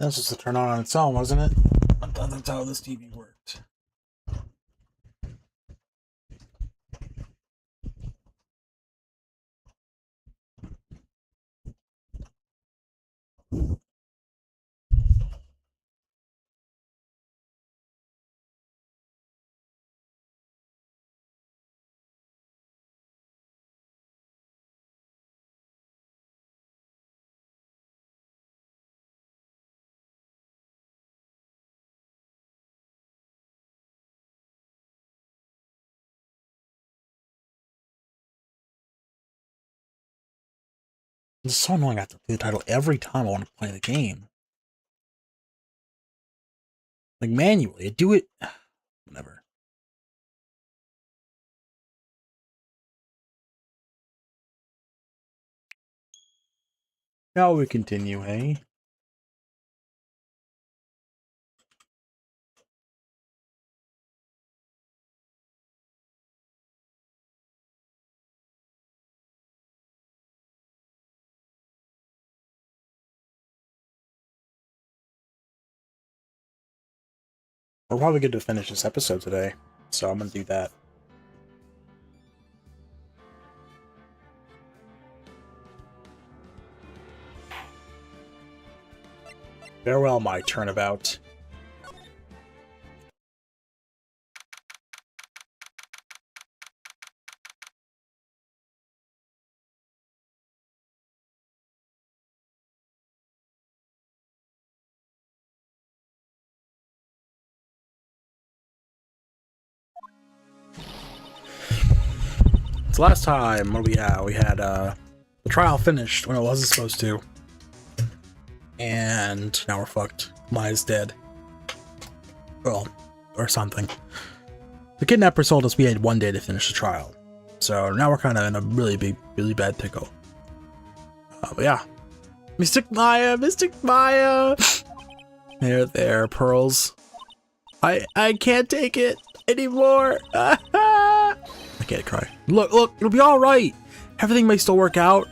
That's just to turn on its own, wasn't it? I thought that's how this TV worked. It's so annoying. I have to play the title every time I want to play the game. Like manually, I do it. Whatever. Now we continue, hey? We're probably good to finish this episode today, so I'm gonna do that. Farewell, my turnabout. So last time, what do we have? We had the trial finished when it wasn't supposed to. And now we're fucked. Maya's dead. Well, or something. The kidnapper told us we had 1 day to finish the trial. So now we're kind of in a really bad pickle. But yeah. Mystic Maya! Mystic Maya! There, Pearls. I can't take it anymore. I can't cry. Look, it'll be alright. Everything may still work out.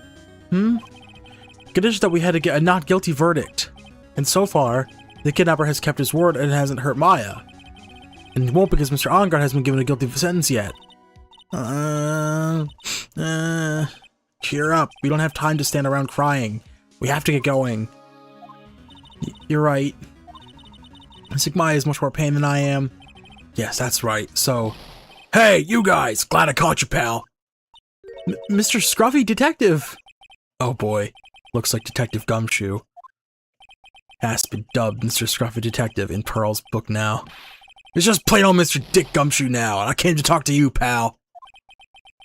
Condition that we had to get a not guilty verdict. And so far, the kidnapper has kept his word and hasn't hurt Maya. And he won't because Mr. Angard hasn't been given a guilty sentence yet. Cheer up. We don't have time to stand around crying. We have to get going. You're right. Mystic Maya is much more pain than I am. Yes, that's right. So, hey, you guys! Glad I caught you, pal. Mr. Scruffy Detective! Oh boy. Looks like Detective Gumshoe. Has been dubbed Mr. Scruffy Detective in Pearl's book now. It's just plain old Mr. Dick Gumshoe now, and I came to talk to you, pal.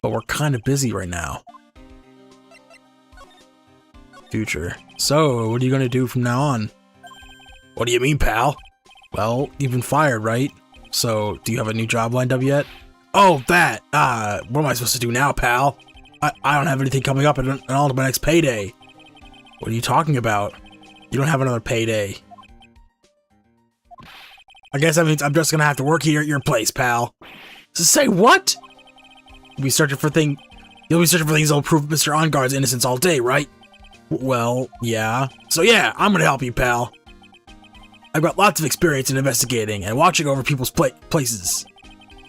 But we're kind of busy right now. Future. So, what are you gonna do from now on? What do you mean, pal? Well, you've been fired, right? So, do you have a new job lined up yet? Oh, that! What am I supposed to do now, pal? I don't have anything coming up at all to my next payday. What are you talking about? You don't have another payday. I guess that means I'm just gonna have to work here at your place, pal. So say what? You'll be searching for things that'll prove Mr. Angard's innocence all day, right? Well, yeah. So yeah, I'm gonna help you, pal. I've got lots of experience in investigating and watching over people's places.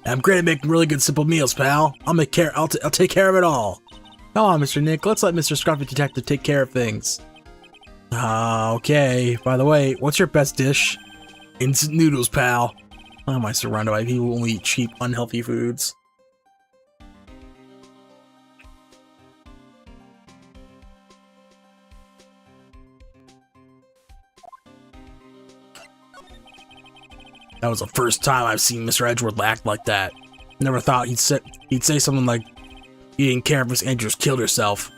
And I'm great at making really good simple meals, pal. I'll take care of it all. Come on, Mr. Nick, let's let Mr. Scruffy Detective take care of things. Okay. By the way, what's your best dish? Instant noodles, pal. Why am I surrounded by people who only eat cheap, unhealthy foods? That was the first time I've seen Mr. Edgeworth act like that. Never thought he'd say something like, "You didn't care if Miss Andrews killed herself."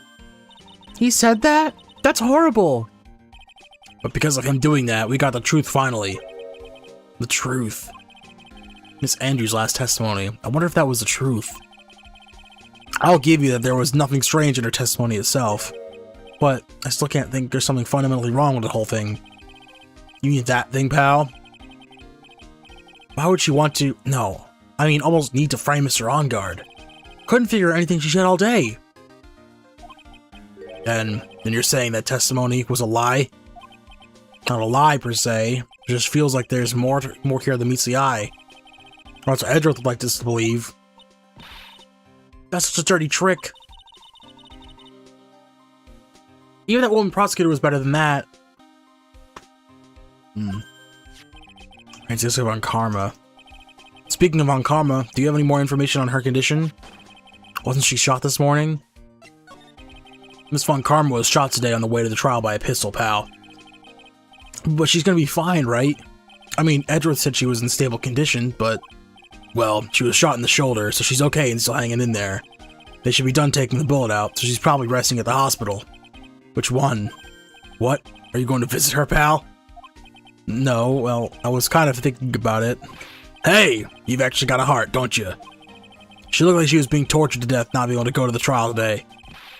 He said that? That's horrible. But because of him doing that, we got the truth finally. The truth. Miss Andrews' last testimony. I wonder if that was the truth. I'll give you that there was nothing strange in her testimony itself. But I still can't think there's something fundamentally wrong with the whole thing. You mean that thing, pal? Why would she want to? No. I mean, almost need to frame Mr. Angard. Couldn't figure out anything she said all day. Then you're saying that testimony was a lie? Not a lie, per se. It just feels like there's more here than meets the eye. Or that's what Edgeworth would like us to believe. That's such a dirty trick. Even that woman prosecutor was better than that. Francisco von Karma. Speaking of Von Karma, do you have any more information on her condition? Wasn't she shot this morning? Miss Von Karma was shot today on the way to the trial by a pistol pal. But she's gonna be fine, right? I mean, Edgeworth said she was in stable condition, but... well, she was shot in the shoulder, so she's okay and still hanging in there. They should be done taking the bullet out, so she's probably resting at the hospital. Which one? What? Are you going to visit her, pal? No, well, I was kind of thinking about it. Hey! You've actually got a heart, don't you? She looked like she was being tortured to death not being able to go to the trial today.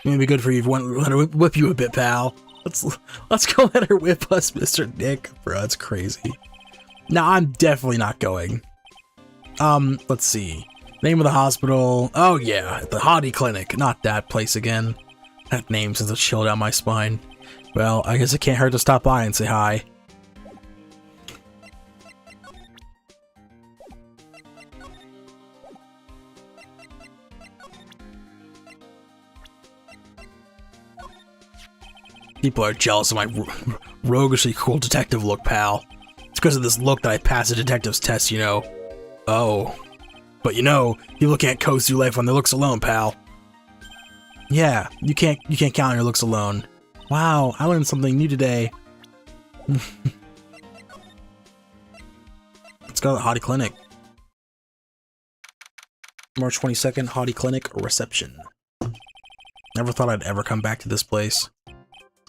It may be good for you if you let her whip you a bit, pal. Let's go let her whip us, Mr. Nick. Bro, that's crazy. No, I'm definitely not going. Let's see. Name of the hospital. Oh yeah, the Hottie Clinic. Not that place again. That name sends a chill down my spine. Well, I guess it can't hurt to stop by and say hi. People are jealous of my roguishly cool detective look, pal. It's because of this look that I passed the detective's test, you know. Oh. But you know, people can't coast through life on their looks alone, pal. Yeah, you can't count on your looks alone. Wow, I learned something new today. Let's go to the Hottie Clinic. March 22nd, Hottie Clinic reception. Never thought I'd ever come back to this place.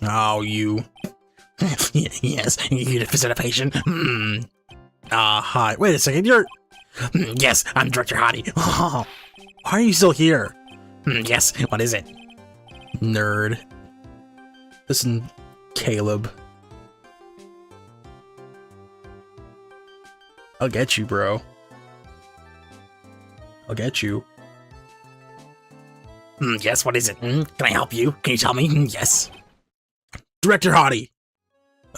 Oh, you. Yes, you here to visit a patient? Hi. Wait a second, you're... Yes, I'm Director Hottie. Oh, why are you still here? Yes, what is it? Nerd. Listen, Caleb. I'll get you, bro. I'll get you. Yes, what is it? Can I help you? Can you tell me? Yes. Director Hottie!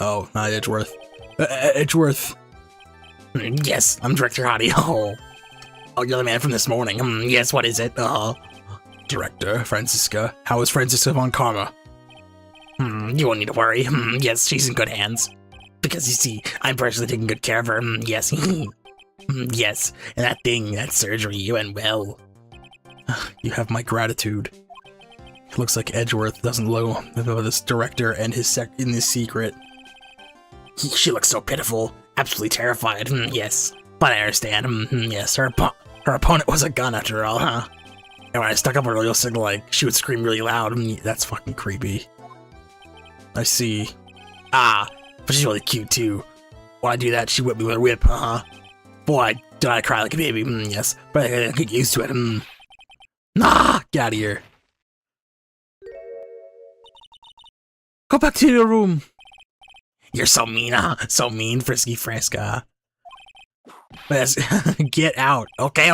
Oh, not Edgeworth. Edgeworth. Yes, I'm Director Hottie. Oh, you're the man from this morning. Yes, what is it? Director, Francisca. How is Francisca von Karma? You won't need to worry. Yes, she's in good hands. Because you see, I'm personally taking good care of her. Yes. Yes, and that surgery, you went well. You have my gratitude. It looks like Edgeworth doesn't know this director and his secret. She looks so pitiful, absolutely terrified. Yes, but I understand. Yes, her opponent was a gun after all, huh? And when I stuck up a real signal, like, she would scream really loud. That's fucking creepy. I see. But she's really cute too. When I do that, she whipped me with her whip, Boy, did I cry like a baby. Yes, but I get used to it. Nah, get out of here. Go back to your room. You're so mean, So mean, Frisky Fresca. Yes, get out. Okay,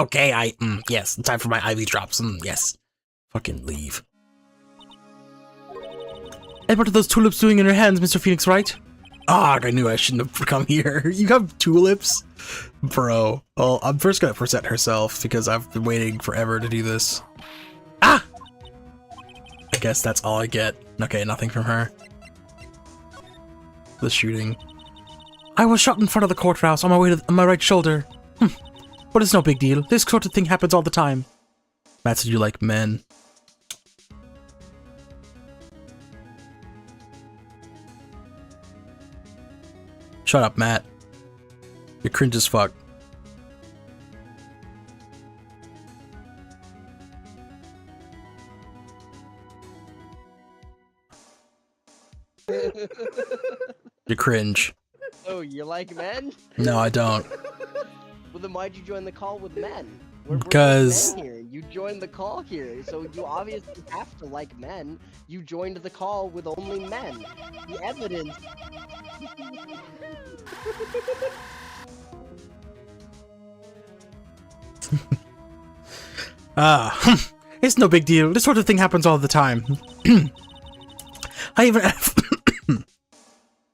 yes, time for my IV drops. Yes. Fucking leave. And what are those tulips doing in your hands, Mr. Phoenix, right? I knew I shouldn't have come here. You have tulips? Bro. Well, I'm first gonna present herself, because I've been waiting forever to do this. I guess that's all I get. Okay, nothing from her. The shooting. I was shot in front of the courthouse on my way to my right shoulder. But it's no big deal. This sort of thing happens all the time. Matt said you like men. Shut up, Matt. You're cringe as fuck. You're cringe. Oh, you like men? No, I don't. Well, then why'd you join the call with men? Because men here. You joined the call here, so you obviously have to like men. You joined the call with only men. The evidence. It's no big deal. This sort of thing happens all the time. I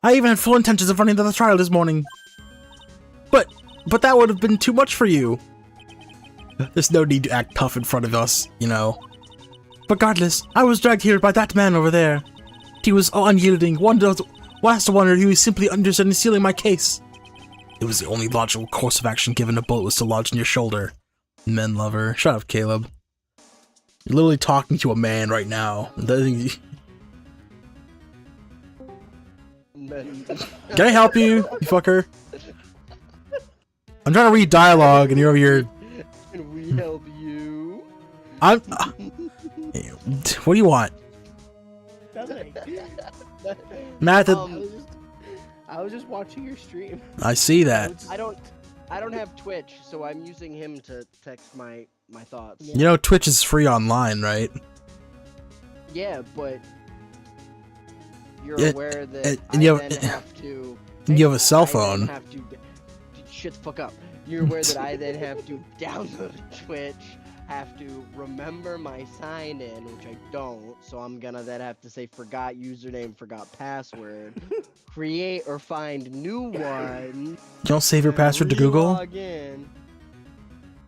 I even had full intentions of running to the trial this morning. But that would have been too much for you. There's no need to act tough in front of us, you know. Regardless, I was dragged here by that man over there. He was unyielding. One has to wonder if he was simply interested in stealing my case. It was the only logical course of action given a bullet was to lodge in your shoulder. Men lover. Shut up, Caleb. You're literally talking to a man right now. Men. Can I help you, you fucker? I'm trying to read dialogue and you're over here. Can we help you? I'm. What do you want? Nothing. Matt, I was just watching your stream. I see that. I don't have Twitch, so I'm using him to text my thoughts. You know Twitch is free online, right? Yeah, but you're Yeah, aware that and you I have- then have to. you have a cell I then phone. have to, shut the fuck up. You're aware that I then have to download Twitch, have to remember my sign-in, which I don't, so I'm gonna then have to say forgot username, forgot password, create or find new one. You don't save your password to Google? Log in.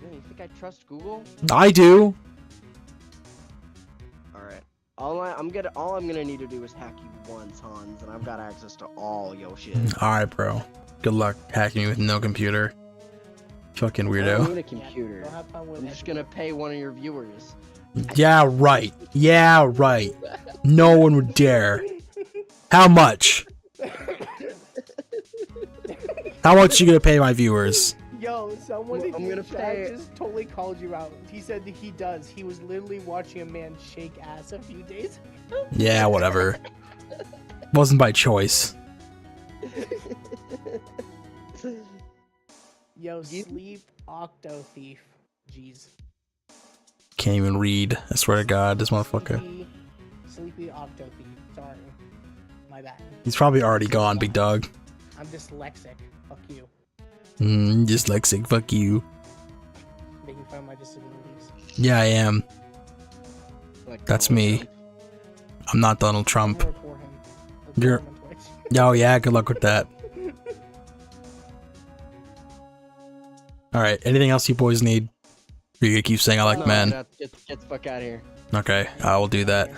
Man, you think I trust Google? I do. Alright. All I'm gonna need to do is hack you once, Hans, and I've got access to all your shit. Alright, bro. Good luck hacking me with no computer. Fucking I don't weirdo. need a computer. Don't have fun with I'm it. just gonna pay one of your viewers. Yeah, right. Yeah, right. No one would dare. How much? How much you gonna pay my viewers? Yo, someone Well, in I'm your gonna chat pay- just totally called you out. He said that he does. He was literally watching a man shake ass a few days ago. Yeah, whatever. Wasn't by choice. Yo, sleep octo thief. Jeez. Can't even read. I swear to God, this motherfucker. Sleepy octo thief. Sorry. My bad. He's probably already gone, big dog. I'm dyslexic. Fuck you. Dyslexic, fuck you. Making fun of my disabilities. Yeah, I am. Like That's Donald me. Trump. I'm not Donald I'm Trump. gonna report him. Report You're- him on Twitch. Oh yeah, good luck with that. Alright, anything else you boys need? Or you gonna keep saying I like No, men? no, get the fuck out of here. Okay, I will do that.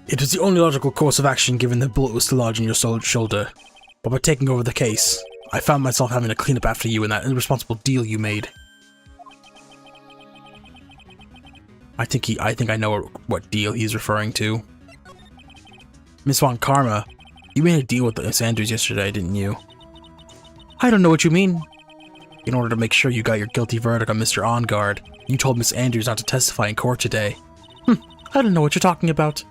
It was the only logical course of action given the bullet was still lodged in your shoulder. But by taking over the case, I found myself having to clean up after you and that irresponsible deal you made. I think I know what deal he's referring to. Miss Von Karma, you made a deal with Miss Andrews yesterday, didn't you? I don't know what you mean. In order to make sure you got your guilty verdict on Mr. On Guard, you told Miss Andrews not to testify in court today. I don't know what you're talking about.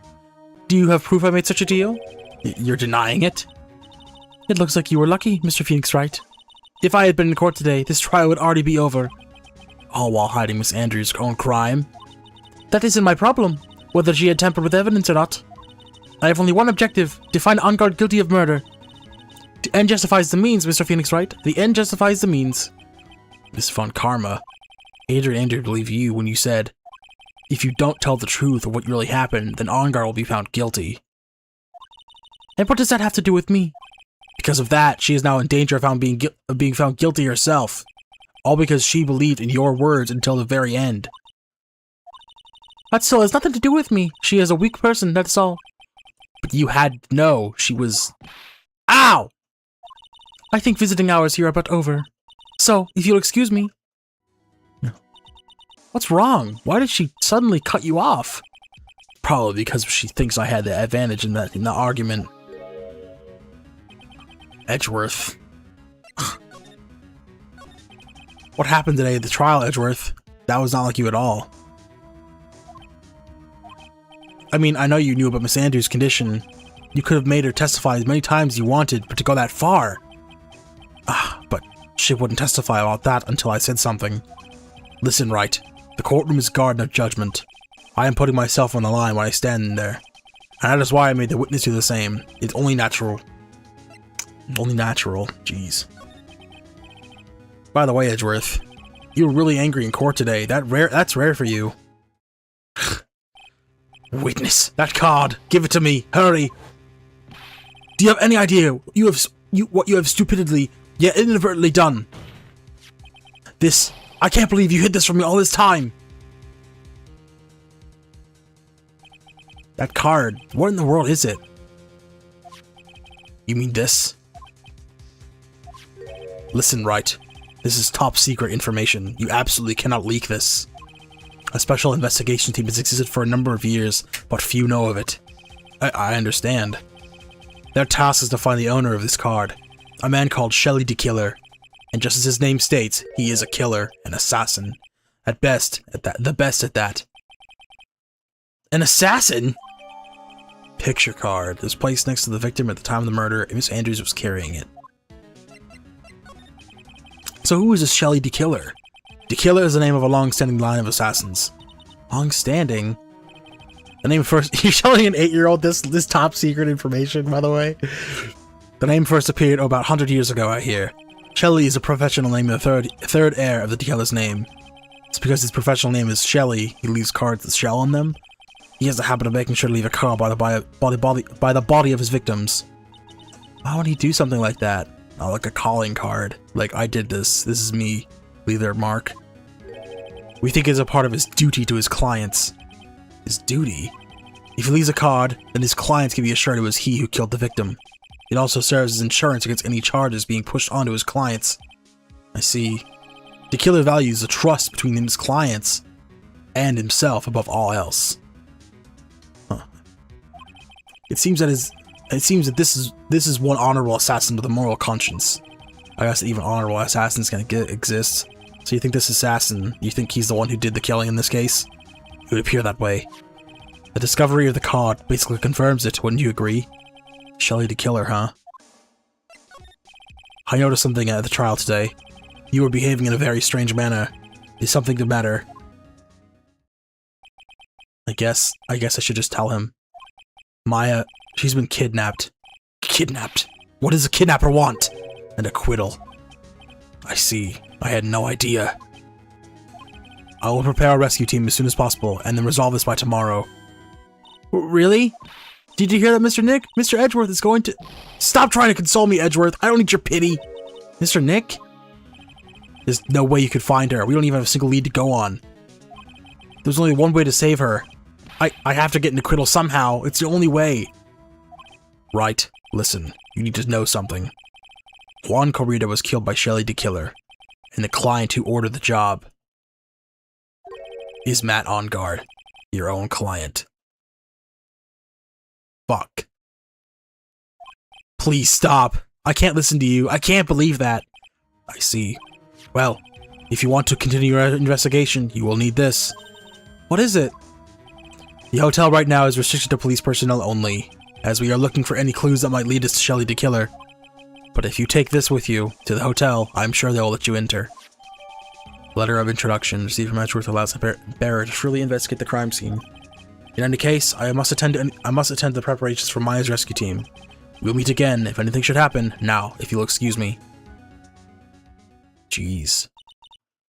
Do you have proof I made such a deal? You're denying it? It looks like you were lucky, Mr. Phoenix Wright. If I had been in court today, this trial would already be over. All while hiding Miss Andrews' own crime. That isn't my problem, whether she had tampered with evidence or not. I have only one objective, to find On Guard guilty of murder. The end justifies the means, Mr. Phoenix Wright. The end justifies the means. Miss Von Karma, Adrian and Andrew believe you when you said, if you don't tell the truth of what really happened, then On Guard will be found guilty. And what does that have to do with me? Because of that, she is now in danger of being found guilty herself. All because she believed in your words until the very end. That still has nothing to do with me. She is a weak person, that's all. But you had to know she was... Ow! I think visiting hours here are about over. So, if you'll excuse me... What's wrong? Why did she suddenly cut you off? Probably because she thinks I had the advantage in the argument. Edgeworth. What happened today at the trial, Edgeworth? That was not like you at all. I mean, I know you knew about Miss Andrews' condition. You could have made her testify as many times as you wanted, but to go that far... but she wouldn't testify about that until I said something. Listen, Wright. The courtroom is garden of judgment. I am putting myself on the line when I stand in there. And that is why I made the witness do the same. It's only natural. Only natural. Jeez. By the way, Edgeworth, you were really angry in court today. That's rare for you. Witness that card. Give it to me. Hurry. Do you have any idea what you have stupidly yet inadvertently done? I can't believe you hid this from me all this time. That card. What in the world is it? You mean this? Listen, right. This is top secret information. You absolutely cannot leak this. A special investigation team has existed for a number of years, but few know of it. I understand. Their task is to find the owner of this card, a man called Shelly the Killer. And just as his name states, he is a killer, an assassin. The best at that. An assassin? Picture card. It was placed next to the victim at the time of the murder, and Miss Andrews was carrying it. So who is this Shelly the Killer? The Killer is the name of a long-standing line of assassins. Long-standing? The name first— you're showing an 8-year-old this top secret information, by the way. The name first appeared about 100 years ago, I hear. Shelly is a professional name of the third heir of the Killer's name. It's because his professional name is Shelly, he leaves cards with shell on them. He has a habit of making sure to leave a card by the body of his victims. Why would he do something like that? Oh, like a calling card. Like, I did this. This is me. Leave their mark. We think it's a part of his duty to his clients. His duty? If he leaves a card, then his clients can be assured it was he who killed the victim. It also serves as insurance against any charges being pushed onto his clients. I see. The Killer values the trust between his clients and himself above all else. Huh. It seems that this is one honorable assassin with a moral conscience. I guess even honorable assassins can exist. So you think this assassin, you think he's the one who did the killing in this case? It would appear that way. The discovery of the card basically confirms it, wouldn't you agree? Shelly the Killer, huh? I noticed something at the trial today. You were behaving in a very strange manner. Is something the matter? I guess I should just tell him. Maya, she's been kidnapped. Kidnapped? What does a kidnapper want? An acquittal. I see. I had no idea. I will prepare a rescue team as soon as possible, and then resolve this by tomorrow. Really? Did you hear that, Mr. Nick? Mr. Edgeworth is going to— Stop trying to console me, Edgeworth! I don't need your pity! Mr. Nick? There's no way you could find her. We don't even have a single lead to go on. There's only one way to save her. I have to get an acquittal somehow. It's the only way. Right. Listen, you need to know something. Juan Corrida was killed by Shelly the Killer, and the client who ordered the job is Matt On Guard, your own client. Fuck. Please stop. I can't listen to you. I can't believe that. I see. Well, if you want to continue your investigation, you will need this. What is it? The hotel right now is restricted to police personnel only, as we are looking for any clues that might lead us to Shelly the Killer. But if you take this with you to the hotel, I'm sure they'll let you enter. Letter of introduction received from Edgeworth allows the bearer to freely investigate the crime scene. In any case, I must attend to the preparations for Maya's rescue team. We'll meet again if anything should happen. Now, if you'll excuse me. Jeez.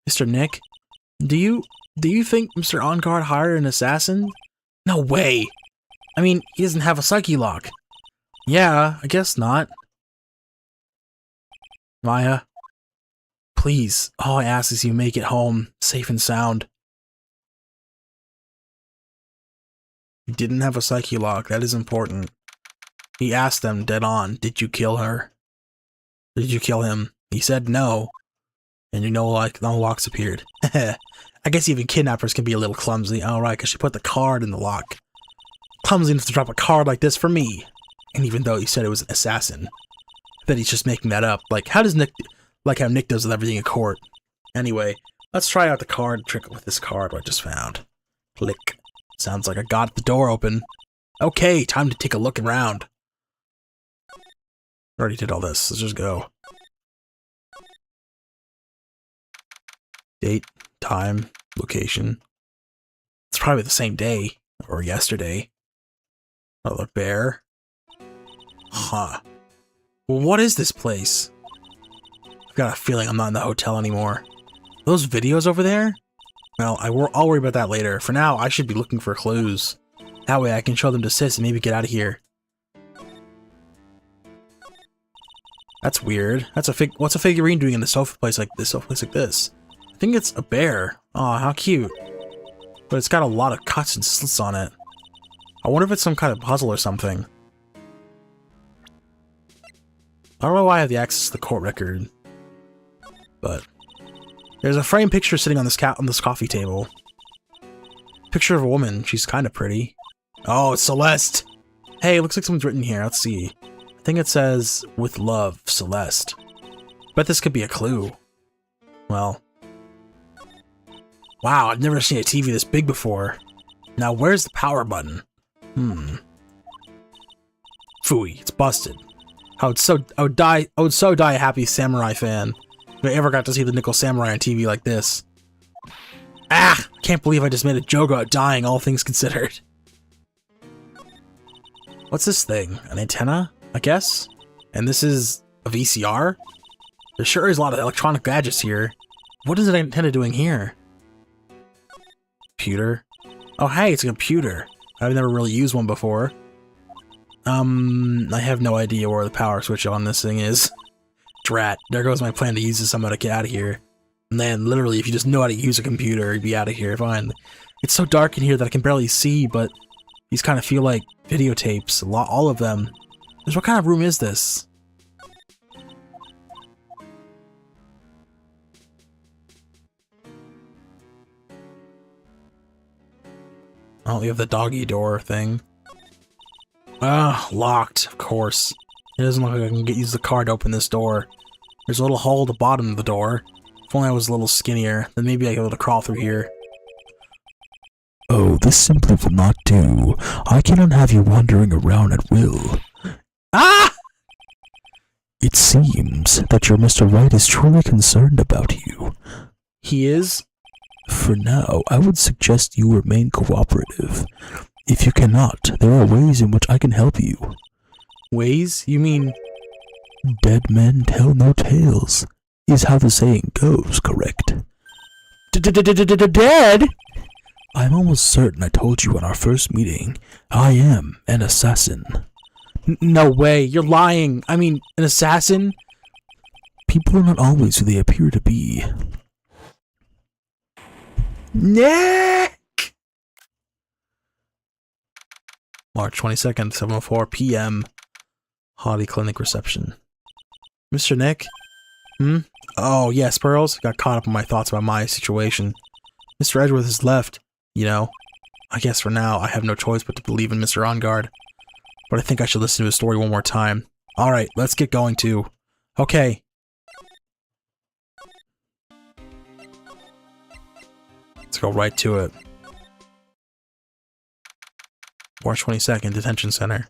Mr. Nick, do you think Mr. On Guard hired an assassin? No way! I mean, he doesn't have a psyche lock. Yeah, I guess not. Maya, please, all I ask is you make it home, safe and sound. He didn't have a psyche lock, that is important. He asked them dead on, did you kill her? Did you kill him? He said no. And you know, like, no locks appeared. I guess even kidnappers can be a little clumsy. Alright, because she put the card in the lock. Clumsy enough to drop a card like this for me. And even though he said it was an assassin, I bet he's just making that up. Like, how does Nick, like how Nick does with everything in court. Anyway, let's try out the card trick with this card I just found. Click. Sounds like I got the door open. Okay, time to take a look around. Already did all this, let's just go. Date, time, location. It's probably the same day, or yesterday. Another bear. Huh. Well, what is this place? got a feeling I'm not in the hotel anymore. Those videos over there? Well, I'll worry about that later. For now, I should be looking for clues. That way I can show them to Sis and maybe get out of here. That's weird. What's a figurine doing in the sofa place like this? I think it's a bear. Aw, how cute. But it's got a lot of cuts and slits on it. I wonder if it's some kind of puzzle or something. I don't know why I have the access to the court record. But there's a framed picture sitting on this coffee table. Picture of a woman. She's kind of pretty. Oh, it's Celeste. Hey, it looks like someone's written here. Let's see. I think it says, "With love, Celeste." Bet this could be a clue. Well. Wow, I've never seen a TV this big before. Now, where's the power button? Phooey, it's busted. I would so die a happy samurai fan if I ever got to see the Nickel Samurai on TV like this. Ah! Can't believe I just made a joke about dying, all things considered. What's this thing? An antenna, I guess? And this is a VCR? There sure is a lot of electronic gadgets here. What is an antenna doing here? Computer? Oh, hey, it's a computer. I've never really used one before. I have no idea where the power switch on this thing is. Drat, there goes my plan to use this somehow to get out of here. And then, literally, if you just know how to use a computer, you'd be out of here, fine. It's so dark in here that I can barely see, but these kind of feel like videotapes, all of them. What kind of room is this? Oh, we have the doggy door thing. Ah, locked, of course. It doesn't look like I can use the card to open this door. There's a little hole at the bottom of the door. If only I was a little skinnier, then maybe I'd be able to crawl through here. Oh, this simply will not do. I cannot have you wandering around at will. Ah! It seems that your Mr. Wright is truly concerned about you. He is? For now, I would suggest you remain cooperative. If you cannot, there are ways in which I can help you. Ways? You mean... Dead men tell no tales, is how the saying goes, correct? Dead? I'm almost certain I told you in our first meeting, I am an assassin. No way, you're lying. I mean, an assassin? People are not always who they appear to be. Nick! March 22nd, 7:04 p.m. Hottie Clinic reception. Mr. Nick? Oh, yes, Pearls. Got caught up in my thoughts about my situation. Mr. Edgeworth has left, you know. I guess for now, I have no choice but to believe in Mr. OnGuard. But I think I should listen to his story one more time. Alright, let's get going too. Okay. Let's go right to it. March 22nd, Detention Center.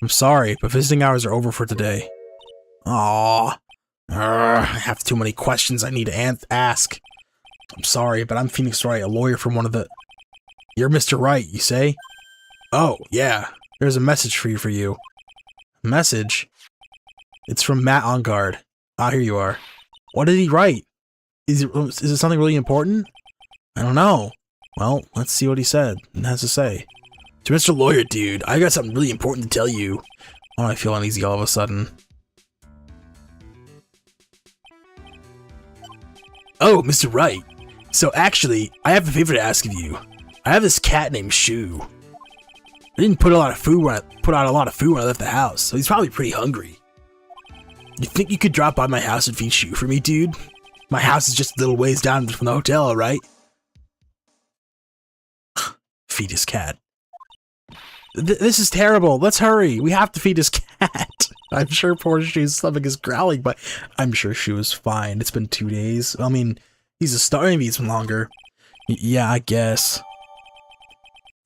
I'm sorry, but visiting hours are over for today. Aww. I have too many questions I need to ask. I'm sorry, but I'm Phoenix Wright, a lawyer from one of the... You're Mr. Wright, you say? Oh, yeah. There's a message for you. A message? It's from Matt OnGuard. Ah, here you are. What did he write? Is it something really important? I don't know. Well, let's see what he said and has to say. To Mr. Lawyer Dude, I got something really important to tell you. Oh, I feel uneasy all of a sudden. Oh, Mr. Wright. So actually, I have a favor to ask of you. I have this cat named Shu. I didn't put out a lot of food when I left the house, so he's probably pretty hungry. You think you could drop by my house and feed Shu for me, dude? My house is just a little ways down from the hotel, alright? Feed his cat. This is terrible. Let's hurry. We have to feed his cat. I'm sure poor Shu's stomach is growling, but I'm sure Shu is fine. It's been 2 days. I mean, he's a star. Maybe it's been longer. Yeah, I guess.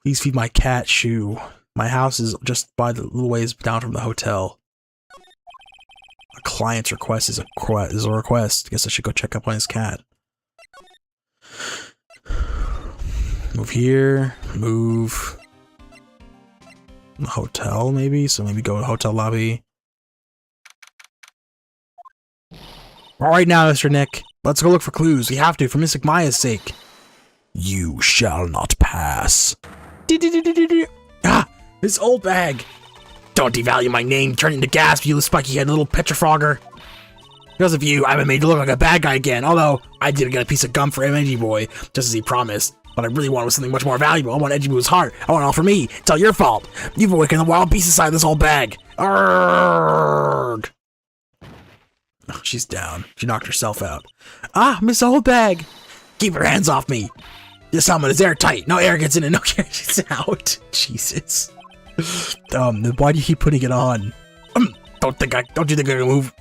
Please feed my cat, Shu. My house is just by the little ways down from the hotel. A client's request is a request. Guess I should go check up on his cat. Move here. Move. The hotel, maybe? So maybe go to hotel lobby. Alright now, Mr. Nick. Let's go look for clues. We have to, for Mystic Maya's sake. You shall not pass. Ah! This old bag! Don't devalue my name, turn into gas, you spiky-headed little petrifrogger. Because of you, I've been made to look like a bad guy again, although I did get a piece of gum for Edgy Boy, just as he promised. What I really wanted was something much more valuable. I want Edgy Boy's heart. I want it all for me. It's all your fault. You've awakened the wild beast inside this old bag. Arrgh! Oh, she's down. She knocked herself out. Ah, Miss Old Bag! Keep your hands off me! This helmet is airtight. No air gets in it. No air gets out. Jesus. Why do you keep putting it on? Don't you think I can move?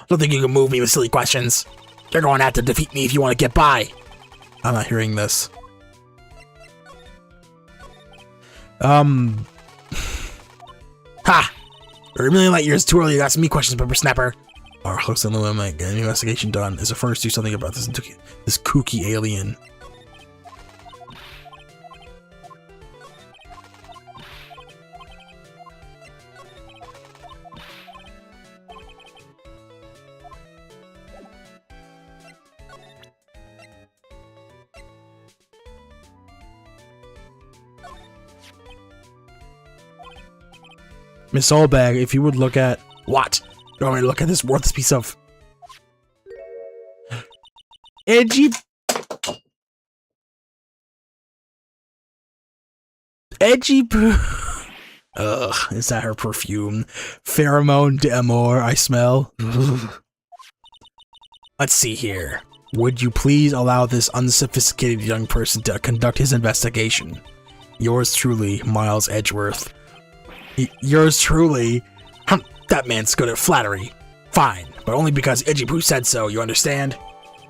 Don't think you can move me with silly questions. You're going to have to defeat me if you want to get by. I'm not hearing this. Ha! We're a million light years too early to ask me questions, Pepper Snapper. Our host and Limit get an investigation done is the first to do something about this kooky alien. Miss Oldbag, if you would look at what? You want me to look at this worthless piece of Edgy Ugh, is that her perfume? Pheromone d'amour I smell. Let's see here. Would you please allow this unsophisticated young person to conduct his investigation? Yours truly, Miles Edgeworth. Yours truly. That man's good at flattery. Fine, but only because Edgy Poo said so, you understand?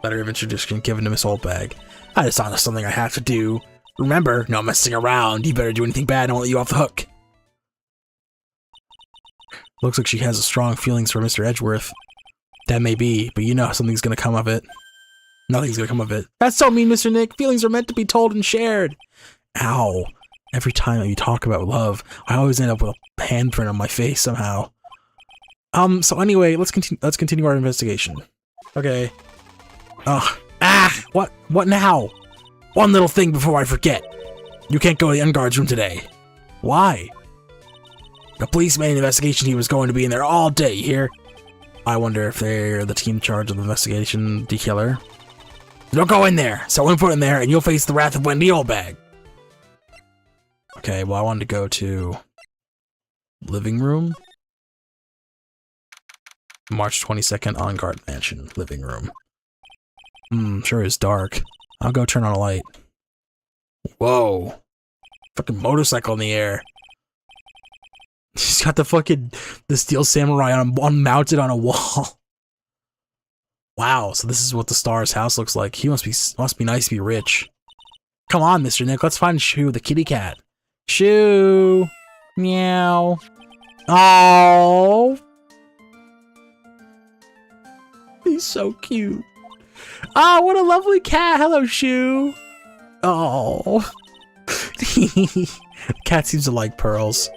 Letter of introduction given to Miss Oldbag. I just thought of something I have to do. Remember, no messing around. You better do anything bad and I'll let you off the hook. Looks like she has strong feelings for Mr. Edgeworth. That may be, but you know something's gonna come of it. Nothing's gonna come of it. That's so mean, Mr. Nick. Feelings are meant to be told and shared. Ow. Every time you talk about love, I always end up with a handprint on my face somehow. So anyway, let's continue our investigation. Okay. What now? One little thing before I forget. You can't go to the unguard's room today. Why? The police made an investigation. He was going to be in there all day, you hear? I wonder if they're the team in charge of the investigation, the killer. Don't go in there. So input in there and you'll face the wrath of Wendy Oldbag. Okay, well I wanted to go to living room. March 22nd, On Guard Mansion, living room. Sure is dark. I'll go turn on a light. Whoa. Fucking motorcycle in the air. He's got the steel samurai mounted on a wall. Wow, so this is what the star's house looks like. He must be nice to be rich. Come on, Mr. Nick, let's find Shoo, the kitty cat. Shoo! Meow. Oh. He's so cute. Oh, what a lovely cat. Hello, Shoo. Oh. Cat seems to like pearls.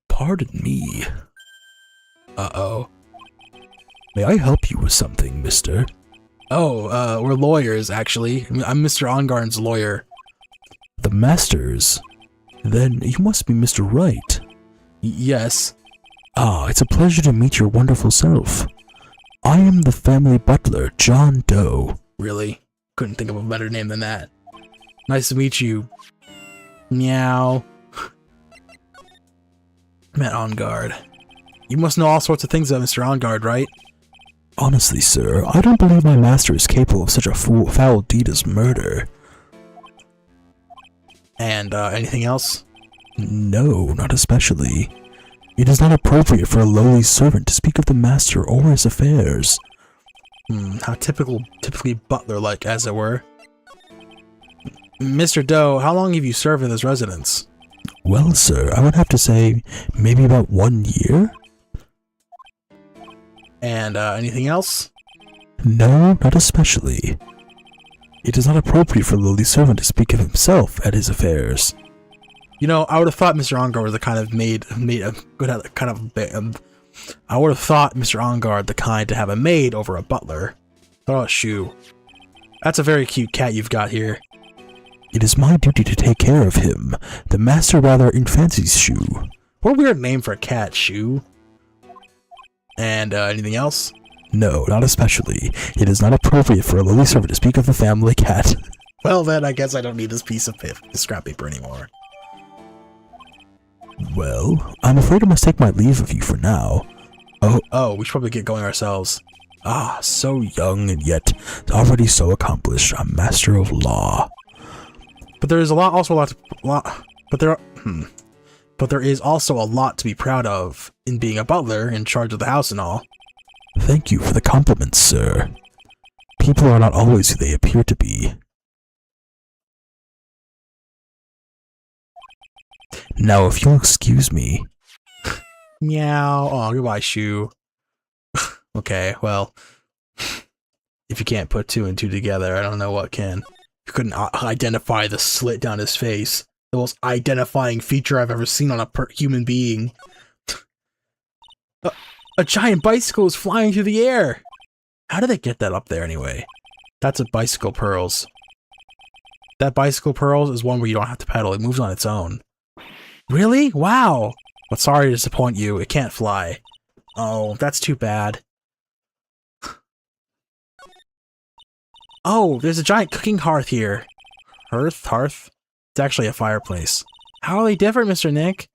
Pardon me. Uh-oh. May I help you with something, mister? Oh, we're lawyers, actually. I'm Mr. Ongarn's lawyer. The Masters? Then you must be Mr. Wright. Yes. Ah, it's a pleasure to meet your wonderful self. I am the family butler, John Doe. Really? Couldn't think of a better name than that. Nice to meet you. Meow. Met On Guard. You must know all sorts of things about Mr. On Guard, right? Honestly, sir, I don't believe my master is capable of such a foul deed as murder. And, anything else? No, not especially. It is not appropriate for a lowly servant to speak of the master or his affairs. How typically butler-like, as it were. Mr. Doe, how long have you served in this residence? Well, sir, I would have to say maybe about 1 year. And, anything else? No, not especially. It is not appropriate for a lowly servant to speak of himself and his affairs. You know, I would have thought Mr. Ongar was the kind of made a good at kind of I would have thought Mr. Ongard the kind to have a maid over a butler. Oh, Shu. That's a very cute cat you've got here. It is my duty to take care of him. The master rather fancies Shu. What a weird name for a cat, Shu. And, anything else? No, not especially. It is not appropriate for a lowly servant to speak of the family cat. Well then, I guess I don't need this piece of scrap paper anymore. Well, I'm afraid I must take my leave of you for now. Oh, we should probably get going ourselves. Ah, so young and yet already so accomplished, a master of law. But there is but there is also a lot to be proud of in being a butler in charge of the house and all. Thank you for the compliments, sir. People are not always who they appear to be. Now, if you'll excuse me. Meow. Oh, goodbye, Shu. Okay, well, if you can't put two and two together, I don't know what can. You couldn't identify the slit down his face. The most identifying feature I've ever seen on a human being. A giant bicycle is flying through the air! How did they get that up there anyway? That's a bicycle pearls. That bicycle pearls is one where you don't have to pedal, it moves on its own. Really? Wow! But sorry to disappoint you, it can't fly. Oh, that's too bad. Oh, there's a giant cooking hearth here. Hearth? It's actually a fireplace. How are they different, Mr. Nick?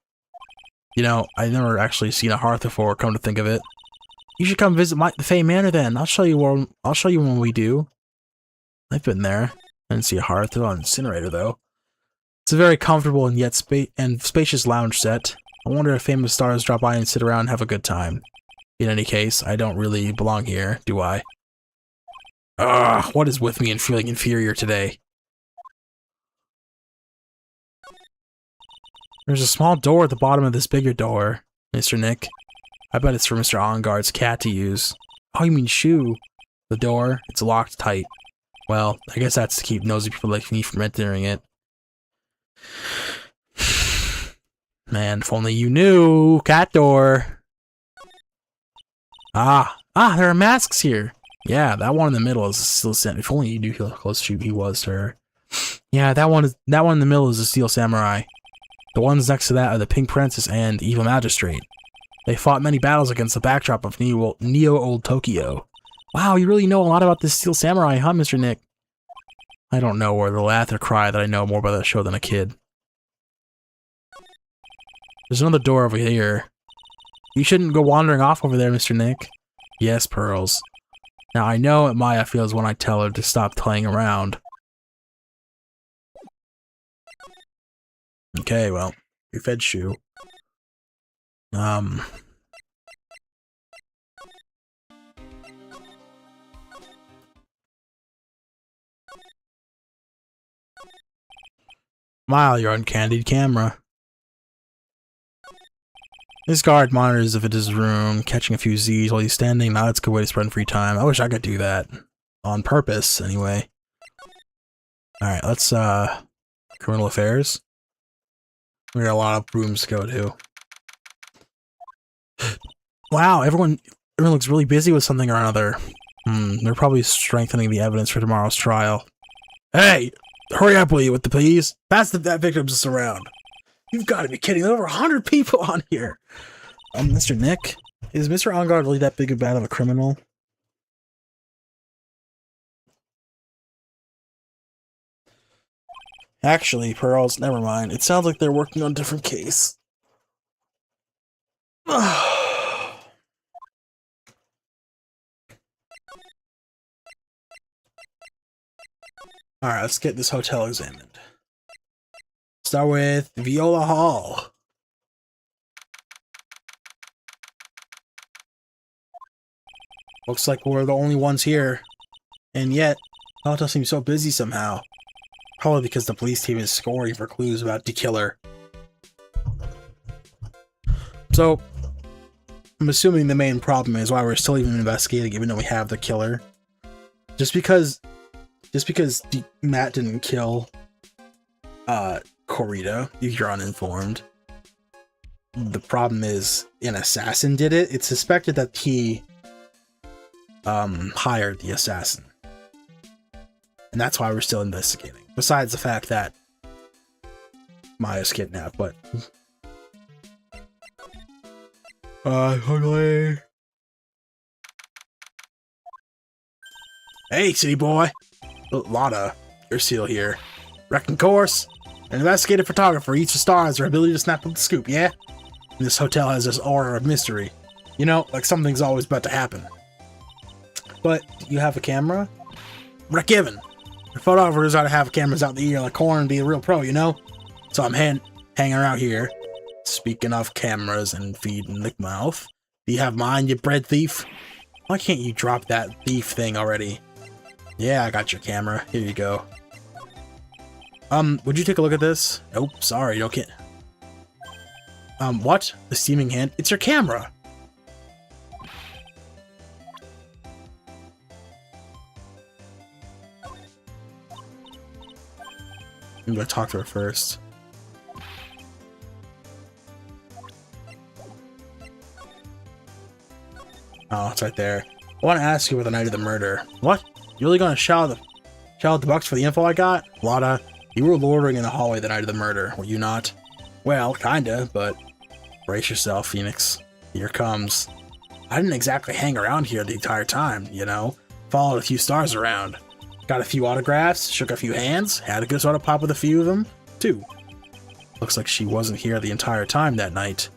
You know, I've never actually seen a hearth before, come to think of it. You should come visit the Fey Manor then. I'll show you when we do. I've been there. I didn't see a hearth. It's on an incinerator though. It's a very comfortable and yet spacious lounge set. I wonder if famous stars drop by and sit around and have a good time. In any case, I don't really belong here, do I? Ugh, what is with me and feeling inferior today? There's a small door at the bottom of this bigger door, Mr. Nick. I bet it's for Mr. Ongard's cat to use. Oh, you mean Shu? The door, it's locked tight. Well, I guess that's to keep nosy people like me from entering it. Man, if only you knew! Cat door! Ah, there are masks here! Yeah, that one in the middle is still Samurai. If only you knew how close he was to her. Yeah, that one in the middle is a Steel Samurai. The ones next to that are the Pink Princess and Evil Magistrate. They fought many battles against the backdrop of Neo-Old Tokyo. Wow, you really know a lot about this Steel Samurai, huh, Mr. Nick? I don't know whether to laugh or cry that I know more about that show than a kid. There's another door over here. You shouldn't go wandering off over there, Mr. Nick. Yes, Pearls. Now, I know what Maya feels when I tell her to stop playing around. Okay, well, we fed Shu. Smile, your uncandied camera. This guard monitors if it is his room, catching a few Z's while he's standing. Now that's a good way to spend free time. I wish I could do that. On purpose, anyway. Alright, let's, criminal affairs. We got a lot of rooms to go to. Wow, everyone looks really busy with something or another. They're probably strengthening the evidence for tomorrow's trial. Hey! Hurry up, will you, with the please? Pass that victims around. You've got to be kidding. There are over 100 people on here. Mr. Nick? Is Mr. Ongard really that big and bad of a criminal? Actually, Pearls, never mind. It sounds like they're working on a different case. Alright, let's get this hotel examined. Start with Viola Hall. Looks like we're the only ones here. And yet, the hotel seems so busy somehow. Probably because the police team is scoring for clues about the killer. So, I'm assuming the main problem is why we're still even investigating even though we have the killer. Just because Matt didn't kill Corita, if you're uninformed. the problem is an assassin did it. It's suspected that he hired the assassin. And that's why we're still investigating. Besides the fact that Maya's kidnapped, but ugly. Hey, city boy. Lotta, you're still here. Wrecking course. An investigative photographer eats the stars their ability to snap up the scoop, yeah? And this hotel has this aura of mystery. You know, like something's always about to happen. But, do you have a camera? Rick Given. The photographers ought to have cameras out the ear like corn and be a real pro, you know? So I'm hanging around here. Speaking of cameras and feed and lick mouth. Do you have mine, you bread thief? Why can't you drop that thief thing already? Yeah, I got your camera. Here you go. Would you take a look at this? Oh, sorry, don't get... what? The steaming hand? It's your camera! I'm gonna talk to her first. Oh, it's right there. I want to ask you about the night of the murder. What? You really gonna shell out the bucks for the info I got? Lotta, you were loitering in the hallway the night of the murder, were you not? Well, kinda, but brace yourself, Phoenix. Here comes. I didn't exactly hang around here the entire time, you know? Followed a few stars around. Got a few autographs, shook a few hands, had a good sort of pop with a few of them, too. Looks like she wasn't here the entire time that night.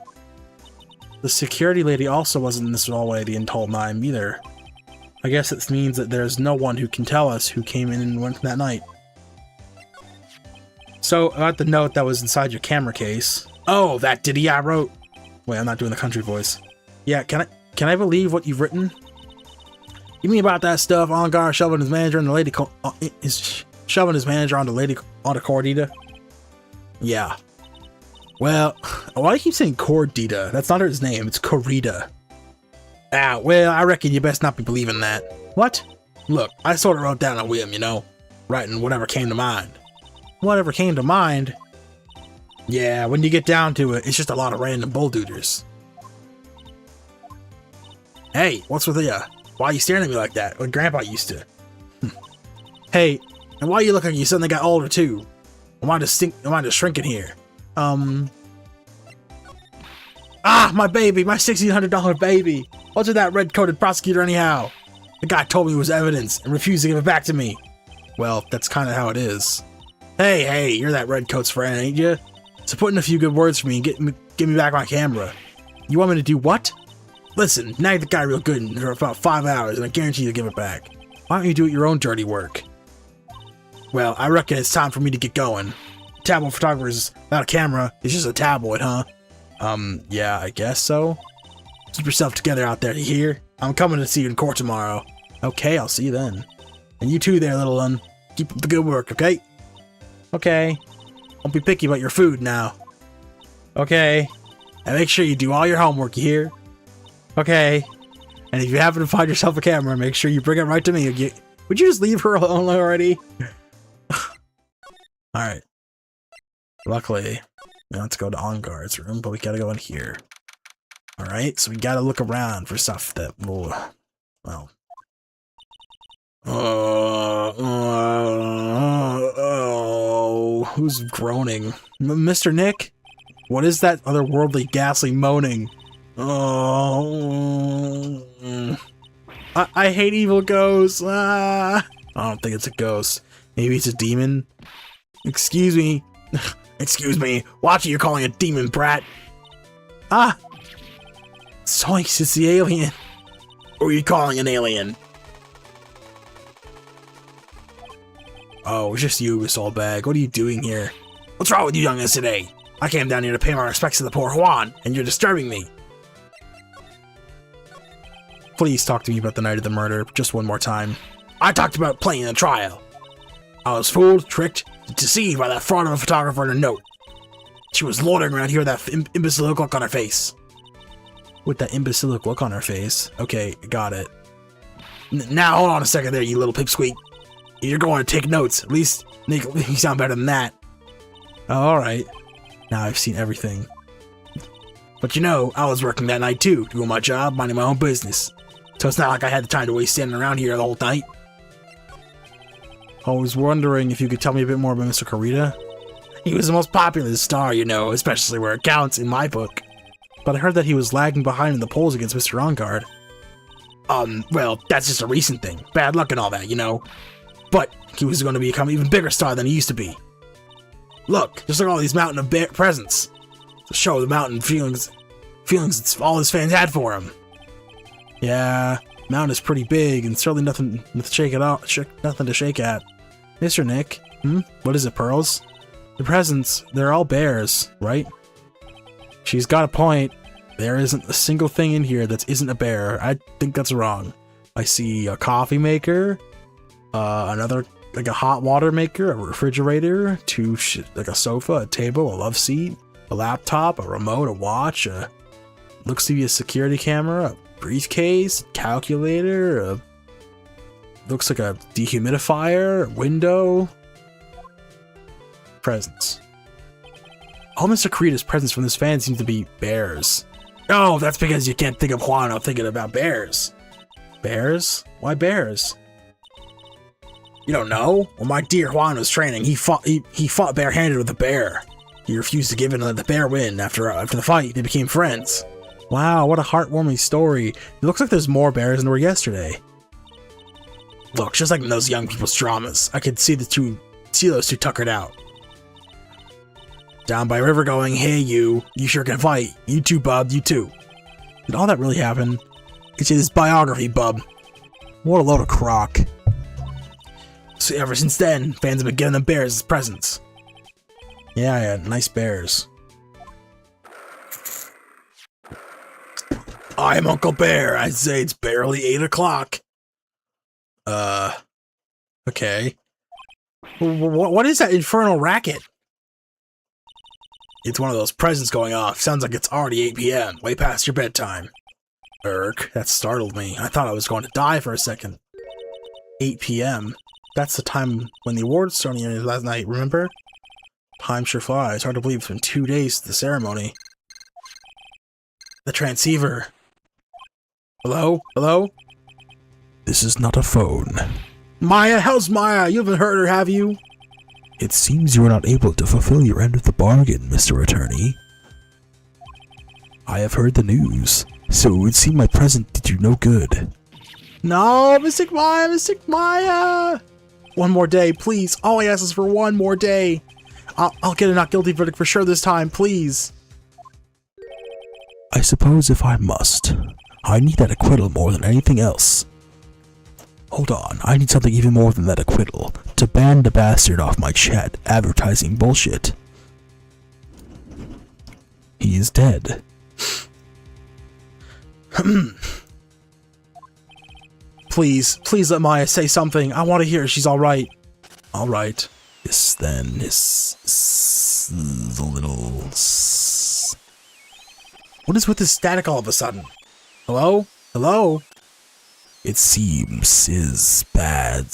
The security lady also wasn't in this hallway the entire time either. I guess it means that there's no one who can tell us who came in and went that night. So, about the note that was inside your camera case. Oh, that ditty I wrote. Wait, I'm not doing the country voice. Yeah, can I believe what you've written? You mean about that stuff? Ongar shoving his manager and the lady shoving his manager on the lady on the Cordita? Yeah. Well, why do you keep saying Cordita? That's not his name. It's Corita. Ah, well, I reckon you best not be believing that. What? Look, I sort of wrote down a whim, you know, writing whatever came to mind. Whatever came to mind? Yeah, when you get down to it, it's just a lot of random bulldooders. Hey, what's with you? Why are you staring at me like that? Like Grandpa used to. Hey, and why are you looking like you suddenly got older too? Am I just shrinking here? Ah, my baby, my $1,600 baby. What's with that red-coated prosecutor anyhow? The guy told me it was evidence and refused to give it back to me. Well, that's kind of how it is. Hey, you're that redcoat's friend, ain't you? So put in a few good words for me and give me back my camera. You want me to do what? Listen, nag the guy real good for about 5 hours and I guarantee you'll give it back. Why don't you do your own dirty work? Well, I reckon it's time for me to get going. Tabloid photographers without a camera is just a tabloid, huh? Yeah, I guess so. Keep yourself together out there, you hear? I'm coming to see you in court tomorrow. Okay, I'll see you then. And you too there, little one. Keep up the good work, okay? Okay. Don't be picky about your food now. Okay. And make sure you do all your homework, you hear? Okay. And if you happen to find yourself a camera, make sure you bring it right to me. Would you just leave her alone already? Alright. Luckily, we don't have to go to On-Guard's room, but we gotta go in here. Alright, so we gotta look around for stuff that will, well... who's groaning? Mr. Nick? What is that otherworldly, ghastly moaning? I hate evil ghosts. I don't think it's a ghost. Maybe it's a demon. Excuse me. Excuse me. Watch it, you're calling a demon, brat. Ah! Zoinks, it's the alien. Or are you calling an alien? Oh, it's just you, Miss Oldbag. What are you doing here? What's wrong with you youngins today? I came down here to pay my respects to the poor Juan, and you're disturbing me. Please talk to me about the night of the murder, just one more time. I talked about playing the trial. I was fooled, tricked, deceived by that fraud of a photographer in a note. She was loitering around here with that imbecilic look on her face. With that imbecilic look on her face? Okay, got it. Now, hold on a second there, you little pipsqueak. You're going to take notes. At least make you sound better than that. Oh, alright. Now I've seen everything. But you know, I was working that night too, doing my job, minding my own business. So it's not like I had the time to waste standing around here the whole night. I was wondering if you could tell me a bit more about Mr. Kurita. He was the most popular star, you know, especially where it counts in my book. But I heard that he was lagging behind in the polls against Mr. OnGuard. Well, that's just a recent thing. Bad luck and all that, you know. But he was going to become an even bigger star than he used to be. Look, just look at all these Mountain of presents. To show the Mountain feelings all his fans had for him. Yeah, Mountain is pretty big and certainly nothing to shake at. Mr. Nick, what is it, Pearls? The presents, they're all bears, right? She's got a point. There isn't a single thing in here that isn't a bear. I think that's wrong. I see a coffee maker, another, like a hot water maker, a refrigerator, like a sofa, a table, a love seat, a laptop, a remote, a watch, looks to be a security camera, a briefcase, a calculator, looks like a dehumidifier, a window. Presents. All Mr. Kurita's presents from this fan seem to be bears. Oh, that's because you can't think of Juan thinking about bears. Bears? Why bears? You don't know? When my dear Juan was training, he fought barehanded with a bear. He refused to give in and let the bear win. After the fight, they became friends. Wow, what a heartwarming story. It looks like there's more bears than there were yesterday. Look, just like in those young people's dramas, I could see those two tuckered out. Down by river going, hey you sure can fight. You too, bub, you too. Did all that really happen? It's his biography, bub. What a load of crock. So ever since then, fans have been giving them bears as presents. Yeah, nice bears. I'm Uncle Bear. I'd say it's barely 8 o'clock. Okay. What is that infernal racket? It's one of those presents going off. Sounds like it's already 8 p.m. Way past your bedtime. That startled me. I thought I was going to die for a second. 8 p.m.? That's the time when the awards ceremony last night, remember? Time sure flies. Hard to believe it's been 2 days to the ceremony. The transceiver. Hello? Hello? This is not a phone. Maya, how's Maya? You haven't heard her, have you? It seems you are not able to fulfill your end of the bargain, Mr. Attorney. I have heard the news, so it would seem my present did you no good. No, Mystic Maya! One more day, please. All I ask is for one more day. I'll get a not guilty verdict for sure this time, please. I suppose if I must. I need that acquittal more than anything else. Hold on, I need something even more than that acquittal to ban the bastard off my chat advertising bullshit. He is dead. Please let Maya say something. I want to hear she's alright. Alright. Yes, then, the little... What is with this static all of a sudden? Hello? Hello? It seems is bad.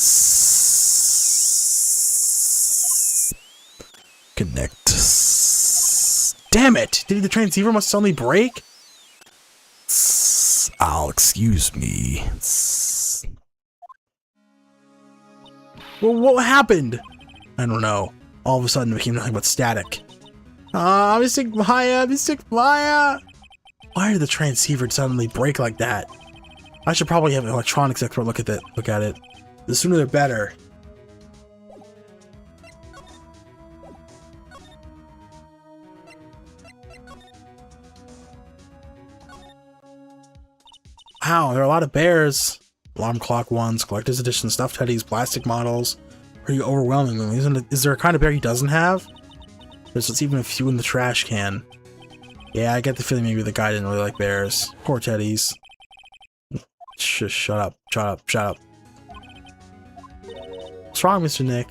Connect. Damn it! Did the transceiver must suddenly break? Excuse me. Well, what happened? I don't know. All of a sudden it became nothing but static. Mystic Maya! Why did the transceiver suddenly break like that? I should probably have an electronics expert look at it. The sooner the better. Wow, there are a lot of bears. Alarm clock ones, collector's edition, stuffed teddies, plastic models. Pretty overwhelming. Is there a kind of bear he doesn't have? There's even a few in the trash can. Yeah, I get the feeling maybe the guy didn't really like bears. Poor teddies. Shut up. What's wrong, Mr. Nick?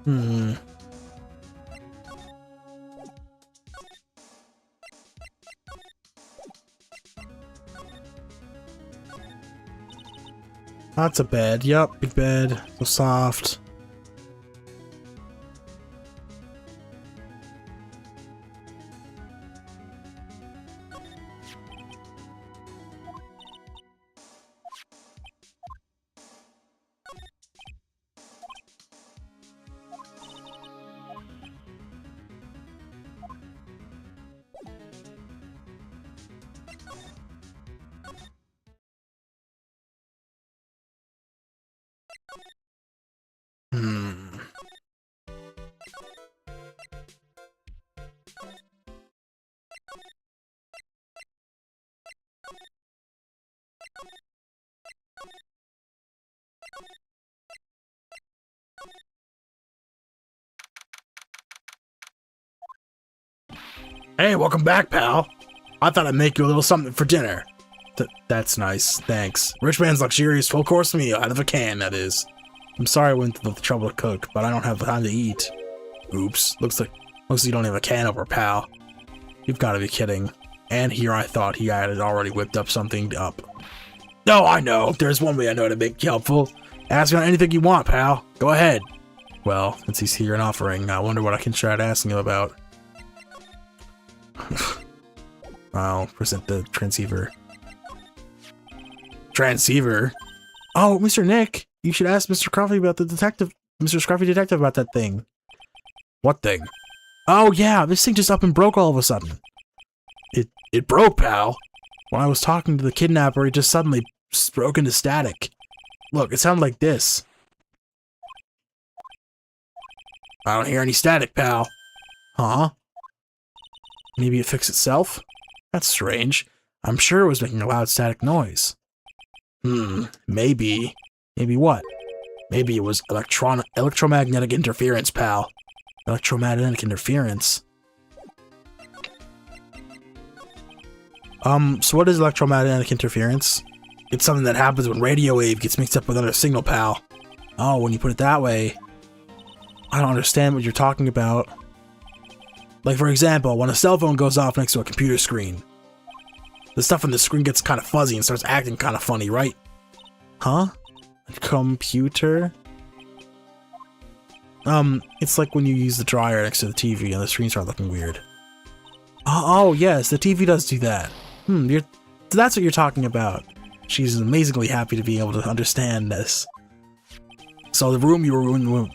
Hmm. That's a bed. Yup, big bed. So soft. Hmm. Hey, welcome back, pal. I thought I'd make you a little something for dinner. That's nice, thanks. Rich man's luxurious full-course meal out of a can, that is. I'm sorry I went to the trouble to cook, but I don't have time to eat. Oops, looks like you don't have a can over, pal. You've got to be kidding. And here I thought he had already whipped up something up. No, I know. There's one way I know to make you helpful. Ask me on anything you want, pal. Go ahead. Well, since he's here and offering, I wonder what I can start asking him about. I'll present the transceiver. Transceiver? Oh, Mr. Nick, you should ask Mr. Scruffy about the detective, Mr. Scruffy detective about that thing. What thing? Oh yeah, this thing just up and broke all of a sudden. It broke, pal. When I was talking to the kidnapper, it just suddenly broke into static. Look, it sounded like this. I don't hear any static, pal. Huh? Maybe it fixed itself? That's strange. I'm sure it was making a loud static noise. Maybe. Maybe what? Maybe it was electromagnetic interference, pal. Electromagnetic interference? So what is electromagnetic interference? It's something that happens when radio wave gets mixed up with another signal, pal. Oh, when you put it that way. I don't understand what you're talking about. Like, for example, when a cell phone goes off next to a computer screen. The stuff on the screen gets kind of fuzzy and starts acting kind of funny, right? Huh? A computer? It's like when you use the dryer next to the TV and the screen starts looking weird. Oh, yes, the TV does do that. That's what you're talking about. She's amazingly happy to be able to understand this. So the room you were in when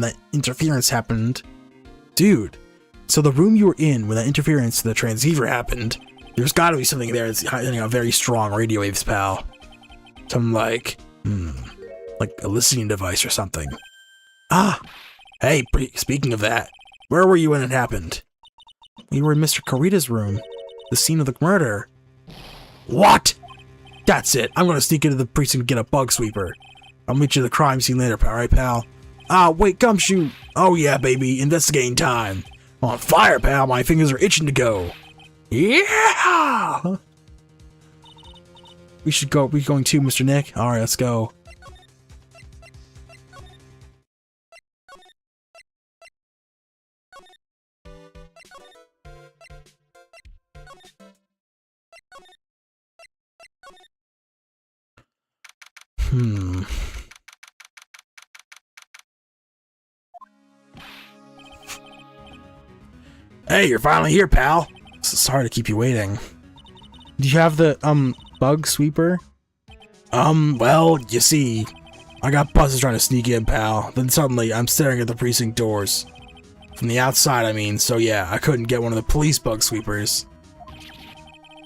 that interference happened. Dude. So the room you were in when that interference to the transceiver happened, there's gotta be something there that's hitting a very strong radio waves, pal. Something like a listening device or something. Ah! Hey, speaking of that, where were you when it happened? We were in Mr. Corita's room. The scene of the murder. What? That's it. I'm gonna sneak into the precinct and get a bug sweeper. I'll meet you at the crime scene later, pal. Alright, pal? Ah, wait, gumshoe. Oh yeah, baby. Investigating time. On fire, pal. My fingers are itching to go. Yeah! We should go. We're going too, Mr. Nick. Alright, let's go. Hey, you're finally here, pal. Sorry to keep you waiting. Do you have the, bug sweeper? Well, you see, I got buses trying to sneak in, pal. Then suddenly, I'm staring at the precinct doors. From the outside, I mean, so yeah, I couldn't get one of the police bug sweepers.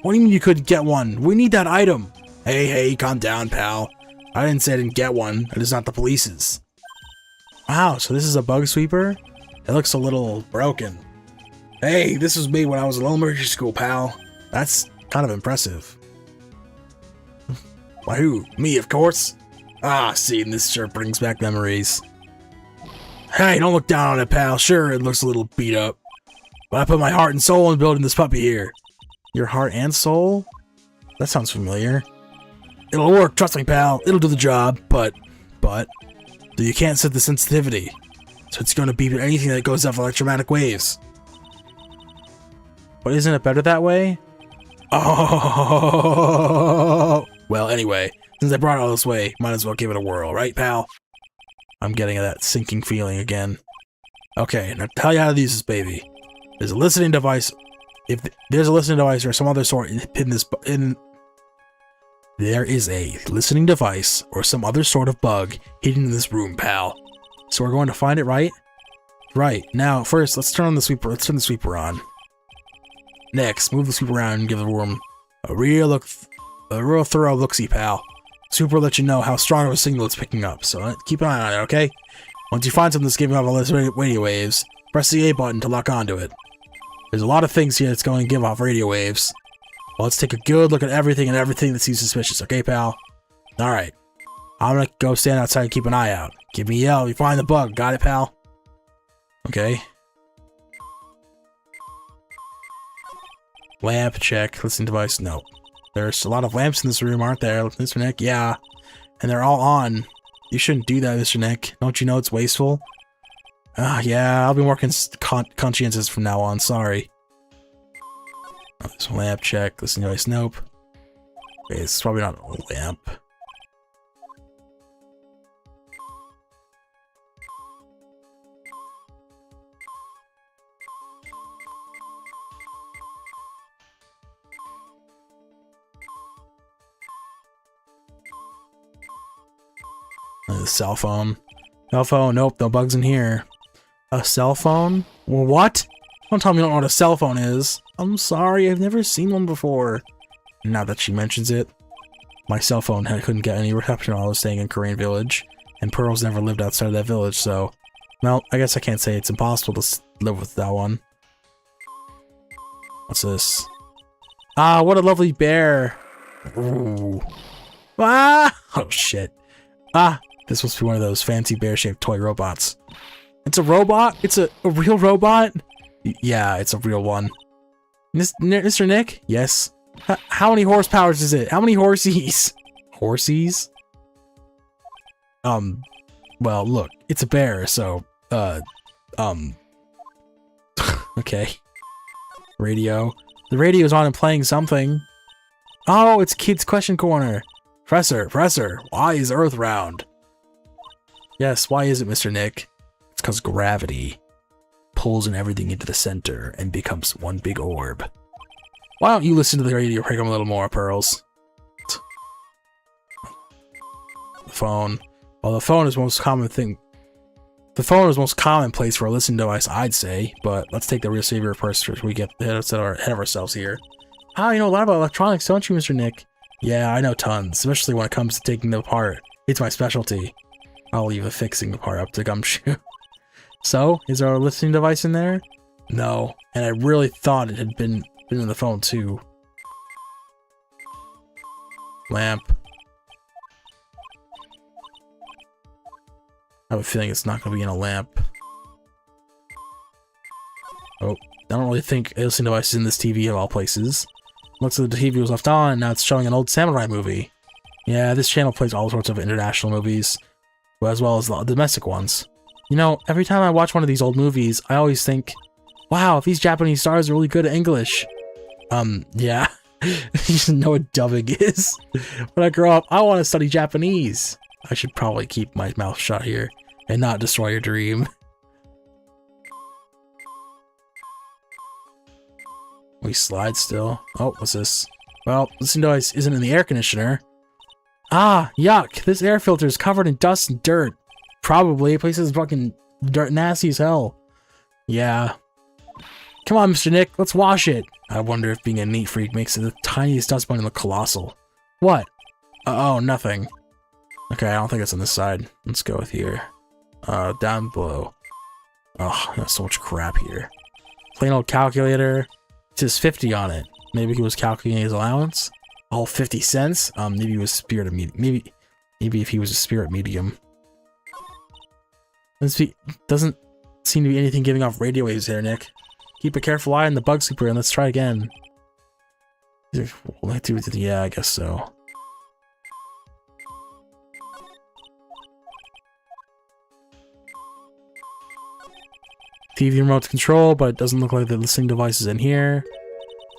What do you mean you couldn't get one? We need that item. Hey, calm down, pal. I didn't say I didn't get one. It is not the police's. Wow, so this is a bug sweeper? It looks a little broken. Hey, this was made when I was in elementary school, pal. That's kind of impressive. Why, who? Me, of course. Ah, seeing this sure brings back memories. Hey, don't look down on it, pal. Sure, it looks a little beat up. But I put my heart and soul in building this puppy here. Your heart and soul? That sounds familiar. It'll work, trust me, pal. It'll do the job, but you can't set the sensitivity. So it's gonna beep at anything that goes off electromagnetic waves. But isn't it better that way? Oh! Well, anyway, since I brought it all this way, might as well give it a whirl, right, pal? I'm getting that sinking feeling again. Okay, now tell you how to use this baby. There's a listening device. If there's a listening device or some other sort there is a listening device or some other sort of bug hidden in this room, pal. So we're going to find it, right? Right. Now, first, let's turn the sweeper on. Next, move the sweeper around and give the room a real thorough look-see, pal. Sweeper will let you know how strong of a signal it's picking up, so keep an eye on it, okay? Once you find something that's giving off all those radio waves, press the A button to lock onto it. There's a lot of things here that's going to give off radio waves. Well, let's take a good look at everything that seems suspicious, okay, pal? Alright. I'm gonna go stand outside and keep an eye out. Give me a yell if you find the bug. Got it, pal? Okay. Lamp, check. Listening device, no. There's a lot of lamps in this room, aren't there, Mr. Nick? Yeah. And they're all on. You shouldn't do that, Mr. Nick. Don't you know it's wasteful? Yeah, I'll be more conscientious from now on, sorry. Oh, this lamp, check. Listening device, nope. Okay, it's probably not a lamp. A cell phone. Cell phone, nope, no bugs in here. A cell phone? Well, what? Don't tell me you don't know what a cell phone is. I'm sorry, I've never seen one before. Now that she mentions it, my cell phone couldn't get any reception while I was staying in Korean Village, and Pearl's never lived outside of that village, so... Well, I guess I can't say it's impossible to live with that one. What's this? Ah, what a lovely bear! Ooh. Ah! Oh, shit. Ah! This must be one of those fancy bear-shaped toy robots. It's a robot? It's a real robot? Yeah, it's a real one. Mr. Nick? Yes? How many horsepowers is it? How many horsies? Horsies? Well, look, it's a bear, so, okay. Radio. The radio's on and playing something. Oh, it's Kid's Question Corner. Professor, why is Earth round? Yes, why is it, Mr. Nick? It's because gravity pulls in everything into the center and becomes one big orb. Why don't you listen to the radio program a little more, Pearls? The phone. Well, the phone is the most common thing. The phone is the most common place for a listening device, I'd say, but let's take the receiver first so we get ahead of ourselves here. Ah, you know a lot about electronics, don't you, Mr. Nick? Yeah, I know tons, especially when it comes to taking them apart. It's my specialty. I'll leave the fixing the part up to Gumshoe. So, is there a listening device in there? No, and I really thought it had been in the phone too. Lamp. I have a feeling it's not going to be in a lamp. Oh, I don't really think a listening device is in this TV of all places. Looks like the TV was left on, and now it's showing an old samurai movie. Yeah, this channel plays all sorts of international movies, as well as the domestic ones. You know, every time I watch one of these old movies, I always think, wow, these Japanese stars are really good at English. Yeah. You just know what dubbing is. When I grow up, I want to study Japanese. I should probably keep my mouth shut here and not destroy your dream. We slide still. Oh, what's this? Well, this device isn't in the air conditioner. Ah, yuck! This air filter is covered in dust and dirt. Probably. The place is fucking dirt nasty as hell. Yeah. Come on, Mr. Nick, let's wash it. I wonder if being a neat freak makes it the tiniest dust bunny look colossal. What? Oh, nothing. Okay, I don't think it's on this side. Let's go with here. Down below. Oh, there's so much crap here. Plain old calculator. It says 50 on it. Maybe he was calculating his allowance. All 50 cents. Maybe he was spirit of medium. Maybe if he was a spirit medium. Doesn't seem to be anything giving off radio waves there, Nick. Keep a careful eye on the bug sleeper and let's try again. Yeah, I guess so. TV remote control, but it doesn't look like the listening device is in here.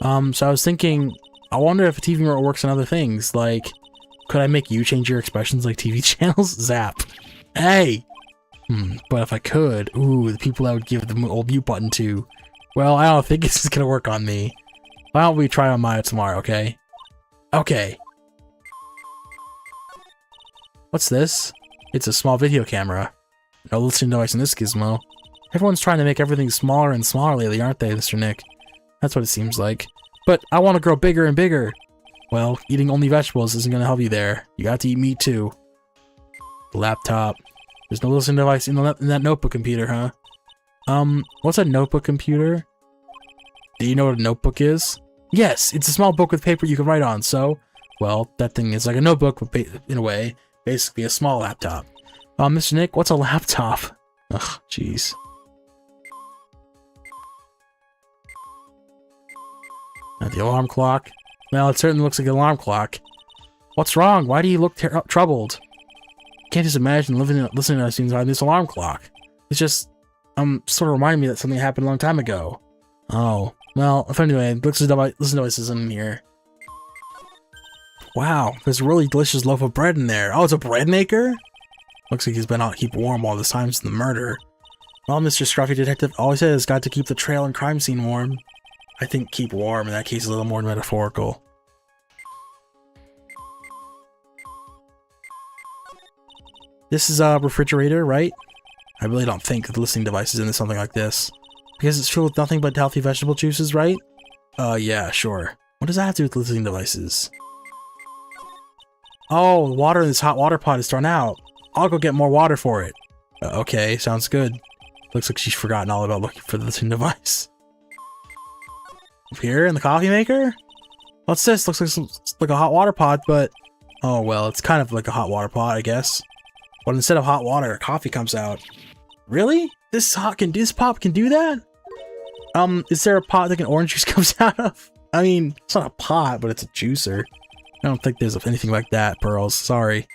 So I was thinking, I wonder if a TV remote works on other things, like, could I make you change your expressions like TV channels? Zap. Hey! But if I could, ooh, the people I would give the old mute button to, well, I don't think this is gonna work on me. Why don't we try on Maya tomorrow, okay? Okay. What's this? It's a small video camera. No listening device in this gizmo. Everyone's trying to make everything smaller and smaller lately, aren't they, Mr. Nick? That's what it seems like. But I want to grow bigger and bigger. Well, eating only vegetables isn't going to help you there. You got to eat meat too. Laptop. There's no listening device in that notebook computer, huh? What's a notebook computer? Do you know what a notebook is? Yes, it's a small book with paper you can write on, so... Well, that thing is like a notebook, but in a way, basically a small laptop. Mr. Nick, what's a laptop? Ugh, jeez. The alarm clock. Well, it certainly looks like an alarm clock. What's wrong? Why do you look troubled? Can't just imagine listening to us inside this alarm clock. It's just, sort of reminding me that something happened a long time ago. Oh, well, if anyway, listen devices in here. Wow, there's a really delicious loaf of bread in there. Oh, it's a bread maker? Looks like he's been out to keep warm all this time since the murder. Well, Mr. Scruffy Detective always says got to keep the trail and crime scene warm. I think keep warm in that case is a little more metaphorical. This is a refrigerator, right? I really don't think the listening device is into something like this. Because it's filled with nothing but healthy vegetable juices, right? Yeah, sure. What does that have to do with listening devices? Oh, the water in this hot water pot is run out. I'll go get more water for it. Okay, sounds good. Looks like she's forgotten all about looking for the listening device. Here in the coffee maker? What's this? Looks like a hot water pot, but... Oh, well, it's kind of like a hot water pot, I guess. But instead of hot water, coffee comes out. Really? This pot can do that? Is there a pot that orange juice comes out of? I mean, it's not a pot, but it's a juicer. I don't think there's anything like that, Pearls. Sorry.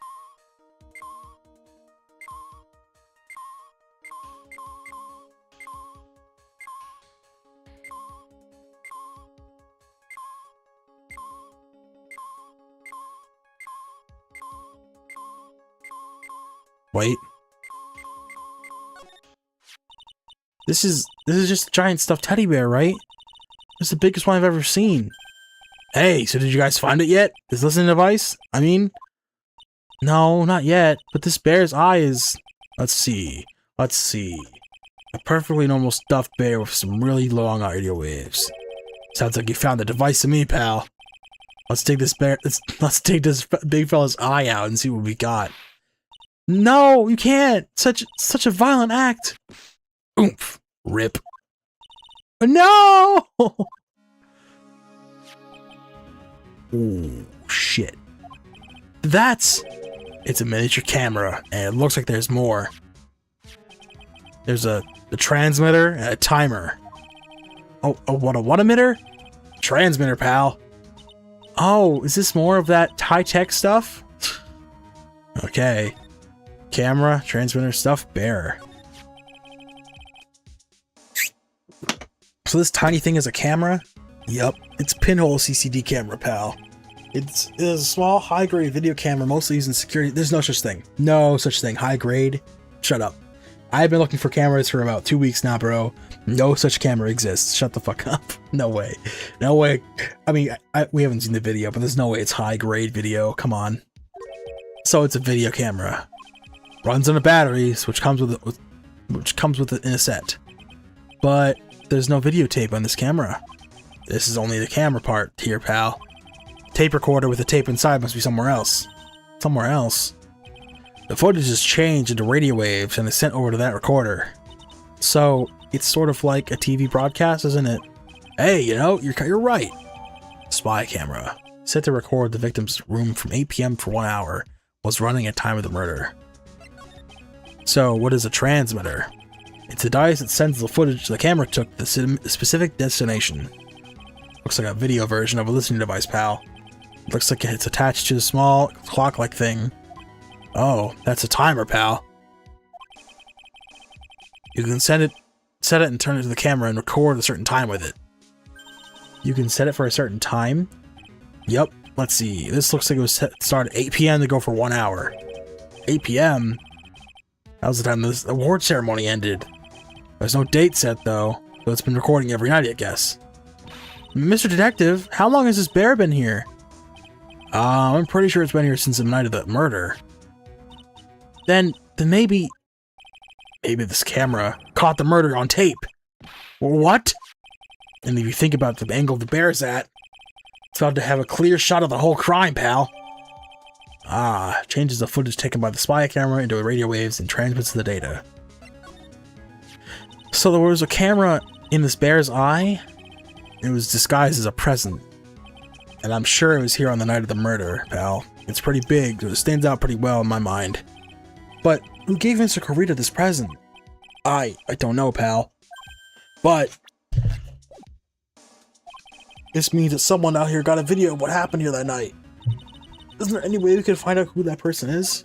Wait. This is just a giant stuffed teddy bear, right? It's the biggest one I've ever seen. Hey, so did you guys find it yet? This listening device? I mean... No, not yet. But this bear's eye is... Let's see. A perfectly normal stuffed bear with some really long audio waves. Sounds like you found the device to me, pal. Let's take this big fella's eye out and see what we got. No, you can't! Such a violent act! Oomph. Rip. No! Oh, shit. It's a miniature camera, and it looks like there's more. There's a transmitter and a timer. Oh, what emitter? Transmitter, pal. Oh, is this more of that high-tech stuff? Okay. Camera, transmitter, stuffed bear. So this tiny thing is a camera? Yep, it's a pinhole CCD camera, pal. It is a small, high-grade video camera mostly used in security. There's no such thing. No such thing. High-grade? Shut up. I've been looking for cameras for about 2 weeks now, bro. No such camera exists. Shut the fuck up. No way. No way. I mean, we haven't seen the video, but there's no way it's high-grade video. Come on. So it's a video camera. Runs on a batteries, which comes with it in a set. But there's no videotape on this camera. This is only the camera part here, pal. Tape recorder with the tape inside must be somewhere else. Somewhere else. The footage is changed into radio waves and is sent over to that recorder. So, it's sort of like a TV broadcast, isn't it? Hey, you know, you're right. Spy camera. Set to record the victim's room from 8 PM for 1 hour. Was running at time of the murder. So, what is a transmitter? It's a device that sends the footage the camera took to the specific destination. Looks like a video version of a listening device, pal. Looks like it's attached to a small clock-like thing. Oh, that's a timer, pal. You can send it set it and turn it to the camera and record a certain time with it. You can set it for a certain time? Yep. Let's see. This looks like it was start at 8 p.m. to go for 1 hour. 8 p.m.? That was the time this award ceremony ended. There's no date set, though, so it's been recording every night, I guess. Mr. Detective, how long has this bear been here? I'm pretty sure it's been here since the night of the murder. Then maybe this camera caught the murder on tape. What? And if you think about the angle the bear's at, it's about to have a clear shot of the whole crime, pal. Changes the footage taken by the spy camera into radio waves and transmits the data. So there was a camera in this bear's eye? It was disguised as a present. And I'm sure it was here on the night of the murder, pal. It's pretty big, so it stands out pretty well in my mind. But who gave Mr. Corita this present? I don't know, pal. But this means that someone out here got a video of what happened here that night. Isn't there any way we could find out who that person is?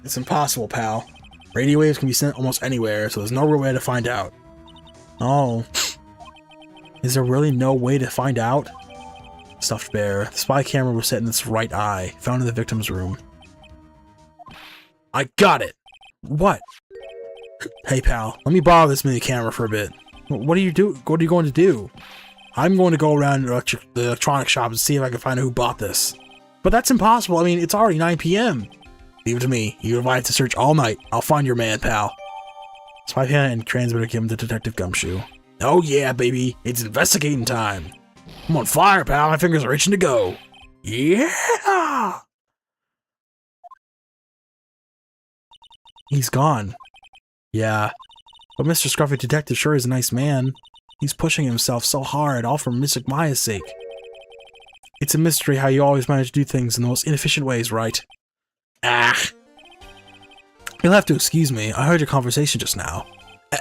It's impossible, pal. Radio waves can be sent almost anywhere, so there's no real way to find out. Oh. Is there really no way to find out? Stuffed bear. The spy camera was set in its right eye, found in the victim's room. I got it! What? Hey, pal, let me borrow this mini camera for a bit. What are you going to do? I'm going to go around the electronic shop and see if I can find out who bought this. But that's impossible. I mean, it's already 9 p.m. Leave it to me. You have to search all night. I'll find your man, pal. Spy camera and transmitter give him the Detective Gumshoe. Oh yeah, baby. It's investigating time. I'm on fire, pal. My fingers are itching to go. Yeah! He's gone. Yeah. But Mr. Scruffy Detective sure is a nice man. He's pushing himself so hard, all for Mystic Maya's sake. It's a mystery how you always manage to do things in the most inefficient ways, right? You'll have to excuse me. I heard your conversation just now.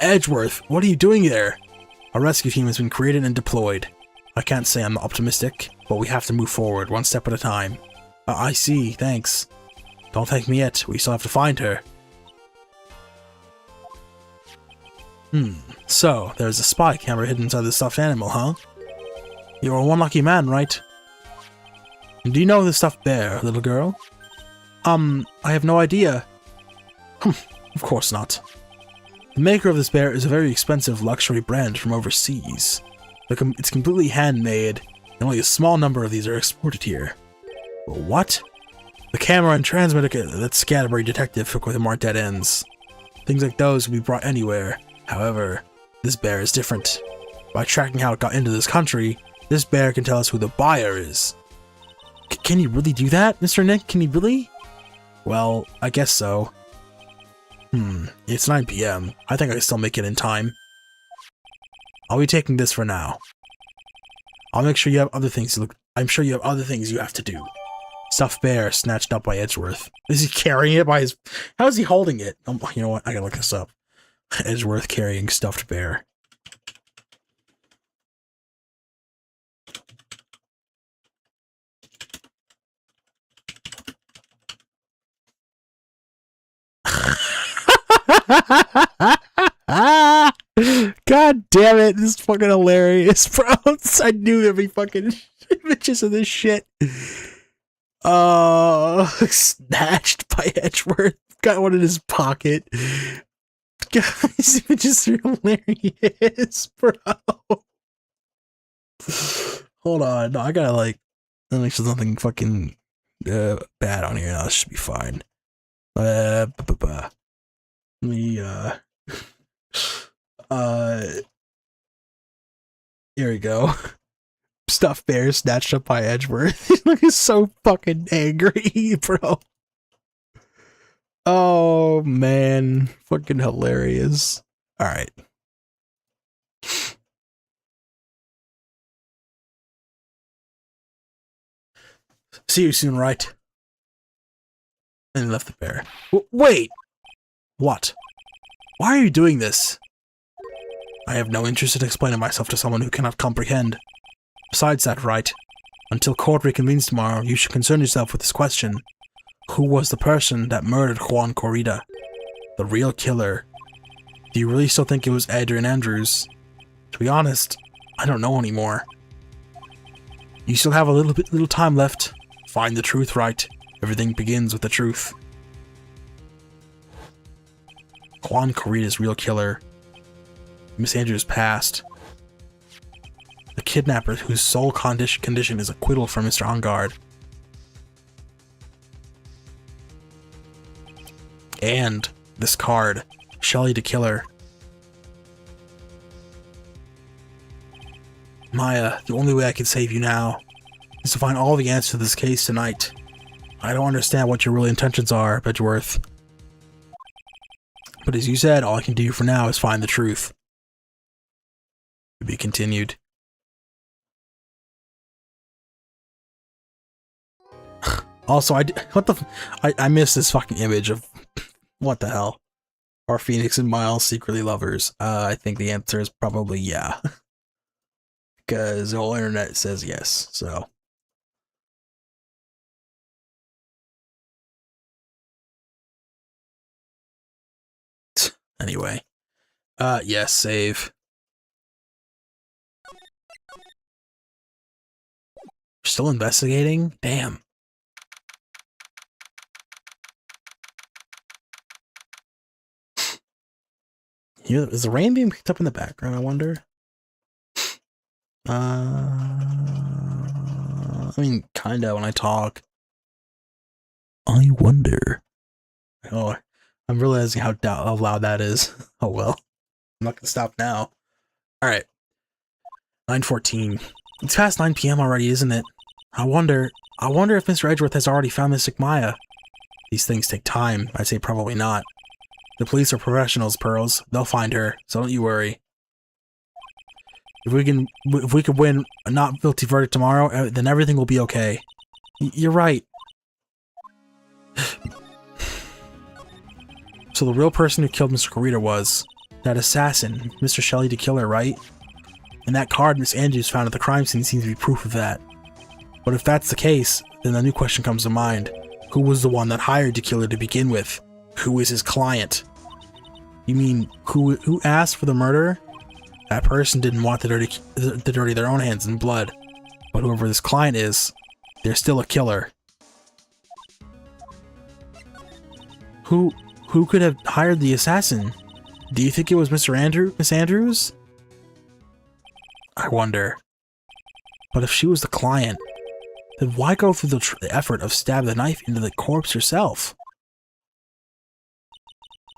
Edgeworth, what are you doing there? A rescue team has been created and deployed. I can't say I'm optimistic, but we have to move forward, one step at a time. I see, thanks. Don't thank me yet, we still have to find her. So, there's a spy camera hidden inside the stuffed animal, huh? You're one lucky man, right? Do you know the stuffed bear, little girl? I have no idea. Of course not. The maker of this bear is a very expensive luxury brand from overseas. It's completely handmade, and only a small number of these are exported here. What? The camera and transmitter that Scatterbury Detective took with him are dead ends. Things like those can be brought anywhere. However, this bear is different. By tracking how it got into this country, this bear can tell us who the buyer is. Can he really do that, Mr. Nick? Can he really? Well, I guess so. It's 9 p.m. I think I can still make it in time. I'll be taking this for now. I'll make sure you have other things to look. I'm sure you have other things you have to do. Stuffed bear snatched up by Edgeworth. Is he carrying it by his... How is he holding it? You know what? I gotta look this up. Edgeworth carrying stuffed bear. God damn it, this is fucking hilarious, bro. I knew there'd be fucking images of this shit. Snatched by Edgeworth. Got one in his pocket. God, these images are hilarious, bro. Hold on, no, I gotta like, make sure there's nothing fucking bad on here. No, this should be fine. Let me, here we go. Stuffed bear snatched up by Edgeworth. He's looking so fucking angry, bro. Oh, man. Fucking hilarious. Alright. See you soon, right? And he left the bear. Wait! What? Why are you doing this? I have no interest in explaining myself to someone who cannot comprehend. Besides that, right? Until court reconvenes tomorrow, you should concern yourself with this question. Who was the person that murdered Juan Corrida? The real killer. Do you really still think it was Adrian Andrews? To be honest, I don't know anymore. You still have a little time left. Find the truth, right? Everything begins with the truth. Juan Corrida's real killer. Miss Andrews passed. The kidnapper whose sole condition is acquittal from Mr. Engard. And this card, Shelly the Killer. Maya, the only way I can save you now is to find all the answers to this case tonight. I don't understand what your real intentions are, Bedgeworth. But as you said, all I can do for now is find the truth. To be continued. Also, I missed this fucking image of what the hell? Are Phoenix and Miles secretly lovers? I think the answer is probably yeah. Because the whole internet says yes, so. Anyway. Yes, save. Still investigating? Damn. Here, is the rain being picked up in the background, I wonder? I mean, kinda when I talk. I wonder. Oh, I'm realizing how loud that is. Oh well. I'm not gonna stop now. Alright. 9:14. It's past 9 p.m. already, isn't it? I wonder if Mr. Edgeworth has already found Mystic Maya. These things take time. I'd say probably not. The police are professionals, Pearls. They'll find her, so don't you worry. If we could win a not guilty verdict tomorrow, then everything will be okay. You're right. So the real person who killed Mr. Corrida was that assassin, Mr. Shelley the Killer, right? And that card Miss Andrews found at the crime scene seems to be proof of that. But if that's the case, then the new question comes to mind. Who was the one that hired the killer to begin with? Who is his client? You mean, who asked for the murder? That person didn't want to dirty their own hands in blood. But whoever this client is, they're still a killer. Who could have hired the assassin? Do you think it was Miss Andrews? I wonder. But if she was the client, then why go through the effort of stabbing the knife into the corpse herself?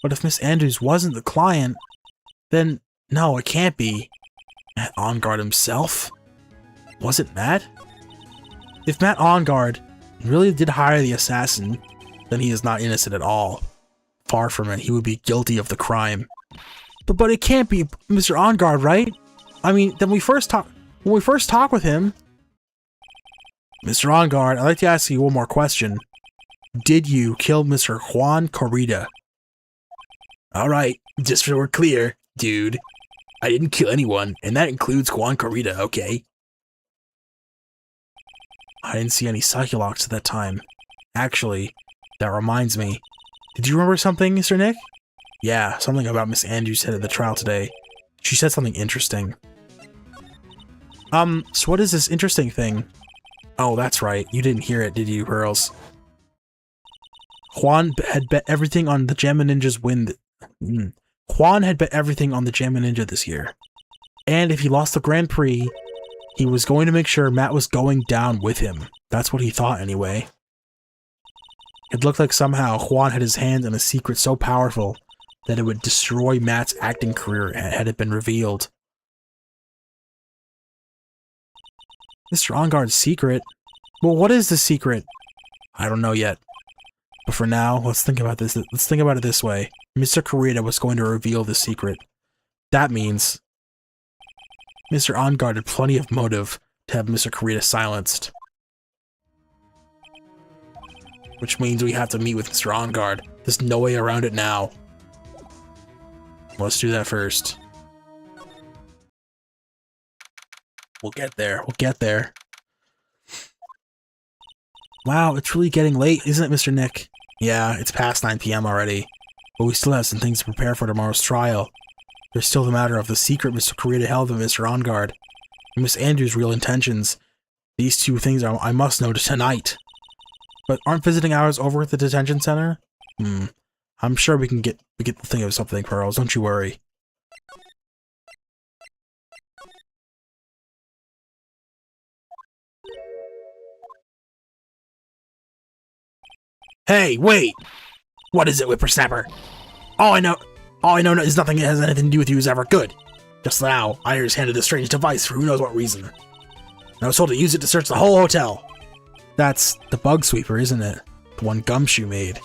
But if Miss Andrews wasn't the client, then no, it can't be. Matt Engard himself? Was it Matt? If Matt Engard really did hire the assassin, then he is not innocent at all. Far from it, he would be guilty of the crime. But it can't be Mr. Engard, right? I mean, when we first talk with him, Mr. Engard, I'd like to ask you one more question. Did you kill Mr. Juan Corrida? Alright, just so we're clear, dude. I didn't kill anyone, and that includes Juan Corrida, okay? I didn't see any Psychologs at that time. Actually, that reminds me. Did you remember something, Mr. Nick? Yeah, something about Miss Andrews said at the trial today. She said something interesting. So what is this interesting thing? Oh, that's right. You didn't hear it, did you, Pearls? Juan had bet everything on the Jamma Ninja's win. Juan had bet everything on the Jamma Ninja this year. And if he lost the Grand Prix, he was going to make sure Matt was going down with him. That's what he thought, anyway. It looked like somehow Juan had his hand in a secret so powerful that it would destroy Matt's acting career had it been revealed. Mr. Engard's secret? Well, what is the secret? I don't know yet. But for now, let's think about this. Let's think about it this way. Mr. Corrida was going to reveal the secret. That means Mr. Engard had plenty of motive to have Mr. Corrida silenced. Which means we have to meet with Mr. Engard. There's no way around it now. Let's do that first. We'll get there. We'll get there. Wow, it's really getting late, isn't it, Mr. Nick? Yeah, it's past 9 p.m. already. But we still have some things to prepare for tomorrow's trial. There's still the matter of the secret Mr. Kurita held with Mr. OnGuard, and Miss Andrews' real intentions. These two things I must know tonight. But aren't visiting hours over at the detention center? I'm sure we can get the thing of something, Pearls, don't you worry. Hey, wait! What is it, Whippersnapper? All I know is nothing that has anything to do with you is ever good. Just now, Iris handed a strange device for who knows what reason. And I was told to use it to search the whole hotel. That's the bug sweeper, isn't it? The one Gumshoe made.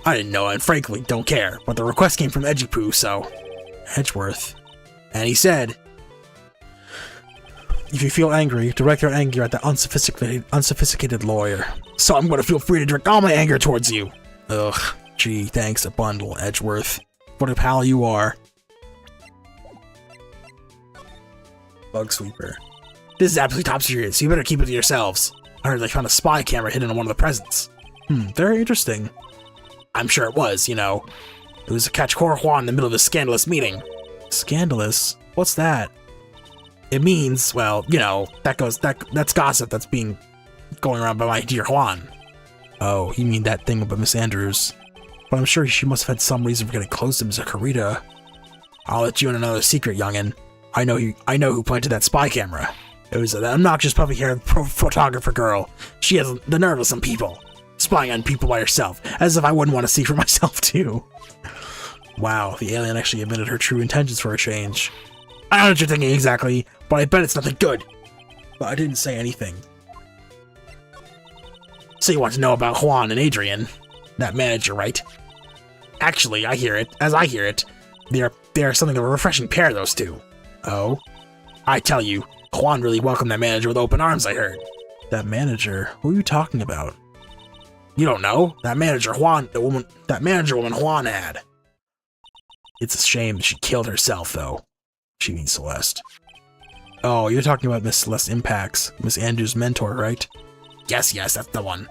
I didn't know and frankly don't care, but the request came from Edgepoo, so... Edgeworth. And he said... If you feel angry, direct your anger at that unsophisticated lawyer. So I'm gonna feel free to direct all my anger towards you. Ugh, gee, thanks a bundle, Edgeworth. What a pal you are. Bug sweeper. This is absolutely top secret, so you better keep it to yourselves. I heard they found a spy camera hidden in one of the presents. Very interesting. I'm sure it was, you know. It was to catch Juan in the middle of a scandalous meeting. Scandalous? What's that? It means, well, you know, that's gossip that's going around by my dear Juan. Oh, you mean that thing about Miss Andrews. But I'm sure she must have had some reason for getting close to Miss Kurita. I'll let you in another secret, youngin'. I know who planted that spy camera. It was that obnoxious puffy-haired photographer girl. She has the nerve of some people. Spying on people by herself, as if I wouldn't want to see for myself too. Wow, the alien actually admitted her true intentions for a change. I don't know what you're thinking exactly, but I bet it's nothing good. But I didn't say anything. So you want to know about Juan and Adrian? That manager, right? Actually, as I hear it, they are something of a refreshing pair, those two. Oh? I tell you, Juan really welcomed that manager with open arms, I heard. That manager? Who are you talking about? You don't know? That manager woman Juan had. It's a shame she killed herself, though. She means Celeste. Oh, you're talking about Miss Celeste Impacts, Miss Andrews' mentor, right? Yes, that's the one.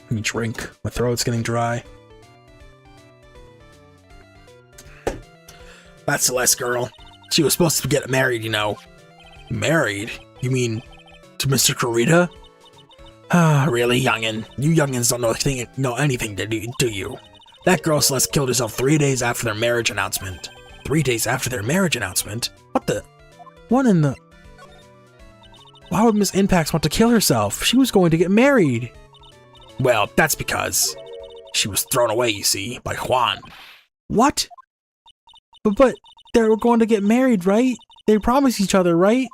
Let me drink. My throat's getting dry. That Celeste girl. She was supposed to get married, you know. Married? You mean to Mr. Kurita? Ah, really, youngin'? You youngins don't know anything, do you? That girl Celeste killed herself 3 days after their marriage announcement. 3 days after their marriage announcement? What the? What in the... Why would Miss Impacts want to kill herself? She was going to get married. Well, that's because she was thrown away, you see, by Juan. What? But they were going to get married, right? They promised each other, right?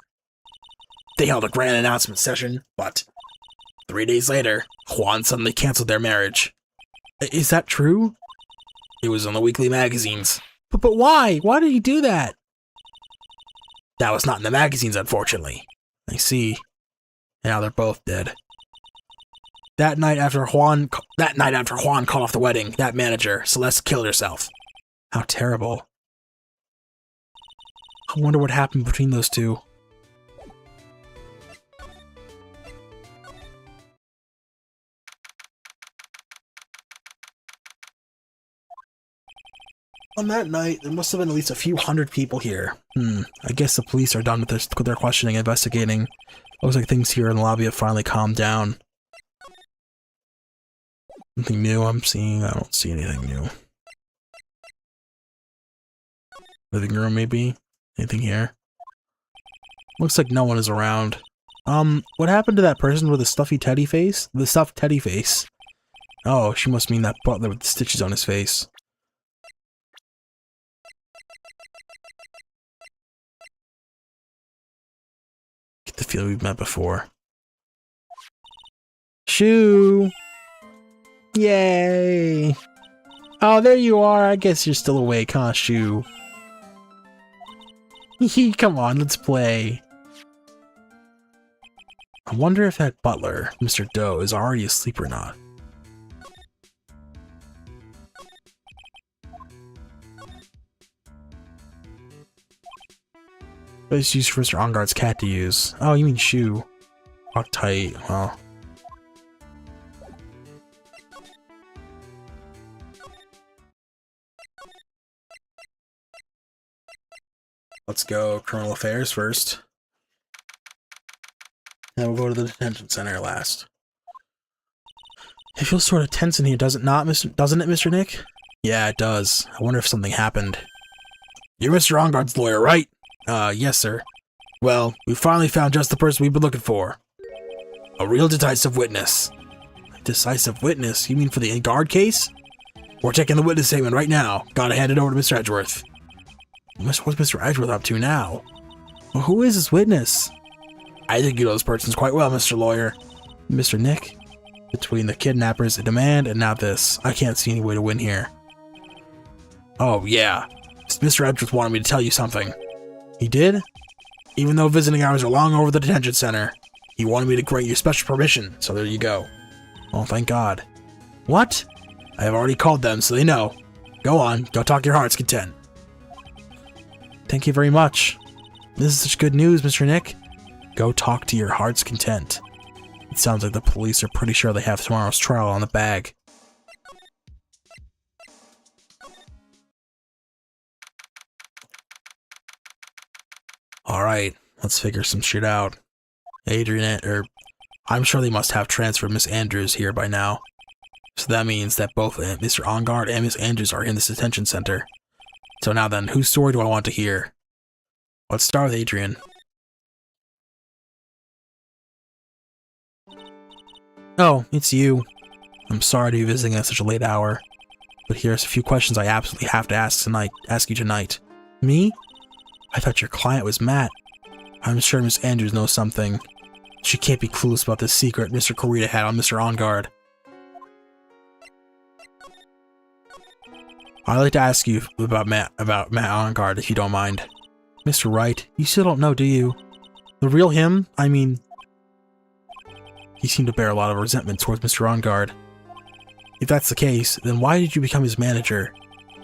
They held a grand announcement session, but 3 days later, Juan suddenly canceled their marriage. Is that true? It was on the weekly magazines. But why? Why did he do that? That was not in the magazines, unfortunately. I see. And now they're both dead. That night after Juan called off the wedding, that manager, Celeste, killed herself. How terrible. I wonder what happened between those two. On that night, there must have been at least a few hundred people here. I guess the police are done with their questioning and investigating. Looks like things here in the lobby have finally calmed down. Nothing new I'm seeing? I don't see anything new. Living room, maybe? Anything here? Looks like no one is around. What happened to that person with the stuffy teddy face? The stuffed teddy face. Oh, she must mean that butler with the stitches on his face. Get the feel we've met before. Shoo! Yay! Oh, there you are. I guess you're still awake, huh, Shoo? Come on, let's play. I wonder if that butler, Mr. Doe, is already asleep or not. It's used for Mr. OnGuard's cat to use. Oh, you mean Shoo. Uptight, well. Let's go criminal affairs first. Then we'll go to the detention center last. It feels sort of tense in here, doesn't it, Mr. Nick? Yeah, it does. I wonder if something happened. You're Mr. Onguard's lawyer, right? Yes, sir. Well, we finally found just the person we've been looking for. A real decisive witness. Decisive witness? You mean for the guard case? We're checking the witness statement right now. Gotta hand it over to Mr. Edgeworth. What's Mr. Edgeworth up to now? Well, who is this witness? I think you know those persons quite well, Mr. Lawyer. Mr. Nick? Between the kidnappers, a demand, and now this, I can't see any way to win here. Oh, yeah. Mr. Edgeworth wanted me to tell you something. He did? Even though visiting hours are long over the detention center, he wanted me to grant you special permission, so there you go. Oh, thank God. What? I have already called them, so they know. Go on, go talk your heart's content. Thank you very much. This is such good news, Mr. Nick. Go talk to your heart's content. It sounds like the police are pretty sure they have tomorrow's trial on the bag. Alright, let's figure some shit out. I'm sure they must have transferred Miss Andrews here by now. So that means that both Mr. Onguard and Miss Andrews are in this detention center. So now then, whose story do I want to hear? Let's start with Adrian. Oh, it's you. I'm sorry to be visiting at such a late hour, but here's a few questions I absolutely have to ask you tonight. Me? I thought your client was Matt. I'm sure Miss Andrews knows something. She can't be clueless about this secret Mr. Corita had on Mr. Onguard. I'd like to ask you about Matt Onguard, if you don't mind. Mr. Wright, you still don't know, do you? The real him? I mean... He seemed to bear a lot of resentment towards Mr. Onguard. If that's the case, then why did you become his manager?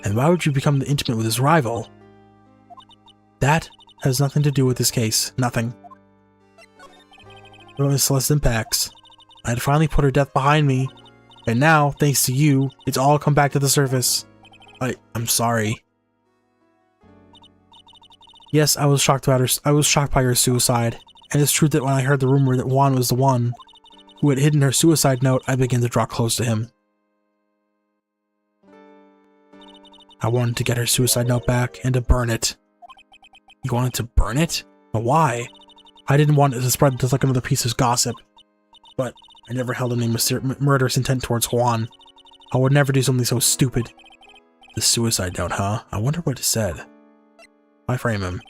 And why would you become intimate with his rival? That has nothing to do with this case. Nothing. What about Miss Celeste's impacts? I had finally put her death behind me, and now, thanks to you, it's all come back to the surface. I'm sorry. Yes, I was shocked by her suicide, and it's true that when I heard the rumor that Juan was the one who had hidden her suicide note, I began to draw close to him. I wanted to get her suicide note back and to burn it. You wanted to burn it? But why? I didn't want it to spread just like another piece of gossip. But I never held any murderous intent towards Juan. I would never do something so stupid. The suicide note, huh? I wonder what it said. Why frame him?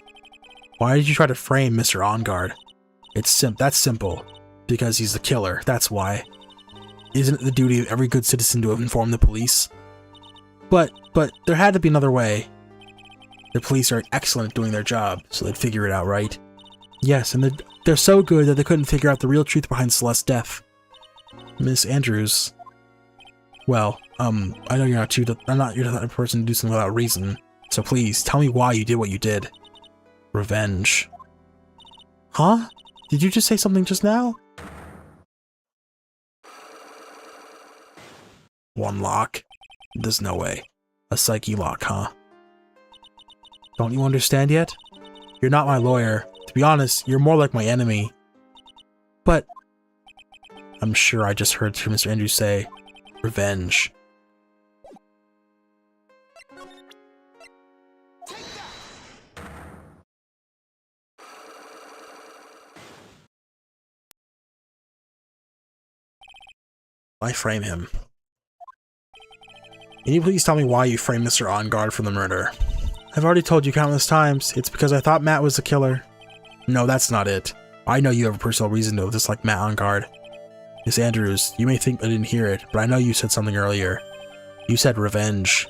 Why did you try to frame Mr. Onguard? That's simple. Because he's the killer, that's why. Isn't it the duty of every good citizen to inform the police? But there had to be another way. The police are excellent at doing their job, so they'd figure it out, right? Yes, and they're so good that they couldn't figure out the real truth behind Celeste's death. Miss Andrews. Well, I know you're not the type of person to do something without reason, so please, tell me why you did what you did. Revenge. Huh? Did you just say something just now? One lock? There's no way. A psyche lock, huh? Don't you understand yet? You're not my lawyer. To be honest, you're more like my enemy. But... I'm sure I just heard Mr. Andrews say, revenge. I frame him. Can you please tell me why you framed Mr. Onguard for the murder? I've already told you countless times, it's because I thought Matt was the killer. No, that's not it. I know you have a personal reason to dislike Matt Onguard. Miss Andrews, you may think I didn't hear it, but I know you said something earlier. You said revenge.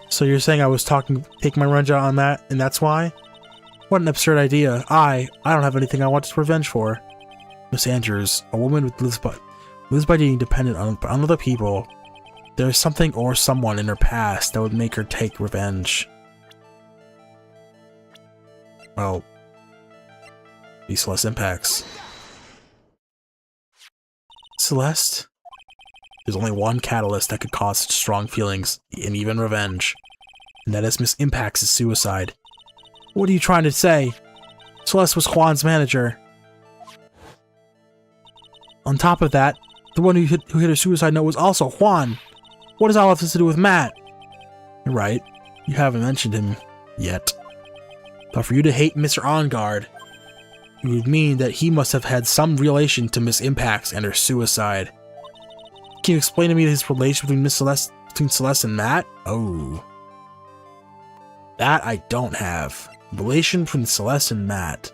So you're saying I was taking my revenge out on Matt, and that's why? What an absurd idea. I don't have anything I want to revenge for. Miss Andrews, a woman who lives by being dependent on other people. There is something or someone in her past that would make her take revenge. Well, these less impacts. Celeste? There's only one catalyst that could cause such strong feelings, and even revenge. And that is Miss Impact's suicide. What are you trying to say? Celeste was Juan's manager. On top of that, the one who hit her suicide note was also Juan. What does all of this to do with Matt? You're right. You haven't mentioned him yet. But for you to hate Mr. On Guard, it would mean that he must have had some relation to Miss Impacts and her suicide. Can you explain to me his relation between Celeste and Matt? Oh. That I don't have. Relation between Celeste and Matt.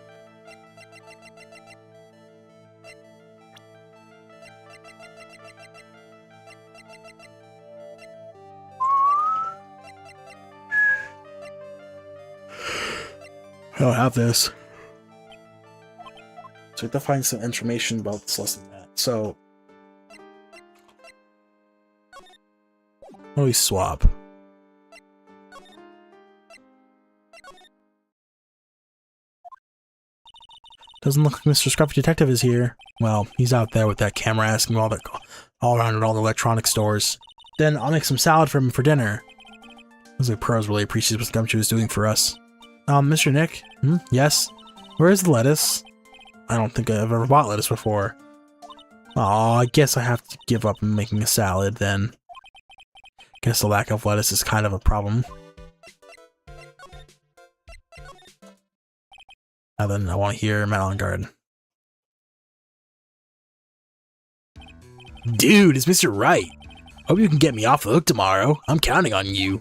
I don't have this. So I have to find some information about Celeste and Matt. So what do we swap? Doesn't look like Mr. Scruffy Detective is here. Well, he's out there with that camera asking all around at all the electronic stores. Then I'll make some salad for him for dinner. Looks like Pros really appreciates what Gumshoe is doing for us. Mr. Nick? Yes? Where's the lettuce? I don't think I've ever bought lettuce before. Aw, I guess I have to give up on making a salad then. Guess the lack of lettuce is kind of a problem. Now then, I want to hear Matt on Guard. Dude, it's Mr. Wright. Hope you can get me off the hook tomorrow. I'm counting on you.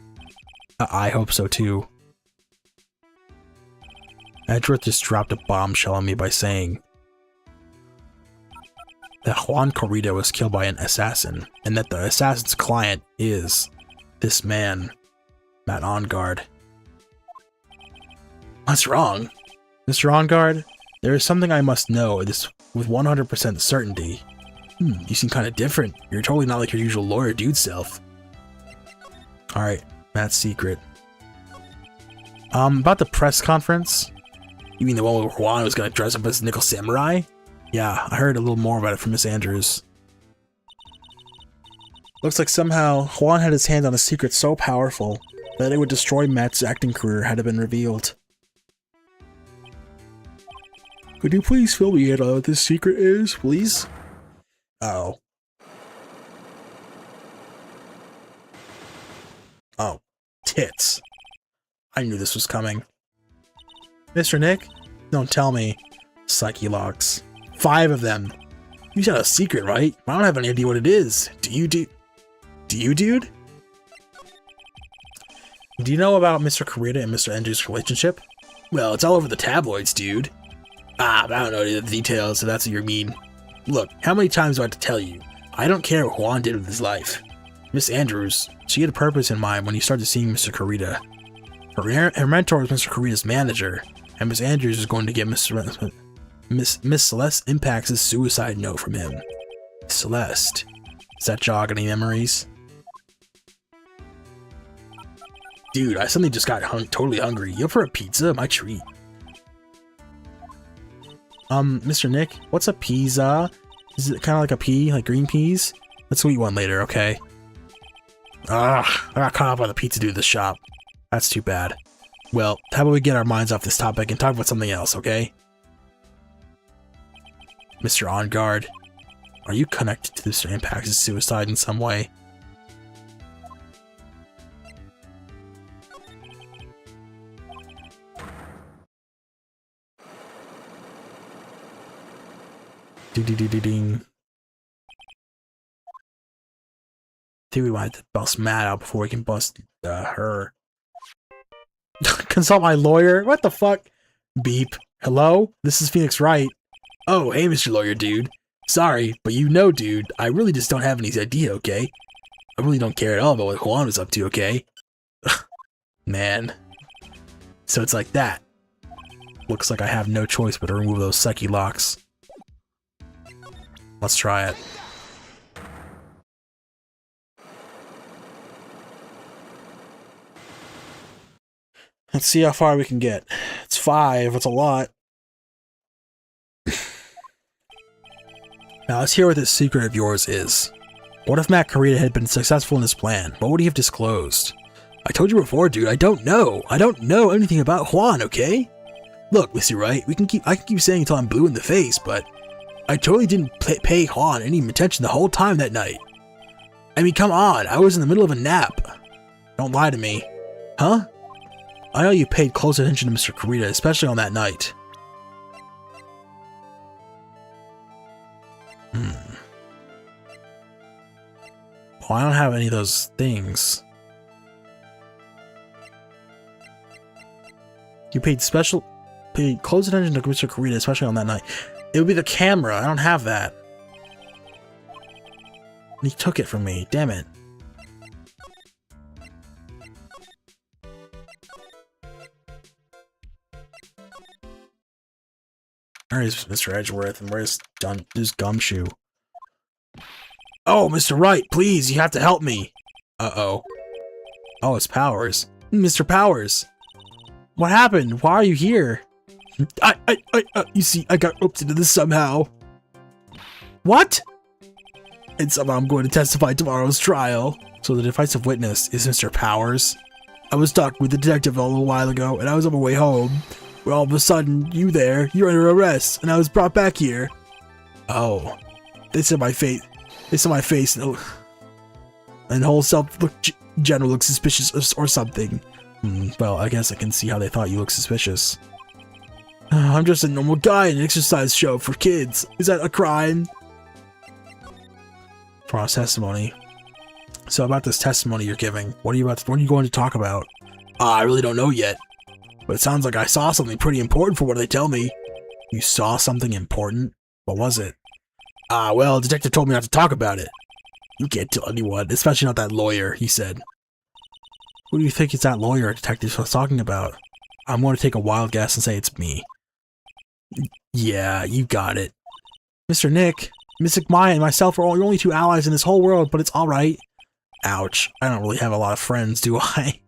I hope so too. Edgeworth just dropped a bombshell on me by saying that Juan Corrida was killed by an assassin, and that the assassin's client is this man, Matt On Guard. What's wrong? Mr. On Guard, there is something I must know this with 100% certainty. You seem kind of different. You're totally not like your usual lawyer dude self. Alright, Matt's secret. About the press conference? You mean the one where Juan was gonna dress up as Nickel Samurai? Yeah, I heard a little more about it from Miss Andrews. Looks like somehow Juan had his hand on a secret so powerful that it would destroy Matt's acting career had it been revealed. Could you please fill me in on what this secret is, please? Oh. Oh, tits. I knew this was coming. Mr. Nick? Don't tell me. Psyche locks. 5 of them. You said a secret, right? I don't have any idea what it is. Do you, dude? Do you know about Mr. Corrida and Mr. Andrews' relationship? Well, it's all over the tabloids, dude. I don't know any of the details, if that's what you mean. Look, how many times do I have to tell you? I don't care what Juan did with his life. Miss Andrews, she had a purpose in mind when he started seeing Mr. Corrida. Her mentor was Mr. Corrida's manager, and Miss Andrews is going to get Miss Celeste Impacts' suicide note from him. Celeste. Does that jog any memories? Dude, I suddenly just got totally hungry. You up for a pizza? My treat. Mr. Nick, what's a pizza? Is it kind of like a pea, like green peas? Let's go eat one later, okay? I got caught up by the pizza dude at the shop. That's too bad. Well, how about we get our minds off this topic and talk about something else, okay? Mr. On Guard, are you connected to Mr. Impacts' suicide in some way? Ding. I think we might have to bust Matt out before we can bust her. Consult my lawyer? What the fuck? Beep. Hello? This is Phoenix Wright. Oh, hey, Mr. Lawyer Dude. Sorry, but you know, dude, I really just don't have any idea, okay? I really don't care at all about what Juan was up to, okay? Man. So it's like that. Looks like I have no choice but to remove those psyche locks. Let's try it. Let's see how far we can get. It's 5, it's a lot. Now let's hear what this secret of yours is. What if Matt Corrida had been successful in his plan? What would he have disclosed? I told you before, dude, I don't know. I don't know anything about Juan, okay? Look, Mr. Wright, I can keep saying until I'm blue in the face, but I totally didn't pay Juan any attention the whole time that night. I mean, come on, I was in the middle of a nap. Don't lie to me. Huh? I know you paid close attention to Mr. Kurita, especially on that night. Well, I don't have any of those things. You paid close attention to Mr. Kurita, especially on that night. It would be the camera. I don't have that. He took it from me. Damn it. Where's Mr. Edgeworth and where's this Gumshoe? Oh, Mr. Wright, please, you have to help me. Uh-oh. Oh, it's Powers. Mr. Powers. What happened? Why are you here? You see, I got roped into this somehow. What? And somehow I'm going to testify at tomorrow's trial. So the decisive witness is Mr. Powers. I was talking with the detective a little while ago, and I was on my way home. Where all of a sudden, you're under arrest, and I was brought back here. Oh. They said my face. They saw my face, and the whole self general looks suspicious or something. Well, I guess I can see how they thought you looked suspicious. I'm just a normal guy in an exercise show for kids. Is that a crime? Cross testimony. So about this testimony you're giving, what are you going to talk about? I really don't know yet. But it sounds like I saw something pretty important for what they tell me. You saw something important? What was it? Well, the detective told me not to talk about it. You can't tell anyone, especially not that lawyer, he said. Who do you think is that lawyer a detective was talking about? I'm going to take a wild guess and say it's me. Yeah, you got it. Mr. Nick, Mystic Maya and myself are only two allies in this whole world, but it's alright. Ouch, I don't really have a lot of friends, do I?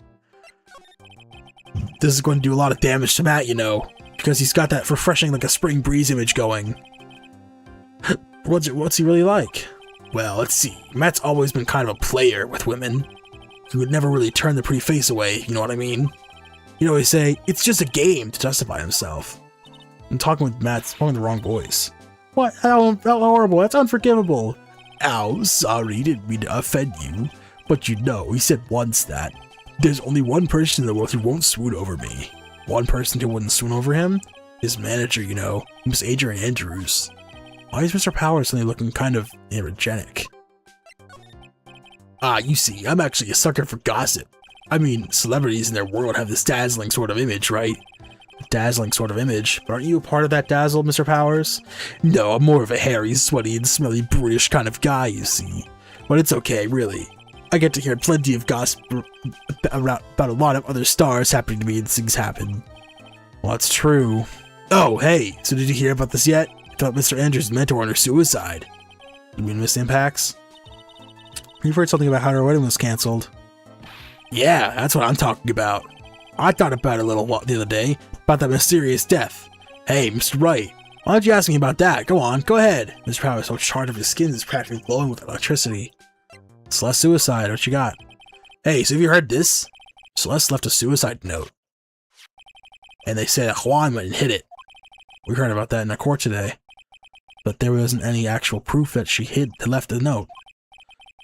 This is going to do a lot of damage to Matt, you know, because he's got that refreshing like a spring breeze image going. What's he really like? Well, let's see. Matt's always been kind of a player with women. He would never really turn the pretty face away, you know what I mean? He'd always say, it's just a game to justify himself. I'm talking with Matt's talking the wrong voice. What? How horrible. That's unforgivable. Ow, sorry, didn't mean to offend you. But you know, he said once that there's only one person in the world who won't swoon over me. One person who wouldn't swoon over him? His manager, you know, Miss Adrian Andrews. Why is Mr. Powers suddenly looking kind of energetic? You see, I'm actually a sucker for gossip. I mean, celebrities in their world have this dazzling sort of image, right? Dazzling sort of image. But aren't you a part of that dazzle, Mr. Powers? No, I'm more of a hairy, sweaty, and smelly, brutish kind of guy, you see. But it's okay, really. I get to hear plenty of gossip about a lot of other stars happening to me and things happen. Well, that's true. Oh, hey, so did you hear about this yet? I thought Mr. Andrews' mentor under suicide. You mean Miss Impacts? You've heard something about how her wedding was cancelled. Yeah, that's what I'm talking about. I thought about it a little while the other day, about that mysterious death. Hey, Mr. Wright, why don't you ask me about that? Go on, go ahead. Mr. Powers' so charred of his skin is practically glowing with electricity. Celeste suicide, what you got? Hey, so have you heard this? Celeste left a suicide note. And they say that Juan went and hid it. We heard about that in the court today. But there wasn't any actual proof that she left the note.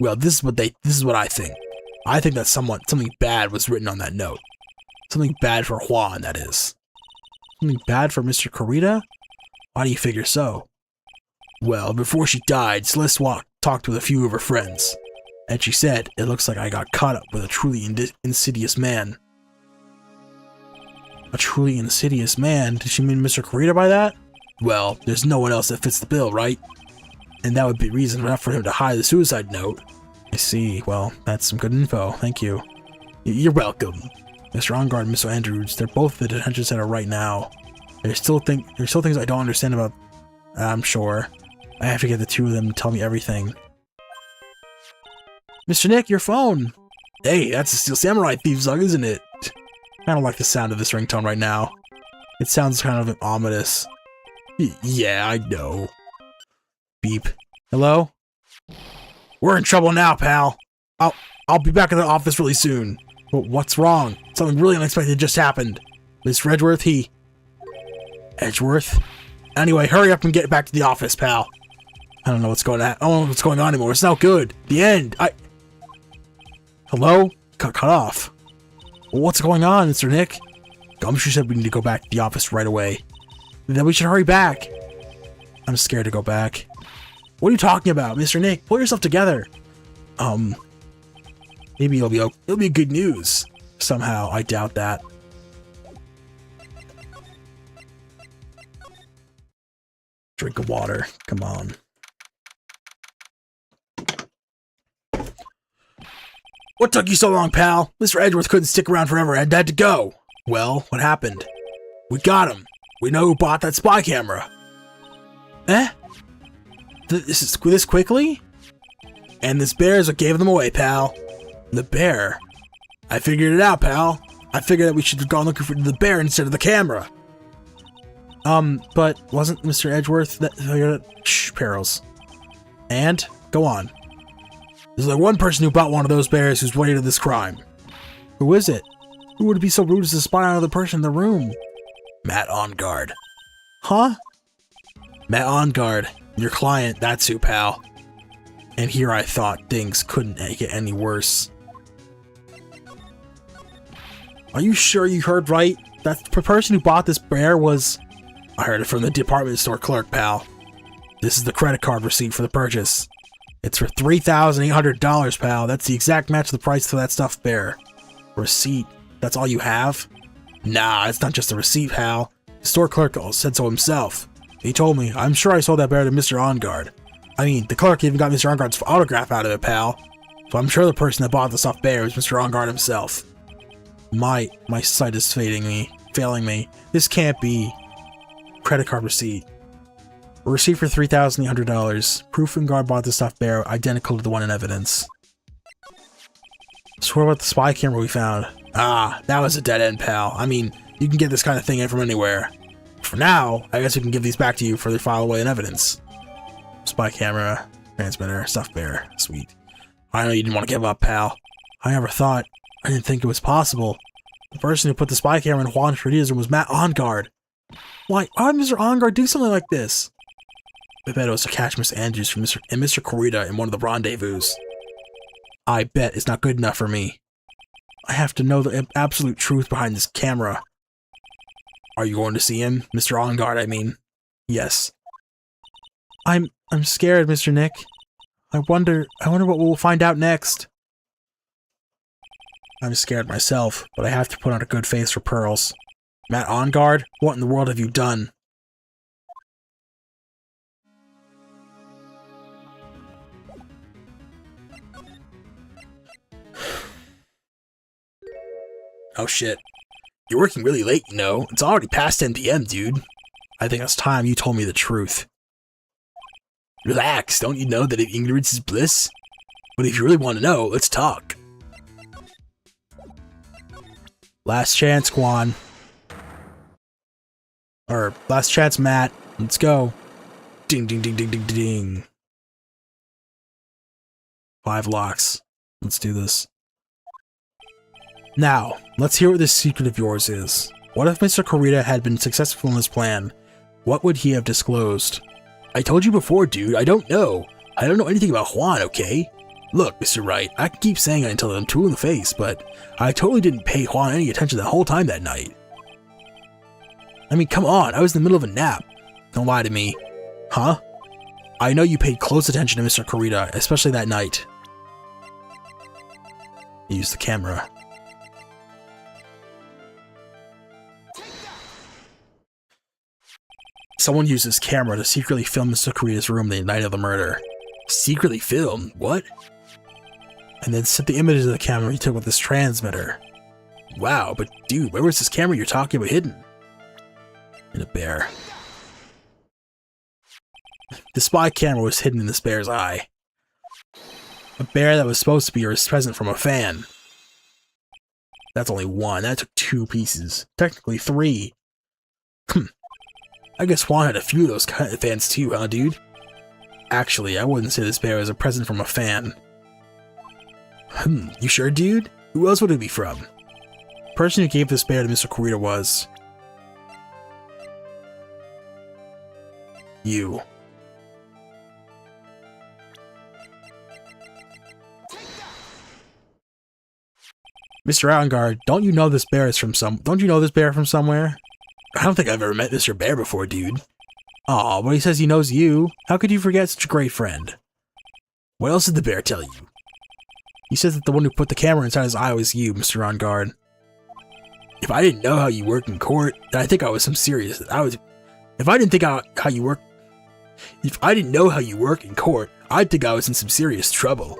Well, this is what I think. I think that something bad was written on that note. Something bad for Juan, that is. Something bad for Mr. Kurita? Why do you figure so? Well, before she died, Celeste talked with a few of her friends. And she said, it looks like I got caught up with a truly insidious man. A truly insidious man? Did she mean Mr. Kurita by that? Well, there's no one else that fits the bill, right? And that would be reason enough for him to hide the suicide note. I see. Well, that's some good info. Thank you. You're welcome. Mr. Ongard and Mr. Andrews, they're both at the detention center right now. There's still things I don't understand about. I'm sure. I have to get the two of them to tell me everything. Mr. Nick, your phone! Hey, that's a Steel Samurai theme song, isn't it? I don't like the sound of this ringtone right now. It sounds kind of ominous. Yeah, I know. Beep. Hello? We're in trouble now, pal. I'll be back in the office really soon. Well, what's wrong? Something really unexpected just happened. Mr. Edgeworth, Edgeworth? Anyway, hurry up and get back to the office, pal. I don't know what's going on. I don't know what's going on anymore. It's not good. The end. Hello? Cut off. Well, what's going on, Mr. Nick? Gumshoe said we need to go back to the office right away. Then we should hurry back. I'm scared to go back. What are you talking about, Mr. Nick? Pull yourself together. Maybe it'll be good news. Somehow, I doubt that. Drink of water. Come on. What took you so long, pal? Mr. Edgeworth couldn't stick around forever and had to go. Well, what happened? We got him. We know who bought that spy camera. Eh? This quickly? And this bear is what gave them away, pal. The bear? I figured it out, pal. I figured that we should have gone looking for the bear instead of the camera. But wasn't Mr. Edgeworth that shh, Perils. And? Go on. There's only one person who bought one of those bears who's related to this crime. Who is it? Who would be so rude as to spy on another person in the room? Matt OnGuard. Huh? Matt OnGuard. Your client, that's who, pal. And here I thought things couldn't get any worse. Are you sure you heard right? That the person who bought this bear was... I heard it from the department store clerk, pal. This is the credit card receipt for the purchase. It's for $3,800, pal. That's the exact match of the price for that stuffed bear. Receipt? That's all you have? Nah, it's not just a receipt, pal. The store clerk said so himself. He told me, I'm sure I sold that bear to Mr. OnGuard. I mean, the clerk even got Mr. OnGuard's autograph out of it, pal. So I'm sure the person that bought the stuffed bear is Mr. OnGuard himself. My sight is failing me. This can't be. Credit card receipt. A receipt for $3,800. Proof OnGuard bought the stuffed bear, identical to the one in evidence. So what about the spy camera we found? Ah, that was a dead end, pal. I mean, you can get this kind of thing in from anywhere. For now, I guess we can give these back to you for their file away in evidence. Spy camera, transmitter, stuffed bear. Sweet. I know you didn't want to give up, pal. I didn't think it was possible. The person who put the spy camera in Juan Fredita's room was Matt OnGuard. Why would Mr. OnGuard do something like this? I bet it was to catch Miss Andrews from Mr. Corita in one of the rendezvous. I bet it's not good enough for me. I have to know the absolute truth behind this camera. Are you going to see him? Mr. OnGuard, I mean. Yes. I'm scared, Mr. Nick. I wonder what we'll find out next. I'm scared myself, but I have to put on a good face for Pearls. Matt OnGuard, what in the world have you done? Oh shit. You're working really late, you know. It's already past 10 PM, dude. I think it's time you told me the truth. Relax, don't you know that ignorance is bliss? But if you really want to know, let's talk. Last chance, Quan. Or, last chance, Matt. Let's go. Ding, ding, ding, ding, ding, ding. 5 locks. Let's do this. Now, let's hear what this secret of yours is. What if Mr. Corita had been successful in his plan? What would he have disclosed? I told you before, dude, I don't know. I don't know anything about Juan, okay? Look, Mr. Wright, I can keep saying it until I'm blue in the face, but I totally didn't pay Juan any attention the whole time that night. I mean, come on, I was in the middle of a nap. Don't lie to me. Huh? I know you paid close attention to Mr. Corita, especially that night. Use the camera. Someone used his camera to secretly film Mr. Corita's room the night of the murder. Secretly film? What? And then sent the images of the camera he took with this transmitter. Wow, but dude, where was this camera you're talking about hidden? In a bear. The spy camera was hidden in this bear's eye. A bear that was supposed to be a present from a fan. That's only one. That took 2 pieces. Technically 3. I guess Juan had a few of those kind of fans too, huh, dude? Actually, I wouldn't say this bear was a present from a fan. You sure, dude? Who else would it be from? The person who gave this bear to Mr. Kurita was... you. Mr. Avantgarde, don't you know this bear from somewhere? I don't think I've ever met Mr. Bear before, dude. Aw, but he says he knows you. How could you forget such a great friend? What else did the bear tell you? He says that the one who put the camera inside his eye was you, Mr. Avantgarde. If I didn't know how you worked in court, then I think I was some serious. If I didn't know how you work in court, I'd think I was in some serious trouble.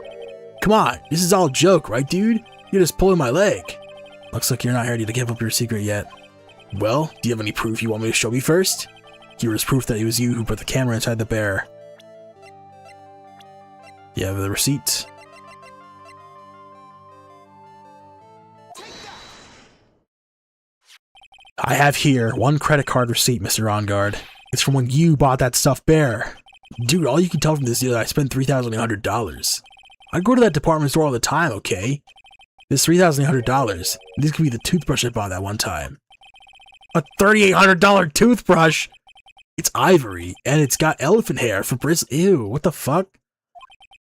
Come on, this is all a joke, right, dude? You're just pulling my leg. Looks like you're not ready to give up your secret yet. Well, do you have any proof you want me to show me first? Here is proof that it was you who put the camera inside the bear. You have the receipt. I have here one credit card receipt, Mr. Avantgarde. It's from when you bought that stuffed bear. Dude, all you can tell from this is that I spent $3,800. I go to that department store all the time, okay? This $3,800. This could be the toothbrush I bought that one time. A $3,800 toothbrush? It's ivory, and it's got elephant hair for bristles. Ew, what the fuck?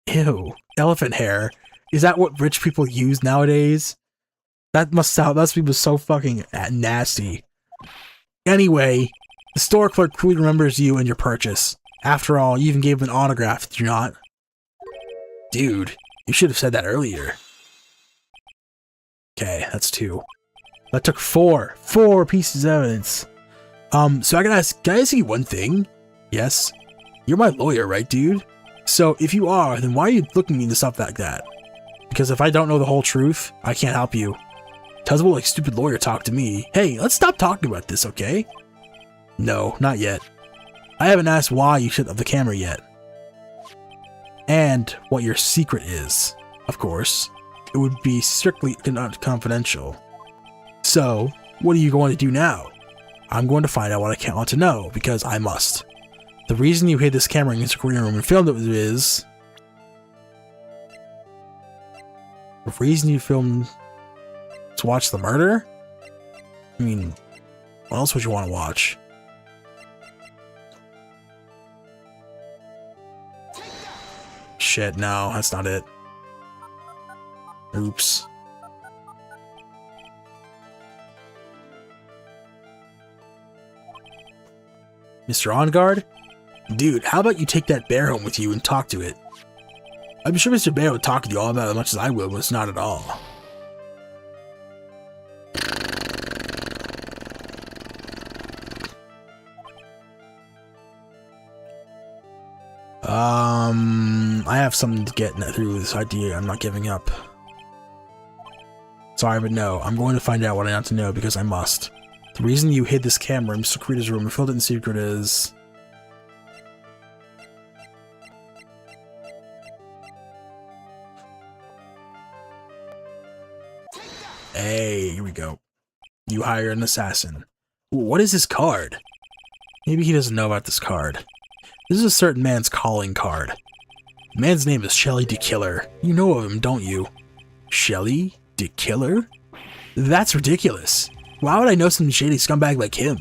Ew, elephant hair. Is that what rich people use nowadays? That must be so fucking nasty. Anyway, the store clerk clearly remembers you and your purchase. After all, you even gave him an autograph, did you not? Dude, you should have said that earlier. Okay, that's 2. That took 4. 4 pieces of evidence. So can I ask you one thing? Yes? You're my lawyer, right, dude? So if you are, then why are you looking me this up like that? Because if I don't know the whole truth, I can't help you. Tell what like stupid lawyer talk to me. Hey, let's stop talking about this, okay? No, not yet. I haven't asked why you shut off the camera yet. And what your secret is. Of course. It would be strictly confidential. So, what are you going to do now? I'm going to find out what I can't want to know, because I must. The reason you hid this camera in your recording room and filmed it is... The reason you filmed... to watch the murder? I mean, what else would you want to watch? Shit, no, that's not it. Oops. Mr. Avantgarde? Dude, how about you take that bear home with you and talk to it? I'm sure Mr. Bear would talk to you all about it as much as I would, but it's not at all. I have something to get through this idea. I'm not giving up. Sorry, but no. I'm going to find out what I have to know because I must. The reason you hid this camera in Mr. Kurita's room and filled it in secret is... Hey, here we go. You hire an assassin. What is this card? Maybe he doesn't know about this card. This is a certain man's calling card. The man's name is Shelly the Killer. You know of him, don't you? Shelly the Killer? That's ridiculous. Why would I know some shady scumbag like him?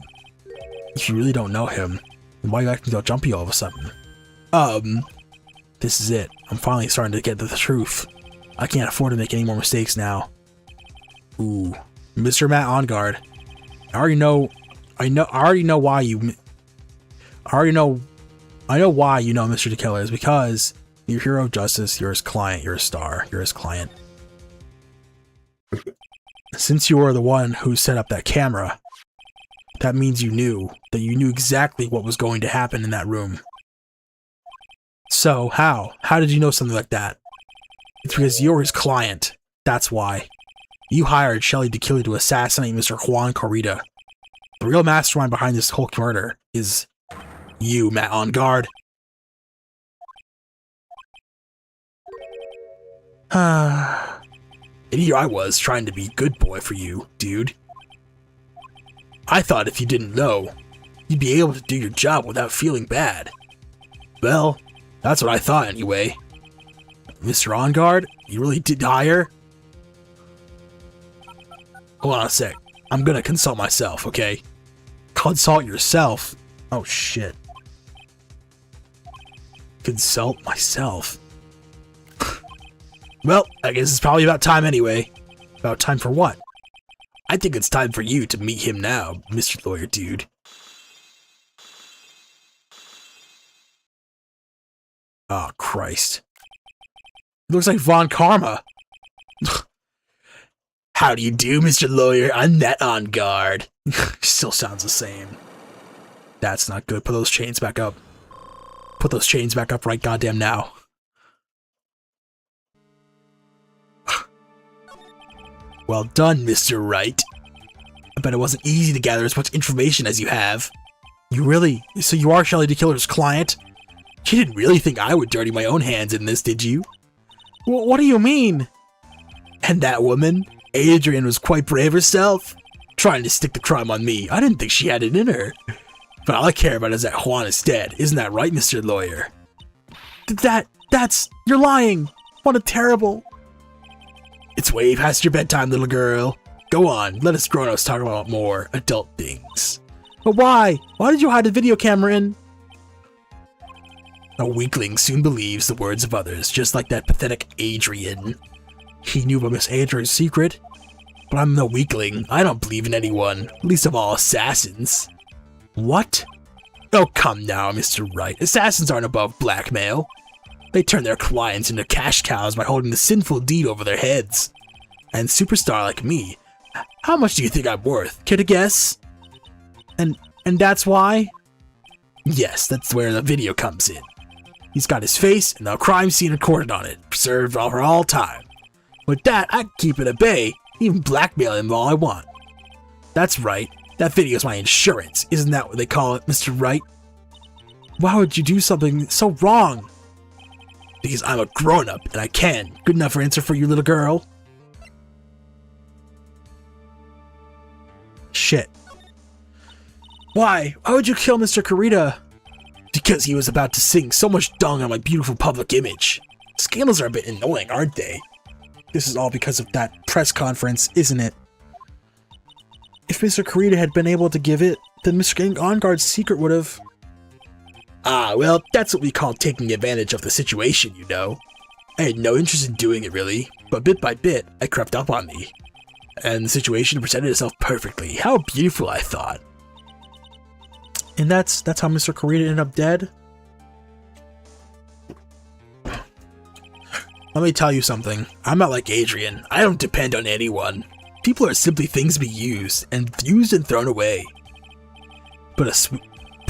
If you really don't know him, then why are you acting so jumpy all of a sudden? This is it. I'm finally starting to get to the truth. I can't afford to make any more mistakes now. Ooh, Mr. Matt Avantgarde. I already know why you know Mr. the Killer is because you're a hero of justice, you're his client, you're a star, you're his client. Since you were the one who set up that camera, that means you knew exactly what was going to happen in that room. So, how? How did you know something like that? It's because you're his client. That's why. You hired Shelly the Killer to assassinate Mr. Juan Kurita. The real mastermind behind this whole murder is you, Matt Avantgarde. And here I was trying to be good boy for you, dude. I thought if you didn't know, you'd be able to do your job without feeling bad. Well, that's what I thought anyway. Mr. Avantgarde, you really did hire? Hold on a sec. I'm gonna consult myself, okay? Consult yourself? Oh shit. Consult myself. Well, I guess it's probably about time anyway. About time for what? I think it's time for you to meet him now, Mr. Lawyer Dude. Oh, Christ. It looks like Von Karma. How do you do, Mr. Lawyer? I'm net on guard. Still sounds the same. That's not good. Put those chains back up. Put those chains back up right goddamn now. Well done, Mr. Wright. I bet it wasn't easy to gather as much information as you have. You really? So you are Shelley the Killer's client? You didn't really think I would dirty my own hands in this, did you? What do you mean? And that woman, Adrian, was quite brave herself, trying to stick the crime on me. I didn't think she had it in her. But all I care about is that Juan is dead. Isn't that right, Mr. Lawyer? You're lying. What a terrible... It's way past your bedtime, little girl. Go on, let us grown-ups talk about more adult things. But why? Why did you hide a video camera in? A weakling soon believes the words of others, just like that pathetic Adrian. He knew about Miss Adrian's secret. But I'm no weakling. I don't believe in anyone, least of all assassins. What? Oh, come now, Mr. Wright. Assassins aren't above blackmail. They turn their clients into cash cows by holding the sinful deed over their heads. And superstar like me, how much do you think I'm worth? Care to guess? And that's why? Yes, that's where the video comes in. He's got his face and the crime scene recorded on it, preserved for all time. With that, I can keep it at bay, even blackmail him all I want. That's right, that video's my insurance. Isn't that what they call it, Mr. Wright? Why would you do something so wrong? Because I'm a grown-up and I can. Good enough answer for you, little girl? Shit. Why? Why would you kill Mr. Kurita? Because he was about to sink so much dung on my beautiful public image. Scandals are a bit annoying, aren't they? This is all because of that press conference, isn't it? If Mr. Kurita had been able to give it, then Mr. Enguard's secret would have... Ah, well, that's what we call taking advantage of the situation, you know. I had no interest in doing it, really, but bit by bit, it crept up on me. And the situation presented itself perfectly. How beautiful, I thought. And that's how Mr. Kurita ended up dead? Let me tell you something. I'm not like Adrian. I don't depend on anyone. People are simply things to be used and thrown away. Put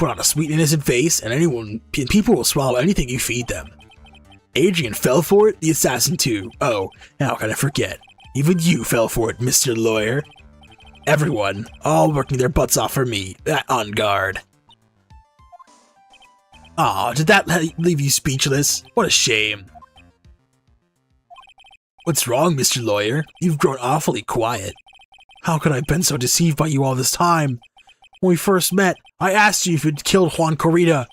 on a sweet innocent face and people will swallow anything you feed them. Adrian fell for it, the assassin too. Oh, how can I forget? Even you fell for it, Mr. Lawyer. Everyone, all working their butts off for me, on guard. Aw, did that leave you speechless? What a shame. What's wrong, Mr. Lawyer? You've grown awfully quiet. How could I have been so deceived by you all this time? When we first met, I asked you if you'd killed Juan Kurita,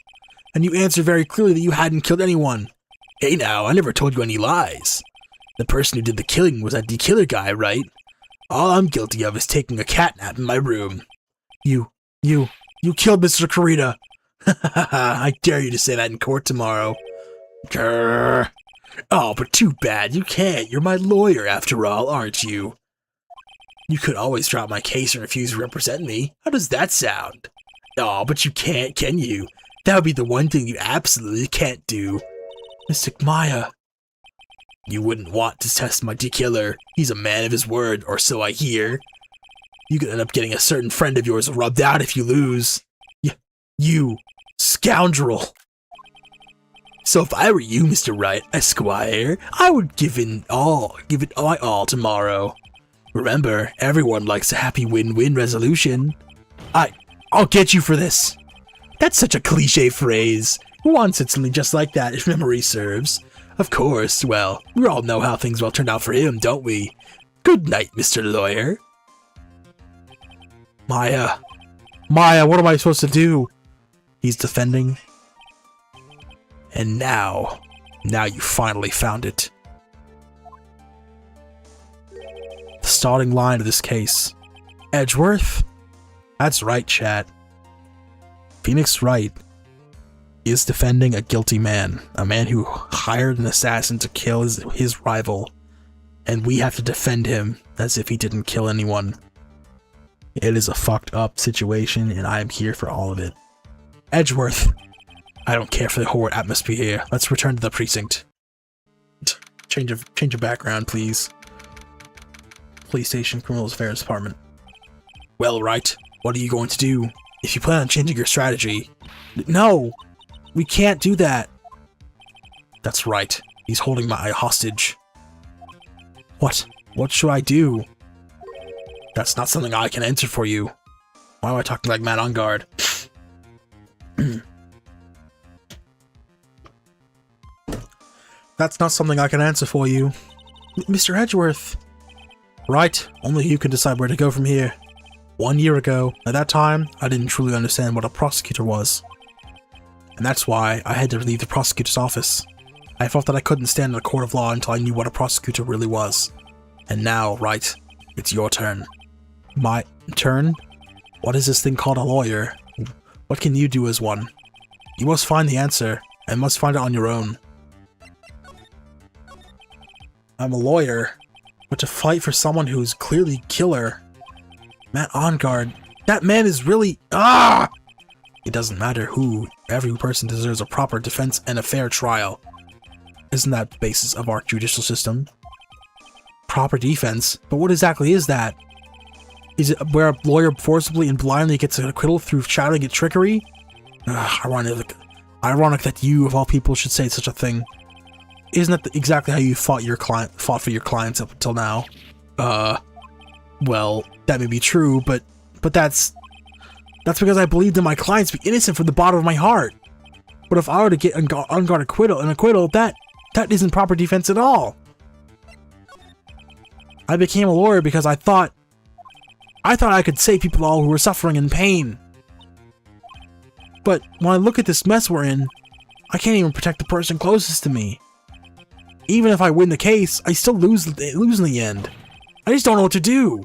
and you answered very clearly that you hadn't killed anyone. Hey now, I never told you any lies. The person who did the killing was that killer guy, right? All I'm guilty of is taking a catnap in my room. You killed Mr. Kurita. I dare you to say that in court tomorrow. Grrr. Oh, but too bad, you can't. You're my lawyer after all, aren't you? You could always drop my case and refuse to represent me. How does that sound? Oh, but you can't, can you? That would be the one thing you absolutely can't do. Mystic Maya. You wouldn't want to test my killer. He's a man of his word, or so I hear. You could end up getting a certain friend of yours rubbed out if you lose. You scoundrel. So if I were you, Mr. Wright, Esquire, I would give it my all tomorrow. Remember, everyone likes a happy win-win resolution. I'll get you for this. That's such a cliche phrase. Who wants it something just like that if memory serves? Of course, well, we all know how things will turn out for him, don't we? Good night, Mr. Lawyer. Maya, what am I supposed to do? He's defending. And now you finally found it. the starting line of this case. Edgeworth? That's right, chat. Phoenix Wright is defending a guilty man, a man who hired an assassin to kill his rival, and we have to defend him as if he didn't kill anyone. It is a fucked up situation, and I am here for all of it. Edgeworth, I don't care for the horrid atmosphere here. Let's return to the precinct. Change of background, please. Police station, Criminal Affairs Department. Well, Wright, what are you going to do? If you plan on changing your strategy... No! We can't do that! That's right. He's holding my hostage. What? What should I do? That's not something I can answer for you. Why am I talking like Matt on guard? That's not something I can answer for you. Mr. Edgeworth. Right, only you can decide where to go from here. 1 year ago, at that time, I didn't truly understand what a prosecutor was. And that's why I had to leave the prosecutor's office. I felt that I couldn't stand in a court of law until I knew what a prosecutor really was. And now, Wright, it's your turn. My turn? What is this thing called a lawyer? What can you do as one? You must find the answer, and must find it on your own. I'm a lawyer, but to fight for someone who's clearly killer. Matt on guard. That man is really... Ah! It doesn't matter who. Every person deserves a proper defense and a fair trial. Isn't that the basis of our judicial system? Proper defense? But what exactly is that? Is it where a lawyer forcibly and blindly gets an acquittal through shouting at trickery? Ironic that you, of all people, should say such a thing. Isn't that exactly how you fought for your clients up until now? Well, that may be true, but that's because I believed in my clients to be innocent from the bottom of my heart. But if I were to get an acquittal, that isn't proper defense at all. I became a lawyer because I thought I could save people all who were suffering in pain. But when I look at this mess we're in, I can't even protect the person closest to me. Even if I win the case, I still lose in the end. I just don't know what to do.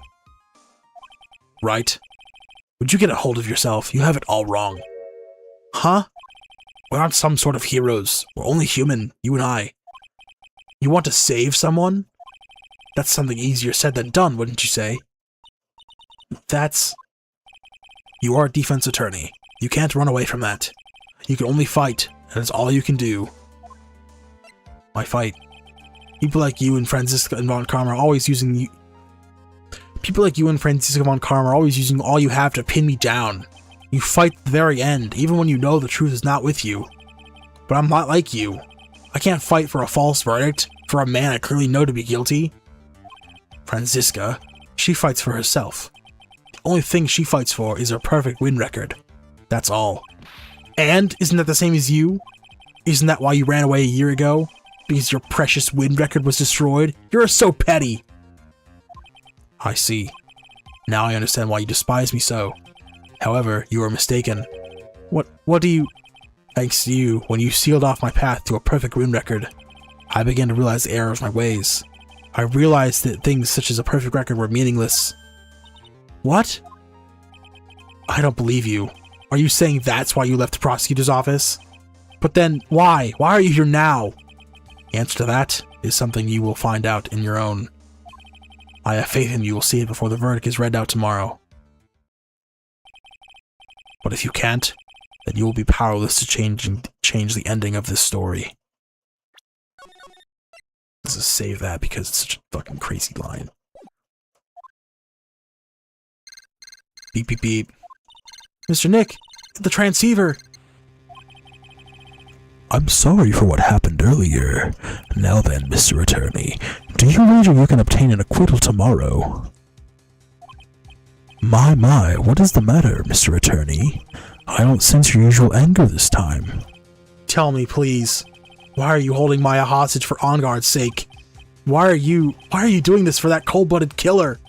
Right? Would you get a hold of yourself? You have it all wrong. Huh? We're not some sort of heroes. We're only human, you and I. You want to save someone? That's something easier said than done, wouldn't you say? You are a defense attorney. You can't run away from that. You can only fight, and that's all you can do. Why fight? People like you and Franziska and Von Karma are always using you. People like you and Franziska Von Karma are always using all you have to pin me down. You fight to the very end, even when you know the truth is not with you. But I'm not like you. I can't fight for a false verdict, for a man I clearly know to be guilty. Franziska, she fights for herself. The only thing she fights for is her perfect win record. That's all. And isn't that the same as you? Isn't that why you ran away a year ago? Because your precious win record was destroyed? You're so petty! I see. Now I understand why you despise me so. However, you are mistaken. What do you... Thanks to you, when you sealed off my path to a perfect win record, I began to realize the error of my ways. I realized that things such as a perfect record were meaningless. What? I don't believe you. Are you saying that's why you left the prosecutor's office? But then, why? Why are you here now? The answer to that is something you will find out in your own. I have faith in you will see it before the verdict is read out tomorrow. But if you can't, then you will be powerless to change the ending of this story. Let's just save that because it's such a fucking crazy line. Beep beep beep. Mr. Nick, the transceiver! I'm sorry for what happened earlier. Now then, Mr. Attorney, do you wager you can obtain an acquittal tomorrow? My, what is the matter, Mr. Attorney? I don't sense your usual anger this time. Tell me, please. Why are you holding Maya hostage for On Guard's sake? Why are you doing this for that cold-blooded killer?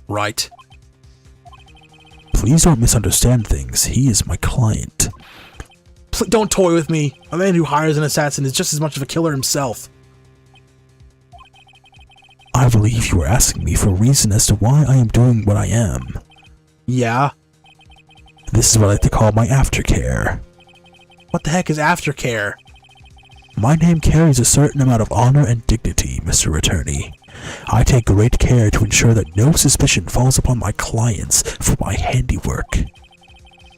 Right. Please don't misunderstand things. He is my client. Don't toy with me. A man who hires an assassin is just as much of a killer himself. I believe you are asking me for a reason as to why I am doing what I am. Yeah? This is what I like to call my aftercare. What the heck is aftercare? My name carries a certain amount of honor and dignity, Mr. Attorney. I take great care to ensure that no suspicion falls upon my clients for my handiwork.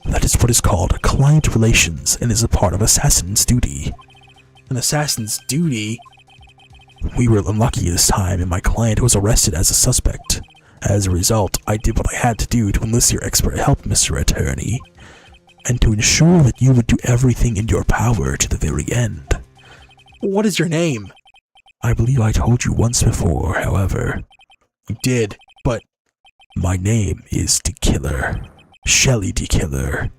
That is what is called client relations and is a part of assassin's duty. An assassin's duty? We were unlucky this time and my client was arrested as a suspect. As a result, I did what I had to do to enlist your expert help, Mr. Attorney, and to ensure that you would do everything in your power to the very end. What is your name? I believe I told you once before, however. You did, but... My name is the Killer. Shelly the Killer.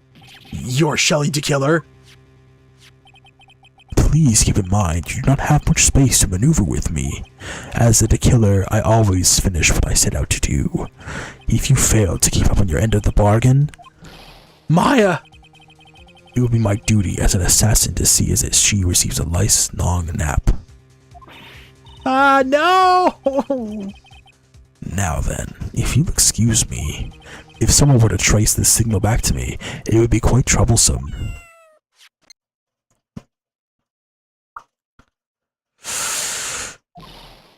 You're Shelly the Killer? Please keep in mind you do not have much space to maneuver with me. As the Killer, I always finish what I set out to do. If you fail to keep up on your end of the bargain... Maya! It will be my duty as an assassin to see as she receives a nice long nap. Ah, no! Now then, if you'll excuse me, if someone were to trace this signal back to me, it would be quite troublesome.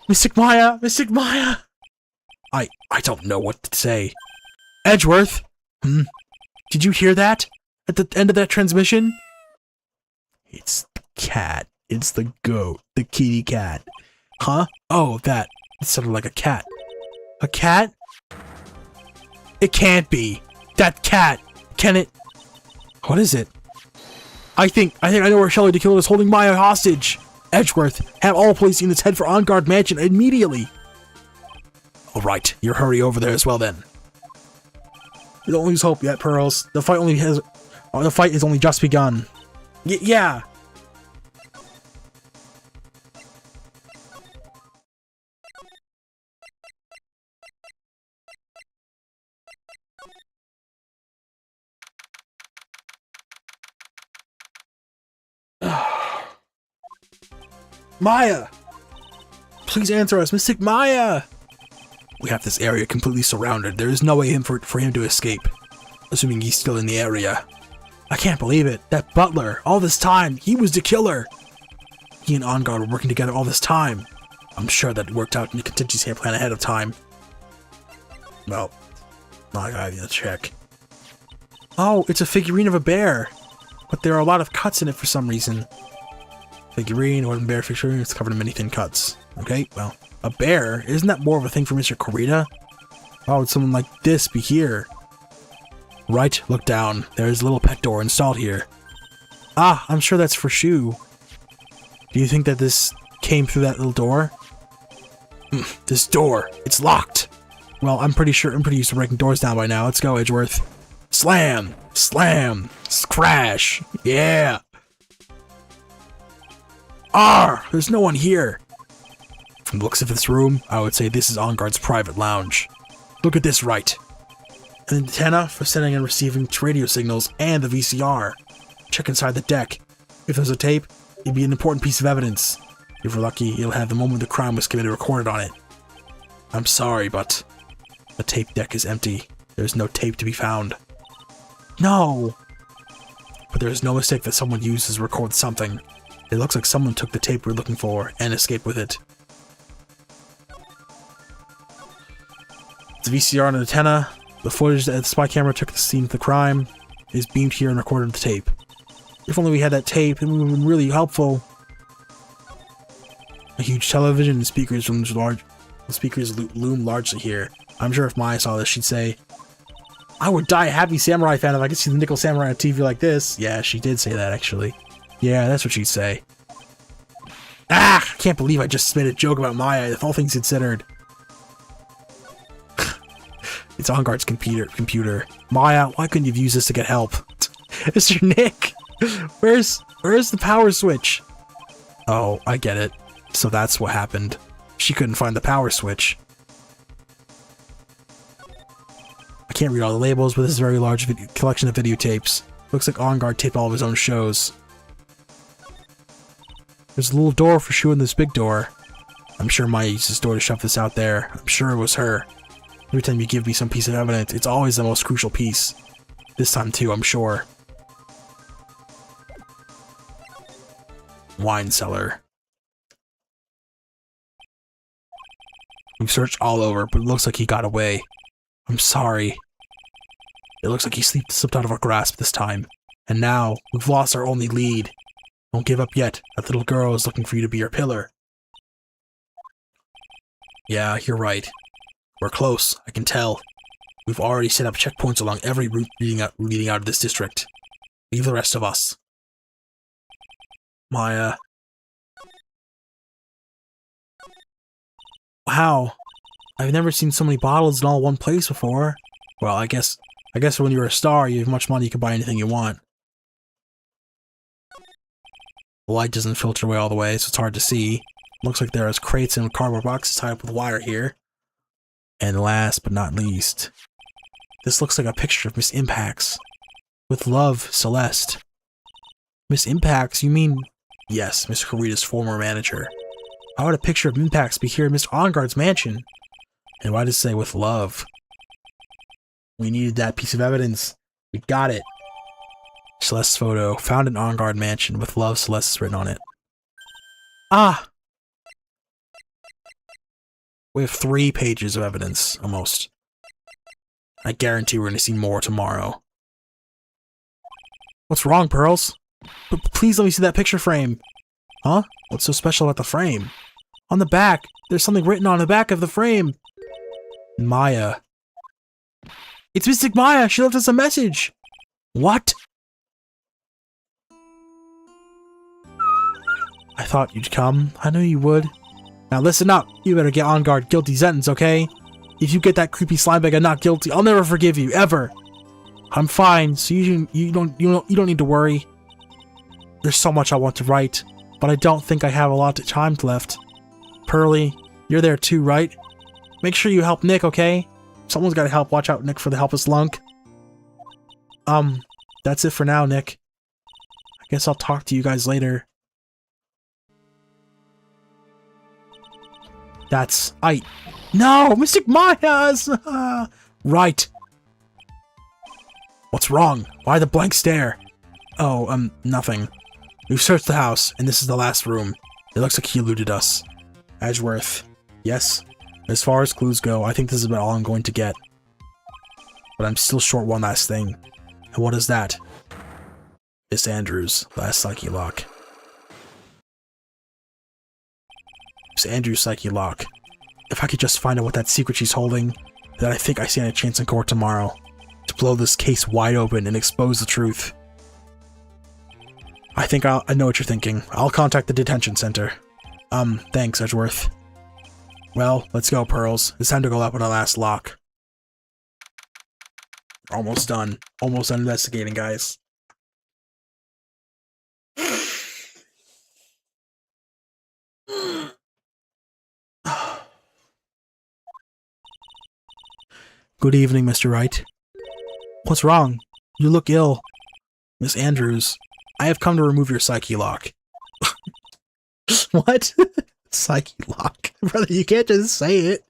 Mystic Maya! Mystic Maya! I don't know what to say. Edgeworth? Did you hear that? At the end of that transmission? It's the cat. It's the goat. The kitty cat. Huh? Oh, that. It sounded like a cat. A cat? It can't be. That cat. Can it? What is it? I think I know where Shelly the Killer is holding Maya hostage. Edgeworth, have all police units head for On Guard Mansion immediately. Alright, you hurry over there as well then. Don't lose hope yet, Pearls. The fight is only just begun. Yeah. Maya! Please answer us, Mystic Maya! We have this area completely surrounded. There is no way for him to escape. Assuming he's still in the area. I can't believe it. That butler, all this time, he was the killer. He and On Guard were working together all this time. I'm sure that worked out in the contingency plan ahead of time. Well, I gotta check. Oh, it's a figurine of a bear. But there are a lot of cuts in it for some reason. Figurine, wooden bear figurine, it's covered in many thin cuts. Okay, well, a bear? Isn't that more of a thing for Mr. Corita? Why would someone like this be here? Right, look down. There's a little pet door installed here. Ah, I'm sure that's for Shu. Do you think that this came through that little door? This door, it's locked. Well, I'm pretty used to breaking doors down by now. Let's go, Edgeworth. Slam! Slam! Crash! Yeah! There's no one here. From the looks of this room, I would say this is On Guard's private lounge. Look at this right. An antenna for sending and receiving radio signals and the VCR. Check inside the deck. If there's a tape, it'd be an important piece of evidence. If we're lucky, you'll have the moment the crime was committed recorded on it. I'm sorry, but the tape deck is empty. There's no tape to be found. No! But there's no mistake that someone used to record something. It looks like someone took the tape we're looking for and escaped with it. The VCR and antenna, the footage that the spy camera took the scene of the crime, is beamed here and recorded on the tape. If only we had that tape, it would have been really helpful. A huge television and speakers loom largely here. I'm sure if Maya saw this, she'd say, I would die a happy samurai fan if I could see the Nickel Samurai on TV like this. Yeah, she did say that, actually. Yeah, that's what she'd say. Ah! I can't believe I just made a joke about Maya, if all things considered. It's On Guard's computer. Maya, why couldn't you have used this to get help? Mr. Nick! Where's the power switch? Oh, I get it. So that's what happened. She couldn't find the power switch. I can't read all the labels, but this is a very large collection of videotapes. Looks like On Guard taped all of his own shows. There's a little door for Shu and this big door. I'm sure Maya used his door to shove this out there. I'm sure it was her. Every time you give me some piece of evidence, it's always the most crucial piece. This time too, I'm sure. Wine cellar. We've searched all over, but it looks like he got away. I'm sorry. It looks like he slipped out of our grasp this time. And now, we've lost our only lead. Don't give up yet. That little girl is looking for you to be her pillar. Yeah, you're right. We're close, I can tell. We've already set up checkpoints along every route leading out of this district. Leave the rest of us. Maya. Wow. I've never seen so many bottles in all one place before. Well, I guess when you're a star, you have much money, you can buy anything you want. The light doesn't filter away all the way, so it's hard to see. Looks like there is crates and cardboard boxes tied up with wire here. And last but not least, this looks like a picture of Miss Impax. With love, Celeste. Miss Impax, you mean... Yes, Miss Karita's former manager. How would a picture of Impax be here in Mr. Enguarde's mansion? And why does it say with love? We needed that piece of evidence. We got it. Celeste's photo, found in Enguarde mansion, with love, Celeste written on it. Ah! We have 3 pages of evidence, almost. I guarantee we're going to see more tomorrow. What's wrong, Pearls? Please let me see that picture frame. Huh? What's so special about the frame? On the back, there's something written on the back of the frame. Maya. It's Mystic Maya! She left us a message! What? I thought you'd come. I knew you would. Now listen up. You better get on guard. Guilty sentence, okay? If you get that creepy slime bag and not guilty, I'll never forgive you, ever. I'm fine, so you don't need to worry. There's so much I want to write, but I don't think I have a lot of time left. Pearly, you're there too, right? Make sure you help Nick, okay? Someone's gotta help. Watch out, Nick, for the helpless lunk. That's it for now, Nick. I guess I'll talk to you guys later. That's... No! Mystic Maya's! Right. What's wrong? Why the blank stare? Oh, nothing. We've searched the house, and this is the last room. It looks like he eluded us. Edgeworth. Yes? As far as clues go, I think this is about all I'm going to get. But I'm still short one last thing. And what is that? Miss Andrews' last psyche lock. Miss Andrews' psyche lock. If I could just find out what that secret she's holding, then I think I stand a chance in court tomorrow. To blow this case wide open and expose the truth. I think I know what you're thinking. I'll contact the detention center. Thanks, Edgeworth. Well, let's go, Pearls. It's time to go up on our last lock. Almost done. Almost done investigating, guys. Good evening, Mr. Wright. What's wrong? You look ill. Miss Andrews, I have come to remove your psyche lock. What? Psyche lock? Brother, you can't just say it.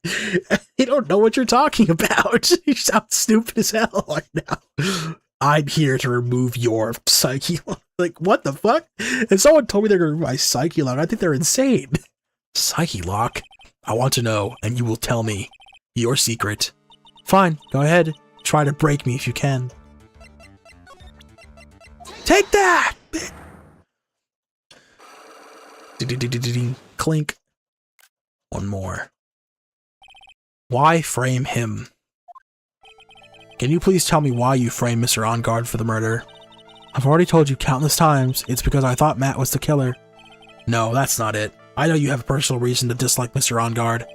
You don't know what you're talking about. You sound stupid as hell right now. I'm here to remove your psyche lock. Like, what the fuck? If someone told me they're gonna remove my psyche lock, I think they're insane. Psyche lock? I want to know, and you will tell me your secret. Fine, go ahead. Try to break me if you can. Take that! Clink. One more. Why frame him? Can you please tell me why you framed Mr. Enguarde for the murder? I've already told you countless times, it's because I thought Matt was the killer. No, that's not it. I know you have a personal reason to dislike Mr. Enguarde.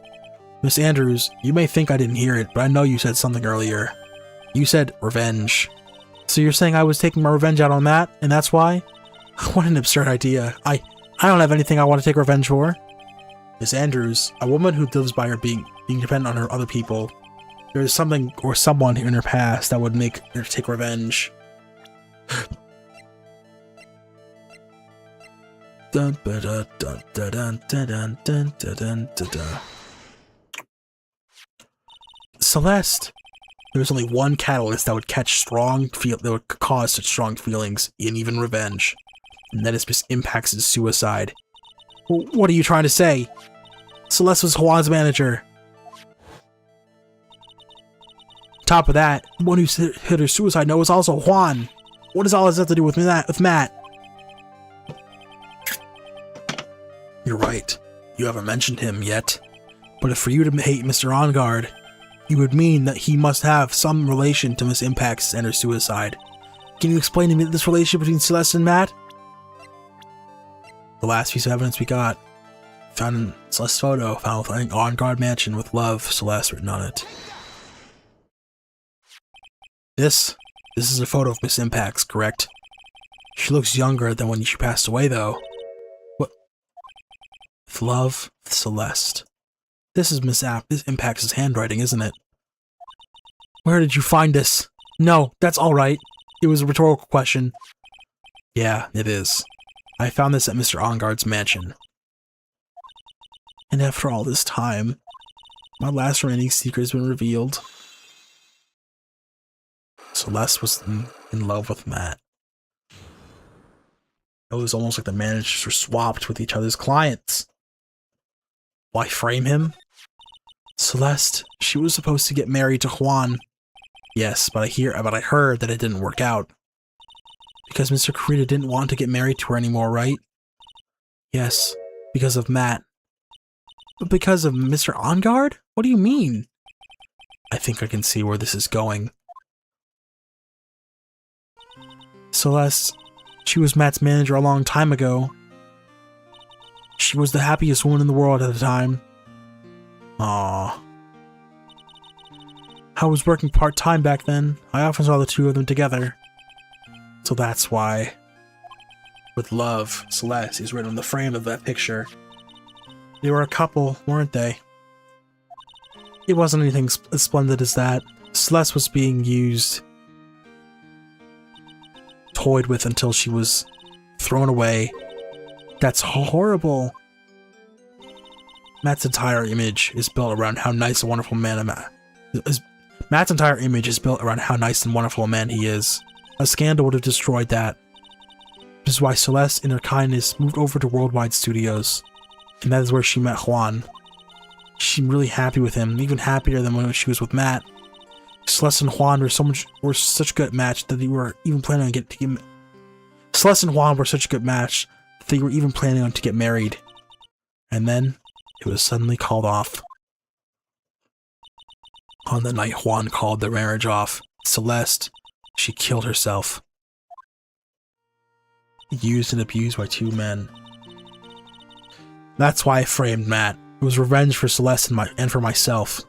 Miss Andrews, you may think I didn't hear it, but I know you said something earlier. You said revenge. So you're saying I was taking my revenge out on Matt, and that's why? What an absurd idea. I don't have anything I want to take revenge for. Miss Andrews, a woman who lives by her being dependent on her other people. There is something or someone in her past that would make her take revenge. Celeste. There's only one catalyst that would that would cause such strong feelings and even revenge, and that is Miss Impact's suicide. What are you trying to say? Celeste was Juan's manager. Top of that, the one who hit her suicide note was also Juan. What does all this have to do with Matt? You're right. You haven't mentioned him yet. But if for you to hate Mr. On Guard, it would mean that he must have some relation to Miss Impact's and her suicide. Can you explain to me this relationship between Celeste and Matt? The last piece of evidence we got, found in Celeste's photo, found with an On Guard mansion with love, Celeste written on it. This is a photo of Miss Impact's, correct? She looks younger than when she passed away, though. What? With love, Celeste. This is Miss Impact's handwriting, isn't it? Where did you find this? No, that's alright. It was a rhetorical question. Yeah, it is. I found this at Mr. On Guard's mansion. And after all this time, my last remaining secret has been revealed. Celeste was in love with Matt. It was almost like the managers were swapped with each other's clients. Why frame him? Celeste, she was supposed to get married to Juan. Yes, but I heard that it didn't work out. Because Mr. Kurita didn't want to get married to her anymore, right? Yes, because of Matt. But because of Mr. On Guard? What do you mean? I think I can see where this is going. Celeste, she was Matt's manager a long time ago. She was the happiest woman in the world at the time. Aww. I was working part-time back then. I often saw the two of them together. So that's why. With love, Celeste is written on the frame of that picture. They were a couple, weren't they? It wasn't anything as splendid as that. Celeste was being used, toyed with until she was thrown away. That's horrible. Matt's entire image is built around how nice and wonderful Matt's entire image is built around how nice and wonderful a man he is. A scandal would have destroyed that. This is why Celeste, in her kindness, moved over to Worldwide Studios. And that is where she met Juan. She's really happy with him, even happier than when she was with Matt. Celeste and Juan were such a good match that they were even planning on getting Celeste and Juan were such a good match that they were even planning on to get married. And then it was suddenly called off. On the night Juan called their marriage off, Celeste, she killed herself. Used and abused by two men. That's why I framed Matt. It was revenge for Celeste and for myself.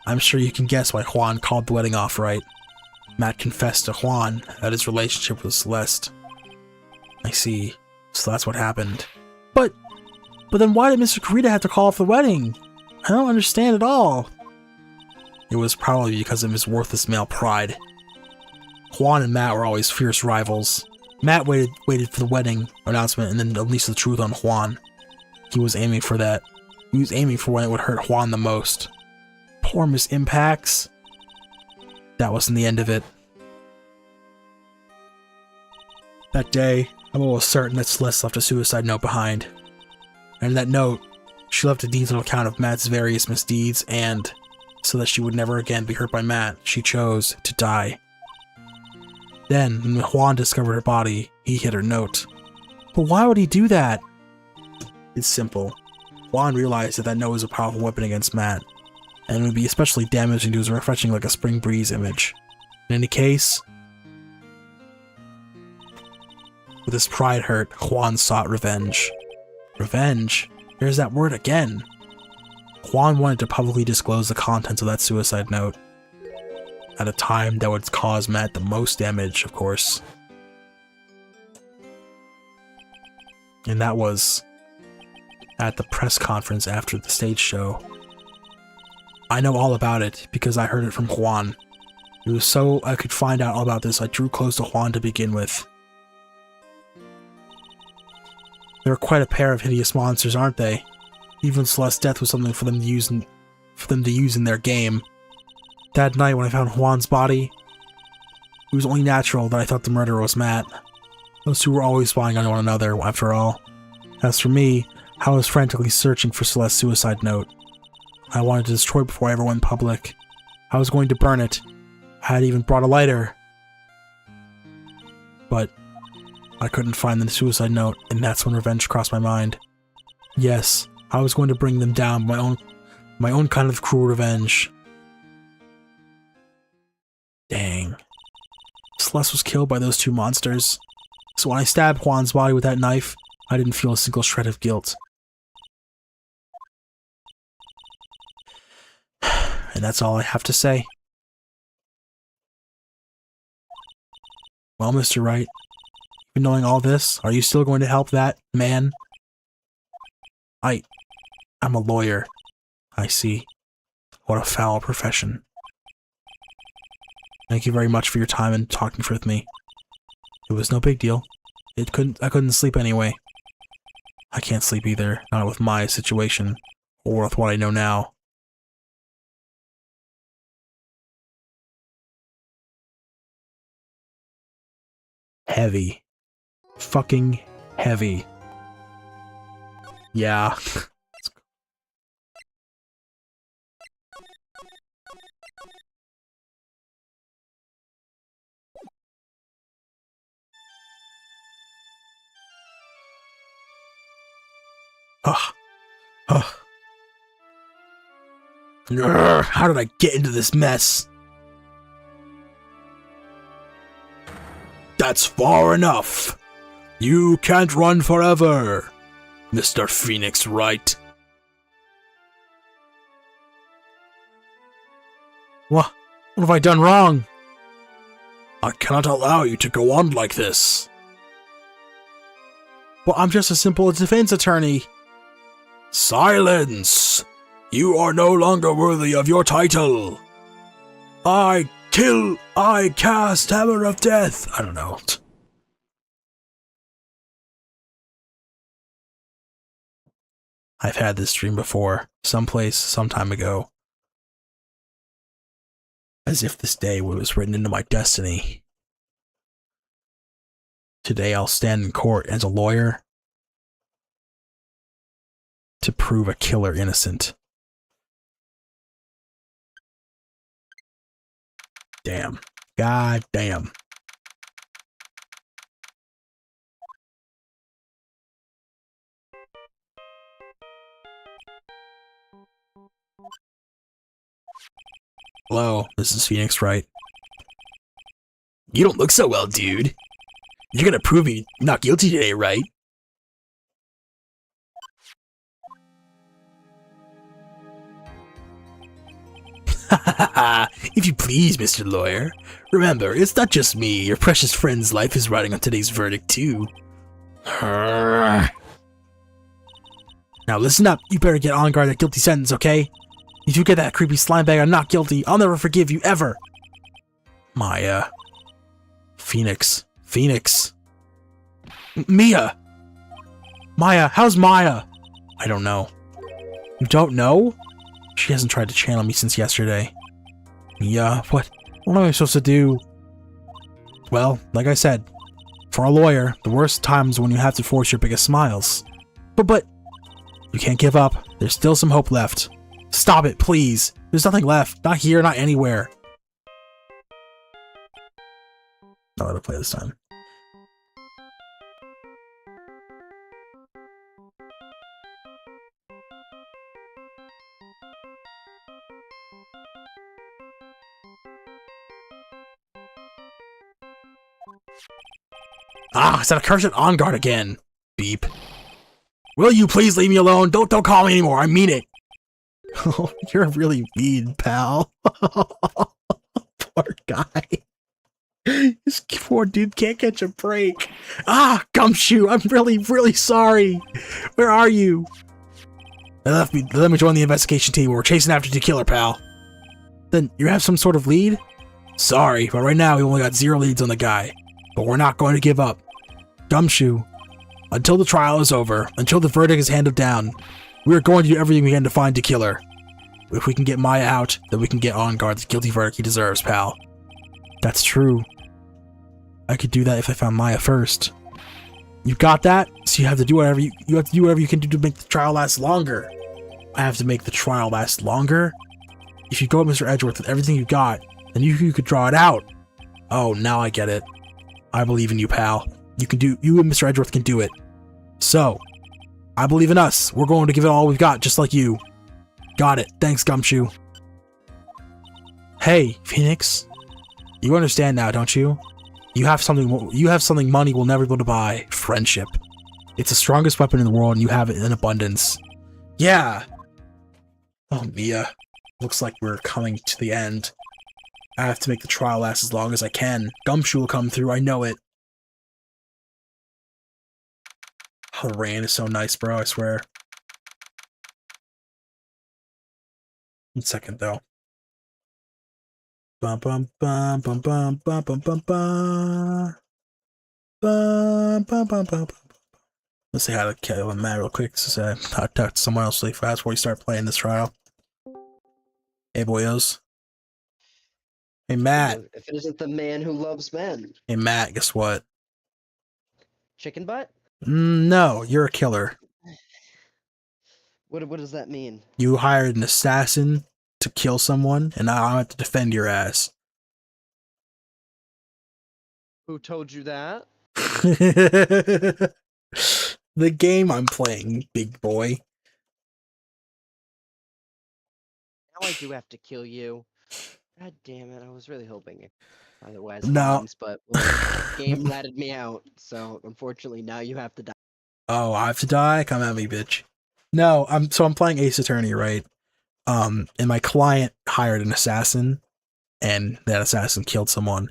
I'm sure you can guess why Juan called the wedding off, right? Matt confessed to Juan about his relationship with Celeste. I see. So that's what happened. But then why did Mr. Kurita have to call off the wedding? I don't understand at all. It was probably because of his worthless male pride. Juan and Matt were always fierce rivals. Matt waited for the wedding announcement and then unleashed the truth on Juan. He was aiming for that. He was aiming for when it would hurt Juan the most. Poor Miss Impacts. That wasn't the end of it. That day, I'm almost certain that Celeste left a suicide note behind. And in that note, she left a detailed account of Matt's various misdeeds and, so that she would never again be hurt by Matt, she chose to die. Then, when Juan discovered her body, he hid her note. But why would he do that? It's simple. Juan realized that note was a powerful weapon against Matt, and it would be especially damaging to his refreshing like a spring breeze image. In any case, with his pride hurt, Juan sought revenge. Revenge? There's that word again. Juan wanted to publicly disclose the contents of that suicide note. At a time that would cause Matt the most damage, of course. And that was at the press conference after the stage show. I know all about it because I heard it from Juan. It was so I could find out all about this, I drew close to Juan to begin with. They're quite a pair of hideous monsters, aren't they? Even Celeste's death was something for them to use in their game. That night when I found Juan's body, it was only natural that I thought the murderer was Matt. Those two were always spying on one another, after all. As for me, I was frantically searching for Celeste's suicide note. I wanted to destroy it before I ever went public. I was going to burn it. I had even brought a lighter. But I couldn't find the suicide note, and that's when revenge crossed my mind. Yes, I was going to bring them down, my own kind of cruel revenge. Dang. Celeste was killed by those two monsters. So when I stabbed Juan's body with that knife, I didn't feel a single shred of guilt. And that's all I have to say. Well, Mr. Wright, even knowing all this, are you still going to help that man? I'm a lawyer. I see. What a foul profession. Thank you very much for your time and talking with me. It was no big deal. I couldn't sleep anyway. I can't sleep either, not with my situation, or with what I know now. Heavy. Fucking heavy. Yeah. How did I get into this mess? That's far enough. You can't run forever, Mr. Phoenix Wright. What have I done wrong? I cannot allow you to go on like this. Well, I'm just a simple defense attorney. Silence! You are no longer worthy of your title. I cast Hammer of Death. I don't know. I've had this dream before, someplace, some time ago. As if this day was written into my destiny. Today I'll stand in court as a lawyer to prove a killer innocent. Damn. God damn. Hello, this is Phoenix Wright. You don't look so well, dude. You're gonna prove me not guilty today, right? If you please, Mr. Lawyer. Remember, it's not just me. Your precious friend's life is riding on today's verdict, too. Now listen up. You better get on guard at guilty sentence, okay? If you get that creepy slime bag on not guilty, I'll never forgive you, ever. Maya. Phoenix. Mia! Maya, how's Maya? I don't know. You don't know? She hasn't tried to channel me since yesterday. Yeah, what am I supposed to do? Well, like I said, for a lawyer, the worst time's when you have to force your biggest smiles. But, you can't give up. There's still some hope left. Stop it, please. There's nothing left. Not here, not anywhere. I'll let it play this time. Ah, it's that accursed on guard again. Beep. Will you please leave me alone? Don't call me anymore. I mean it. Oh, you're really mean, pal. Poor guy. This poor dude can't catch a break. Ah, Gumshoe, I'm really sorry. Where are you? Let me join the investigation team. We're chasing after the killer, pal. Then you have some sort of lead? Sorry, but right now we only got 0 leads on the guy. But we're not going to give up. Gumshoe, Until the trial is over, until the verdict is handed down, we are going to do everything we can to find the killer. If we can get Maya out, then we can get On Guard the guilty verdict he deserves, pal. That's true. I could do that if I found Maya first. You got that? So you have to do whatever you have to do whatever you can do to make the trial last longer. I have to make the trial last longer? If you go, Mr. Edgeworth, with everything you got, then you could draw it out. Oh, now I get it. I believe in you, pal. You and Mr. Edgeworth can do it. So, I believe in us. We're going to give it all we've got, just like you. Got it. Thanks, Gumshoe. Hey, Phoenix. You understand now, don't you? You have something money will never be able to buy. Friendship. It's the strongest weapon in the world, and you have it in abundance. Yeah. Oh, Mia. Looks like we're coming to the end. I have to make the trial last as long as I can. Gumshoe will come through, I know it. Oh, the rain is so nice, bro, I swear. 1 second, though. Bum bum bum bum bum bum bum bum bum. Bum bum bum bum. Let's say hi to Kevin Matt real quick. So I talk to someone else really fast before we start playing this trial. Hey, boyos. Hey, Matt. If it isn't the man who loves men. Hey, Matt, guess what? Chicken butt? No, you're a killer. What does that mean? You hired an assassin to kill someone, and now I have to defend your ass. Who told you that? The game I'm playing, big boy. Now I do have to kill you. God damn it, I was really hoping otherwise. No. But well, the game ratted me out, so unfortunately now you have to die. Oh, I have to die? Come at me, bitch. No, I'm playing Ace Attorney, right? And my client hired an assassin, and that assassin killed someone,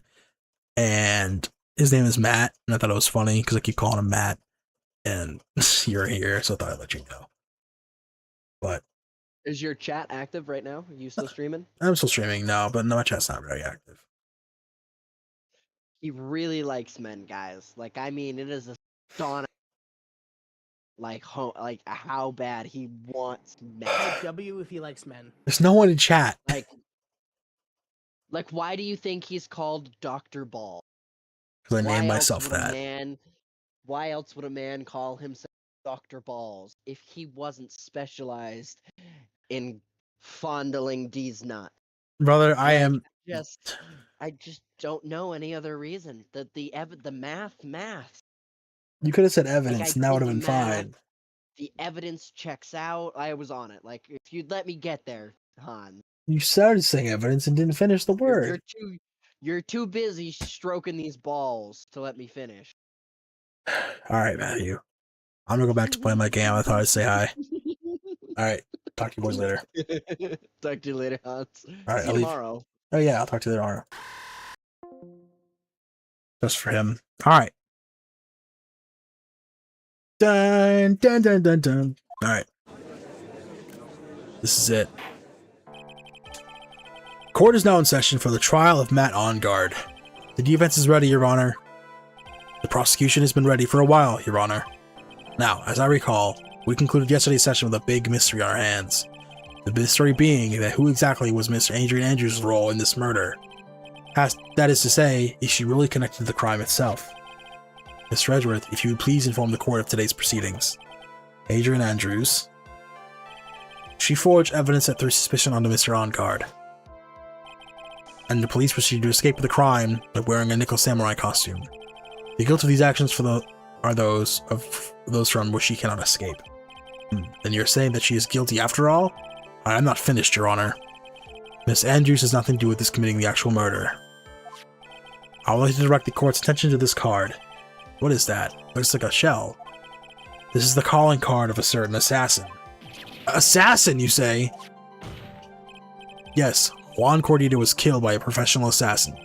and his name is Matt, and I thought it was funny because I keep calling him Matt, and you're here, so I thought I'd let you know. But is your chat active right now? Are you still streaming? I'm still streaming now, but no, my chat's not very active. He really likes men, guys. Like, I mean, it is astonishing. Like how bad he wants men. Type W if he likes men. There's no one in chat. Like, why do you think he's called Dr. Ball? Because I named myself that. Why else would a man call himself Dr. Balls if he wasn't specialized in fondling these nuts? Brother, I just don't know any other reason. The math. You could have said evidence, and that would have been fine. The evidence checks out. I was on it. Like, if you'd let me get there, Han. You started saying evidence and didn't finish the word. You're too busy stroking these balls to let me finish. Alright, Matthew. I'm gonna go back to playing my game. I thought I'd say hi. Alright, talk to you boys later. Talk to you later, Hans. Alright, See you tomorrow. Oh yeah, I'll talk to you tomorrow. Just for him. Alright. Dun dun dun dun dun. Alright. This is it. Court is now in session for the trial of Matt On Guard. The defense is ready, Your Honor. The prosecution has been ready for a while, Your Honor. Now, as I recall, we concluded yesterday's session with a big mystery on our hands. The mystery being that who exactly was Mr. Adrian Andrews' role in this murder. That is to say, is she really connected to the crime itself? Mr. Edgeworth, if you would please inform the court of today's proceedings. Adrian Andrews. She forged evidence that threw suspicion onto Mr. On Guard. And the police proceeded to escape the crime by wearing a nickel samurai costume. The guilt of these actions are those from which she cannot escape. Then you're saying that she is guilty after all? I'm not finished, Your Honor. Miss Andrews has nothing to do with this committing the actual murder. I would like to direct the court's attention to this card. What is that? Looks like a shell. This is the calling card of a certain assassin. Assassin, you say? Yes, Juan Cordito was killed by a professional assassin,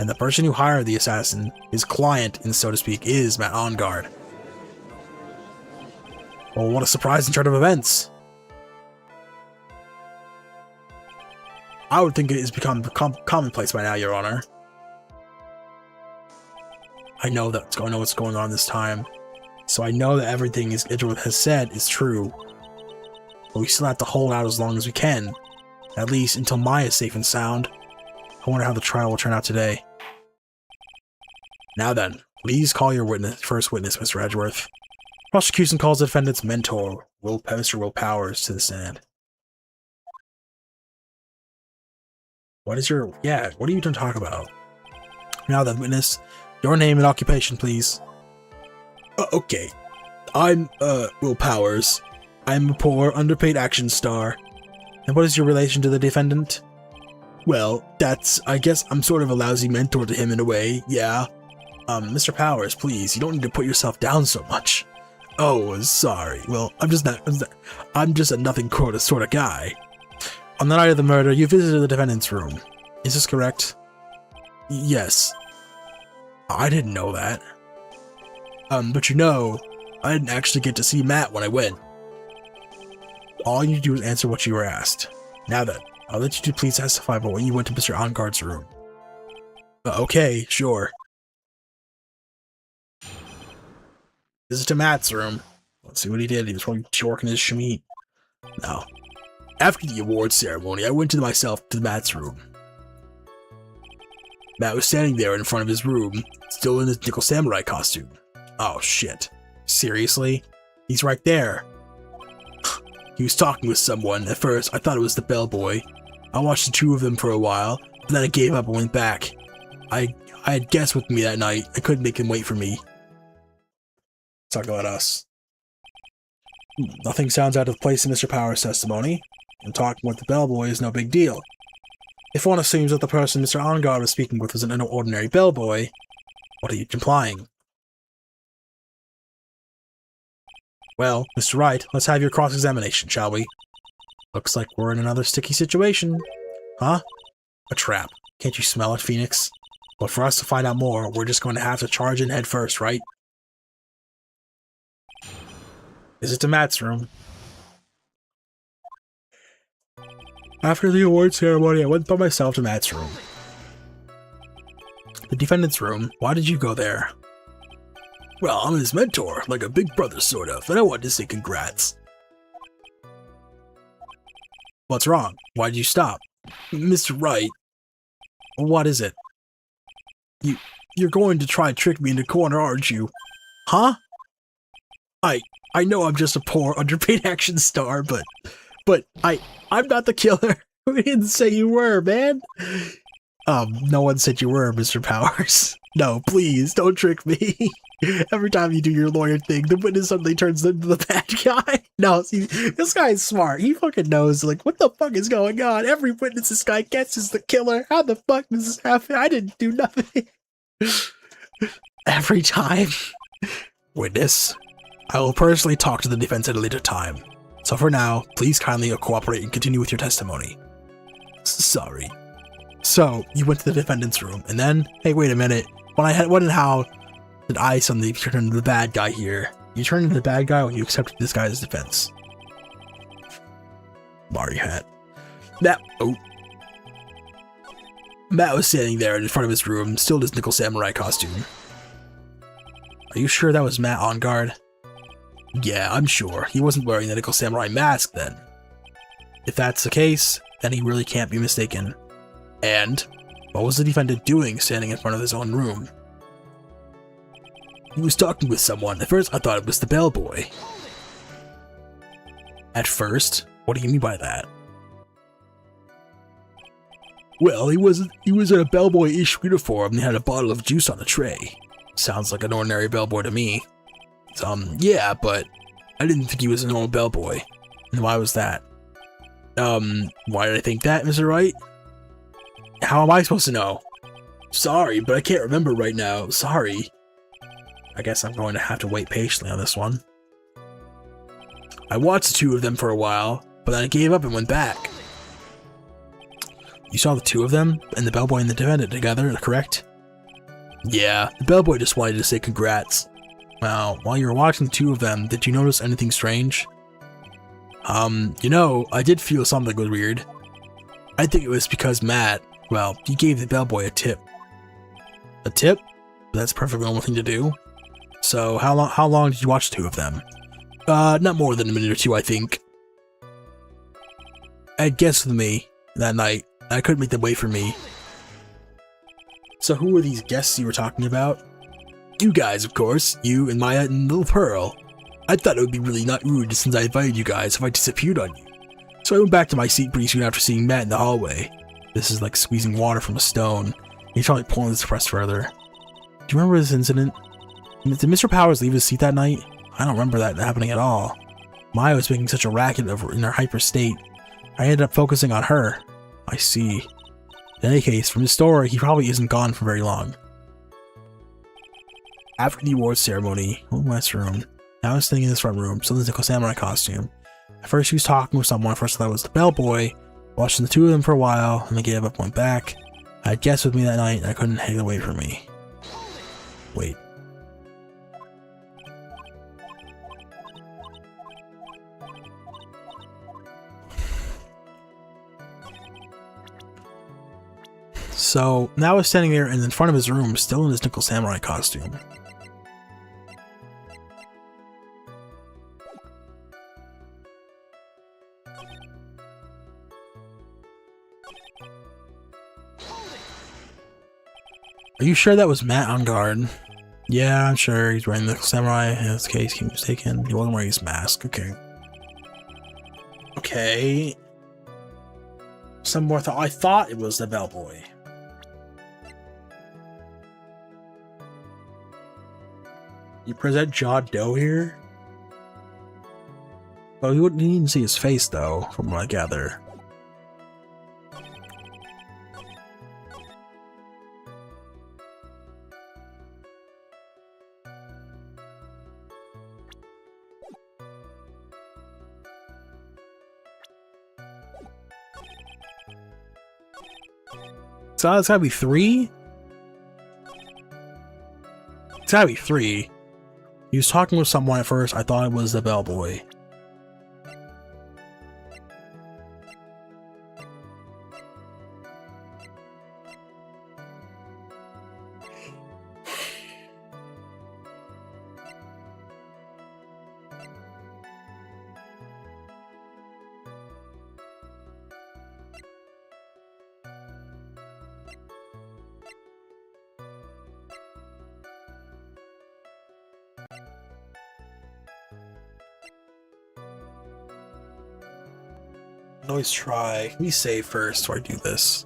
and the person who hired the assassin, his client, and so to speak, is Matt On Guard. Well, what a surprising turn of events! I would think it has become commonplace by now, Your Honor. I know what's going on this time. so I know that everything Edgeworth has said is true. But we still have to hold out as long as we can, at least until Maya is safe and sound. I wonder how the trial will turn out today. Now then, please call your first witness, Mr. Edgeworth. Prosecution calls the defendant's mentor, Mr. Will Powers, to the stand. What are you going to talk about? Now then, witness, your name and occupation, please. Okay. I'm, Will Powers. I'm a poor, underpaid action star. And what is your relation to the defendant? Well, I guess I'm sort of a lousy mentor to him in a way, yeah. Mr. Powers, please, you don't need to put yourself down so much. Oh, sorry. Well, I'm just a nothing sort of guy. On the night of the murder, you visited the defendant's room. Is this correct? Yes. I didn't know that. But you know, I didn't actually get to see Matt when I went. All you do is answer what you were asked. Now then, I'll let you please testify about when you went to Mr. Ongard's room. Okay, sure. This is to Matt's room. Let's see what he did. He was probably jorking his shmeat. No. After the award ceremony, I went to Matt's room. Matt was standing there in front of his room, still in his nickel samurai costume. Oh shit. Seriously? He's right there. He was talking with someone. At first, I thought it was the bellboy. I watched the two of them for a while, but then I gave up and went back. I had guests with me that night. I couldn't make him wait for me. Talk about us. Nothing sounds out of place in Mr. Powers' testimony, and talking with the bellboy is no big deal. If one assumes that the person Mr. Ongard was speaking with was an ordinary bellboy, what are you implying? Well, Mr. Wright, let's have your cross-examination, shall we? Looks like we're in another sticky situation. Huh? A trap. Can't you smell it, Phoenix? But for us to find out more, we're just going to have to charge in head first, right? Is it to Matt's room? After the award ceremony, I went by myself to Matt's room. The defendant's room? Why did you go there? Well, I'm his mentor, like a big brother sort of, and I wanted to say congrats. What's wrong? Why did you stop? Mr. Wright. What is it? You're going to try and trick me into corner, aren't you? Huh? I know I'm just a poor, underpaid action star, but I'm not the killer. We didn't say you were, man. No one said you were, Mr. Powers. No, please, don't trick me. Every time you do your lawyer thing, the witness suddenly turns into the bad guy. No, see, this guy's smart. He fucking knows, like, what the fuck is going on? Every witness this guy gets is the killer. How the fuck does this happen? I didn't do nothing. Every time. Witness, I will personally talk to the defense at a later time. So for now, please kindly cooperate and continue with your testimony. Sorry. So, you went to the defendant's room, and then, hey, wait a minute. When and how did I suddenly turn into the bad guy here? You turned into the bad guy when you accepted this guy's defense. Mario hat. Matt was standing there in front of his room, still in his nickel samurai costume. Are you sure that was Matt Ongard? Yeah, I'm sure. He wasn't wearing the nickel samurai mask then. If that's the case, then he really can't be mistaken. And what was the defendant doing standing in front of his own room? He was talking with someone. At first, I thought it was the bellboy. At first? What do you mean by that? Well, he was in a bellboy-ish uniform and he had a bottle of juice on a tray. Sounds like an ordinary bellboy to me. Yeah, but I didn't think he was a normal bellboy. And why was that? Why did I think that, Mr. Wright? How am I supposed to know? Sorry, but I can't remember right now. Sorry. I guess I'm going to have to wait patiently on this one. I watched the two of them for a while, but then I gave up and went back. You saw the two of them, and the bellboy and the defendant together, correct? Yeah, the bellboy just wanted to say congrats. Well, while you were watching the two of them, did you notice anything strange? You know, I did feel something was weird. I think it was because Matt, well, he gave the bellboy a tip. A tip? That's a perfectly normal thing to do. So how long did you watch the two of them? Not more than a minute or two, I think. I had guests with me that night, and I couldn't make them wait for me. So who were these guests you were talking about? You guys, of course. You and Maya and Little Pearl. I thought it would be really not rude since I invited you guys if I disappeared on you. So I went back to my seat pretty soon after seeing Matt in the hallway. This is like squeezing water from a stone. He's probably pulling this press further. Do you remember this incident? Did Mr. Powers leave his seat that night? I don't remember that happening at all. Maya was making such a racket in her hyper state. I ended up focusing on her. I see. In any case, from his story, he probably isn't gone for very long. After the awards ceremony, west room. Now I'm sitting in this front room, still in the Nickel Samurai costume. At first she was talking with someone, first I thought it was the bellboy. Watching the two of them for a while, and they gave up, went back. I had guests with me that night, and I couldn't hang away from me. Wait. So, now I was standing there and in front of his room, still in his Nickel Samurai costume. Are you sure that was Matt on guard? Yeah, I'm sure he's wearing the samurai. In this case, he was taken. He wasn't wearing his mask. Okay. Okay. Some more thought. I thought it was the bellboy. You present John Doe here? Oh, he didn't even see his face though, from what I gather. So it's gotta be 3? It's gotta be 3. He was talking with someone at first, I thought it was the bellboy. I always try. Let me save first before I do this.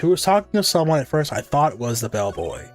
Who was talking to someone at first, I thought it was the bellboy.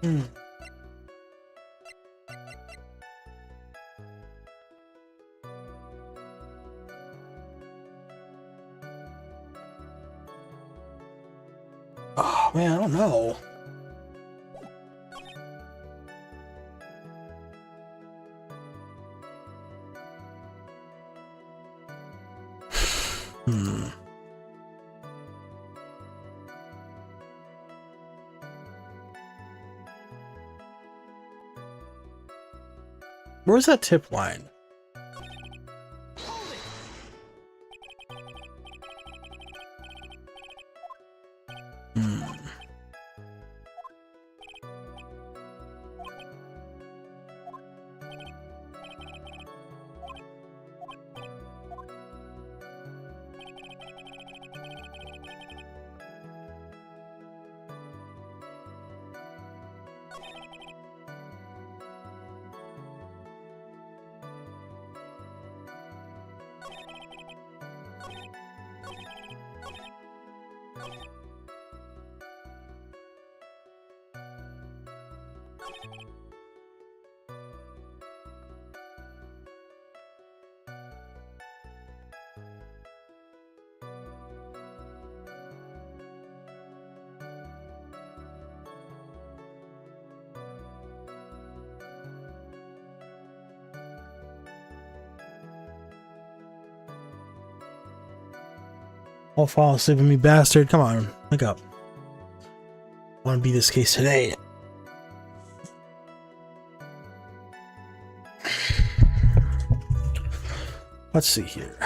Hmm. Oh man, I don't know. Hmm. Where's that tip line? Hmm. Oh, fall asleep with me, bastard. Come on, wake up. I want to beat this case today. Let's see here.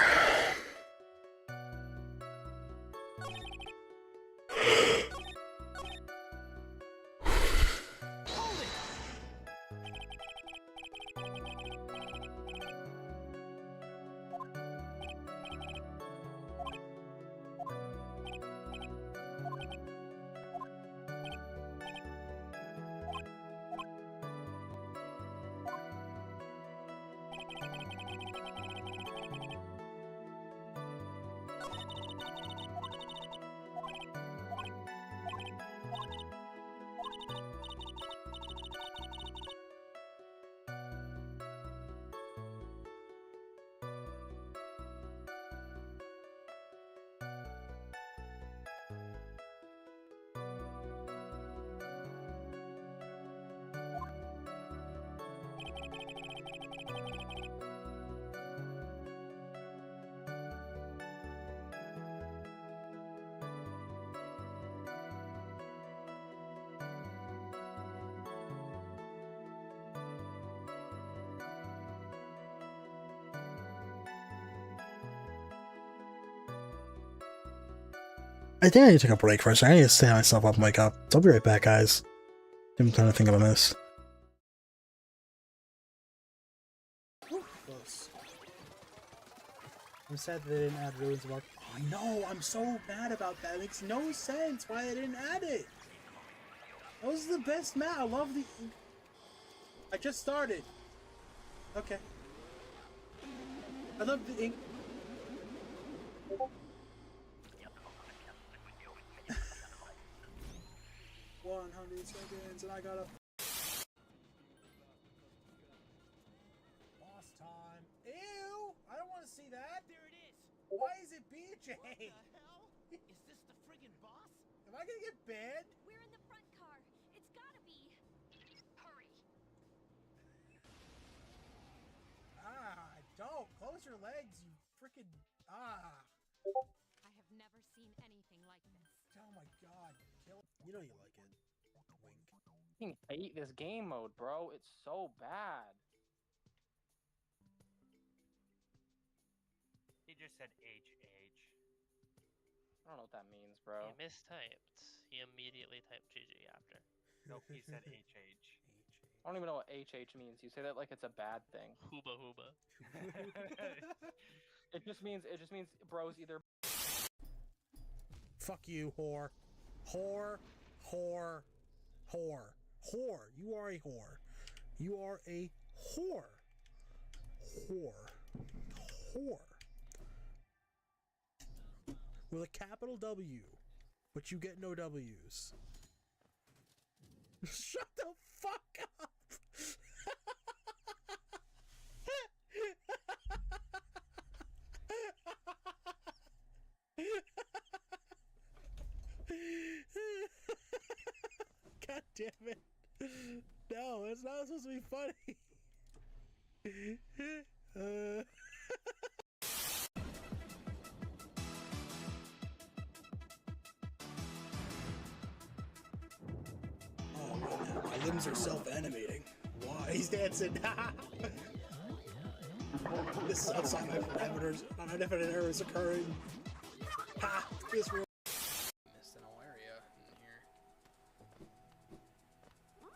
I think I need to take a break first. I need to stand myself up and wake up. So I'll be right back, guys. I'm trying to think about this. Close. I'm sad they didn't add Ruins of Ark. Oh no, I'm so mad about that. It makes no sense why they didn't add it. That was the best map. I love the... I just started. Okay. I love the ink. 100 seconds and I got a boss time. Ew! I don't want to see that. There it is. Why is it BJ? What the hell? Is this the friggin' boss? Am I gonna get banned? We're in the front car. It's gotta be. Hurry. Don't close your legs, you freaking I have never seen anything like this. Oh my god, kill. You know you like it. Wink. I hate this game mode, bro. It's so bad. He just said HH. I don't know what that means, bro. He mistyped. He immediately typed GG after. Nope, he said HH. I don't even know what HH means. You say that like it's a bad thing. Hooba hooba. It just means bros either. Fuck you, whore. Whore. Whore. Whore. Whore. You are a whore. You are a whore. Whore. Whore. With a capital W. But you get no W's. Shut the fuck up! God damn it. No, it's not supposed to be funny. Oh, my limbs are self-animating. Why? He's dancing. This is outside my parameters. Undefinite error is occurring. Ha! This real. Missed an whole area in here.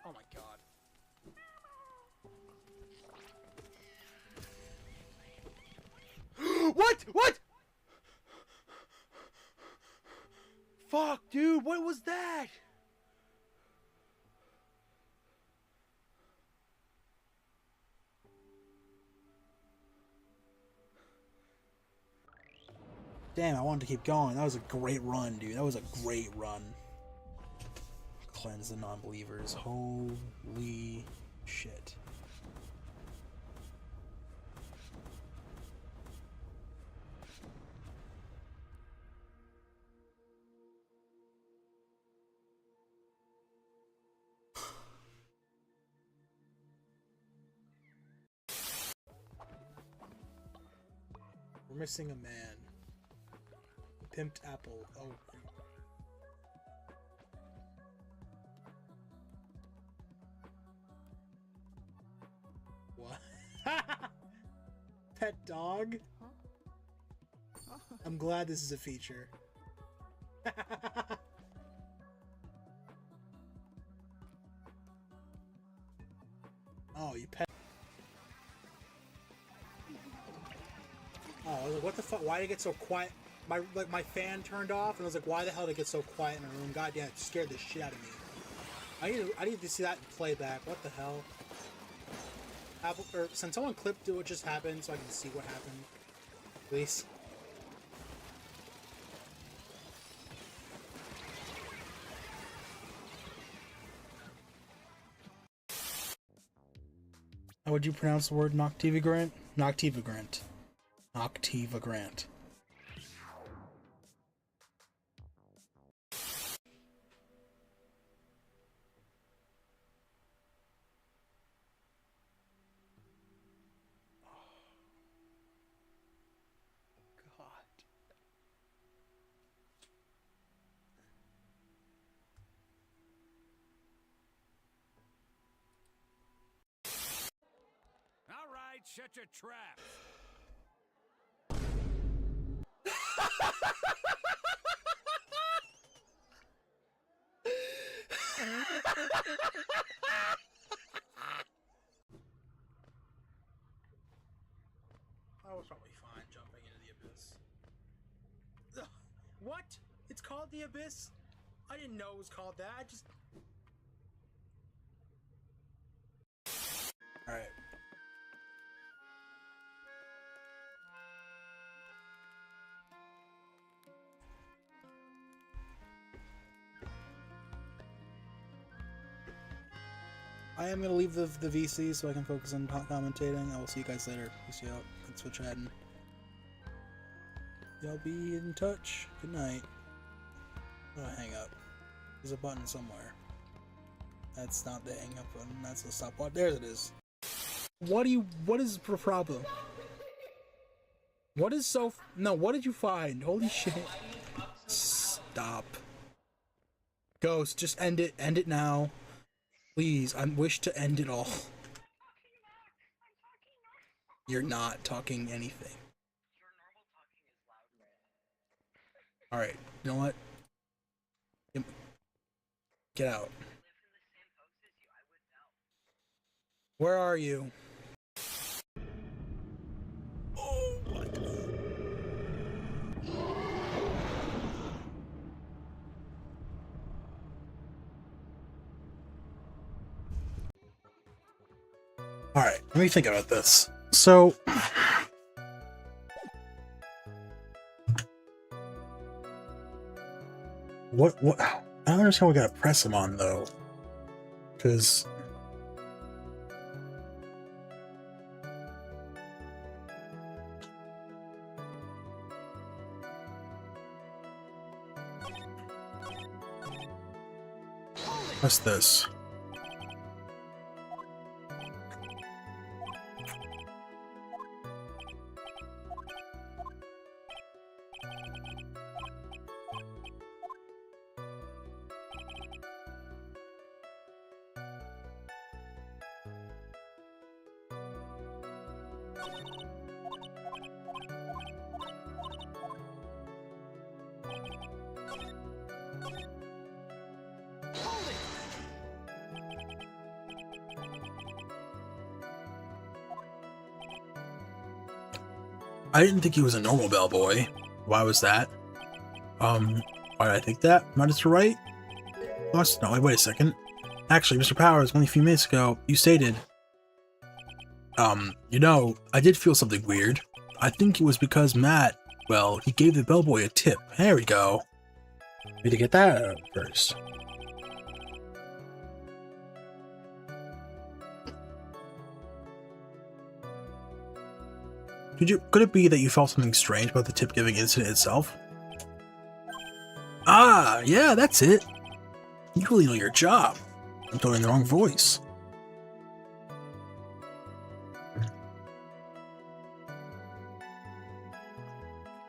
Oh my god. What? What? Fuck, dude, what was that? Damn, I wanted to keep going. That was a great run, dude. That was a great run. Cleanse the non-believers. Holy shit. We're missing a man. Pimped apple. Oh. What? Pet dog? I'm glad this is a feature. Oh, you pet. Oh, I was like, what the fuck? Why did it get so quiet? My fan turned off, and I was like, why the hell did it get so quiet in the room? God damn, it scared the shit out of me. I need to see that in playback. What the hell? Apple, or send someone clip what just happened so I can see what happened. Please. How would you pronounce the word Noctivagrant? Noctivagrant. Noctivagrant. Shut your trap. I was probably fine jumping into the abyss. Ugh. What? It's called the abyss? I didn't know it was called that. I just. Alright. I am going to leave the VC so I can focus on commentating. I will see you guys later. Peace out. Thanks for chatting. Y'all be in touch. Good night. Oh, hang up. There's a button somewhere. That's not the hang up button. That's the stop button. There it is. What is the problem? What is so... No, what did you find? Holy shit. Stop. Ghost, just end it. End it now. Please, I wish to end it all. You're not talking anything. Alright, you know what? Get out. Where are you? Oh, what? Alright, let me think about this. So... What? I don't understand what we gotta press him on, though. Because what's this? I didn't think he was a normal bellboy. Why was that? Why did I think that? Am I just right? What? No, wait a second. Actually, Mr. Powers, only a few minutes ago, you stated, you know, I did feel something weird. I think it was because Matt, well, he gave the bellboy a tip. There we go. Need to get that out first. Could it be that you felt something strange about the tip giving incident itself? Ah, yeah, that's it. You really know your job. I'm throwing the wrong voice.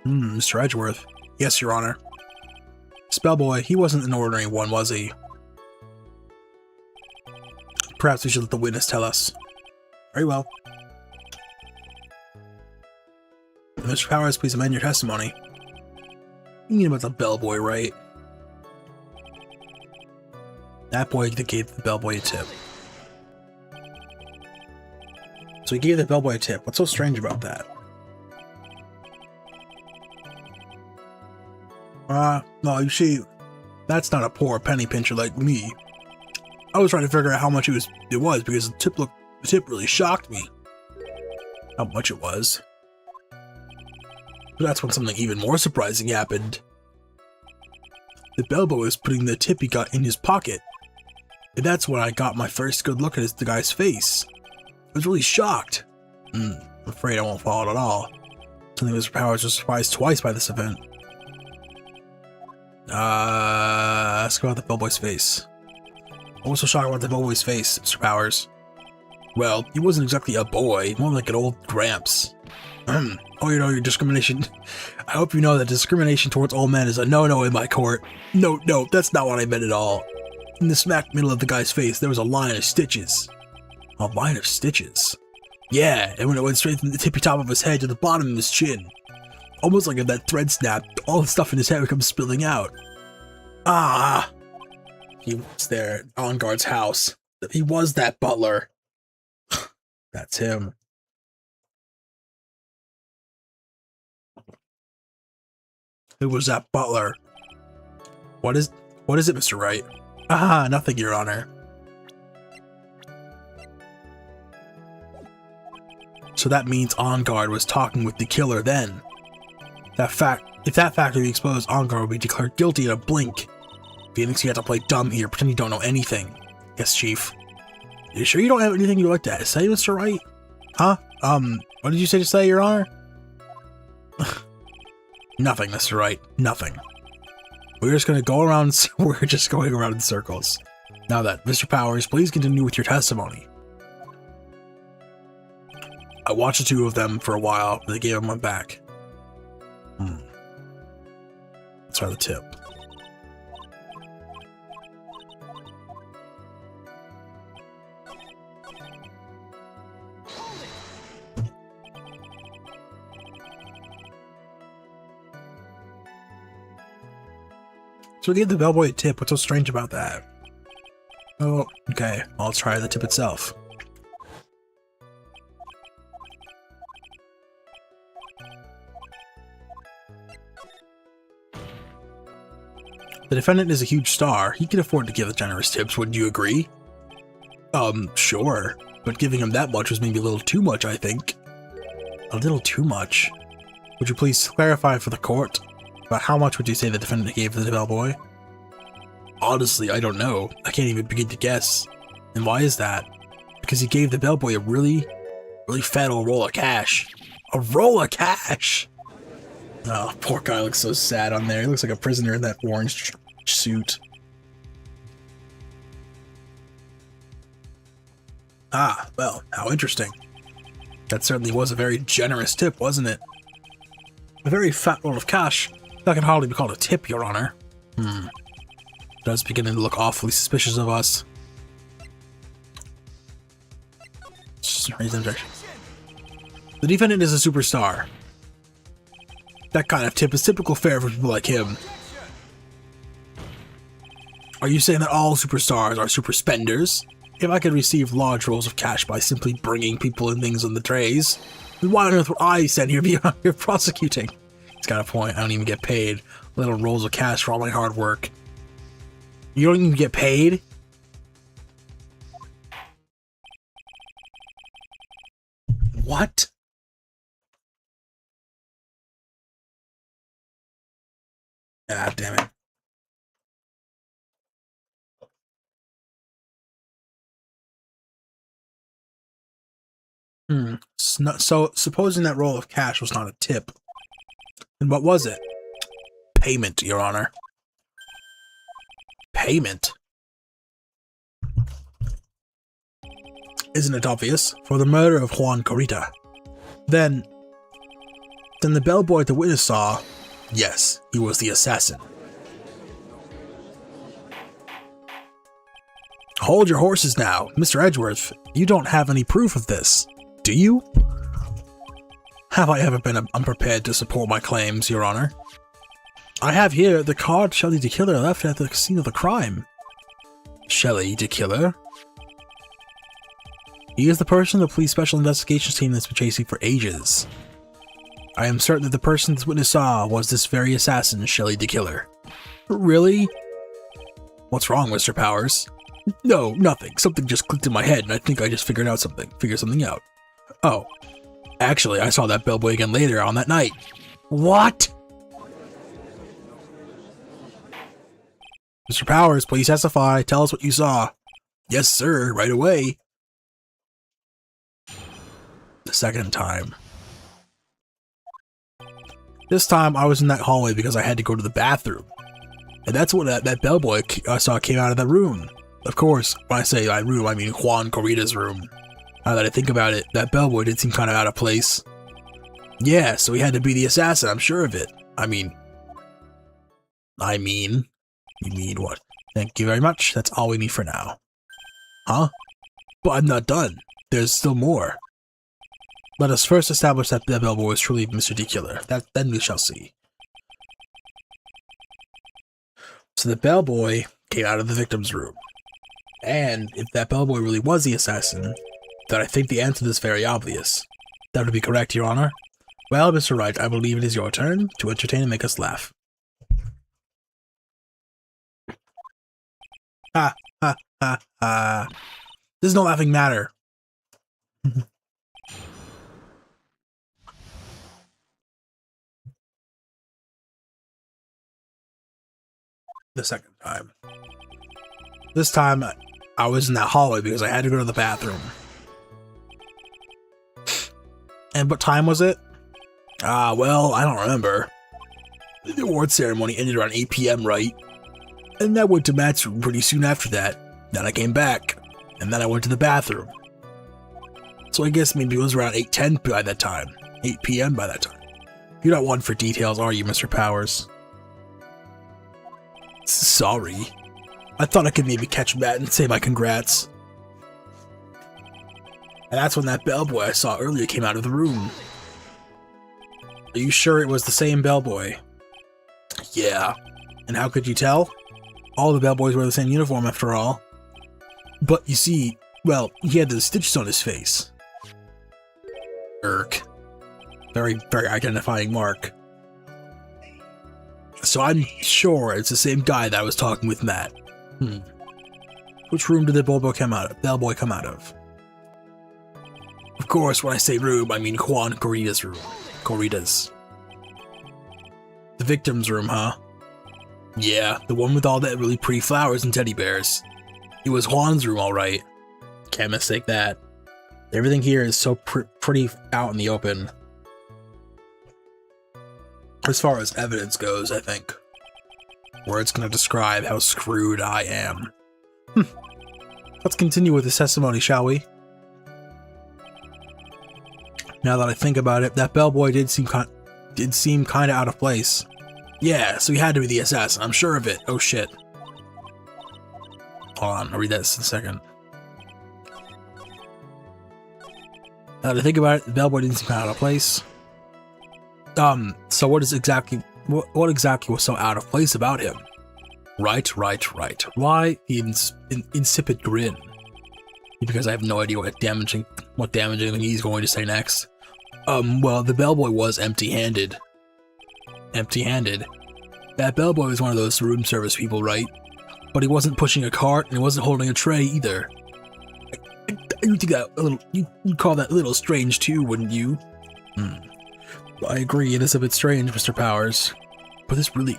Mr. Edgeworth. Yes, Your Honor. Spellboy, he wasn't an ordinary one, was he? Perhaps we should let the witness tell us. Very well. Mr. Powers, please amend your testimony. You mean about the bellboy, right? That boy that gave the bellboy a tip. So he gave the bellboy a tip. What's so strange about that? No, you see, that's not a poor penny pincher like me. I was trying to figure out how much it was because the tip really shocked me. How much it was. But that's when something even more surprising happened. The bellboy was putting the tip he got in his pocket. And that's when I got my first good look at the guy's face. I was really shocked. I'm afraid I won't follow it at all. Suddenly Mr. Powers was surprised twice by this event. Ask about the bellboy's face. What was so shocking about the bellboy's face, Mr. Powers? Well, he wasn't exactly a boy, more like an old gramps. Oh, you know, your discrimination. I hope you know that discrimination towards old men is a no-no in my court. No, that's not what I meant at all. In the smack middle of the guy's face, there was a line of stitches. A line of stitches? Yeah, and when it went straight from the tippy top of his head to the bottom of his chin. Almost like if that thread snapped, all the stuff in his head would come spilling out. Ah! He was there at On Guard's house. He was that butler. That's him. Who was that butler? What is it, Mr. Wright? Ah, nothing, Your Honor. So that means On Guard was talking with the killer then. If that fact would be exposed, On Guard would be declared guilty in a blink. Phoenix, you have to play dumb here, pretend you don't know anything. Yes, Chief. You sure you don't have anything you'd like to say, Mr. Wright? Huh? What did you say to say, Your Honor? Nothing, Mr. Wright. Nothing. We're just going around in circles. Now that, Mr. Powers, please continue with your testimony. I watched the two of them for a while, but they gave him one back. Let's try the tip. So we gave the bellboy a tip. What's so strange about that? Oh, okay. I'll try the tip itself. The defendant is a huge star. He can afford to give generous tips, wouldn't you agree? Sure. But giving him that much was maybe a little too much, I think. A little too much. Would you please clarify for the court? About how much would you say the defendant gave the bellboy? Honestly, I don't know. I can't even begin to guess. And why is that? Because he gave the bellboy a really fat old roll of cash. A roll of cash! Oh, poor guy looks so sad on there. He looks like a prisoner in that orange suit. Ah, well, how interesting. That certainly was a very generous tip, wasn't it? A very fat roll of cash. That can hardly be called a tip, Your Honor. Does beginning to look awfully suspicious of us. The defendant is a superstar. That kind of tip is typical fare for people like him. Are you saying that all superstars are super spenders? If I could receive large rolls of cash by simply bringing people and things on the trays, then why on earth would I stand here here prosecuting? He's got a point. I don't even get paid little rolls of cash for all my hard work. You don't even get paid? What? Ah, damn it. So, supposing that roll of cash was not a tip, then what was it? Payment, Your Honor. Payment? Isn't it obvious? For the murder of Juan Corita. Then the bellboy the witness saw, yes, he was the assassin. Hold your horses now, Mr. Edgeworth. You don't have any proof of this, do you? Have I ever been unprepared to support my claims, Your Honor? I have here the card Shelley the Killer left at the scene of the crime. Shelley the Killer? He is the person the police special investigations team that's been chasing for ages. I am certain that the person this witness saw was this very assassin, Shelley the Killer. Really? What's wrong, Mr. Powers? No, nothing. Something just clicked in my head and I think I just figured something out. Oh. Actually, I saw that bellboy again later on that night. What? Mr. Powers, please testify. Tell us what you saw. Yes, sir, right away. The second time. This time I was in that hallway because I had to go to the bathroom. And that's when that bellboy I saw came out of that room. Of course, when I say that room, I mean Juan Corita's room. Now that I think about it, that bellboy did seem kind of out of place. Yeah, so he had to be the assassin, I'm sure of it. I mean, you mean what? Thank you very much, that's all we need for now. Huh? But I'm not done. There's still more. Let us first establish that the bellboy was truly Mr. D. Killer. Then we shall see. So the bellboy came out of the victim's room. And if that bellboy really was the assassin, then I think the answer is very obvious. That would be correct, Your Honor. Well, Mr. Wright, I believe it is your turn to entertain and make us laugh. Ha, ha, ha, ha. There's no laughing matter. The second time. This time, I was in that hallway because I had to go to the bathroom. And what time was it? Well, I don't remember. The award ceremony ended around 8 p.m., right? And I went to Matt's room pretty soon after that. Then I came back, and then I went to the bathroom. So I guess maybe it was around 8:10 by that time. 8 p.m. by that time. You're not one for details, are you, Mr. Powers? Sorry. I thought I could maybe catch Matt and say my congrats. And that's when that bellboy I saw earlier came out of the room. Are you sure it was the same bellboy? Yeah. And how could you tell? All the bellboys wear the same uniform after all. But you see, well, he had the stitches on his face. Irk. Very, very identifying mark. So I'm sure it's the same guy that I was talking with Matt. Which room did the bellboy come out of? Of course, when I say room, I mean Juan Corita's room. Corita's. The victim's room, huh? Yeah, the one with all that really pretty flowers and teddy bears. It was Juan's room, alright. Can't mistake that. Everything here is so pretty out in the open. As far as evidence goes, I think. Where it's going to describe how screwed I am. Let's continue with this testimony, shall we? Now that I think about it, that bellboy did seem kind of out of place. Yeah, so he had to be the assassin. I'm sure of it. Oh shit. Hold on, I'll read that in a second. Now that I think about it, the bellboy didn't seem kind of out of place. So what exactly was so out of place about him? Right. Why the insipid grin? Because I have no idea what damaging thing he's going to say next. Well, the bellboy was empty-handed. That bellboy was one of those room service people, right? But he wasn't pushing a cart and he wasn't holding a tray either. You think that a little? You'd call that a little strange too, wouldn't you? I agree. It is a bit strange, Mr. Powers. But it's really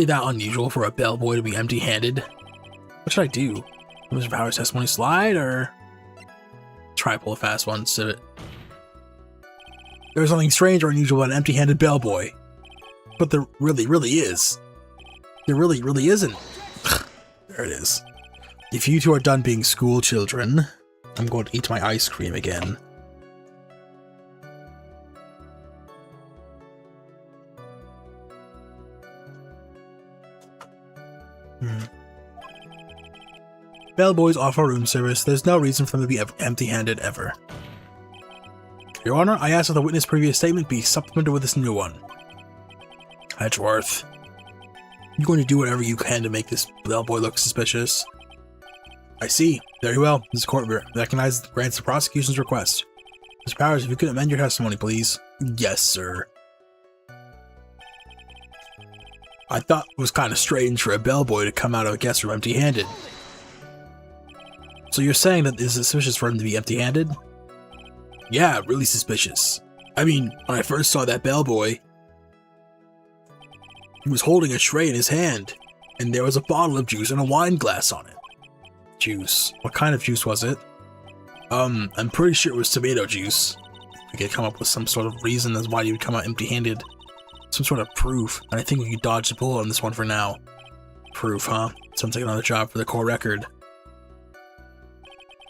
that unusual for a bellboy to be empty-handed. What should I do? Mr. Powers' testimony slide, or try to pull a fast one? So there's something strange or unusual about an empty-handed bellboy, but there really is. There really isn't. There it is. If you two are done being school children, I'm going to eat my ice cream again. Bellboys offer room service. There's no reason for them to be empty-handed ever. Your Honor, I ask that the witness' previous statement be supplemented with this new one. Edgeworth, you're going to do whatever you can to make this bellboy look suspicious. I see. Very well. This court recognizes and grants the prosecution's request. Mr. Powers, if you could amend your testimony, please. Yes, sir. I thought it was kind of strange for a bellboy to come out of a guest room empty-handed. So you're saying that it's suspicious for him to be empty-handed? Yeah, really suspicious. I mean, when I first saw that bellboy, he was holding a tray in his hand, and there was a bottle of juice and a wine glass on it. Juice. What kind of juice was it? I'm pretty sure it was tomato juice. We could come up with some sort of reason as why you would come out empty-handed. Some sort of proof, and I think we could dodge the bullet on this one for now. Proof, huh? Sounds like another job for the court record.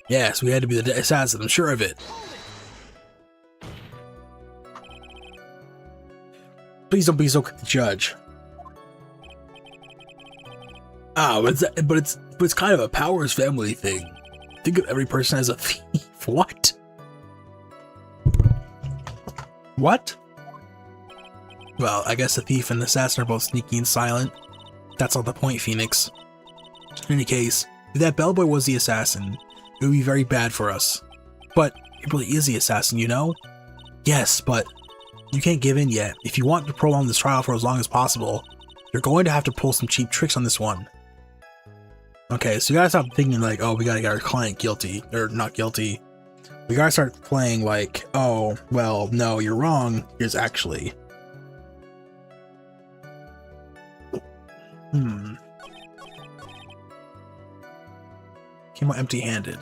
Yes, we had to be the assassin, I'm sure of it. Please don't be so quick to judge. Ah, but it's kind of a Powers family thing. Think of every person as a thief. What? What? Well, I guess the thief and the assassin are both sneaky and silent. That's not the point, Phoenix. In any case, if that bellboy was the assassin, it would be very bad for us. But he really is the assassin, you know? Yes, but you can't give in yet. If you want to prolong this trial for as long as possible, you're going to have to pull some cheap tricks on this one. Okay, so you gotta stop thinking like, oh, we gotta get our client guilty, or not guilty. We gotta start playing like, oh, well, no, you're wrong. Here's actually. Came out empty-handed.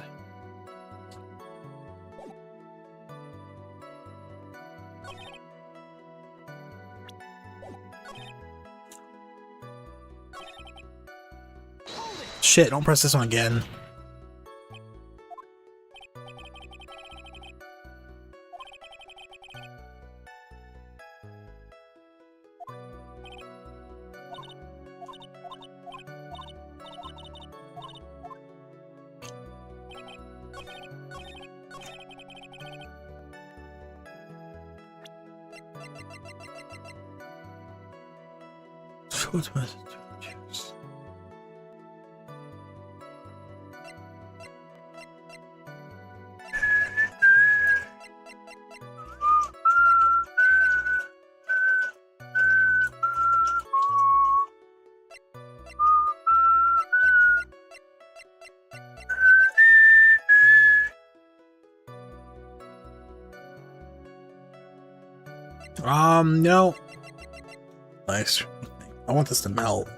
Shit, don't press this one again. Food message. No. Nice. I want this to melt.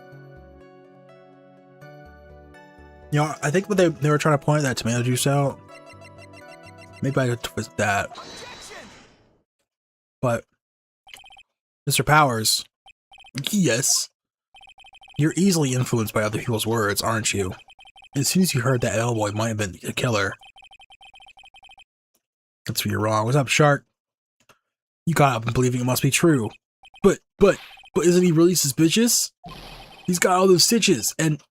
You know, I think what they were trying to point that tomato juice out. Maybe I could twist that. But, Mr. Powers, yes, you're easily influenced by other people's words, aren't you? As soon as you heard that L-boy might have been a killer. That's where you're wrong. What's up, Shark? You got up and believing it must be true. But isn't he really suspicious? He's got all those stitches, and...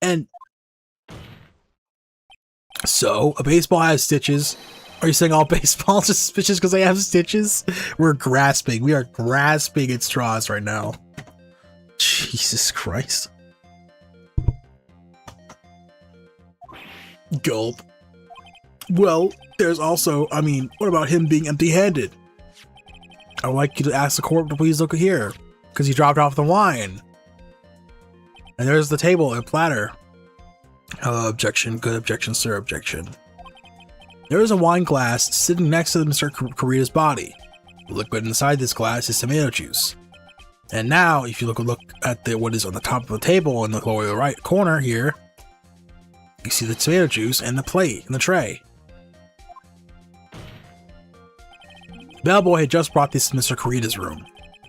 So, a baseball has stitches. Are you saying all baseballs are suspicious because they have stitches? We are grasping at straws right now. Jesus Christ. Gulp. Well, there's also, I mean, what about him being empty-handed? I would like you to ask the court to please look here, because he dropped off the wine. And there's the table and platter. Objection, good objection, sir, objection. There is a wine glass sitting next to Mr. Kurita's body. The liquid inside this glass is tomato juice. And now, if you look at what is on the top of the table in the lower right corner here, you see the tomato juice and the plate and the tray. Bellboy had just brought this to Mr. Kurita's room.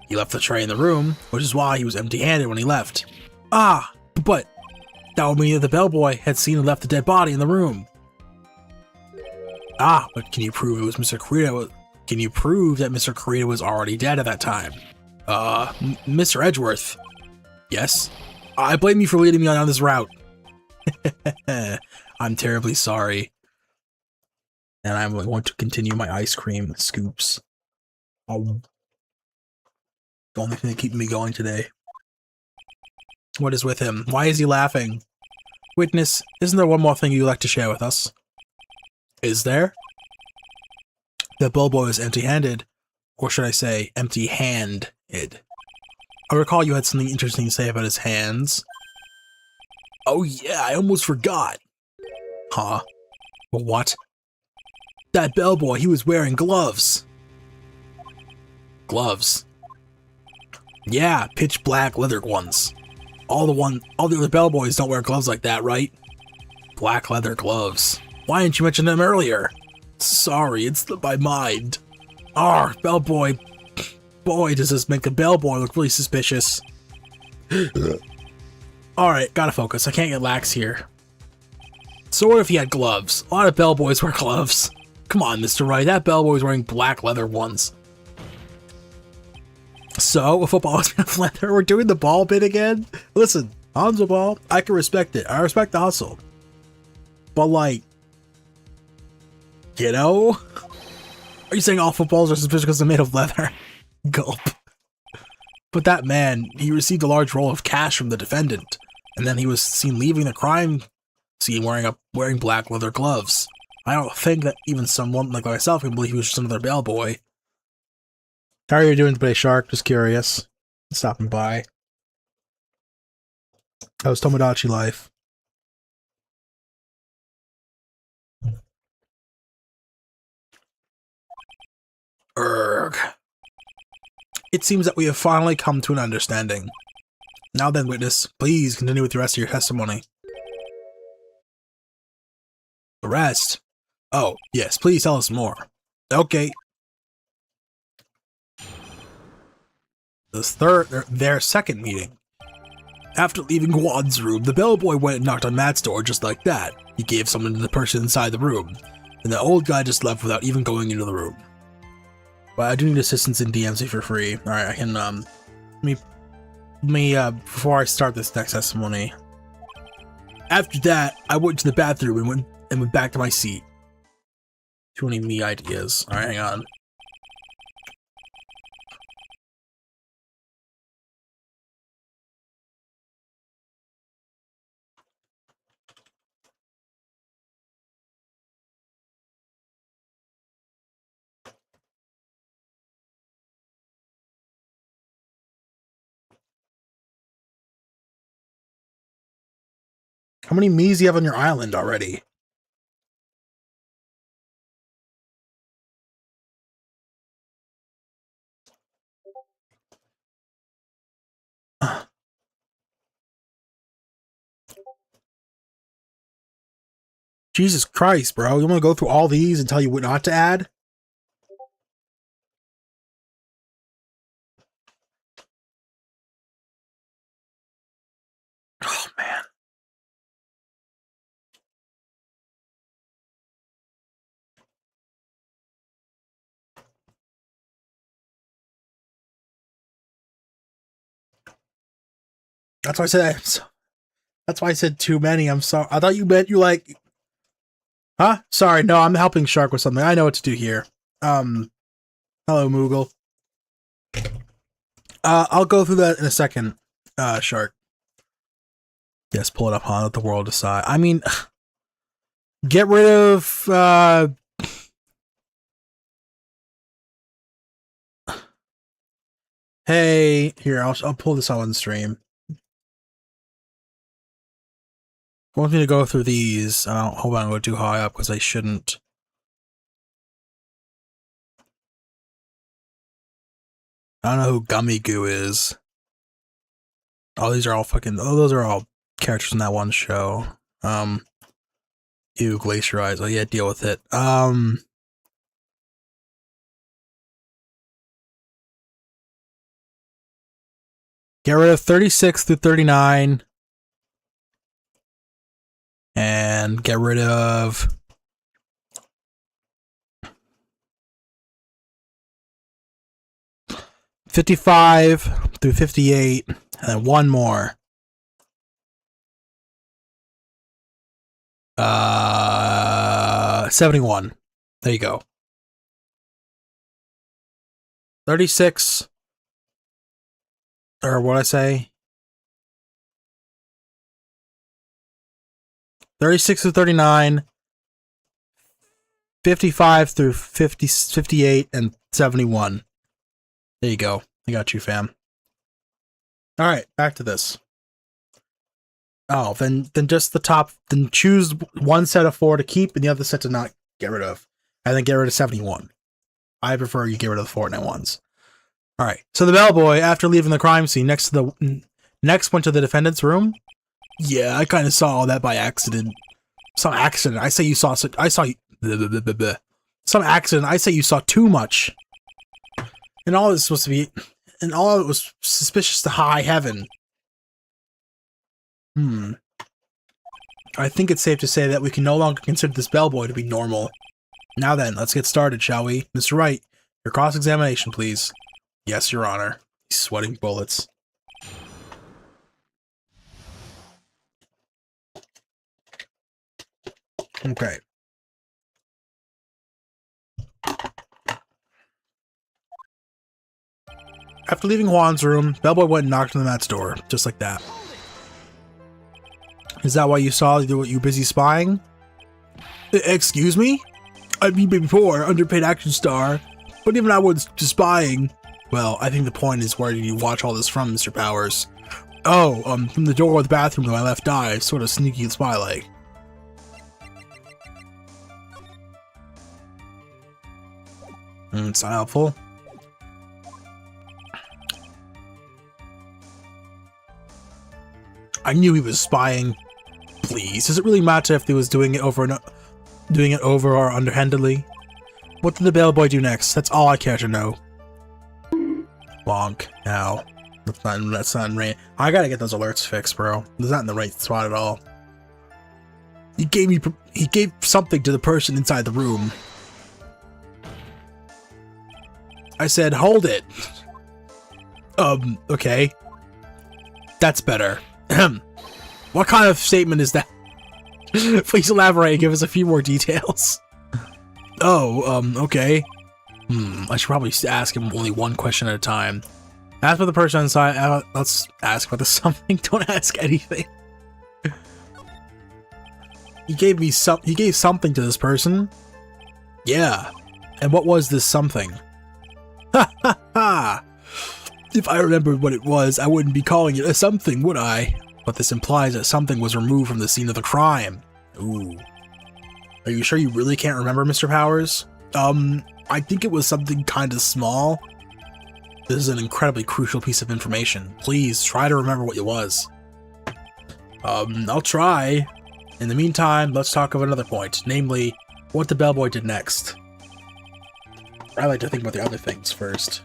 He left the tray in the room, which is why he was empty-handed when he left. Ah, but that would mean that the bellboy had seen and left the dead body in the room. Ah, but can you prove it was Mr. Kurita? Can you prove that Mr. Kurita was already dead at that time? Mr. Edgeworth. Yes? I blame you for leading me on this route. I'm terribly sorry. And I'm going to continue my ice cream scoops. The only thing keeping me going today. What is with him? Why is he laughing? Witness, isn't there one more thing you'd like to share with us? Is there? The bellboy was empty-handed. Or should I say, empty-handed. I recall you had something interesting to say about his hands. Oh yeah, I almost forgot. Huh? What? That bellboy, he was wearing gloves. Gloves? Yeah, pitch black leather ones. All the other bellboys don't wear gloves like that, right? Black leather gloves. Why didn't you mention them earlier? Sorry, it's my mind. Arr, bellboy. Boy, does this make a bellboy look really suspicious. Alright, gotta focus. I can't get lax here. So what if he had gloves? A lot of bellboys wear gloves. Come on, Mr. Wright, that bellboy's wearing black leather ones. So, a football is made of leather. We're doing the ball bit again? Listen, HansOBall, I can respect it. I respect the hustle. But like, you know? Are you saying all footballs are suspicious because they're made of leather? Gulp. But that man, he received a large roll of cash from the defendant, and then he was seen leaving the crime scene wearing black leather gloves. I don't think that even someone like myself can believe he was just another bellboy. How are you doing today, Shark? Just curious. Stopping by. How's Tomodachi life? Urgh. It seems that we have finally come to an understanding. Now then, witness, please continue with the rest of your testimony. The rest? Oh, yes, please tell us more. Okay. Their second meeting. After leaving Guan's room, the bellboy went and knocked on Matt's door just like that. He gave something to the person inside the room, and the old guy just left without even going into the room. But I do need assistance in DMZ for free. Alright, I can, before I start this next testimony. After that, I went to the bathroom and went back to my seat. Too many me ideas. Alright, hang on. How many me's do you have on your island already? Jesus Christ, bro. You want to go through all these and tell you what not to add? Oh, man. That's why I said that's why I said too many. I'm sorry. I thought you meant you like. Huh? Sorry. No, I'm helping Shark with something. I know what to do here. Hello, Moogle. I'll go through that in a second, Shark. Yes, pull it up, huh? Let the world decide. I mean, get rid of, hey, here, I'll pull this on stream. I want me to go through these. Hold on, I'm going too high up because I shouldn't. I don't know who Gummy Goo is. Oh, these are all fucking. Oh, those are all characters in that one show. Ew, Glacier Eyes. Oh yeah, deal with it. Get rid of 36 through 39. And get rid of 55 through 58, and then one more. 71. There you go. 36, or what I say? 36 through 39, 55 through 50, 58, and 71. There you go. I got you, fam. Alright, back to this. Oh, then just the top, then choose one set of 4 to keep and the other set to not get rid of. And then get rid of 71. I prefer you get rid of the Fortnite ones. Alright, so the bellboy, after leaving the crime scene, next went to the defendant's room. Yeah, I kind of saw all that by accident. Some accident. I say you saw. Some accident. I say you saw too much. And all this was supposed to be. And all of it was suspicious to high heaven. I think it's safe to say that we can no longer consider this bellboy to be normal. Now then, let's get started, shall we? Mr. Wright, your cross-examination, please. Yes, Your Honor. He's sweating bullets. Okay. After leaving Juan's room, Bellboy went and knocked on the mat's door, just like that. Is that why you saw you busy spying? Excuse me? I mean before, underpaid action star, but even I was spying. Well, I think the point is where did you watch all this from, Mr. Powers? Oh, from the door of the bathroom to my left eye, sort of sneaky spy-like. It's not helpful. I knew he was spying. Please, does it really matter if he was doing it over or underhandedly? What did the bellboy do next? That's all I care to know. Bonk. Now, that's not in right. I gotta get those alerts fixed, bro. That's not in the right spot at all. He gave something to the person inside the room. I said, hold it. Okay. That's better. What kind of statement is that? Please elaborate and give us a few more details. Oh, okay. I should probably ask him only one question at a time. Ask about the person inside. Let's ask about the something. Don't ask anything. He gave something to this person. Yeah. And what was this something? Ha ha ha! If I remembered what it was, I wouldn't be calling it a something, would I? But this implies that something was removed from the scene of the crime. Ooh. Are you sure you really can't remember, Mr. Powers? I think it was something kinda small. This is an incredibly crucial piece of information. Please, try to remember what it was. I'll try. In the meantime, let's talk of another point, namely, what the bellboy did next. I like to think about the other things first.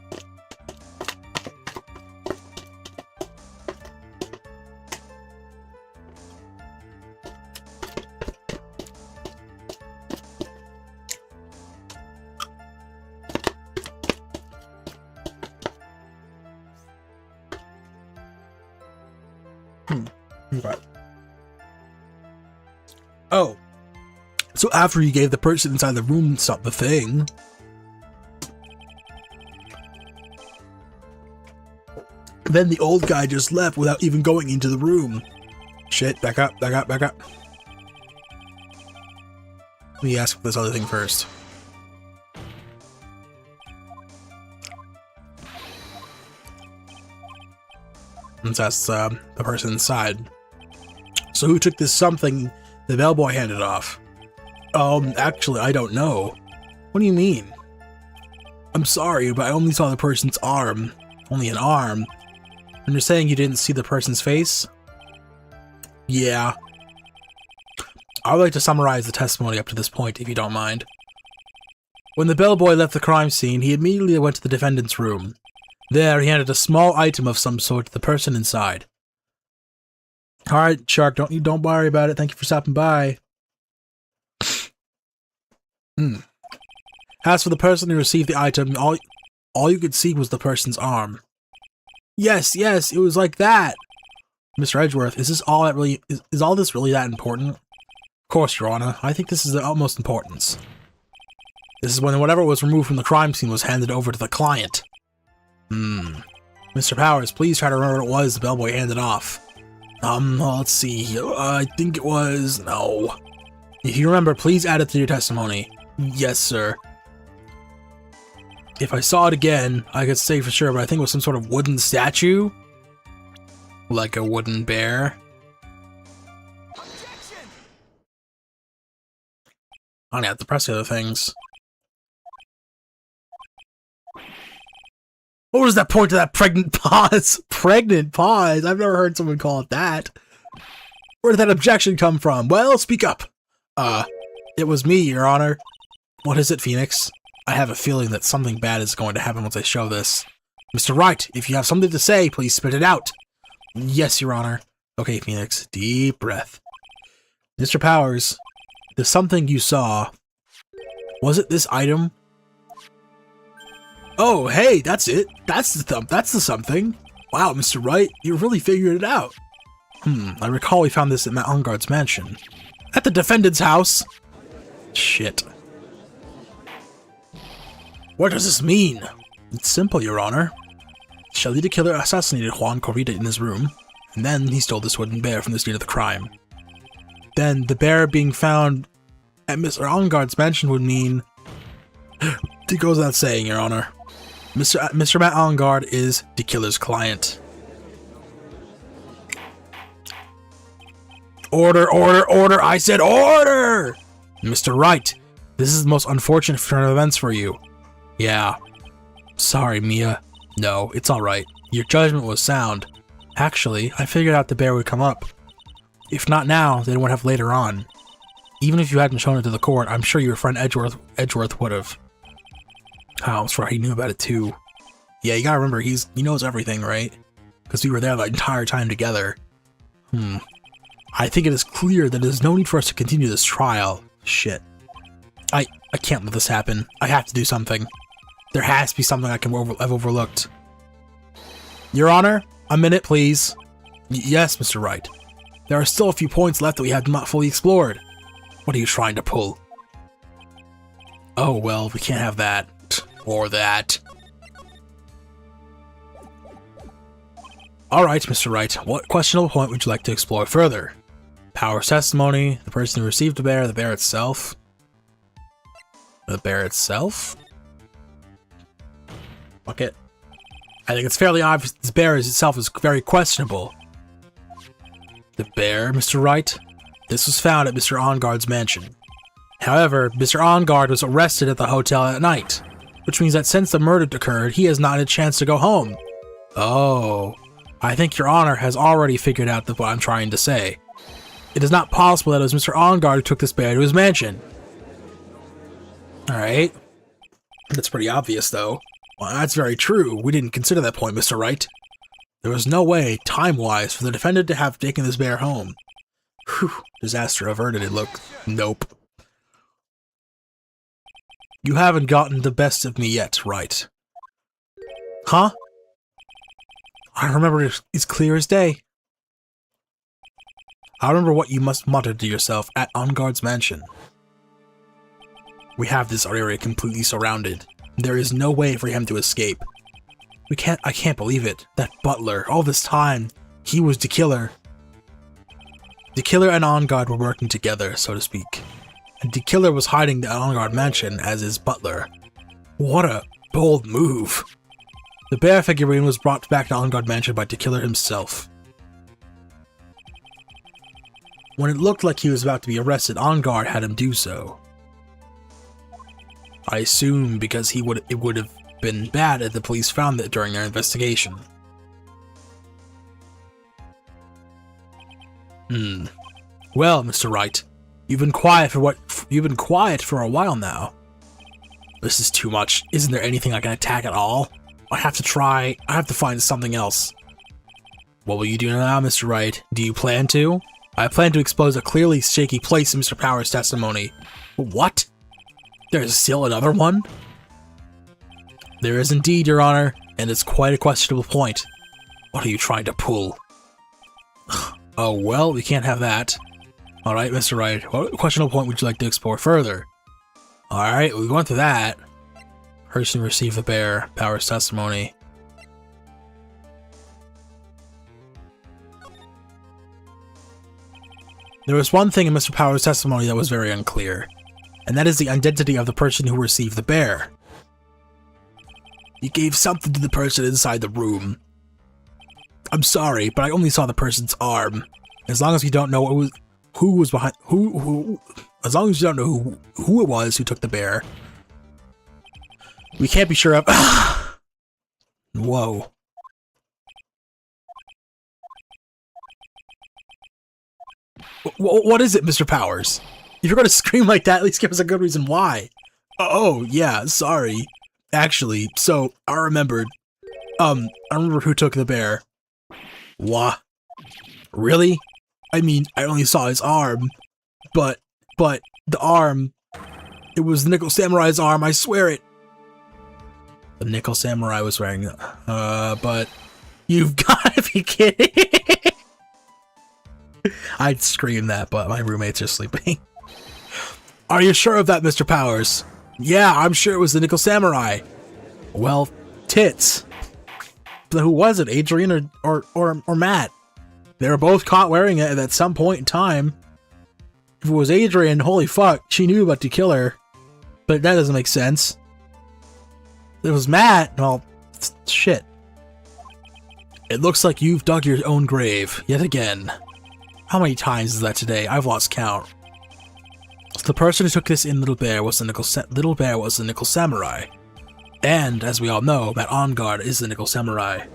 Okay. Oh, so after you gave the person inside the room the thing, then the old guy just left without even going into the room. Shit, back up, back up, back up. Let me ask this other thing first. And that's the person inside. So who took this something the bellboy handed off? Actually, I don't know. What do you mean? I'm sorry, but I only saw the person's arm. Only an arm. And you're saying you didn't see the person's face? Yeah. I would like to summarize the testimony up to this point, if you don't mind. When the bellboy left the crime scene, he immediately went to the defendant's room. There, he handed a small item of some sort to the person inside. Alright, Shark, don't worry about it. Thank you for stopping by. As for the person who received the item, all you could see was the person's arm. Yes, it was like that. Mr. Edgeworth, is all this really that important? Of course, Your Honor. I think this is the utmost importance. This is when whatever was removed from the crime scene was handed over to the client. Mr. Powers, please try to remember what it was the bellboy handed off. Let's see. I think it was... No. If you remember, please add it to your testimony. Yes, sir. If I saw it again, I could say for sure, but I think it was some sort of wooden statue? Like a wooden bear? I don't have to press the other things. What was that point to that pregnant pause? Pregnant pause? I've never heard someone call it that. Where did that objection come from? Well, speak up. It was me, Your Honor. What is it, Phoenix? I have a feeling that something bad is going to happen once I show this. Mr. Wright, if you have something to say, please spit it out. Yes, Your Honor. Okay, Phoenix, deep breath. Mr. Powers, the something you saw, was it this item? Oh, hey, that's it. That's the something. Wow, Mr. Wright, you really figured it out. I recall we found this at Matt Ungard's mansion. At the defendant's house? Shit. What does this mean? It's simple, Your Honor. Shelley the killer assassinated Juan Corrida in his room, and then he stole this wooden bear from the scene of the crime. Then, the bear being found at Mr. Ungard's mansion would mean... It goes without saying, Your Honor. Mr. Matt Ungard is the killer's client. Order, order, order! I said order! Mr. Wright, this is the most unfortunate turn of events for you. Yeah. Sorry, Mia. No, it's alright. Your judgment was sound. Actually, I figured out the bear would come up. If not now, then it would have later on. Even if you hadn't shown it to the court, I'm sure your friend Edgeworth would have. Oh, that's right, he knew about it too. Yeah, you gotta remember, he knows everything, right? Because we were there the entire time together. I think it is clear that there's no need for us to continue this trial. Shit. I can't let this happen. I have to do something. There has to be something I've overlooked. Your Honor, a minute, please. Yes, Mr. Wright. There are still a few points left that we have not fully explored. What are you trying to pull? Oh, well, we can't have that. Or that. Alright, Mr. Wright, what questionable point would you like to explore further? Powers' testimony, the person who received the bear itself? The bear itself? Fuck it. I think it's fairly obvious this bear itself is very questionable. The bear, Mr. Wright? This was found at Mr. Ungard's mansion. However, Mr. Ungard was arrested at the hotel at night, which means that since the murder occurred, he has not had a chance to go home. Oh, I think Your Honor has already figured out what I'm trying to say. It is not possible that it was Mr. Ongard who took this bear to his mansion. Alright. That's pretty obvious, though. Well, that's very true. We didn't consider that point, Mr. Wright. There was no way, time-wise, for the defendant to have taken this bear home. Whew. Disaster averted, it looked. Nope. You haven't gotten the best of me yet, right? Huh? I remember it as clear as day. I remember what you must mutter to yourself at Ongard's mansion. We have this area completely surrounded. There is no way for him to escape. I can't believe it. That butler, all this time, he was the killer. The killer and Ongard were working together, so to speak. And the killer was hiding at Ongard mansion as his butler. What a bold move. The bear figurine was brought back to Ongard mansion by the killer himself. When it looked like he was about to be arrested, Ongard had him do so. I assume because it would have been bad if the police found it during their investigation. Well, Mr. Wright, you've been quiet for a while now. This is too much. Isn't there anything I can attack at all? I have to find something else. What will you do now, Mr. Wright? Do you plan to? I plan to expose a clearly shaky place in Mr. Power's testimony. What? There's still another one? There is indeed, Your Honor, and it's quite a questionable point. What are you trying to pull? Oh, well, we can't have that. Alright, Mr. Wright, what questionable point would you like to explore further? Alright, we went to that. Person received the bear, Power's testimony. There was one thing in Mr. Power's testimony that was very unclear, and that is the identity of the person who received the bear. He gave something to the person inside the room. I'm sorry, but I only saw the person's arm. As long as we don't know who was behind as long as we don't know who it was who took the bear, we can't be sure of. Whoa. What is it, Mr. Powers? If you're gonna scream like that, at least give us a good reason why. Oh, yeah, sorry. Actually, so, I remembered who took the bear. What? Really? I mean, I only saw his arm, but the arm, it was the Nickel Samurai's arm, I swear it. The Nickel Samurai was wearing, but you've gotta be kidding. I'd scream that, but my roommates are sleeping. Are you sure of that, Mr. Powers? Yeah, I'm sure it was the Nickel Samurai. Well, tits. But who was it, Adrian or Matt? They were both caught wearing it at some point in time. If it was Adrian, holy fuck, she knew about the killer. But that doesn't make sense. If it was Matt, well, shit. It looks like you've dug your own grave, yet again. How many times is that today? I've lost count. The person who took this in Little Bear was the Nickel Samurai. And, as we all know, Matt Ongard is the Nickel Samurai.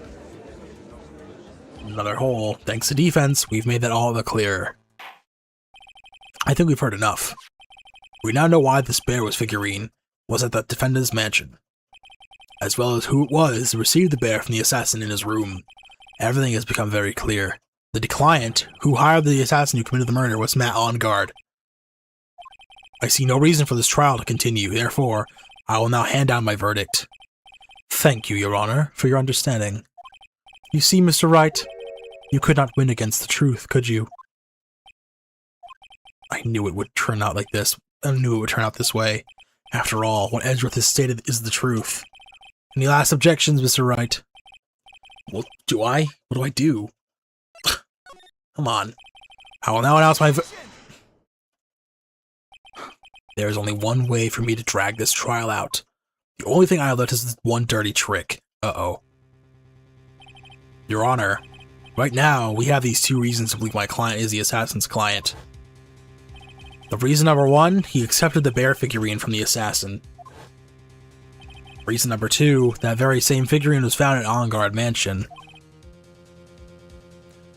Another hole. Thanks to defense, we've made that all the clearer. I think we've heard enough. We now know why this bear figurine was at the defendant's mansion, as well as who it was who received the bear from the assassin in his room. Everything has become very clear. The client who hired the assassin who committed the murder was Matt Ongard. I see no reason for this trial to continue, therefore, I will now hand down my verdict. Thank you, Your Honor, for your understanding. You see, Mr. Wright, you could not win against the truth, could you? I knew it would turn out like this. I knew it would turn out this way. After all, what Edgeworth has stated is the truth. Any last objections, Mr. Wright? Well, do I? What do I do? Come on. I will now announce my There is only one way for me to drag this trial out. The only thing I have left is this one dirty trick. Uh-oh. Your Honor, right now, we have these two reasons to believe my client is the assassin's client. The reason number one, he accepted the bear figurine from the assassin. Reason number two, that very same figurine was found at Ongard Mansion.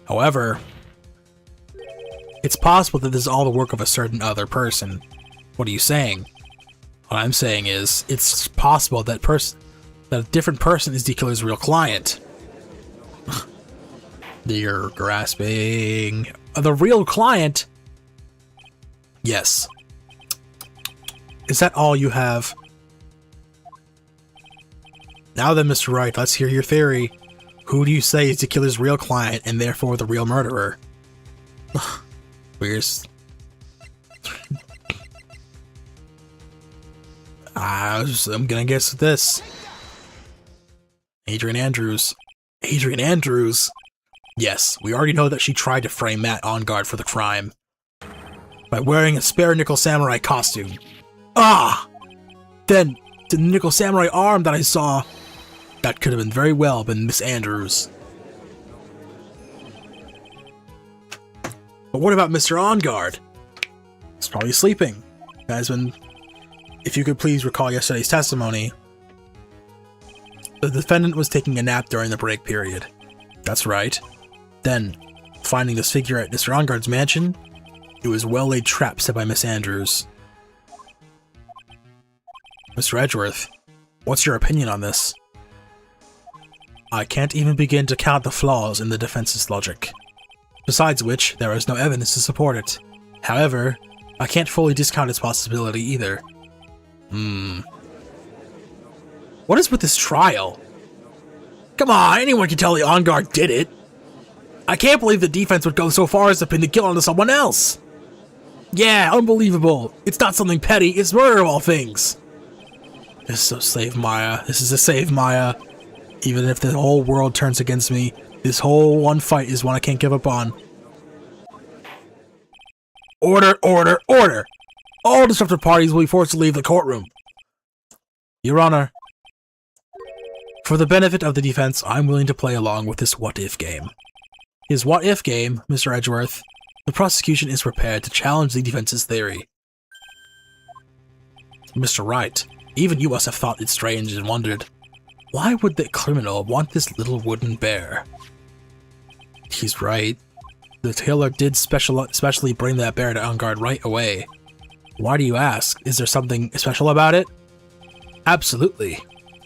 However, It's possible that this is all the work of a certain other person. What are you saying? What I'm saying is, it's possible that a different person is the killer's real client. You're grasping. The real client? Yes. Is that all you have? Now then, Mr. Wright, let's hear your theory. Who do you say is the killer's real client and therefore the real murderer? Where's... I'm gonna guess this. Adrian Andrews. Adrian Andrews? Yes, we already know that she tried to frame Matt on guard for the crime. By wearing a spare nickel samurai costume. Ah! Then, the nickel samurai arm that I saw, that could have been very well been Miss Andrews. But what about Mr. On Guard? He's probably sleeping. Guys, if you could please recall yesterday's testimony, the defendant was taking a nap during the break period. That's right. Then, finding this figure at Mr. On Guard's mansion, it was a well-laid trap set by Miss Andrews. Mr. Edgeworth, what's your opinion on this? I can't even begin to count the flaws in the defense's logic. Besides which, there is no evidence to support it. However, I can't fully discount its possibility either. What is with this trial? Come on, anyone can tell the On Guard did it. I can't believe the defense would go so far as to pin the kill onto someone else. Yeah, unbelievable. It's not something petty, it's murder of all things. This is to save Maya. This is to save Maya. Even if the whole world turns against me, this whole one fight is one I can't give up on. Order, order, order! All disruptive parties will be forced to leave the courtroom. Your Honor, for the benefit of the defense, I'm willing to play along with this what-if game. His what-if game, Mr. Edgeworth, the prosecution is prepared to challenge the defense's theory. Mr. Wright, even you must have thought it strange and wondered, why would the criminal want this little wooden bear? He's right. The killer did specially bring that bear to On Guard right away. Why do you ask? Is there something special about it? Absolutely.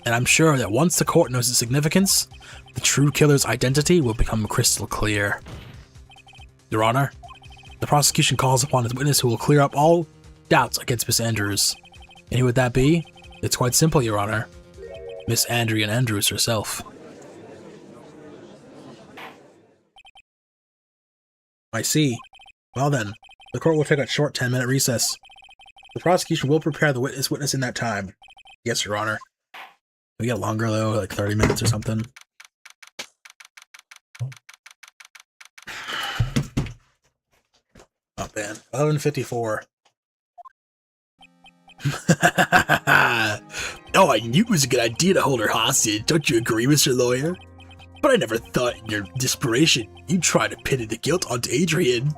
And I'm sure that once the court knows its significance, the true killer's identity will become crystal clear. Your Honor, the prosecution calls upon its witness who will clear up all doubts against Miss Andrews. And who would that be? It's quite simple, Your Honor. Miss Adrian Andrews herself. I see. Well then, the court will take a short 10-minute recess. The prosecution will prepare the witness in that time. Yes, Your Honor. We get longer though, like 30 minutes or something. Oh man, 11:54. Oh, I knew it was a good idea to hold her hostage. Don't you agree, Mr. Lawyer? But I never thought in your desperation you'd try to pin the guilt onto Adrian.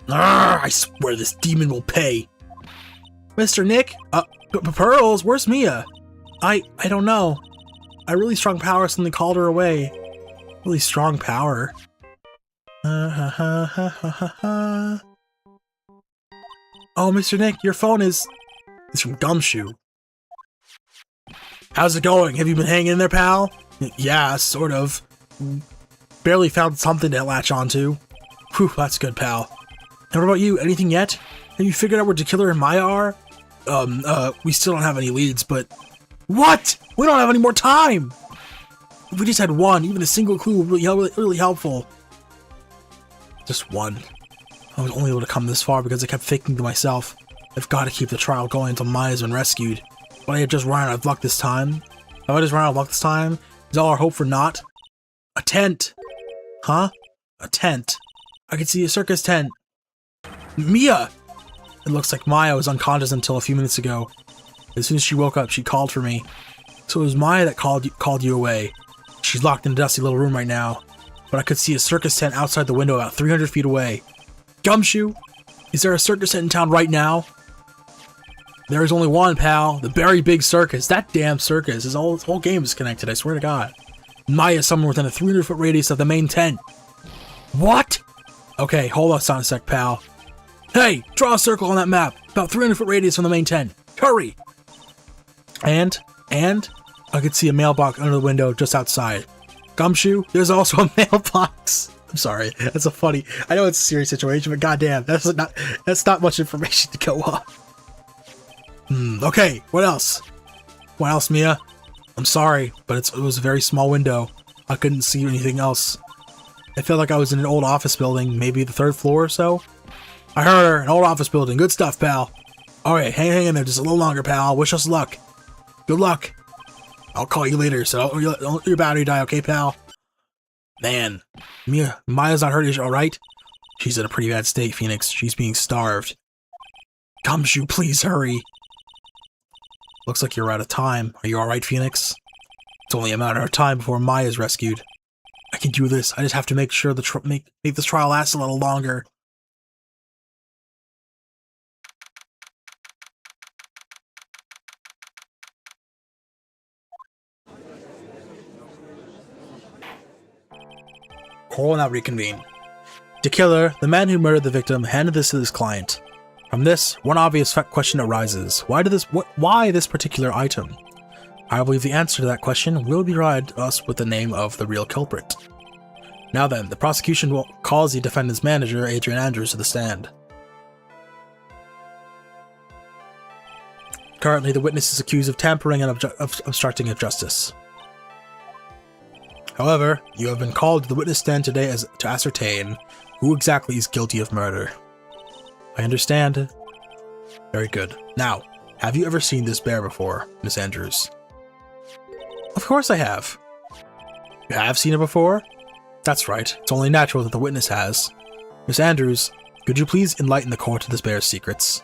I swear this demon will pay. Mr. Nick? Pearls, where's Mia? I don't know. A really strong power suddenly called her away. Really strong power. Oh, Mr. Nick, your phone is from Gumshoe. How's it going? Have you been hanging in there, pal? Yeah, sort of. Barely found something to latch onto. Whew, that's good, pal. And what about you? Anything yet? Have you figured out where the killer and Maya are? We still don't have any leads, but... What? We don't have any more time! If we just had one, even a single clue would be really helpful. Just one. I was only able to come this far because I kept thinking to myself, I've got to keep the trial going until Maya's been rescued. But I had just run out of luck this time. If I just run out of luck this time, is all our hope for naught? A tent! Huh? A tent. I could see a circus tent. Mia! It looks like Maya was unconscious until a few minutes ago. As soon as she woke up, she called for me. So it was Maya that called you away. She's locked in a dusty little room right now. But I could see a circus tent outside the window about 300 feet away. Gumshoe! Is there a circus tent in town right now? There is only one, pal. The Very Big Circus. That damn circus. This whole game is connected, I swear to God. Maya's somewhere within a 300-foot radius of the main tent. What? Okay, hold on a sec, pal. Hey, draw a circle on that map, about 300-foot radius from the main tent. Hurry! And I could see a mailbox under the window just outside. Gumshoe, there's also a mailbox. I'm sorry, that's a funny. I know it's a serious situation, but goddamn, that's not much information to go off. Okay, what else? What else, Mia? I'm sorry, but it was a very small window. I couldn't see anything else. I felt like I was in an old office building, maybe the 3rd floor or so. I heard her, an old office building. Good stuff, pal. Alright, hang in there just a little longer, pal. Wish us luck. Good luck. I'll call you later, so don't let your battery die, okay, pal? Man, Maya's not hurt, is she alright? She's in a pretty bad state, Phoenix. She's being starved. Gumshoe, please hurry. Looks like you're out of time. Are you alright, Phoenix? It's only a matter of time before Maya's rescued. I can do this. I just have to make sure make this trial last a little longer. Coral now reconvene. The killer, the man who murdered the victim, handed this to his client. From this, one obvious question arises. Why this particular item? I believe the answer to that question will provide us with the name of the real culprit. Now then, the prosecution will call the defendant's manager, Adrian Andrews, to the stand. Currently, the witness is accused of tampering and obstructing of justice. However, you have been called to the witness stand today to ascertain who exactly is guilty of murder. I understand. Very good. Now, have you ever seen this bear before, Miss Andrews? Of course I have. You have seen it before? That's right. It's only natural that the witness has. Miss Andrews, could you please enlighten the court to this bear's secrets?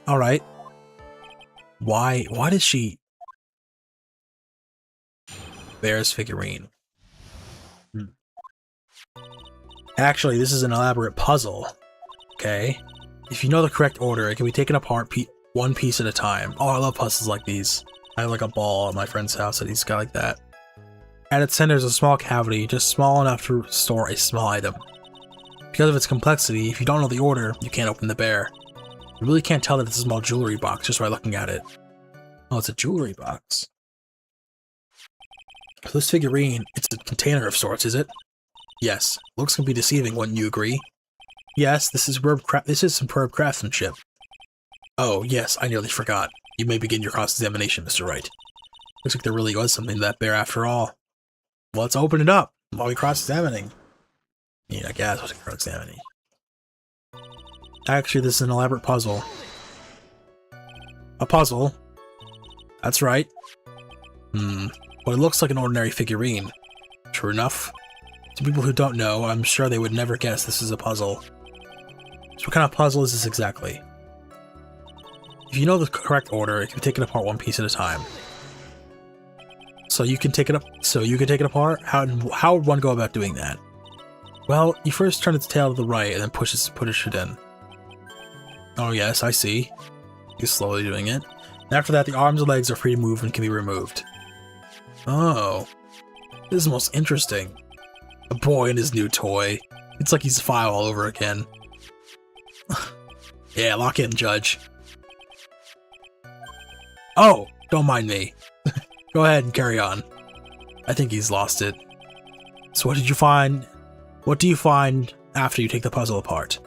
Alright. Why does she... Bear's figurine. Actually, this is an elaborate puzzle. Okay. If you know the correct order, it can be taken apart one piece at a time. Oh, I love puzzles like these. I have like a ball at my friend's house that he's got like that. At its center is a small cavity, just small enough to store a small item. Because of its complexity, if you don't know the order, you can't open the bear. You really can't tell that it's a small jewelry box just by looking at it. Oh, it's a jewelry box. So this figurine, it's a container of sorts, is it? Yes. Looks can be deceiving, wouldn't you agree? Yes, this is superb craftsmanship. Oh, yes, I nearly forgot. You may begin your cross-examination, Mr. Wright. Looks like there really was something to that bear after all. Well, let's open it up while we cross-examining. Yeah, I guess we'll cross-examining. Actually, this is an elaborate puzzle. A puzzle? That's right. Well, it looks like an ordinary figurine. True enough. To people who don't know, I'm sure they would never guess this is a puzzle. So what kind of puzzle is this exactly? If you know the correct order, it can be taken apart one piece at a time. So you can take it apart? How would one go about doing that? Well, you first turn its tail to the right and then push it in. Oh yes, I see. You're slowly doing it. And after that, the arms and legs are free to move and can be removed. Oh. This is most interesting. A boy and his new toy. It's like he's 5 all over again. Yeah, lock in, Judge. Oh, don't mind me. Go ahead and carry on. I think he's lost it. So what did you find? What do you find after you take the puzzle apart?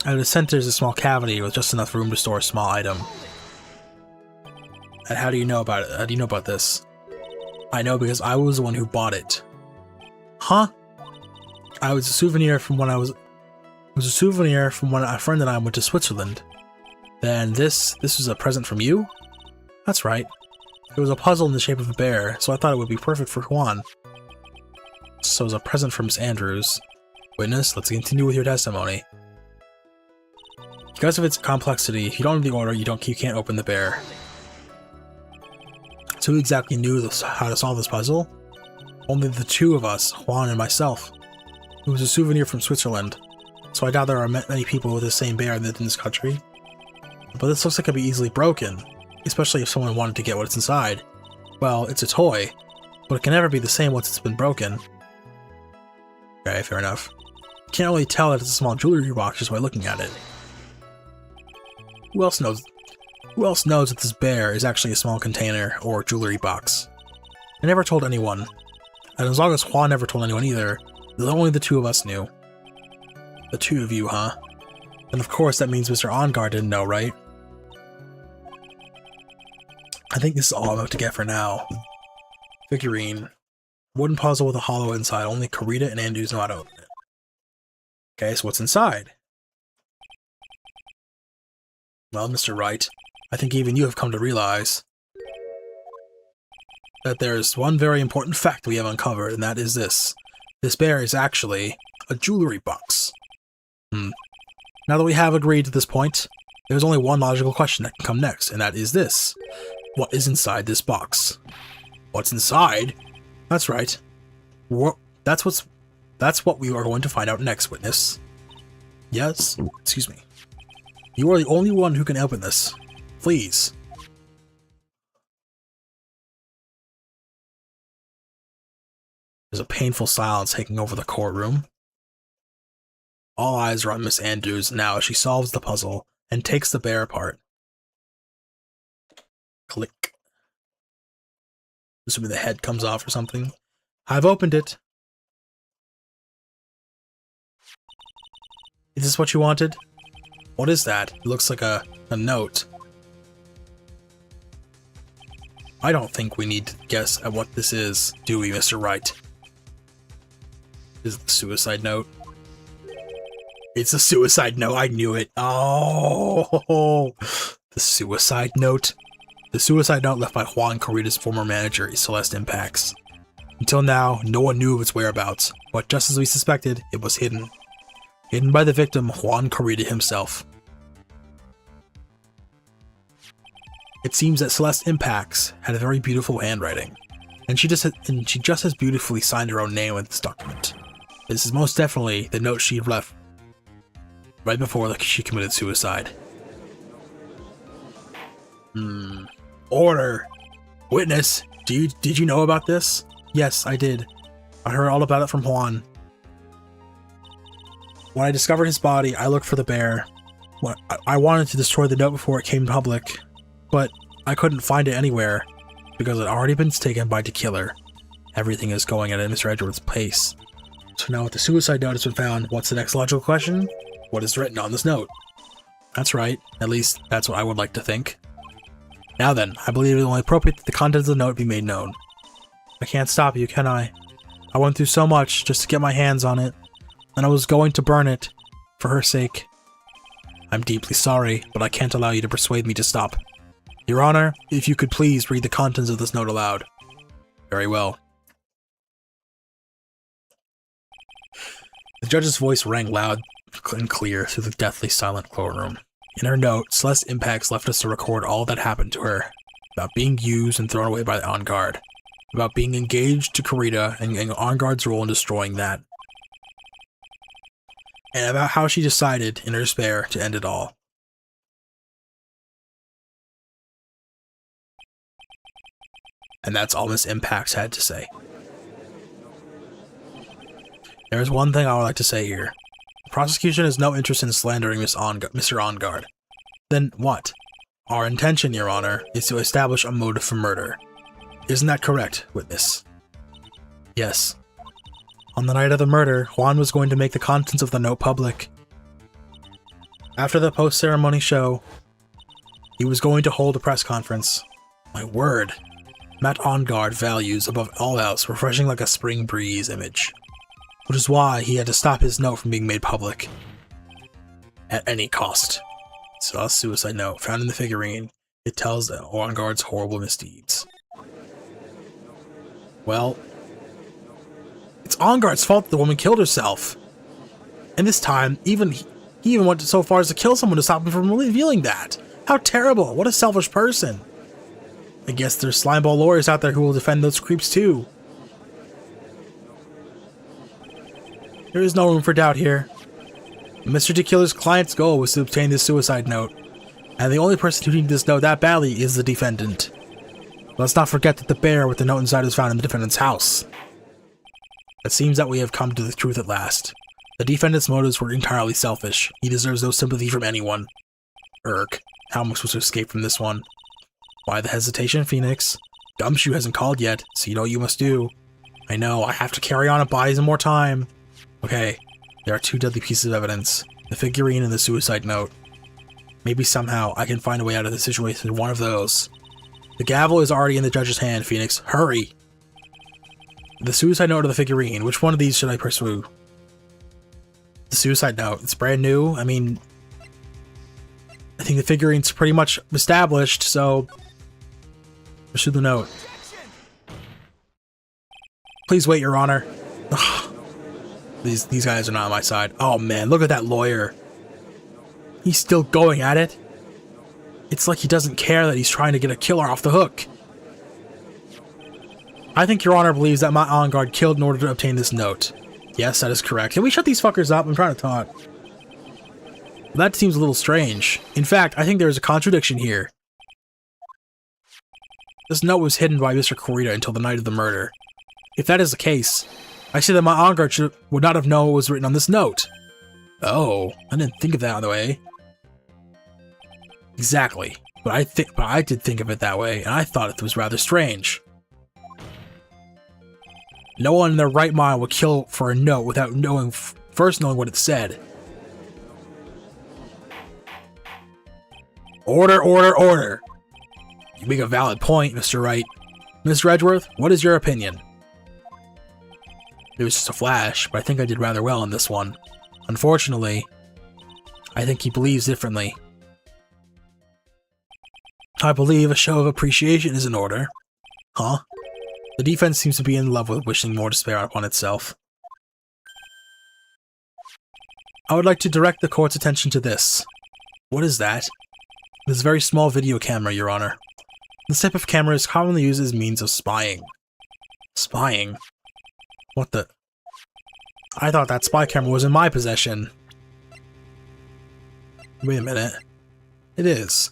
At the center is a small cavity with just enough room to store a small item. And how do you know about it? How do you know about this? I know because I was the one who bought it. Huh? It was a souvenir from when a friend and I went to Switzerland. Then this was a present from you? That's right. It was a puzzle in the shape of a bear, so I thought it would be perfect for Juan. So it was a present from Miss Andrews. Witness, let's continue with your testimony. Because of its complexity, if you don't know the order, you can't open the bear. So who exactly knew how to solve this puzzle? Only the two of us, Juan and myself. It was a souvenir from Switzerland, so I doubt there are many people with the same bear in this country. But this looks like it could be easily broken, especially if someone wanted to get what's inside. Well, it's a toy, but it can never be the same once it's been broken. Okay, fair enough. Can't really tell that it's a small jewelry box just by looking at it. Who else knows that this bear is actually a small container or jewelry box? I never told anyone. And as long as Juan never told anyone either, only the two of us knew. The two of you, huh? And of course that means Mr. Ongar didn't know, right? I think this is all I'm about to get for now. Figurine. Wooden puzzle with a hollow inside. Only Karita and Andrews know how to open it. Okay, so what's inside? Well, Mr. Wright, I think even you have come to realize that there's one very important fact we have uncovered, and that is this. This bear is actually a jewelry box. Now that we have agreed to this point, there's only one logical question that can come next, and that is this. What is inside this box? What's inside? That's right. That's what we are going to find out next, witness. Yes? Excuse me. You are the only one who can open this. Please. There's a painful silence taking over the courtroom. All eyes are on Miss Andrews now as she solves the puzzle and takes the bear apart. Click. Assuming the head comes off or something. I've opened it. Is this what you wanted? What is that? It looks like a note. I don't think we need to guess at what this is, do we, Mr. Wright? Is it the suicide note? It's a suicide note, I knew it. Oh, the suicide note. The suicide note left by Juan Corrida's former manager, Celeste Impacts. Until now, no one knew of its whereabouts, but just as we suspected, it was hidden. Hidden by the victim, Juan Corrida himself. It seems that Celeste Impacts had a very beautiful handwriting, and she just as beautifully signed her own name with this document. This is most definitely the note she left right before she committed suicide. Order! Witness, did you know about this? Yes, I did. I heard all about it from Juan. When I discovered his body, I looked for the bear. I wanted to destroy the note before it came public, but I couldn't find it anywhere because it had already been taken by the killer. Everything is going at Mr. Edgeworth's pace. So now with the suicide note has been found, what's the next logical question? What is written on this note? That's right, at least that's what I would like to think. Now then, I believe it is only appropriate that the contents of the note be made known. I can't stop you, can I? I went through so much just to get my hands on it, and I was going to burn it, for her sake. I'm deeply sorry, but I can't allow you to persuade me to stop. Your Honor, if you could please read the contents of this note aloud. Very well. The judge's voice rang loud and clear through the deathly silent courtroom. In her note, Celeste Impacts left us to record all that happened to her, about being used and thrown away by the On-Guard, about being engaged to Corrida and On-Guard's role in destroying that, and about how she decided, in her despair, to end it all. And that's all Miss Impacts had to say. There is one thing I would like to say here. The prosecution has no interest in slandering Mr. On-Guard. Then what? Our intention, Your Honor, is to establish a motive for murder. Isn't that correct, witness? Yes. On the night of the murder, Juan was going to make the contents of the note public. After the post-ceremony show, he was going to hold a press conference. My word. Matt On-Guard values, above all else, refreshing like a spring breeze image. Which is why he had to stop his note from being made public. At any cost. It's a suicide note found in the figurine. It tells On-Guard's horrible misdeeds. Well, it's On-Guard's fault that the woman killed herself. And this time, he even went so far as to kill someone to stop him from revealing that. How terrible! What a selfish person! I guess there's slimeball lawyers out there who will defend those creeps too. There is no room for doubt here. Mr. DeKiller's client's goal was to obtain this suicide note, and the only person who needed this note that badly is the defendant. Let's not forget that the bear with the note inside was found in the defendant's house. It seems that we have come to the truth at last. The defendant's motives were entirely selfish. He deserves no sympathy from anyone. Irk. How am I supposed to escape from this one? Why the hesitation, Phoenix? Gumshoe hasn't called yet, so you know what you must do. I know, I have to carry on and buy some more time. Okay, there are two deadly pieces of evidence. The figurine and the suicide note. Maybe somehow I can find a way out of the situation with one of those. The gavel is already in the judge's hand, Phoenix. Hurry! The suicide note or the figurine? Which one of these should I pursue? The suicide note. It's brand new. I mean, I think the figurine's pretty much established, so pursue the note. Please wait, Your Honor. Ugh. These guys are not on my side. Oh man, look at that lawyer. He's still going at it. It's like he doesn't care that he's trying to get a killer off the hook. I think Your Honor believes that Matt Engard killed in order to obtain this note. Yes, that is correct. Can we shut these fuckers up? I'm trying to talk. That seems a little strange. In fact, I think there is a contradiction here. This note was hidden by Mr. Corita until the night of the murder. If that is the case, I say that my Engard would not have known what was written on this note. Oh, I didn't think of that on the way. Exactly, but I did think of it that way, and I thought it was rather strange. No one in their right mind would kill for a note without first knowing what it said. Order, order, order! You make a valid point, Mr. Wright. Mr. Edgeworth, what is your opinion? It was just a flash, but I think I did rather well in this one. Unfortunately, I think he believes differently. I believe a show of appreciation is in order. Huh? The defense seems to be in love with wishing more despair upon itself. I would like to direct the court's attention to this. What is that? This very small video camera, Your Honor. This type of camera is commonly used as means of spying. Spying? What the? I thought that spy camera was in my possession. Wait a minute. It is.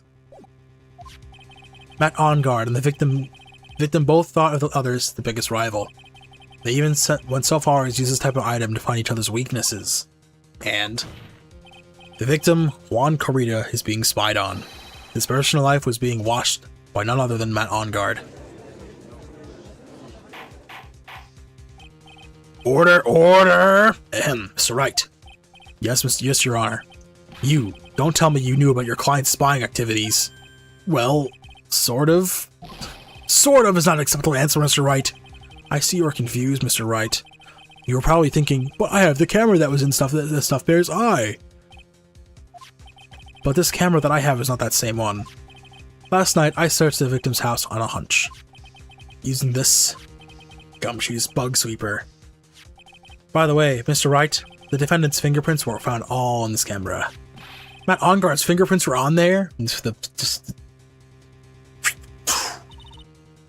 Matt Engard and the victim both thought of the others the biggest rival. They even went so far as to use this type of item to find each other's weaknesses. And the victim, Juan Corita, is being spied on. His personal life was being watched by none other than Matt Engard. Order, order! Ahem, Mr. Wright. Yes, Your Honor. You, don't tell me you knew about your client's spying activities. Well, sort of. Sort of is not an acceptable answer, Mr. Wright. I see you are confused, Mr. Wright. You were probably thinking, but I have the camera that was in the stuff bear's eye. But this camera that I have is not that same one. Last night, I searched the victim's house on a hunch, using this Gumshoe's bug sweeper. By the way, Mr. Wright, the defendant's fingerprints were found all in this camera. Matt Engard's fingerprints were on there?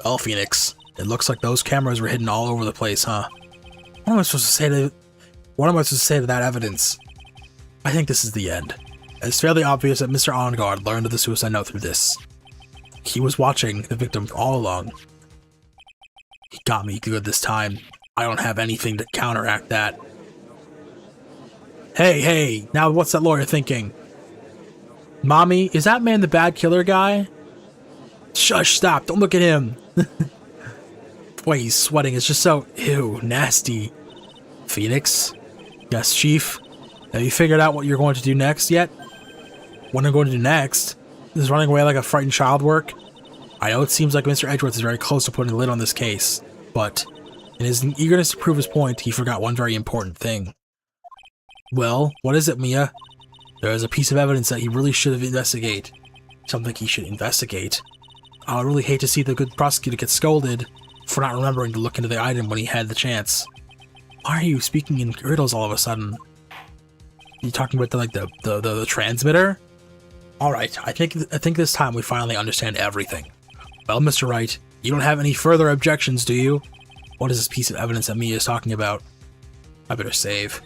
Well, Phoenix, it looks like those cameras were hidden all over the place, huh? What am I supposed to say to that evidence? I think this is the end. It's fairly obvious that Mr. Engard learned of the suicide note through this. He was watching the victim all along. He got me good this time. I don't have anything to counteract that. Hey, now what's that lawyer thinking? Mommy, is that man the bad killer guy? Shush, stop, don't look at him. The way he's sweating is just so, ew, nasty. Phoenix? Yes, Chief? Have you figured out what you're going to do next yet? What I'm going to do next? Is running away like a frightened child work? I know it seems like Mr. Edgeworth is very close to putting a lid on this case, but in his eagerness to prove his point, he forgot one very important thing. Well, what is it, Mia? There is a piece of evidence that he really should investigate. Something he should investigate. I would really hate to see the good prosecutor get scolded for not remembering to look into the item when he had the chance. Why are you speaking in riddles all of a sudden? You talking about the transmitter? Alright, I think this time we finally understand everything. Well, Mr. Wright, you don't have any further objections, do you? What is this piece of evidence that Mia is talking about? I better save.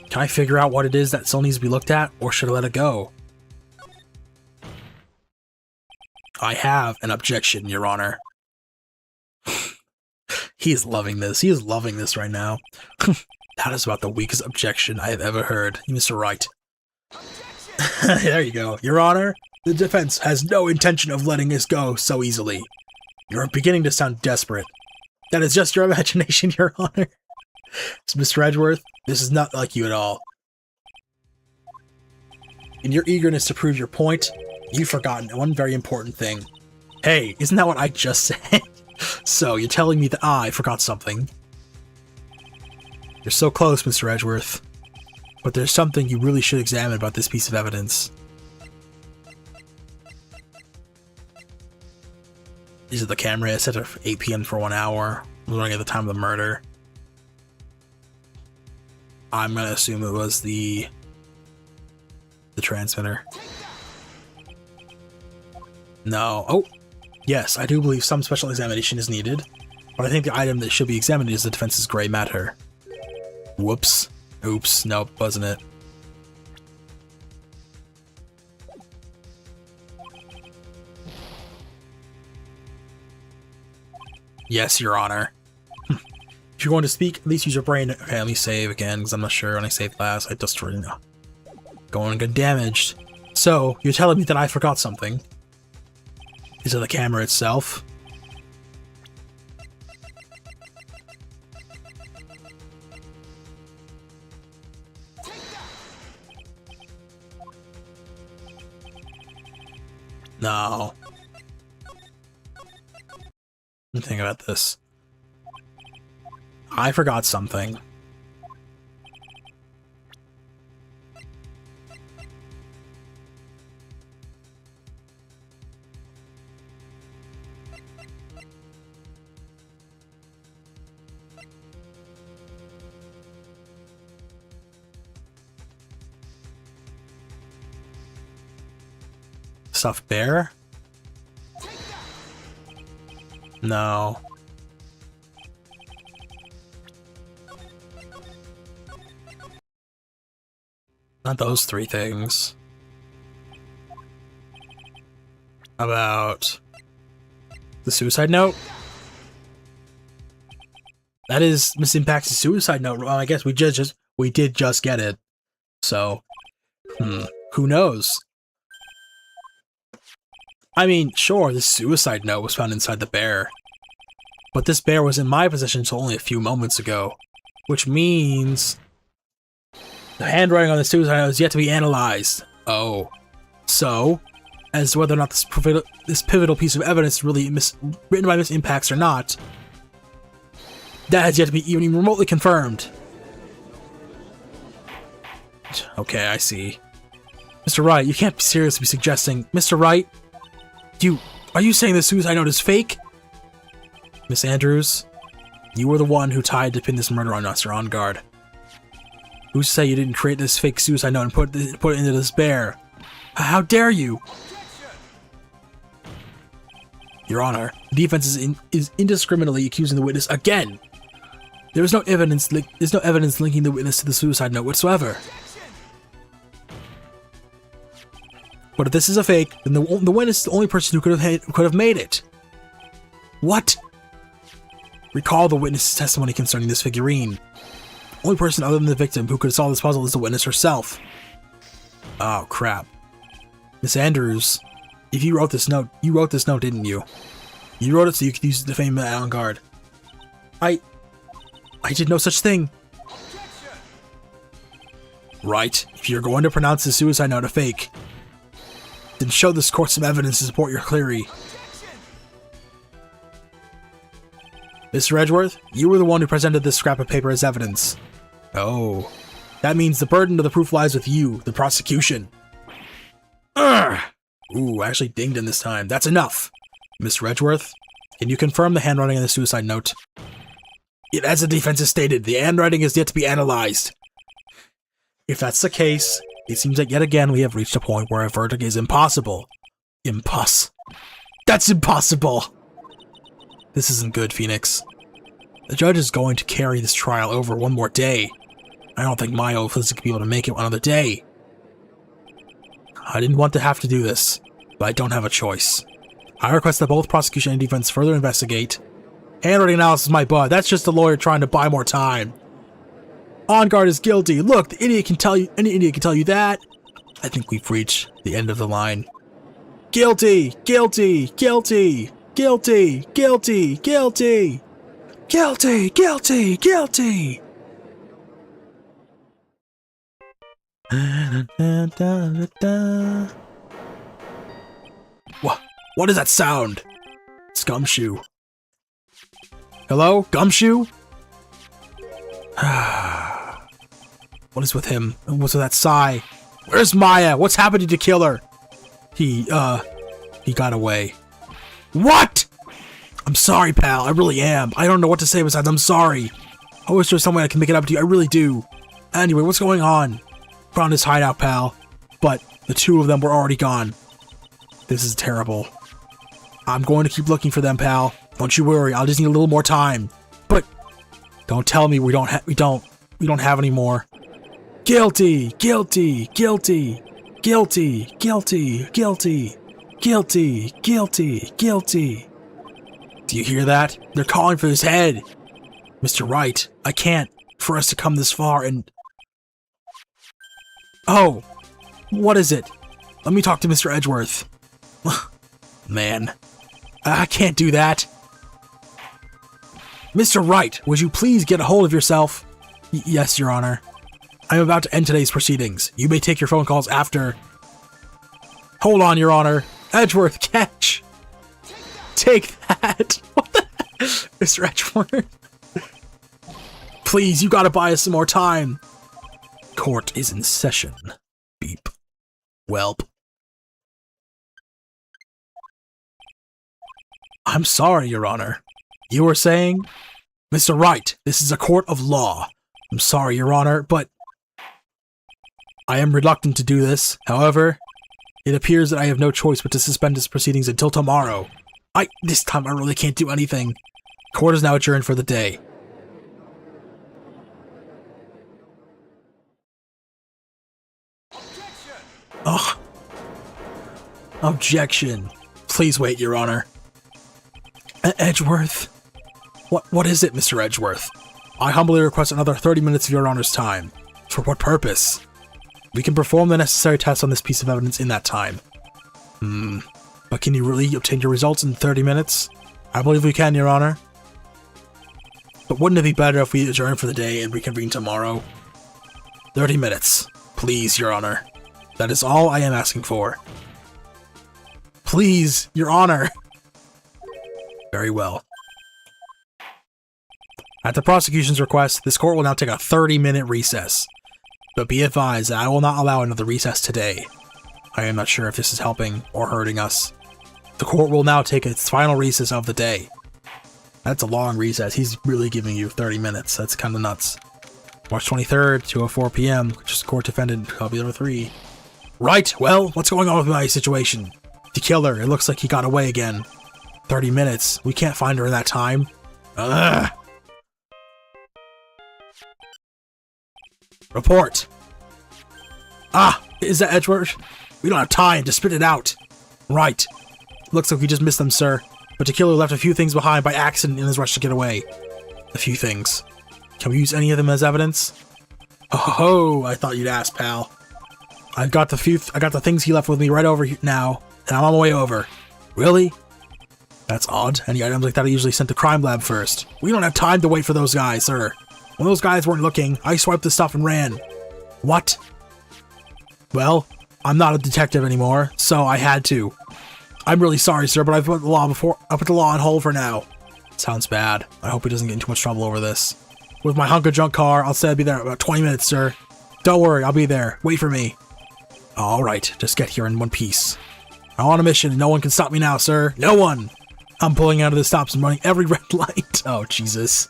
Can I figure out what it is that still needs to be looked at, or should I let it go? I have an objection, Your Honor. He is loving this. He is loving this right now. That is about the weakest objection I have ever heard, Mr. Wright. There you go. Your Honor, the defense has no intention of letting us go so easily. You're beginning to sound desperate. That is just your imagination, Your Honor. Mr. Edgeworth, this is not like you at all. In your eagerness to prove your point, you've forgotten one very important thing. Hey, isn't that what I just said? So, you're telling me that I forgot something? You're so close, Mr. Edgeworth. But there's something you really should examine about this piece of evidence. These are the camera I set at 8 PM for 1 hour. I was running at the time of the murder. I'm gonna assume it was the transmitter. No. Oh! Yes, I do believe some special examination is needed, but I think the item that should be examined is the defense's gray matter. Whoops. Oops. Nope, wasn't it. Yes, Your Honor. If you're going to speak, at least use your brain. Okay, let me save again, because I'm not sure when I saved last. I just really know. Going to get damaged. So, you're telling me that I forgot something? Is it the camera itself? No. Let me think about this. I forgot something. Stuffed bear? No. Not those three things. How about the suicide note? That is Miss Impact's suicide note. Well, I guess we did just get it. So, who knows? I mean, sure, this suicide note was found inside the bear. But this bear was in my possession until only a few moments ago. Which means the handwriting on the suicide note is yet to be analyzed. Oh. So, as to whether or not this pivotal piece of evidence is really written by Miss Impacts or not, that has yet to be even remotely confirmed. Okay, I see. Mr. Wright, you can't seriously be suggesting... Mr. Wright? Are you saying the suicide note is fake? Miss Andrews, you were the one who tried to pin this murder on us. You're on guard. Who's to say you didn't create this fake suicide note and put it into this bear? How dare you? Your Honor, the defense is indiscriminately accusing the witness again. There's no evidence linking the witness to the suicide note whatsoever. But if this is a fake, then the witness is the only person who could have made it. What? Recall the witness's testimony concerning this figurine. The only person other than the victim who could solve this puzzle is the witness herself. Oh crap. Miss Andrews, if you wrote this note, didn't you? You wrote it so you could use it to defame the avant-garde. I did no such thing. Right, if you're going to pronounce the suicide note a fake, then show this court some evidence to support your theory. Mr. Edgeworth, you were the one who presented this scrap of paper as evidence. Oh, that means the burden of the proof lies with you, the prosecution. Urgh! Ooh, I actually dinged him this time. That's enough. Mr. Edgeworth, can you confirm the handwriting on the suicide note? As the defense has stated, the handwriting is yet to be analyzed. If that's the case, it seems that yet again we have reached a point where a verdict is impossible. That's impossible! This isn't good, Phoenix. The judge is going to carry this trial over one more day. I don't think my oath is going to be able to make it another day. I didn't want to have to do this, but I don't have a choice. I request that both prosecution and defense further investigate, Handwriting analysis my butt. That's just the lawyer trying to buy more time. On guard is guilty. Look, the idiot can tell you. Any idiot can tell you that. I think we've reached the end of the line. Guilty, guilty, guilty, guilty, guilty, guilty, guilty, guilty, guilty. What is that sound? It's Gumshoe. Hello, Gumshoe? What is with him? And what's with that sigh? Where's Maya? What's happening to Killer? He got away. What? I'm sorry, pal. I really am. I don't know what to say besides I'm sorry. I wish there was some way I can make it up to you. I really do. Anyway, what's going on? Found his hideout, pal. But the two of them were already gone. This is terrible. I'm going to keep looking for them, pal. Don't you worry. I'll just need a little more time. But don't tell me we don't have any more. Guilty, guilty, guilty, guilty, guilty, guilty, guilty, guilty, guilty. Do you hear that? They're calling for his head. Mr. Wright, I can't for us to come this far and... Oh, what is it? Let me talk to Mr. Edgeworth. Man, I can't do that. Mr. Wright, would you please get a hold of yourself? Yes, Your Honor. I'm about to end today's proceedings. You may take your phone calls after. Hold on, Your Honor. Edgeworth, catch! Take that! What the heck? Mr. Edgeworth? Please, you gotta buy us some more time. Court is in session. Beep. Welp. I'm sorry, Your Honor. You were saying? Mr. Wright, this is a court of law. I'm sorry, Your Honor, but I am reluctant to do this. However, it appears that I have no choice but to suspend this proceedings until tomorrow. This time I really can't do anything. Court is now adjourned for the day. Ugh. Objection. Please wait, Your Honor. Edgeworth? What is it, Mr. Edgeworth? I humbly request another 30 minutes of Your Honor's time. For what purpose? We can perform the necessary tests on this piece of evidence in that time. But can you really obtain your results in 30 minutes? I believe we can, Your Honor. But wouldn't it be better if we adjourn for the day and reconvene tomorrow? 30 minutes. Please, Your Honor. That is all I am asking for. Please, Your Honor. Very well. At the prosecution's request, this court will now take a 30-minute recess. But be advised that I will not allow another recess today. I am not sure if this is helping or hurting us. The court will now take its final recess of the day. That's a long recess. He's really giving you 30 minutes. That's kind of nuts. March 23rd, 2:04 p.m. Just court defendant, copy number 3. Right, well, what's going on with my situation? The killer, it looks like he got away again. 30 minutes. We can't find her in that time. Ugh. Report. Ah, is that Edgeworth? We don't have time to spit it out. Right. Looks like we just missed them, sir. But the killer left a few things behind by accident in his rush to get away. A few things. Can we use any of them as evidence? Oh, I thought you'd ask, pal. I got the things he left with me right over here now, and I'm on my way over. Really? That's odd. Any items like that are usually sent to crime lab first. We don't have time to wait for those guys, sir. When those guys weren't looking, I swiped the stuff and ran. What? Well, I'm not a detective anymore, so I had to. I'm really sorry, sir, but I put the law on hold for now. Sounds bad. I hope he doesn't get in too much trouble over this. With my hunk of junk car, I'll say I'll be there in about 20 minutes, sir. Don't worry, I'll be there. Wait for me. Alright, just get here in one piece. I'm on a mission and no one can stop me now, sir. No one! I'm pulling out of the stops and running every red light. Oh, Jesus.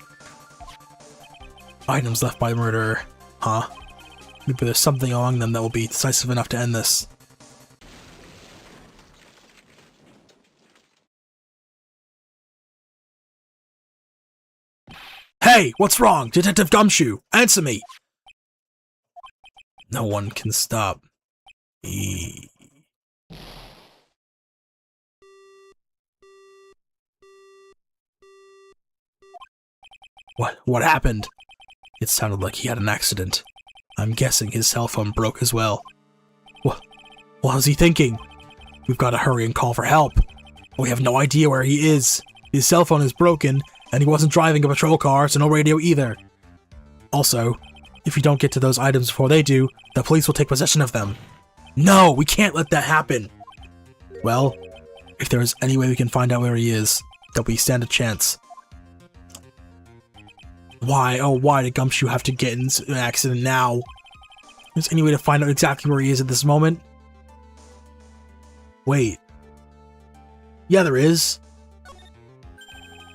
Items left by the murderer. Huh? Maybe there's something among them that will be decisive enough to end this. Hey, what's wrong? Detective Gumshoe, answer me! No one can stop me. What happened? It sounded like he had an accident. I'm guessing his cell phone broke as well. What was he thinking? We've got to hurry and call for help. We have no idea where he is. His cell phone is broken, and he wasn't driving a patrol car, so no radio either. Also, if you don't get to those items before they do, the police will take possession of them. No, we can't let that happen. Well, if there is any way we can find out where he is, then we stand a chance. Why, oh why did Gumshoe have to get into an accident now? Is there any way to find out exactly where he is at this moment? Wait. Yeah, there is.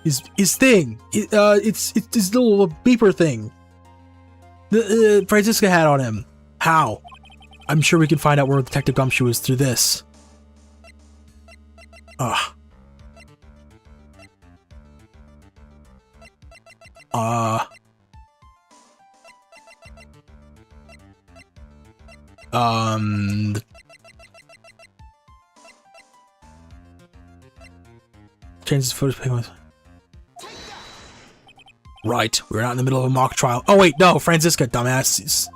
His thing. It's his little beeper thing. The Francisca had on him. How? I'm sure we can find out where Detective Gumshoe is through this. Ugh. Change his footage. Right, we're not in the middle of a mock trial. Oh wait, no, Francisca, dumbass.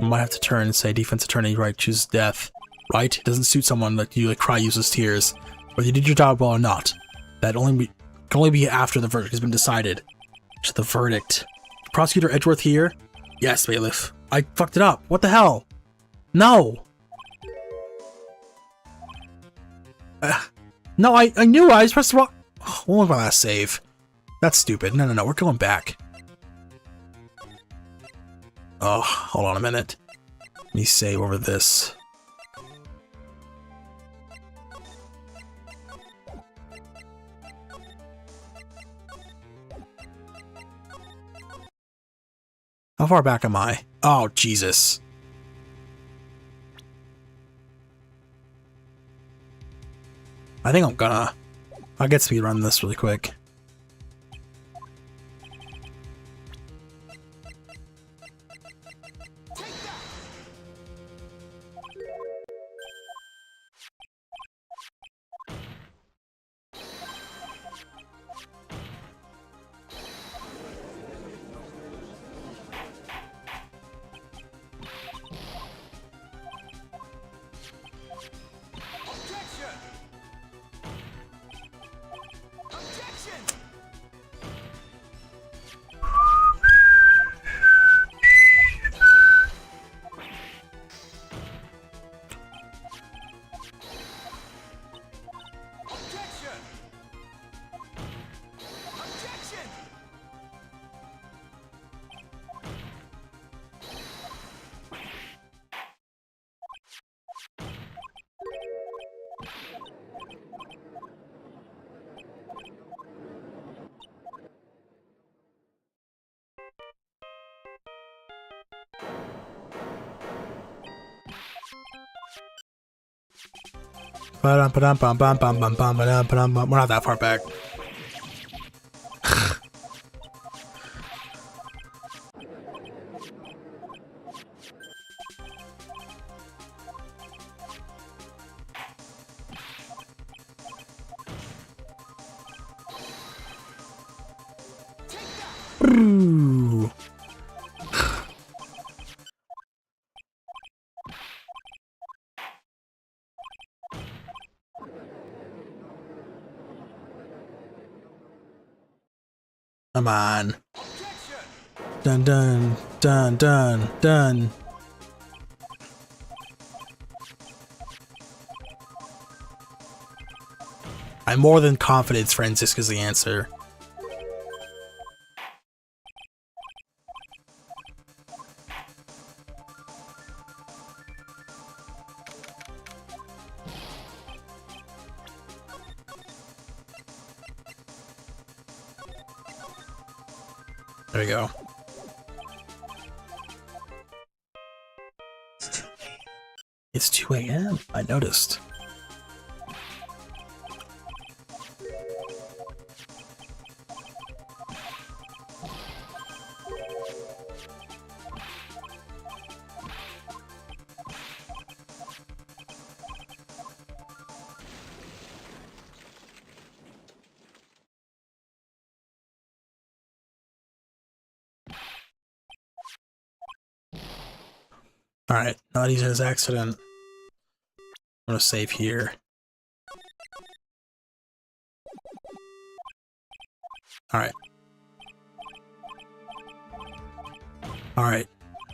Might have to turn and say defense attorney, right, choose death. Right? It doesn't suit someone that you like cry useless tears. Whether you did your job well or not. That can only be after the verdict has been decided. To the verdict. Prosecutor Edgeworth here? Yes, bailiff. I fucked it up. What the hell? No! No, I knew I pressed the wrong. Oh, what was my last save? That's stupid. No, we're going back. Oh, hold on a minute. Let me save over this. How far back am I? Oh, Jesus. I think I'll get speed run this really quick. We're not that far back. Ooh. Come on. Dun dun dun dun dun. I'm more than confident Francisca's the answer. There we go. It's 2 a.m. I noticed. Alright, now that he's in his accident, I'm gonna save here. Alright. Alright.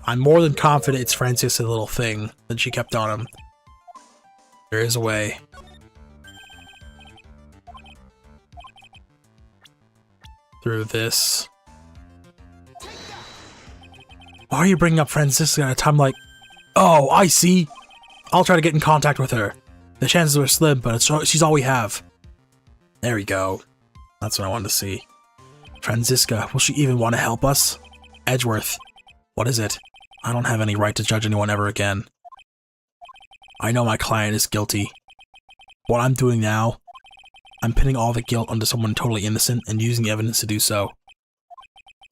I'm more than confident it's Francis's little thing that she kept on him. There is a way. Through this. Why are you bringing up Francisca at a time like... Oh, I see! I'll try to get in contact with her. The chances are slim, but she's all we have. There we go. That's what I wanted to see. Francisca, will she even want to help us? Edgeworth. What is it? I don't have any right to judge anyone ever again. I know my client is guilty. What I'm doing now, I'm pinning all the guilt onto someone totally innocent and using the evidence to do so.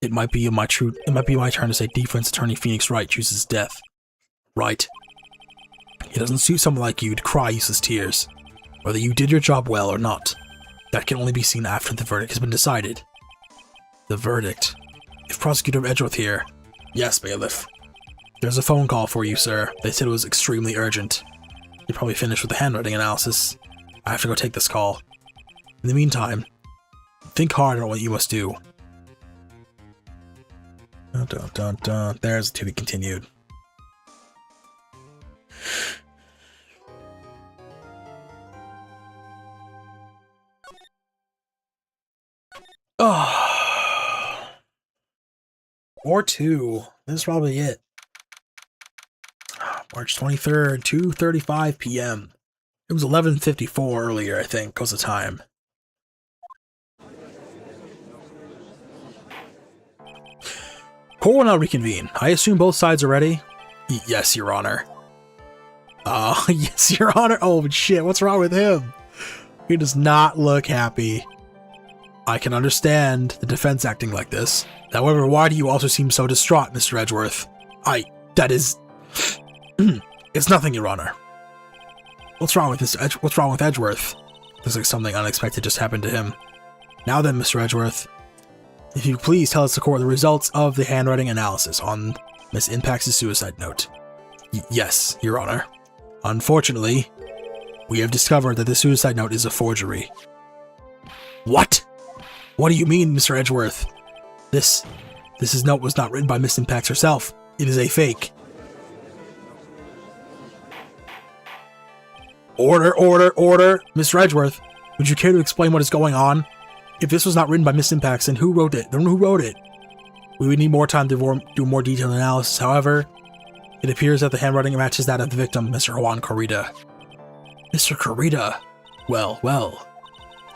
It might be my turn to say defense attorney Phoenix Wright chooses death. Right. It doesn't suit someone like you to cry useless tears, whether you did your job well or not. That can only be seen after the verdict has been decided. The verdict. If Prosecutor Edgeworth here... Yes, bailiff. There's a phone call for you, sir. They said it was extremely urgent. You're probably finished with the handwriting analysis. I have to go take this call. In the meantime, think hard on what you must do. Dun, dun, dun, dun. There's to be continued. Oh. Or two. This is probably it. March 23rd, 2:35 p.m. It was 11:54 earlier, I think, was the time. Court will now reconvene. I assume both sides are ready? Yes, Your Honor. Yes, Your Honor. Oh, shit, what's wrong with him? He does not look happy. I can understand the defense acting like this. However, why do you also seem so distraught, Mr. Edgeworth? That is... It's nothing, Your Honor. What's wrong with Edgeworth? Looks like something unexpected just happened to him. Now then, Mr. Edgeworth, if you please tell us the court the results of the handwriting analysis on Miss Impact's suicide note. Yes, Your Honor. Unfortunately, we have discovered that the suicide note is a forgery. What? What do you mean, Mr. Edgeworth? This note was not written by Miss Impact herself. It is a fake. Order, order, order! Mr. Edgeworth, would you care to explain what is going on? If this was not written by Miss Impacts, then who wrote it? We would need more time to do more detailed analysis. However, it appears that the handwriting matches that of the victim, Mr. Juan Corrida. Mr. Corrida? Well, well.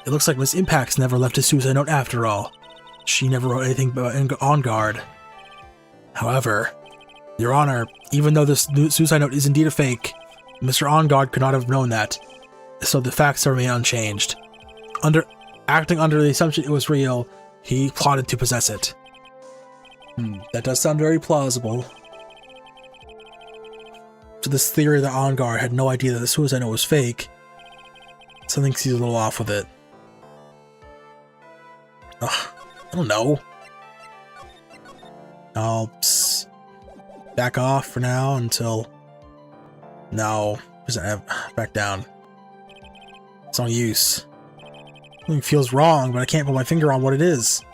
It looks like Miss Impacts never left a suicide note after all. She never wrote anything but on guard. However, Your Honor, even though this suicide note is indeed a fake, Mr. On Guard could not have known that, so the facts remain unchanged. Acting under the assumption it was real, he plotted to possess it. That does sound very plausible. So this theory that On Guard had no idea that the suicide note was fake, something seems a little off with it. I don't know. I'll back off for now until... No, back down. It's no use. Something feels wrong, but I can't put my finger on what it is.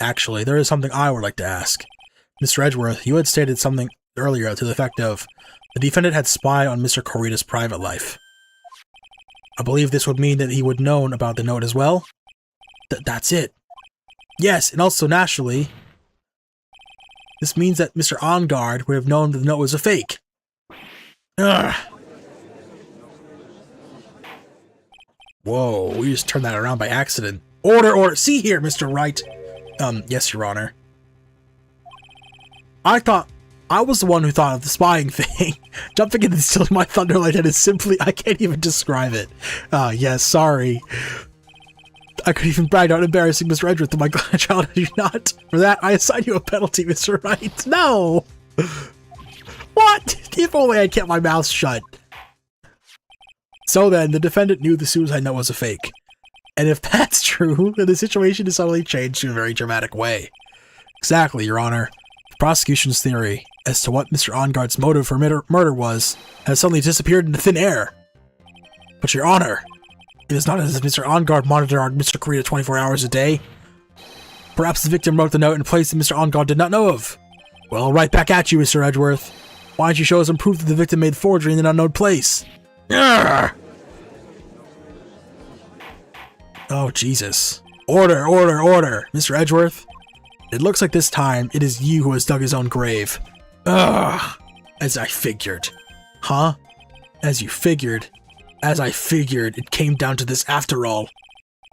Actually, there is something I would like to ask. Mr. Edgeworth, you had stated something earlier to the effect of the defendant had spied on Mr. Corrida's private life. I believe this would mean that he would known about the note as well? That's it. Yes, and also naturally, this means that Mr. On Guard would have known that the note was a fake. Ugh. Whoa, we just turned that around by accident. Order, order! See here, Mr. Wright! Yes, Your Honor. I was the one who thought of the spying thing. Jumping in and stealing my thunder like that is simply... I can't even describe it. Yes, sorry. I could even brag out embarrassing Mr. Edgeworth to my child. I do not. For that, I assign you a penalty, Mr. Wright. No! What? If only I kept my mouth shut. So then, the defendant knew the suicide note was a fake. And if that's true, then the situation is suddenly changed in a very dramatic way. Exactly, Your Honor. Prosecution's theory as to what Mr. Onguard's motive for murder was has suddenly disappeared into thin air. But Your Honor, it is not as if Mr. Onguard monitored our Mr. Kurita 24 hours a day. Perhaps the victim wrote the note in a place that Mr. Onguard did not know of. Well, right back at you, Mr. Edgeworth. Why don't you show us some proof that the victim made forgery in an unknown place? Urgh! Oh, Jesus. Order, order, order, Mr. Edgeworth. It looks like this time it is you who has dug his own grave. Ugh! As I figured. Huh? As you figured? As I figured, it came down to this after all.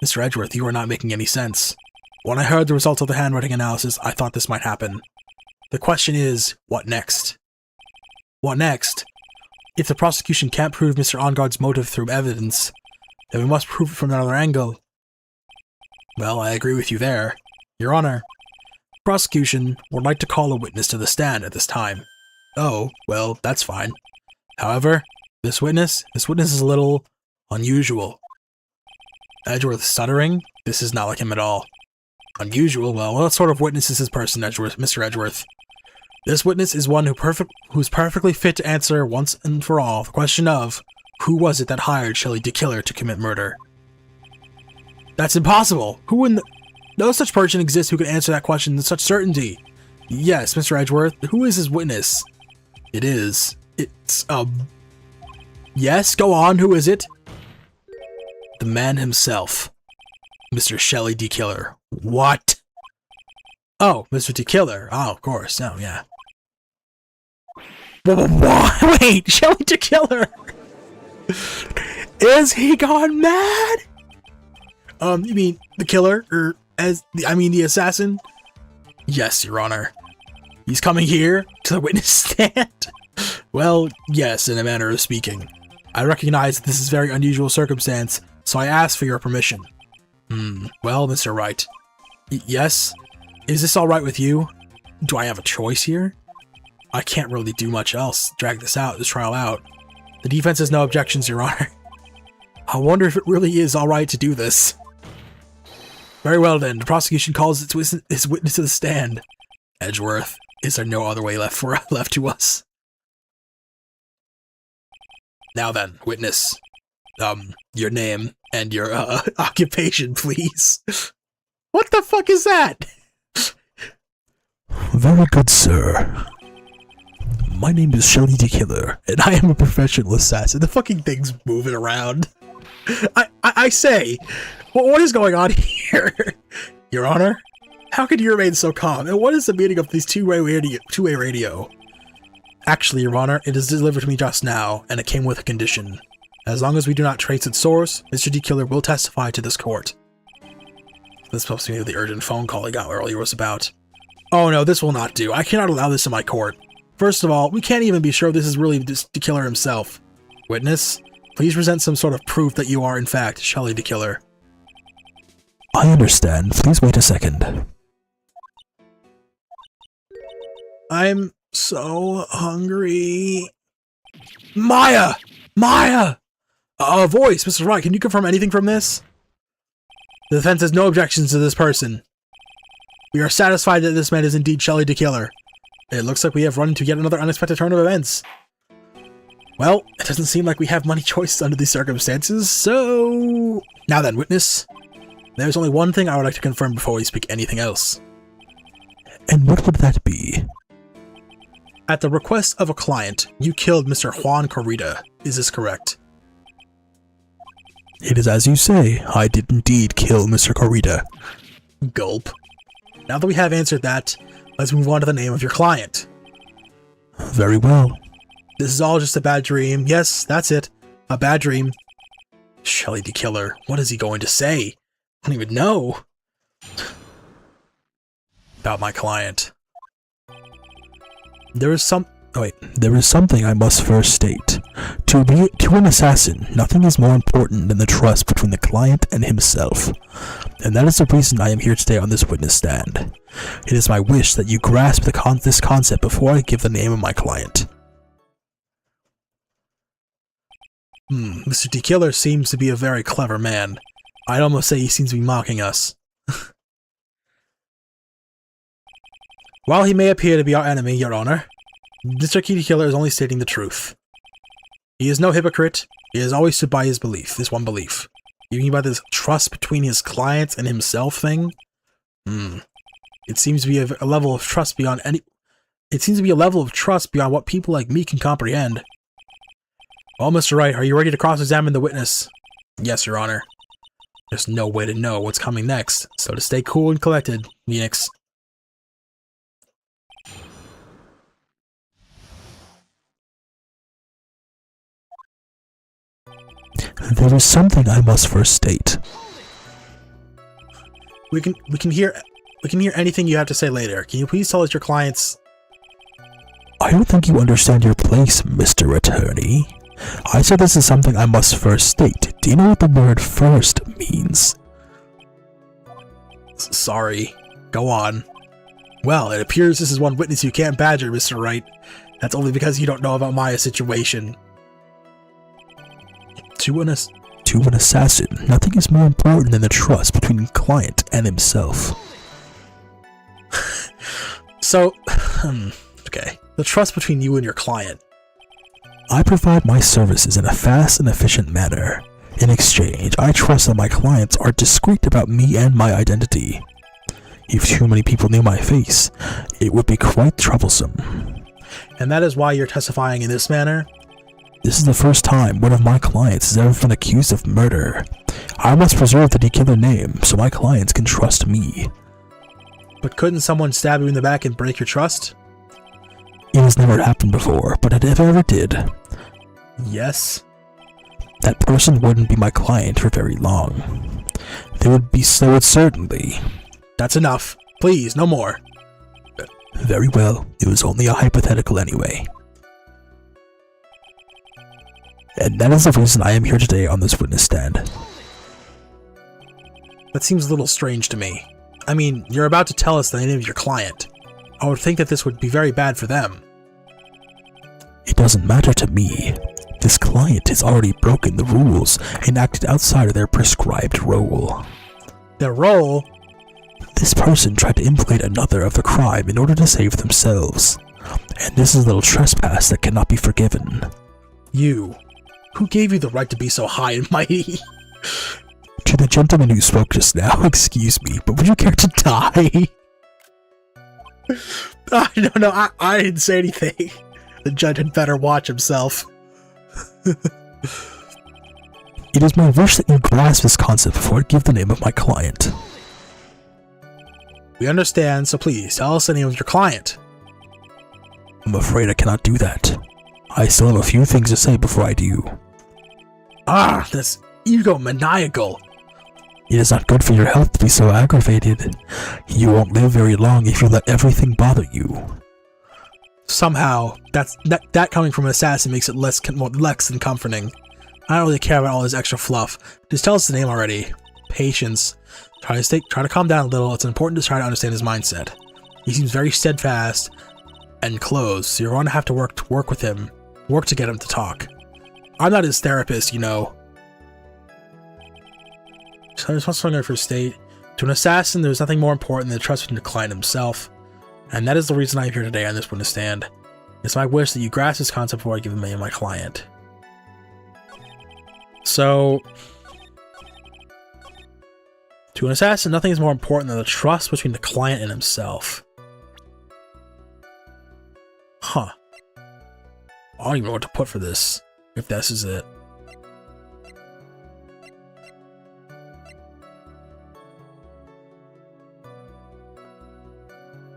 Mr. Edgeworth, you are not making any sense. When I heard the results of the handwriting analysis, I thought this might happen. The question is, what next? What next? If the prosecution can't prove Mr. Onguard's motive through evidence, then we must prove it from another angle. Well, I agree with you there. Your Honor, the prosecution would like to call a witness to the stand at this time. Oh, well, that's fine. However, this witness is a little unusual. Edgeworth stuttering? This is not like him at all. Unusual? Well, what sort of witness is this person, Edgeworth, Mr. Edgeworth? This witness is one who's perfectly fit to answer once and for all the question of who was it that hired Shelly DeKiller to commit murder? That's impossible! No such person exists who can answer that question with such certainty. Yes, Mr. Edgeworth, who is his witness? It's, yes, go on, who is it? The man himself. Mr. Shelly DeKiller. What? Oh, Mr. DeKiller. Oh, of course. Oh, yeah. What? Wait, Shelly DeKiller! Is he gone mad? You mean the killer? The assassin? Yes, Your Honor. He's coming here to the witness stand? Well, yes, in a manner of speaking. I recognize that this is a very unusual circumstance, so I ask for your permission. Well, Mr. Wright. Yes? Is this alright with you? Do I have a choice here? I can't really do much else. Drag this trial out. The defense has no objections, Your Honor. I wonder if it really is alright to do this. Very well then, the prosecution calls its witness to the stand. Edgeworth, is there no other way left to us? Now then, witness. Your name and your, occupation, please. What the fuck is that? Very good, sir. My name is Shelly DeKiller, and I am a professional assassin. The fucking thing's moving around. I say, what is going on here? Your Honor? How could you remain so calm? And what is the meaning of this two-way radio? Actually, Your Honor, it is delivered to me just now, and it came with a condition. As long as we do not trace its source, Mr. DeKiller will testify to this court. This is supposed to be what the urgent phone call I got earlier was about. Oh no, this will not do. I cannot allow this in my court. First of all, we can't even be sure this is really DeKiller himself. Witness, please present some sort of proof that you are, in fact, Shelly DeKiller. I understand. Please wait a second. I'm so hungry. Maya! Maya! Voice, Mr. Wright, can you confirm anything from this? The defense has no objections to this person. We are satisfied that this man is indeed Shelly DeKiller. It looks like we have run into yet another unexpected turn of events. Well, it doesn't seem like we have many choices under these circumstances, so... Now then, witness. There's only one thing I would like to confirm before we speak anything else. And what would that be? At the request of a client, you killed Mr. Juan Corrida. Is this correct? It is as you say. I did indeed kill Mr. Corrida. Gulp. Now that we have answered that, let's move on to the name of your client. Very well. This is all just a bad dream. Yes, that's it. A bad dream. Shelly DeKiller, what is he going to say? I don't even know. About my client. There is something I must first state. To an assassin, nothing is more important than the trust between the client and himself. And that is the reason I am here today on this witness stand. It is my wish that you grasp this concept before I give the name of my client. Mr. DeKiller seems to be a very clever man. I'd almost say he seems to be mocking us. While he may appear to be our enemy, Your Honor, Mr. Kitty Killer is only stating the truth. He is no hypocrite. He has always stood by his belief, this one belief. You mean by this trust between his clients and himself thing? It seems to be a level of trust beyond any... It seems to be a level of trust beyond what people like me can comprehend. Well, Mr. Wright, are you ready to cross-examine the witness? Yes, Your Honor. There's no way to know what's coming next, so to stay cool and collected, Phoenix. There is something I must first state. We can hear anything you have to say later. Can you please tell us your clients? I don't think you understand your place, Mr. Attorney. I said this is something I must first state. Do you know what the word first means? Sorry. Go on. Well, it appears this is one witness you can't badger, Mr. Wright. That's only because you don't know about Maya's situation. To an assassin, nothing is more important than the trust between client and himself. So, okay. The trust between you and your client. I provide my services in a fast and efficient manner. In exchange, I trust that my clients are discreet about me and my identity. If too many people knew my face, it would be quite troublesome. And that is why you're testifying in this manner? This is the first time one of my clients has ever been accused of murder. I must preserve the killer name so my clients can trust me. But couldn't someone stab you in the back and break your trust? It has never happened before, but if it ever did, yes, that person wouldn't be my client for very long. They would certainly. That's enough. Please, no more. Very well, it was only a hypothetical anyway. And that is the reason I am here today on this witness stand. That seems a little strange to me. I mean, you're about to tell us the name of your client. I would think that this would be very bad for them. It doesn't matter to me. This client has already broken the rules and acted outside of their prescribed role. Their role? This person tried to implicate another of the crime in order to save themselves. And this is a little trespass that cannot be forgiven. You. Who gave you the right to be so high and mighty? To the gentleman who spoke just now, excuse me, but would you care to die? No, I didn't say anything. The judge had better watch himself. It is my wish that you grasp this concept before I give the name of my client. We understand, so please tell us the name of your client. I'm afraid I cannot do that. I still have a few things to say before I do. Ah, that's egomaniacal. It is not good for your health to be so aggravated. You won't live very long if you let everything bother you. Somehow, that coming from an assassin makes it less than comforting. I don't really care about all this extra fluff. Just tell us the name already. Patience. Try to calm down a little. It's important to try to understand his mindset. He seems very steadfast and closed, so you're going to have to work with him. Work to get him to talk. I'm not his therapist, you know. So I just want to first state, to an assassin, there's nothing more important than the trust between the client himself. And that is the reason I'm here today on this witness stand. It's my wish that you grasp this concept before I give the name of my client. So, to an assassin, nothing is more important than the trust between the client and himself. Huh. I don't even know what to put for this, if this is it.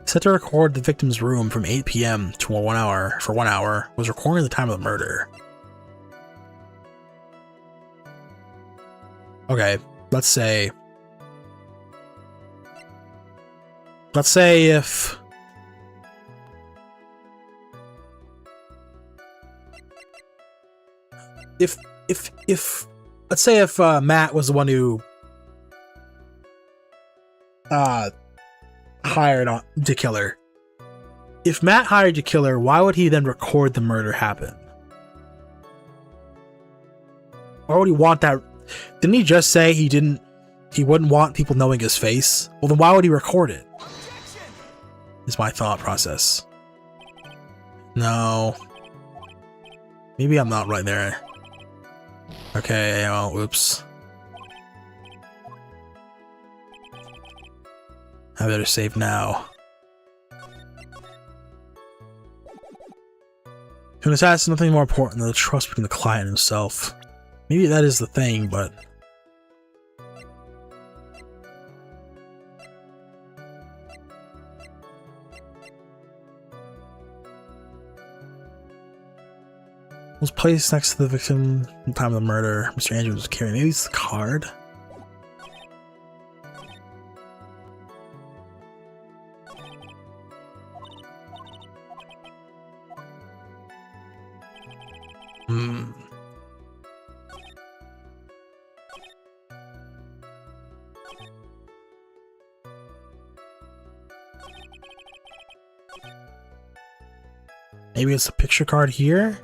Set to record the victim's room from 8 PM to 1 hour for 1 hour, was recording the time of the murder. Okay, let's say if let's say if Matt was the one who hired to kill her. If Matt hired to kill her, why would he then record the murder happen? Why would he want that? Didn't he just say he wouldn't want people knowing his face? Well, then why would he record it? is my thought process. No. Maybe I'm not right there. Okay, well, oops. I better save now. To an assassin, nothing more important than the trust between the client and himself. Maybe that is the thing, but... was placed next to the victim at the time of the murder. Mr. Andrews was carrying. Maybe it's the card? Hmm. Maybe it's a picture card here?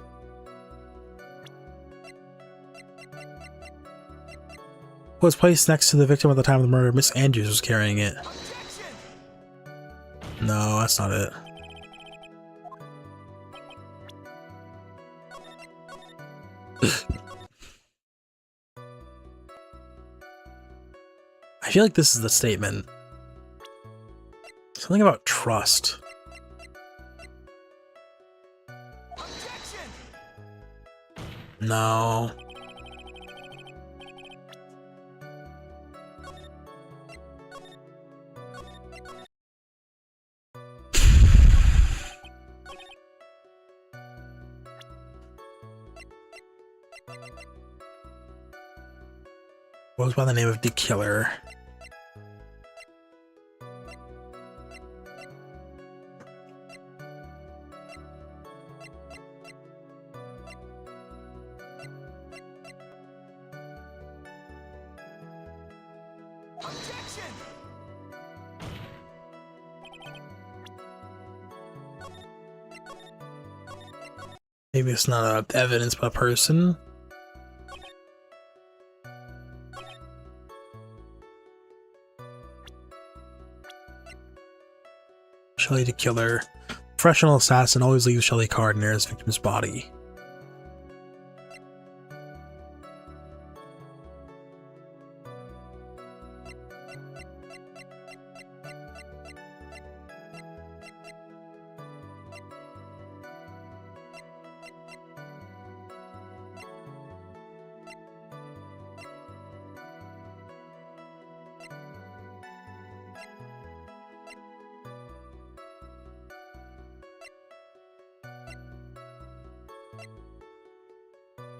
Was placed next to the victim at the time of the murder. Miss Andrews was carrying it. No, that's not it. I feel like this is the statement. Something about trust. No. Goes by the name of the Killer. Maybe it's not evidence by a person. Shelly the Killer. Professional assassin always leaves Shelly card near his victim's body.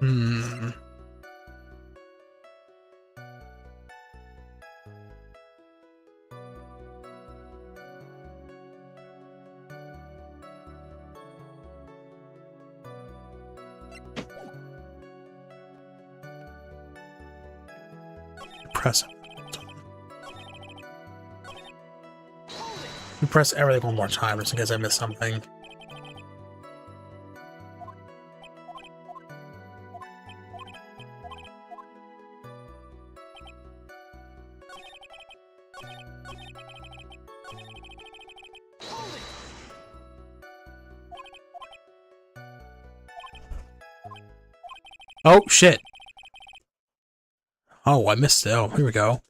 Hmm. Press it. Press everything one more time just in case I missed something. Oh, shit. Oh, I missed it. Oh, here we go.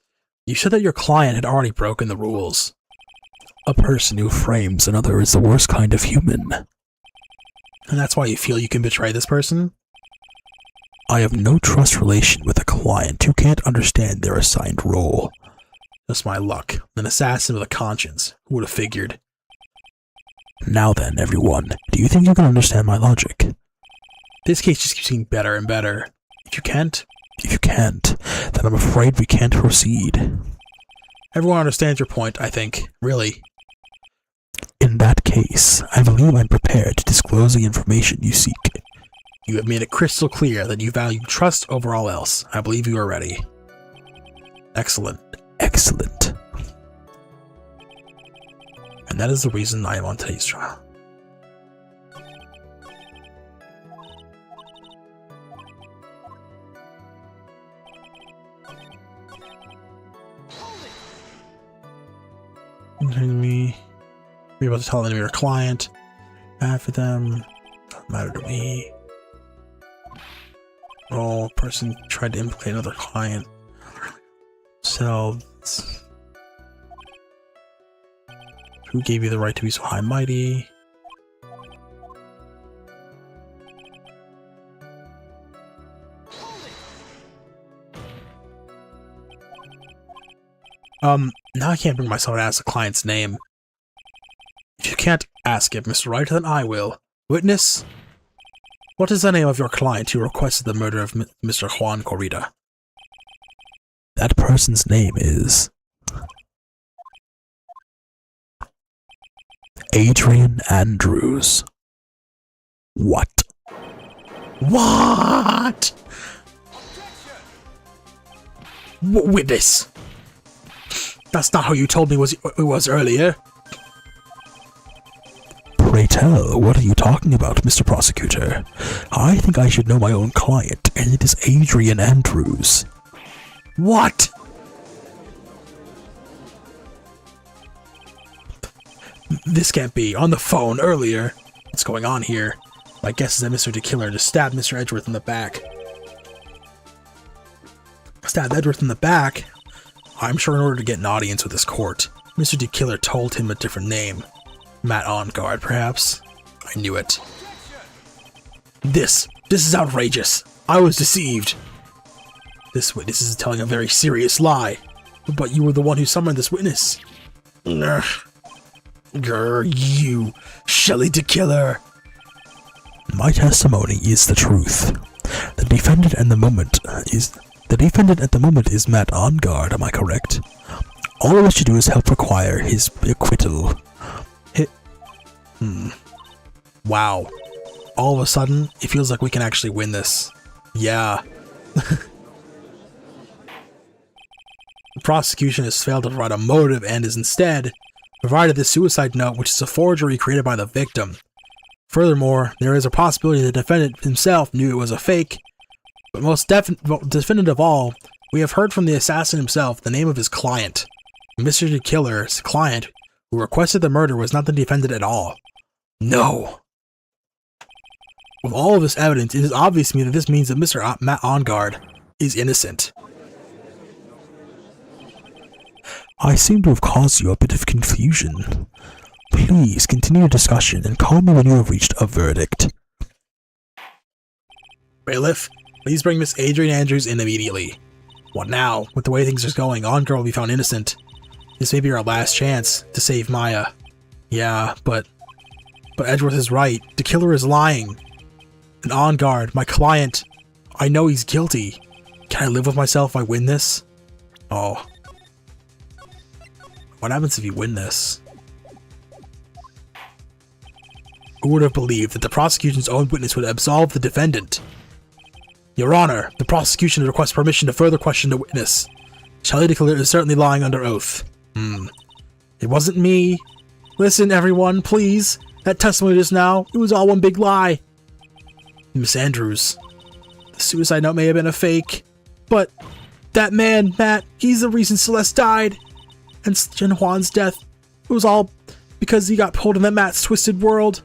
You said that your client had already broken the rules. A person who frames another is the worst kind of human. And that's why you feel you can betray this person? I have no trust relation with a client who can't understand their assigned role. Just my luck. An assassin with a conscience. Who would have figured? Now then, everyone, do you think you can understand my logic? This case just keeps getting better and better. If you can't, then I'm afraid we can't proceed. Everyone understands your point, I think. Really. In that case, I believe I'm prepared to disclose the information you seek. You have made it crystal clear that you value trust over all else. I believe you are ready. Excellent. Excellent. And that is the reason I am on today's trial. You're about to tell them you're a client. Bad for them. Doesn't matter to me. Oh, person tried to implicate another client. So, who gave you the right to be so high and mighty? Now I can't bring myself to ask the client's name. If you can't ask it, Mr. Wright, then I will. Witness? What is the name of your client who requested the murder of Mr. Juan Corrida? That person's name is Adrian Andrews. What? What? Witness! That's not how you told me it was earlier. Pray tell, what are you talking about, Mr. Prosecutor? I think I should know my own client, and it is Adrian Andrews. What? This can't be. On the phone earlier. What's going on here? My guess is that Mr. DeKiller just stabbed Mr. Edgeworth in the back. Stabbed Edgeworth in the back? I'm sure in order to get an audience with this court, Mr. DeKiller told him a different name. Matt OnGuard, perhaps? I knew it. This is outrageous. I was deceived. This witness is telling a very serious lie. But you were the one who summoned this witness. Grr, you, Shelley DeKiller. My testimony is the truth. The defendant at the moment is Matt OnGuard, am I correct? All of us should do is help require his acquittal. Wow. All of a sudden, it feels like we can actually win this. Yeah. The prosecution has failed to provide a motive and has instead provided this suicide note, which is a forgery created by the victim. Furthermore, there is a possibility the defendant himself knew it was a fake, but most definitive of all, we have heard from the assassin himself the name of his client. Mr. DeKiller's client, who requested the murder, was not the defendant at all. No. With all of this evidence, it is obvious to me that this means that Mr. Matt OnGuard is innocent. I seem to have caused you a bit of confusion. Please continue your discussion and call me when you have reached a verdict. Bailiff, please bring Miss Adrian Andrews in immediately. What now? With the way things are going, OnGuard will be found innocent. This may be our last chance to save Maya. Yeah, but Edgeworth is right. DeKiller is lying. And OnGuard, my client, I know he's guilty. Can I live with myself if I win this? Oh. What happens if you win this? Who would have believed that the prosecution's own witness would absolve the defendant? Your Honor, the prosecution requests permission to further question the witness. Shelley DeKiller is certainly lying under oath. It wasn't me. Listen, everyone, please. That testimony just now, it was all one big lie. Miss Andrews, the suicide note may have been a fake, but that man, Matt, he's the reason Celeste died. And Juan's death, it was all because he got pulled in that Matt's twisted world.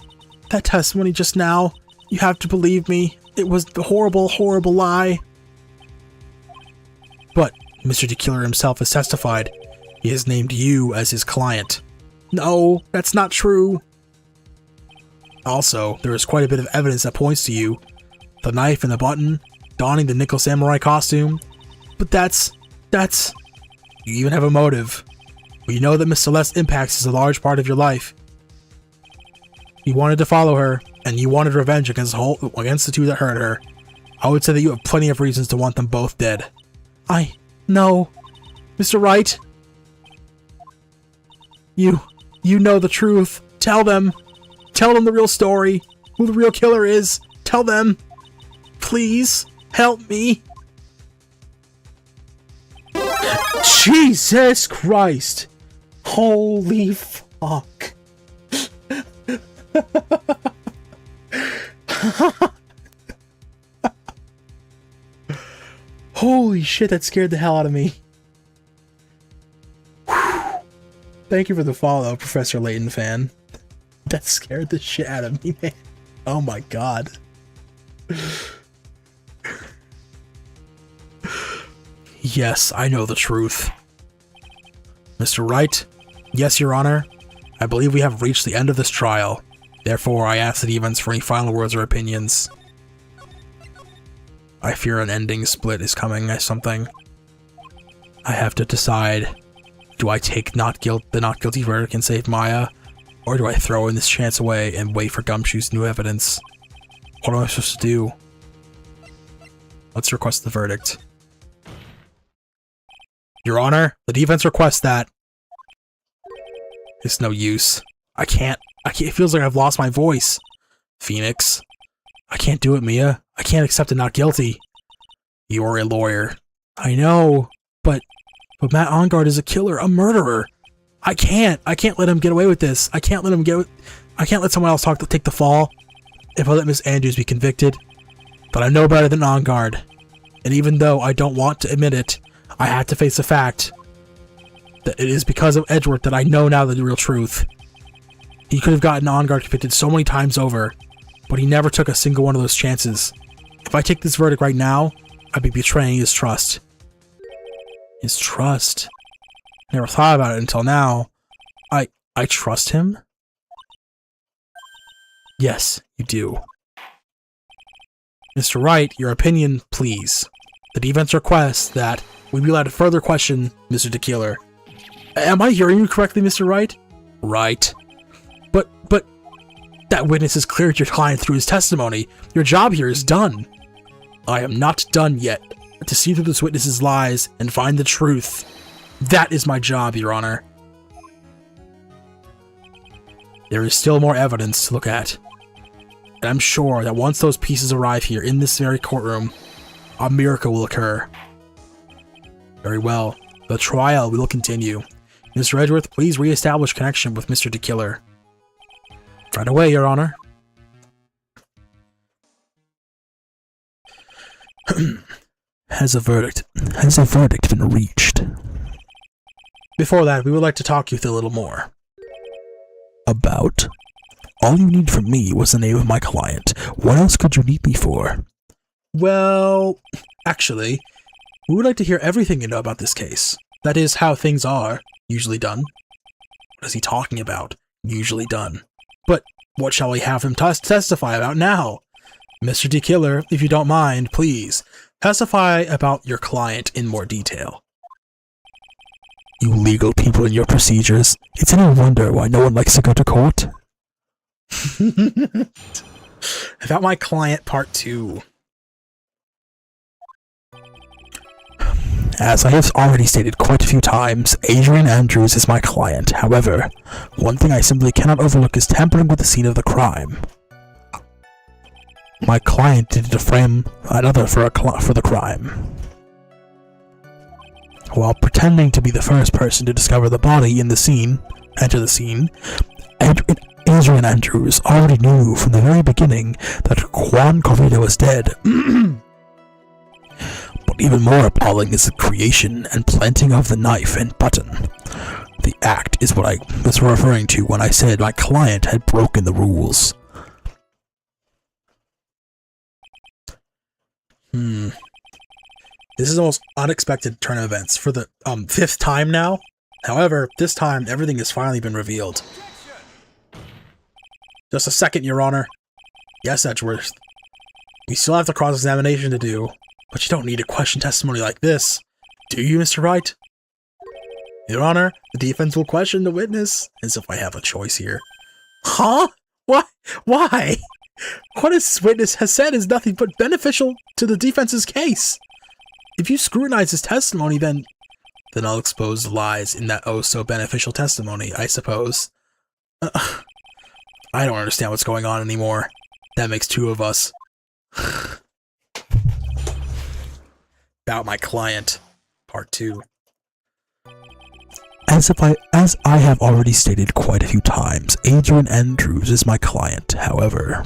That testimony just now, you have to believe me, it was the horrible, horrible lie. But Mr. DeKiller himself has testified. He has named you as his client. No, that's not true. Also, there is quite a bit of evidence that points to you. The knife and the button, donning the nickel samurai costume. But that's... You even have a motive. We know that Miss Celeste Impacts is a large part of your life. You wanted to follow her, and you wanted revenge against the two that hurt her. I would say that you have plenty of reasons to want them both dead. No. Mr. Wright? You know the truth. Tell them. Tell them the real story. Who the real killer is. Tell them. Please. Help me. Jesus Christ. Holy fuck. Holy shit, that scared the hell out of me. Whew. Thank you for the follow, Professor Layton fan. That scared the shit out of me, man. Oh my god. Yes, I know the truth. Mr. Wright? Yes, Your Honor. I believe we have reached the end of this trial. Therefore, I ask the defense for any final words or opinions. I fear an ending split is coming as something. I have to decide. Do I take the not guilty verdict and save Maya? Or do I throw in this chance away and wait for Gumshoe's new evidence? What am I supposed to do? Let's request the verdict. Your Honor, the defense requests that. It's no use. I can't. It feels like I've lost my voice. Phoenix. I can't do it, Mia. I can't accept it not guilty. You're a lawyer. I know, but Matt Ongard is a killer, a murderer. I can't let him get away with this. I can't let someone else take the fall. If I let Miss Andrews be convicted. But I know better than Ongard. And even though I don't want to admit it, I have to face the fact that it is because of Edgeworth that I know now the real truth. He could have gotten Ongard convicted so many times over, but he never took a single one of those chances. If I take this verdict right now, I'd be betraying his trust. His trust? Never thought about it until now. I trust him? Yes, you do. Mr. Wright, your opinion, please. The defense requests that we be allowed to further question Mr. DeKeeler. Am I hearing you correctly, Mr. Wright? Right. But that witness has cleared your client through his testimony. Your job here is done. I am not done yet. To see through this witness's lies and find the truth. That is my job, Your Honor. There is still more evidence to look at. And I'm sure that once those pieces arrive here in this very courtroom, a miracle will occur. Very well. The trial will continue. Mr. Edgeworth, please re-establish connection with Mr. DeKeeler. Right away, Your Honor. Has a verdict been reached? Before that, we would like to talk you through a little more. About? All you need from me was the name of my client. What else could you need me for? Well, actually, we would like to hear everything you know about this case. That is how things are usually done. What is he talking about? Usually done. But what shall we have him testify about now? Mr. DeKeeler, if you don't mind, please, testify about your client in more detail. You legal people and your procedures. It's any wonder why no one likes to go to court. About my client, part 2. As I have already stated quite a few times, Adrian Andrews is my client. However, one thing I simply cannot overlook is tampering with the scene of the crime. My client did it to frame another for the crime. While pretending to be the first person to discover the body in the scene, Adrian Andrews already knew from the very beginning that Juan Corrido was dead. But even more appalling is the creation and planting of the knife and button. The act is what I was referring to when I said my client had broken the rules. This is the most unexpected turn of events for the 5th time now. However, this time everything has finally been revealed. Just a second, Your Honor. Yes, Edgeworth. We still have the cross-examination to do, but you don't need to question testimony like this. Do you, Mr. Wright? Your Honor, the defense will question the witness, as if I have a choice here. Huh? What? Why? What this witness has said is nothing but beneficial to the defense's case. If you scrutinize his testimony, then I'll expose the lies in that oh-so-beneficial testimony, I suppose. I don't understand what's going on anymore. That makes 2 of us. About my client, part 2. As I have already stated quite a few times, Adrian Andrews is my client. However,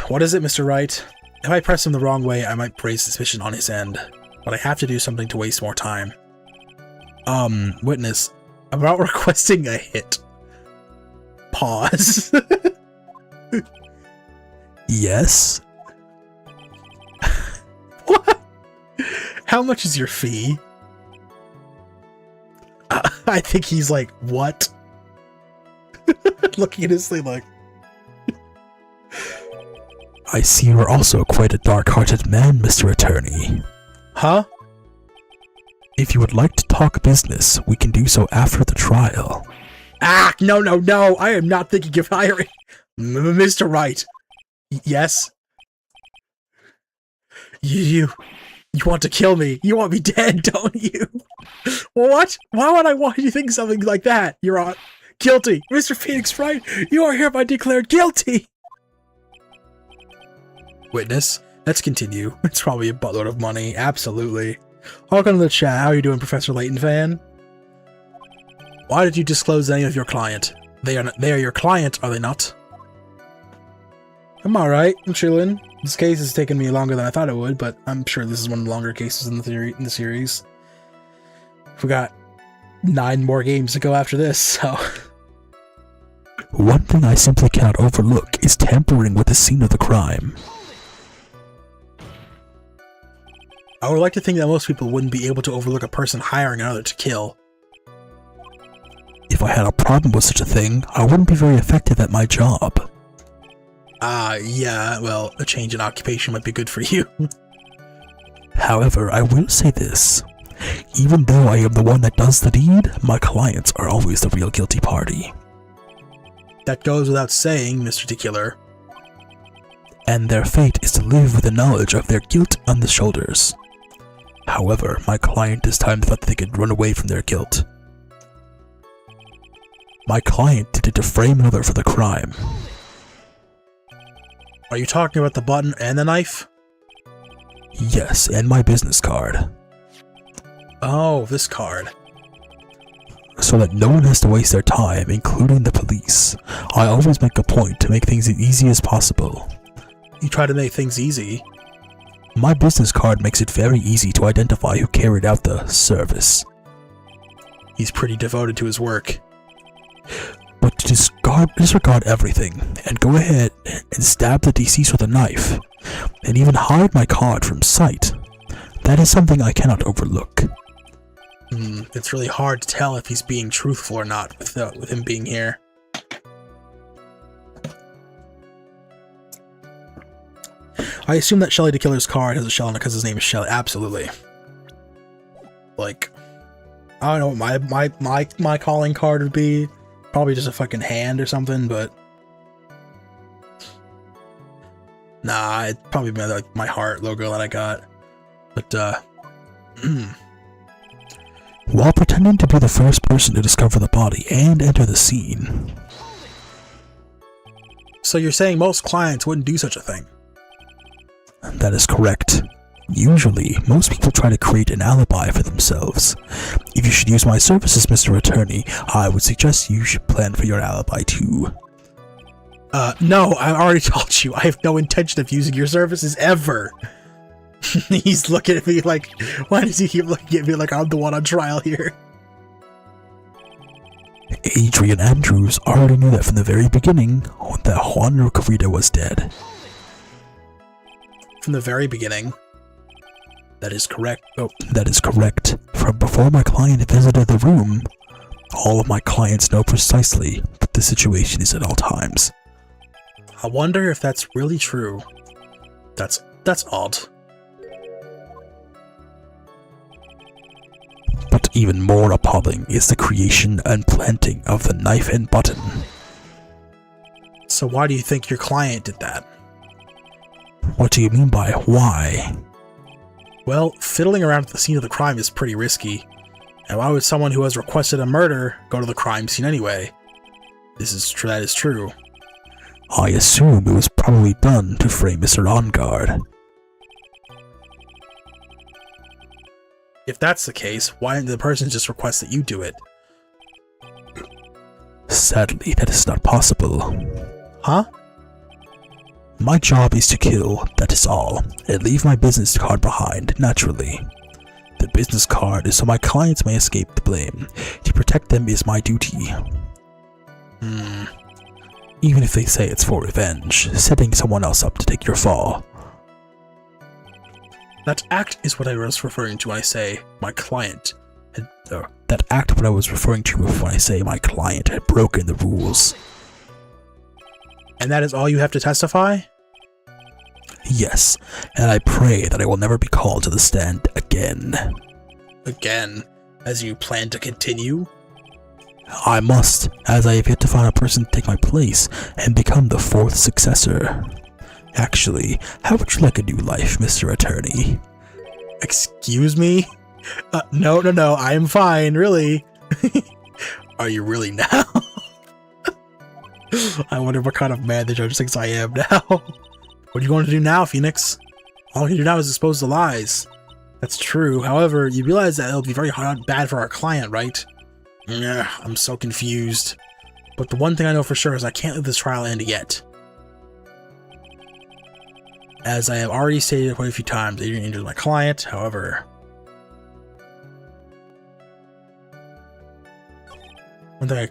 what is it, Mr. Wright? If I press him the wrong way, I might raise suspicion on his end, but I have to do something to waste more time. Witness, about requesting a hit. Pause. Yes? What? How much is your fee? I think he's like, what? Looking at his thing like, I see you are also quite a dark-hearted man, Mr. Attorney. huh? If you would like to talk business, we can do so after the trial. Ah, no, no, no. I am not thinking of hiring Mr. Wright. Yes? You want to kill me. You want me dead, don't you? What? Why would I want you to think something like that? You're on guilty. Mr. Phoenix Wright, you are hereby declared guilty. Witness, let's continue. It's probably a buttload of money. Absolutely. Welcome to the chat. How are you doing, Professor Layton fan? Why did you disclose any of your client? They are your client, are they not? I'm alright. I'm chilling. This case has taken me longer than I thought it would, but I'm sure this is one of the longer cases in the series. We got 9 more games to go after this, so... One thing I simply cannot overlook is tampering with the scene of the crime. I would like to think that most people wouldn't be able to overlook a person hiring another to kill. If I had a problem with such a thing, I wouldn't be very effective at my job. Yeah, well, a change in occupation might be good for you. However, I will say this. Even though I am the one that does the deed, my clients are always the real guilty party. That goes without saying, Mr. Tequila. And their fate is to live with the knowledge of their guilt on their shoulders. However, my client this time thought they could run away from their guilt. My client did it to frame another for the crime. Are you talking about the button and the knife? Yes, and my business card. Oh, this card. So that no one has to waste their time, including the police. I always make a point to make things as easy as possible. You try to make things easy. My business card makes it very easy to identify who carried out the service. He's pretty devoted to his work. But to disregard everything, and go ahead and stab the deceased with a knife, and even hide my card from sight, that is something I cannot overlook. It's really hard to tell if he's being truthful or not with him being here. I assume that Shelly the Killer's card has a shell on it because his name is Shelly. Absolutely. Like, I don't know what my calling card would be. Probably just a fucking hand or something, but nah, it'd probably be like my heart logo that I got. But While pretending to be the first person to discover the body and enter the scene. So you're saying most clients wouldn't do such a thing? That is correct. Usually, most people try to create an alibi for themselves. If you should use my services, Mr. Attorney, I would suggest you should plan for your alibi too. No, I already told you, I have no intention of using your services ever. He's looking at me like, why does he keep looking at me like I'm the one on trial here? Adrian Andrews already knew that from the very beginning, that Juan Rocarita was dead. From the very beginning? That is correct. Oh, that is correct. From before my client visited the room, all of my clients know precisely what the situation is at all times. I wonder if that's really true. That's odd. But even more appalling is the creation and planting of the knife and button. So why do you think your client did that? What do you mean by why? Well, fiddling around at the scene of the crime is pretty risky. And why would someone who has requested a murder go to the crime scene anyway? That is true. I assume it was probably done to frame Mr. On-Guard. If that's the case, why didn't the person just request that you do it? Sadly, that is not possible. Huh? My job is to kill, that is all, and leave my business card behind, naturally. The business card is so my clients may escape the blame. To protect them is my duty. even if they say it's for revenge, setting someone else up to take your fall. That act is what I was referring to when I say my client had, That act what I was referring to when I say my client had broken the rules. and that is all you have to testify? Yes, and I pray that I will never be called to the stand again. Again, as you plan to continue? I must, as I have yet to find a person to take my place and become the fourth successor. Actually, how would you like a new life, Mr. Attorney? Excuse me? No, I am fine, really. Are you really now? I wonder what kind of man the judge thinks I am now. What are you going to do now, Phoenix? All you do now is expose the lies. That's true. However, you realize that it'll be very bad for our client, right? Yeah, I'm so confused. But the one thing I know for sure is I can't let this trial end yet. As I have already stated quite a few times, Adrian Angel is my client. However, one thing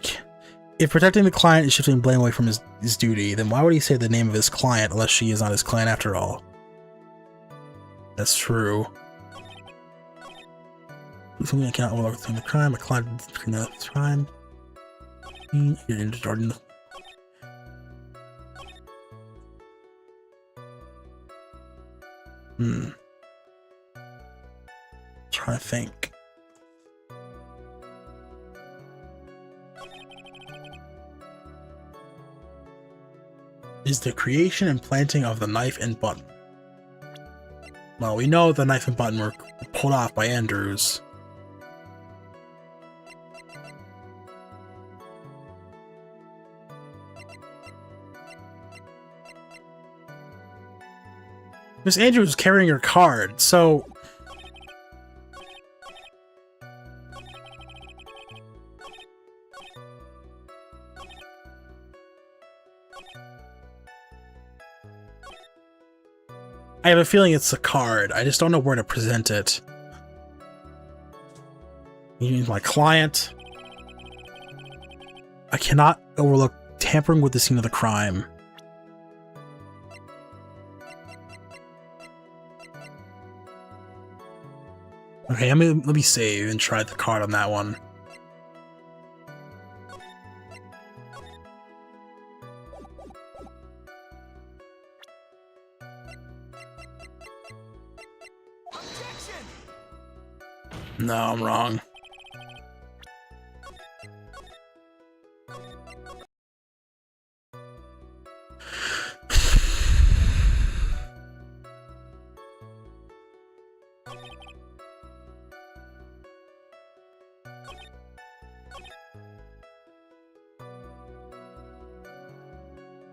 if protecting the client is shifting blame away from his duty, then why would he say the name of his client unless she is not his client after all? That's true. Something I cannot overlook the crime. A client between the crime. You're into Jordan. Trying to think. Is the creation and planting of the knife and button. Well, we know the knife and button were pulled off by Andrews. Miss Andrews was carrying her card, so... I have a feeling it's a card. I just don't know where to present it. He's my client. I cannot overlook tampering with the scene of the crime. Okay, let me save and try the card on that one. No, I'm wrong.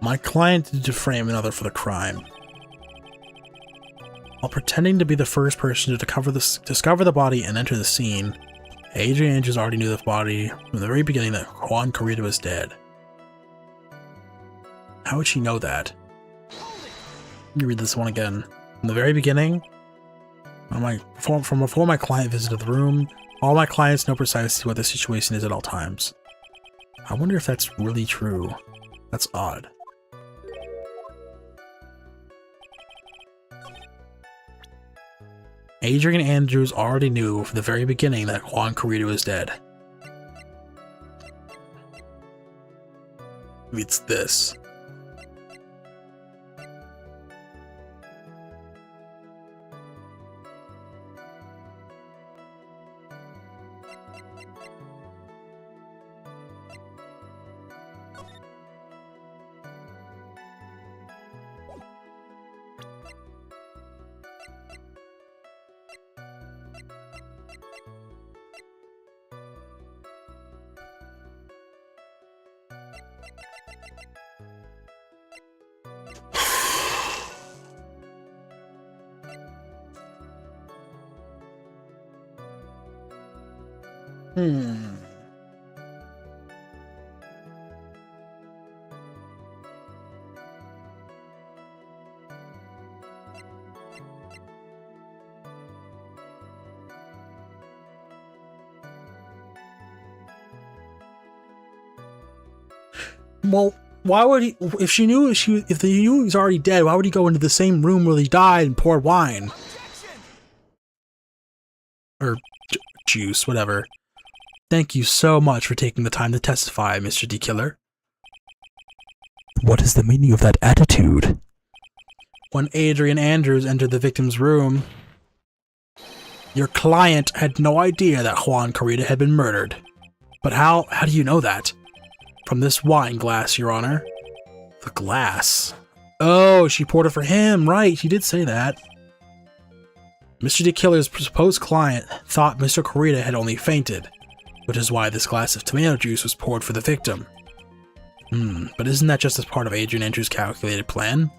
My client did defame another for the crime. While pretending to be the first person to discover the body and enter the scene, Adrian Andrews already knew the body from the very beginning that Juan Corrida was dead. How would she know that? Let me read this one again. From the very beginning, from before my client visited the room, all my clients know precisely what the situation is at all times. I wonder if that's really true. That's odd. Adrian Andrews already knew from the very beginning that Juan Corrida was dead. Maybe it's this. Well, Why would he? If he knew he was already dead, why would he go into the same room where he died and pour wine? Or juice, whatever. Thank you so much for taking the time to testify, Mr. D. Killer. What is the meaning of that attitude? When Adrian Andrews entered the victim's room, your client had no idea that Juan Corrida had been murdered. But how do you know that? From this wine glass, Your Honor. The glass? Oh, she poured it for him, right, she did say that. Mr. D. Killer's supposed client thought Mr. Corrida had only fainted, which is why this glass of tomato juice was poured for the victim. But isn't that just as part of Adrian Andrews' calculated plan?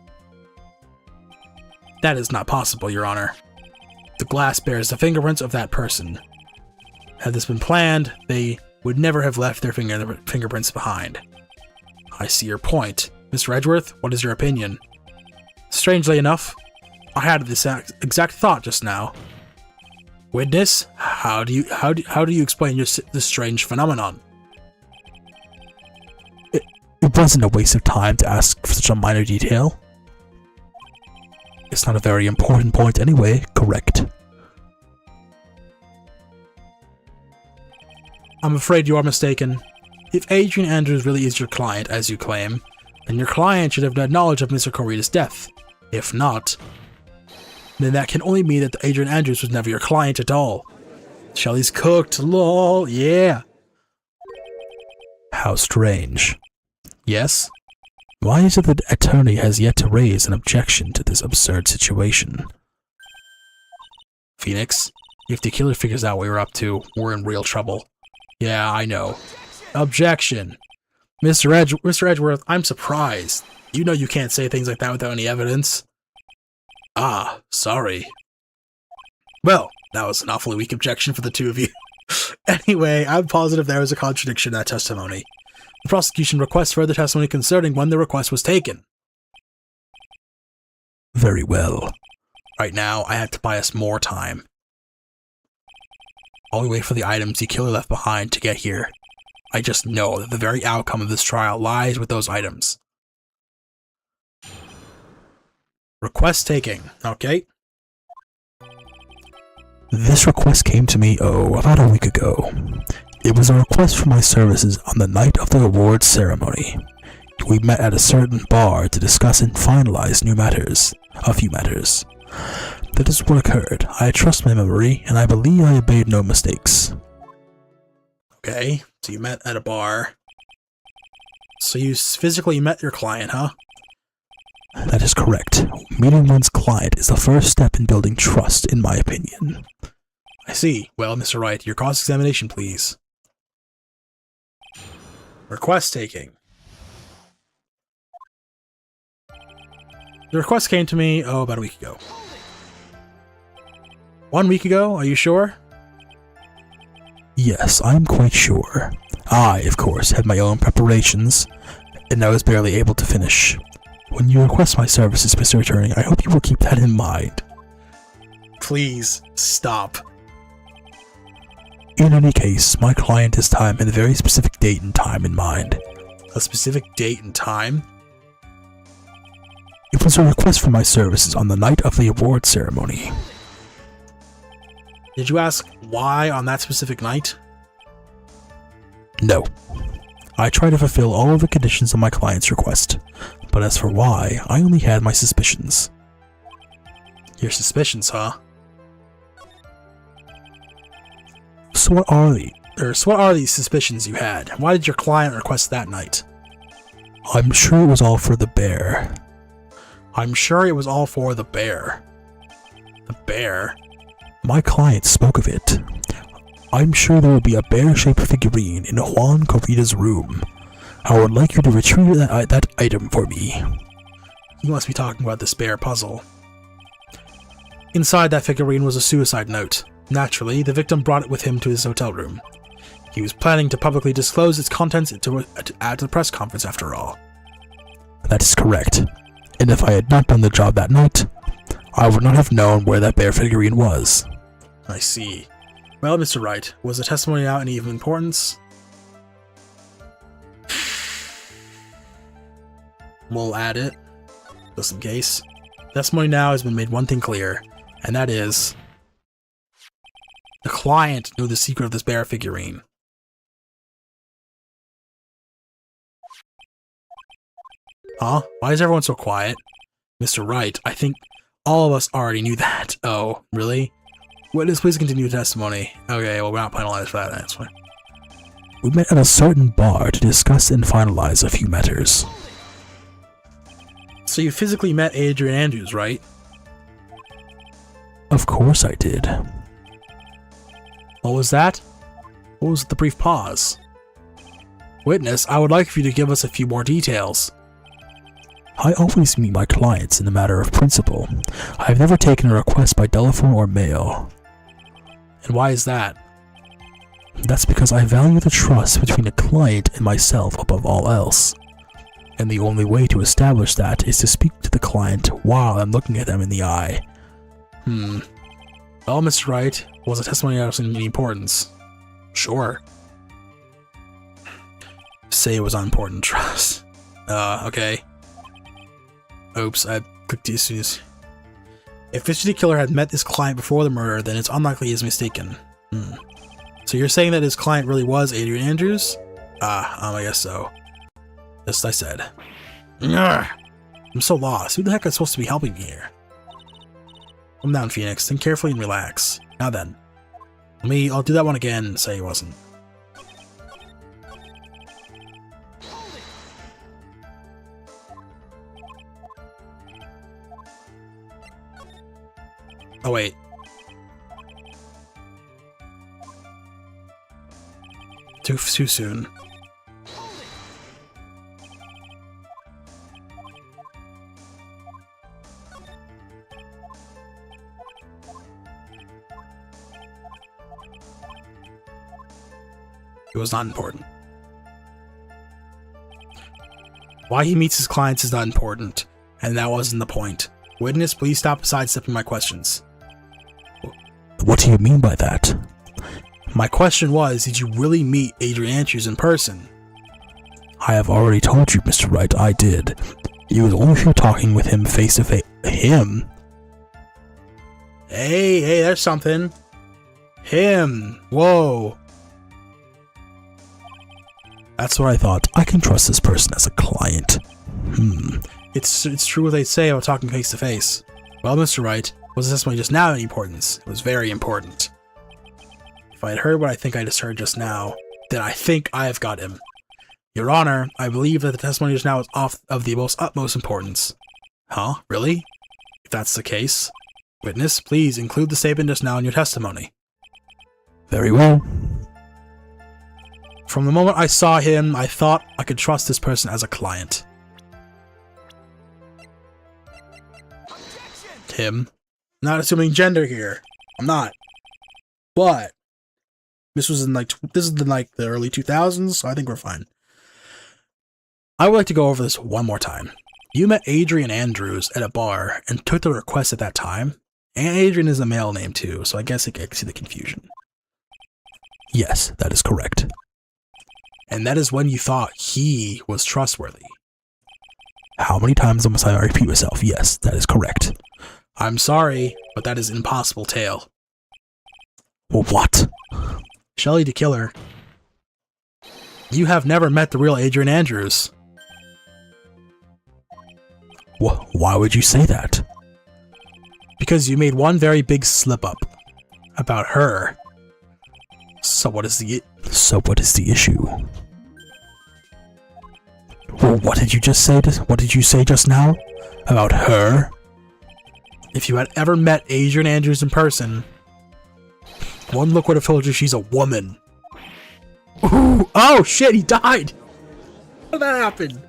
That is not possible, Your Honor. The glass bears the fingerprints of that person. Had this been planned, they would never have left their fingerprints behind. I see your point. Mr. Edgeworth, what is your opinion? Strangely enough, I had this exact thought just now. Witness, how do you explain this strange phenomenon? It wasn't a waste of time to ask for such a minor detail. It's not a very important point anyway, correct? I'm afraid you are mistaken. If Adrian Andrews really is your client, as you claim, then your client should have had knowledge of Mr. Corrida's death. If not, then that can only mean that Adrian Andrews was never your client at all. Shelly's cooked, lol, yeah. How strange. Yes? Why is it that the attorney has yet to raise an objection to this absurd situation? Phoenix, if the killer figures out what we're up to, we're in real trouble. Yeah, I know. Objection! Mr. Edgeworth, I'm surprised. You know you can't say things like that without any evidence. Ah, sorry. Well, that was an awfully weak objection for the two of you. Anyway, I'm positive there was a contradiction in that testimony. The prosecution requests further testimony concerning when the request was taken. Very well. Right now, I have to buy us more time. While we wait for the items the killer left behind to get here, I just know that the very outcome of this trial lies with those items. Request taking, okay? This request came to me, about a week ago. It was a request for my services on the night of the awards ceremony. We met at a certain bar to discuss and finalize a few matters. That is what occurred. I trust my memory, and I believe I have made no mistakes. Okay, so you met at a bar. So you physically met your client, huh? That is correct. Meeting one's client is the first step in building trust, in my opinion. I see. Well, Mr. Wright, your cross-examination, please. Request taking. The request came to me, about a week ago. 1 week ago? Are you sure? Yes, I am quite sure. I, of course, had my own preparations, and I was barely able to finish. When you request my services, Mr. Attorney, I hope you will keep that in mind. Please, stop. In any case, my client has time and a very specific date and time in mind. A specific date and time? It was a request for my services on the night of the award ceremony. Did you ask why on that specific night? No. I tried to fulfill all of the conditions of my client's request, but as for why, I only had my suspicions. Your suspicions, huh? So what are these suspicions you had? Why did your client request that night? I'm sure it was all for the bear. I'm sure it was all for the bear. The bear? My client spoke of it. I'm sure there will be a bear-shaped figurine in Juan Corrida's room. I would like you to retrieve that item for me. You must be talking about this bear puzzle. Inside that figurine was a suicide note. Naturally, the victim brought it with him to his hotel room. He was planning to publicly disclose its contents at the press conference after all. That is correct. And if I had not done the job that night, I would not have known where that bear figurine was. I see. Well, Mr. Wright, was the testimony now any of importance? we'll add it, just in case. Testimony now has been made one thing clear, and that is the client knew the secret of this bear figurine. Huh? Why is everyone so quiet? Mr. Wright, I think all of us already knew that. Oh, really? Witness, please continue testimony. Okay, well, we're not penalized for that, that's fine. We met at a certain bar to discuss and finalize a few matters. So you physically met Adrian Andrews, right? Of course I did. What was that? What was the brief pause? Witness, I would like for you to give us a few more details. I always meet my clients in a matter of principle. I have never taken a request by telephone or mail. And why is that? That's because I value the trust between a client and myself above all else. And the only way to establish that is to speak to the client while I'm looking at them in the eye. Well, Mr. Wright, was the testimony of any importance? Sure. Say it was unimportant trust. Okay. Oops, I clicked too soon. If Mr. the Killer had met this client before the murder, then it's unlikely he's mistaken. So you're saying that his client really was Adrian Andrews? I guess so. Just as I said. I'm so lost. Who the heck is supposed to be helping me here? Calm down, Phoenix. Think carefully and relax. Now then. I'll do that one again and say he wasn't. Oh, wait. Too soon. It was not important. Why he meets his clients is not important, and that wasn't the point. Witness, please stop sidestepping my questions. What do you mean by that? My question was, did you really meet Adrian Andrews in person? I have already told you, Mr. Wright, I did. It was only through talking with him face to face. Him? Hey, there's something. Him. Whoa. That's what I thought. I can trust this person as a client. It's true what they say about talking face to face. Well, Mr. Wright, was this testimony just now any importance? It was very important. If I had heard what I think I just heard just now, then I think I have got him. Your Honor, I believe that the testimony just now is of the utmost importance. Huh? Really? If that's the case, witness, please include the statement just now in your testimony. Very well. From the moment I saw him, I thought I could trust this person as a client. Him. Not assuming gender here. I'm not. But this was in the early 2000s, so I think we're fine. I would like to go over this one more time. You met Adrian Andrews at a bar and took the request at that time. And Adrian is a male name too, so I guess I can see the confusion. Yes, that is correct. And that is when you thought he was trustworthy. How many times must I repeat myself? Yes, that is correct. I'm sorry, but that is an impossible tale. Well, what? Shelly the Killer. You have never met the real Adrian Andrews. Why would you say that? Because you made one very big slip-up about her. So what is the issue? Well, what did you just say? What did you say just now? About her? If you had ever met Adrian Andrews in person, one look would have told you she's a woman. Ooh, oh shit, he died! How did that happen?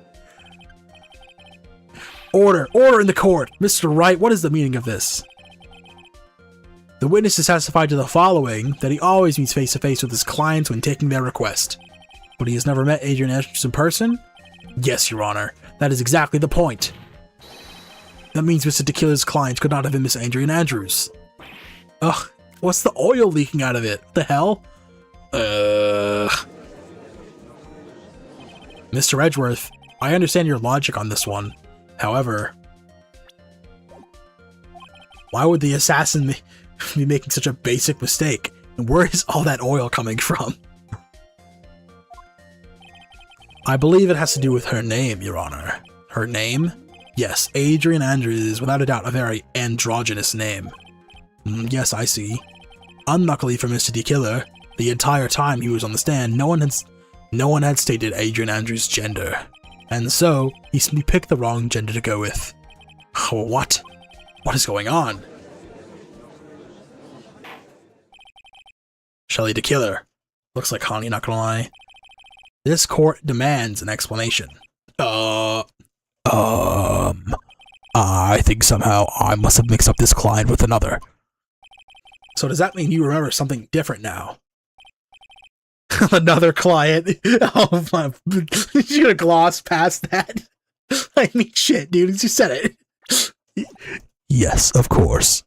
Order in the court! Mr. Wright, what is the meaning of this? The witness has testified to the following, that he always meets face to face with his clients when taking their request. But he has never met Adrian Andrews in person? Yes, Your Honor. That is exactly the point. That means Mr. Tequila's client could not have been Miss Adrian Andrews. Ugh, what's the oil leaking out of it? What the hell? Mr. Edgeworth, I understand your logic on this one. However, why would the assassin be making such a basic mistake? And where is all that oil coming from? I believe it has to do with her name, Your Honor. Her name? Yes, Adrian Andrews is without a doubt a very androgynous name. Yes, I see. Unluckily for Mr. D. Killer, the entire time he was on the stand, no one had stated Adrian Andrews' gender. And so, he picked the wrong gender to go with. What? What is going on? Shelly the Killer. Looks like Honey, not gonna lie. This court demands an explanation. I think somehow I must have mixed up this client with another. So does that mean you remember something different now? Another client? Oh my, you're gonna gloss past that? I mean, shit, dude, you said it. Yes, of course.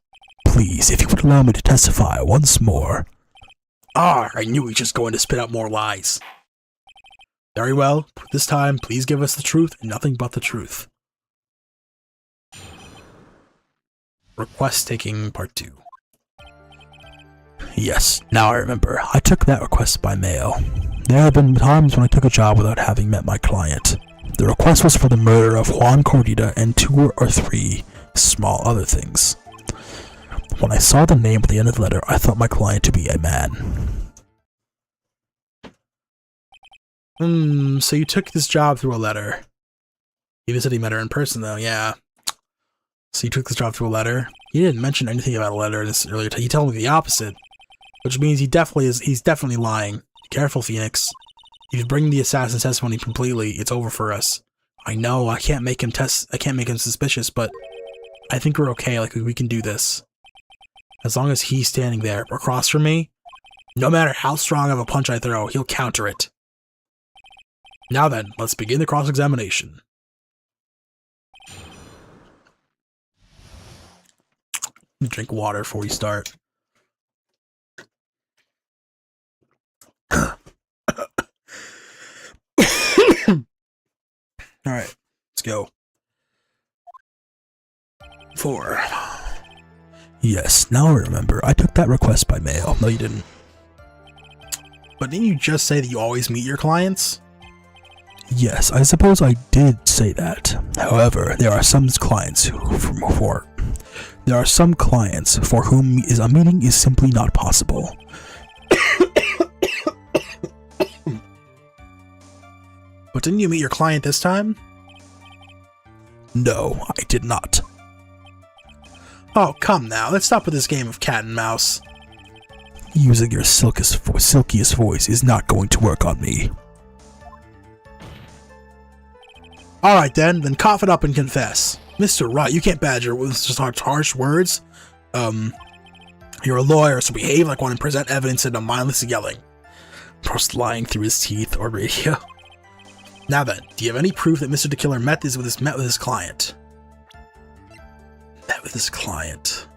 Please, if you would allow me to testify once more. I knew he was just going to spit out more lies. Very well, this time, please give us the truth and nothing but the truth. Request taking part 2. Yes, now I remember. I took that request by mail. There have been times when I took a job without having met my client. The request was for the murder of Juan Cordita and 2 or 3 small other things. When I saw the name at the end of the letter, I thought my client to be a man. So you took this job through a letter. He said he met her in person, though, yeah. So you took this job through a letter? He didn't mention anything about a letter in this earlier time. He told me the opposite. Which means he's definitely lying. Careful, Phoenix. If you bring the assassin's testimony completely, it's over for us. I know, I can't make him suspicious, but I think we're okay, like we can do this. As long as he's standing there across from me, no matter how strong of a punch I throw, he'll counter it. Now then, let's begin the cross-examination. Drink water before we start. Alright, let's go. 4. Yes, now I remember. I took that request by mail. No, you didn't. But didn't you just say that you always meet your clients? Yes, I suppose I did say that. However, there are some clients for whom a meeting is simply not possible. But didn't you meet your client this time? No, I did not. Oh, come now, let's stop with this game of cat and mouse. Using your silkiest voice is not going to work on me. Alright then cough it up and confess. Mr. Wright, you can't badger with just harsh words. You're a lawyer, so behave like one and present evidence in a mindless yelling. First lying through his teeth or radio. Now then, do you have any proof that Mr. the Killer met with his client? Met with his client.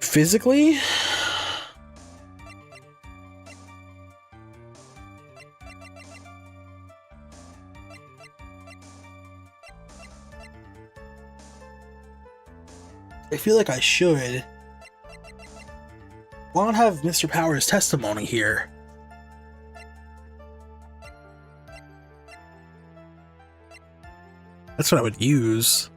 Physically? I feel like I should. Why not have Mr. Power's testimony here? That's what I would use.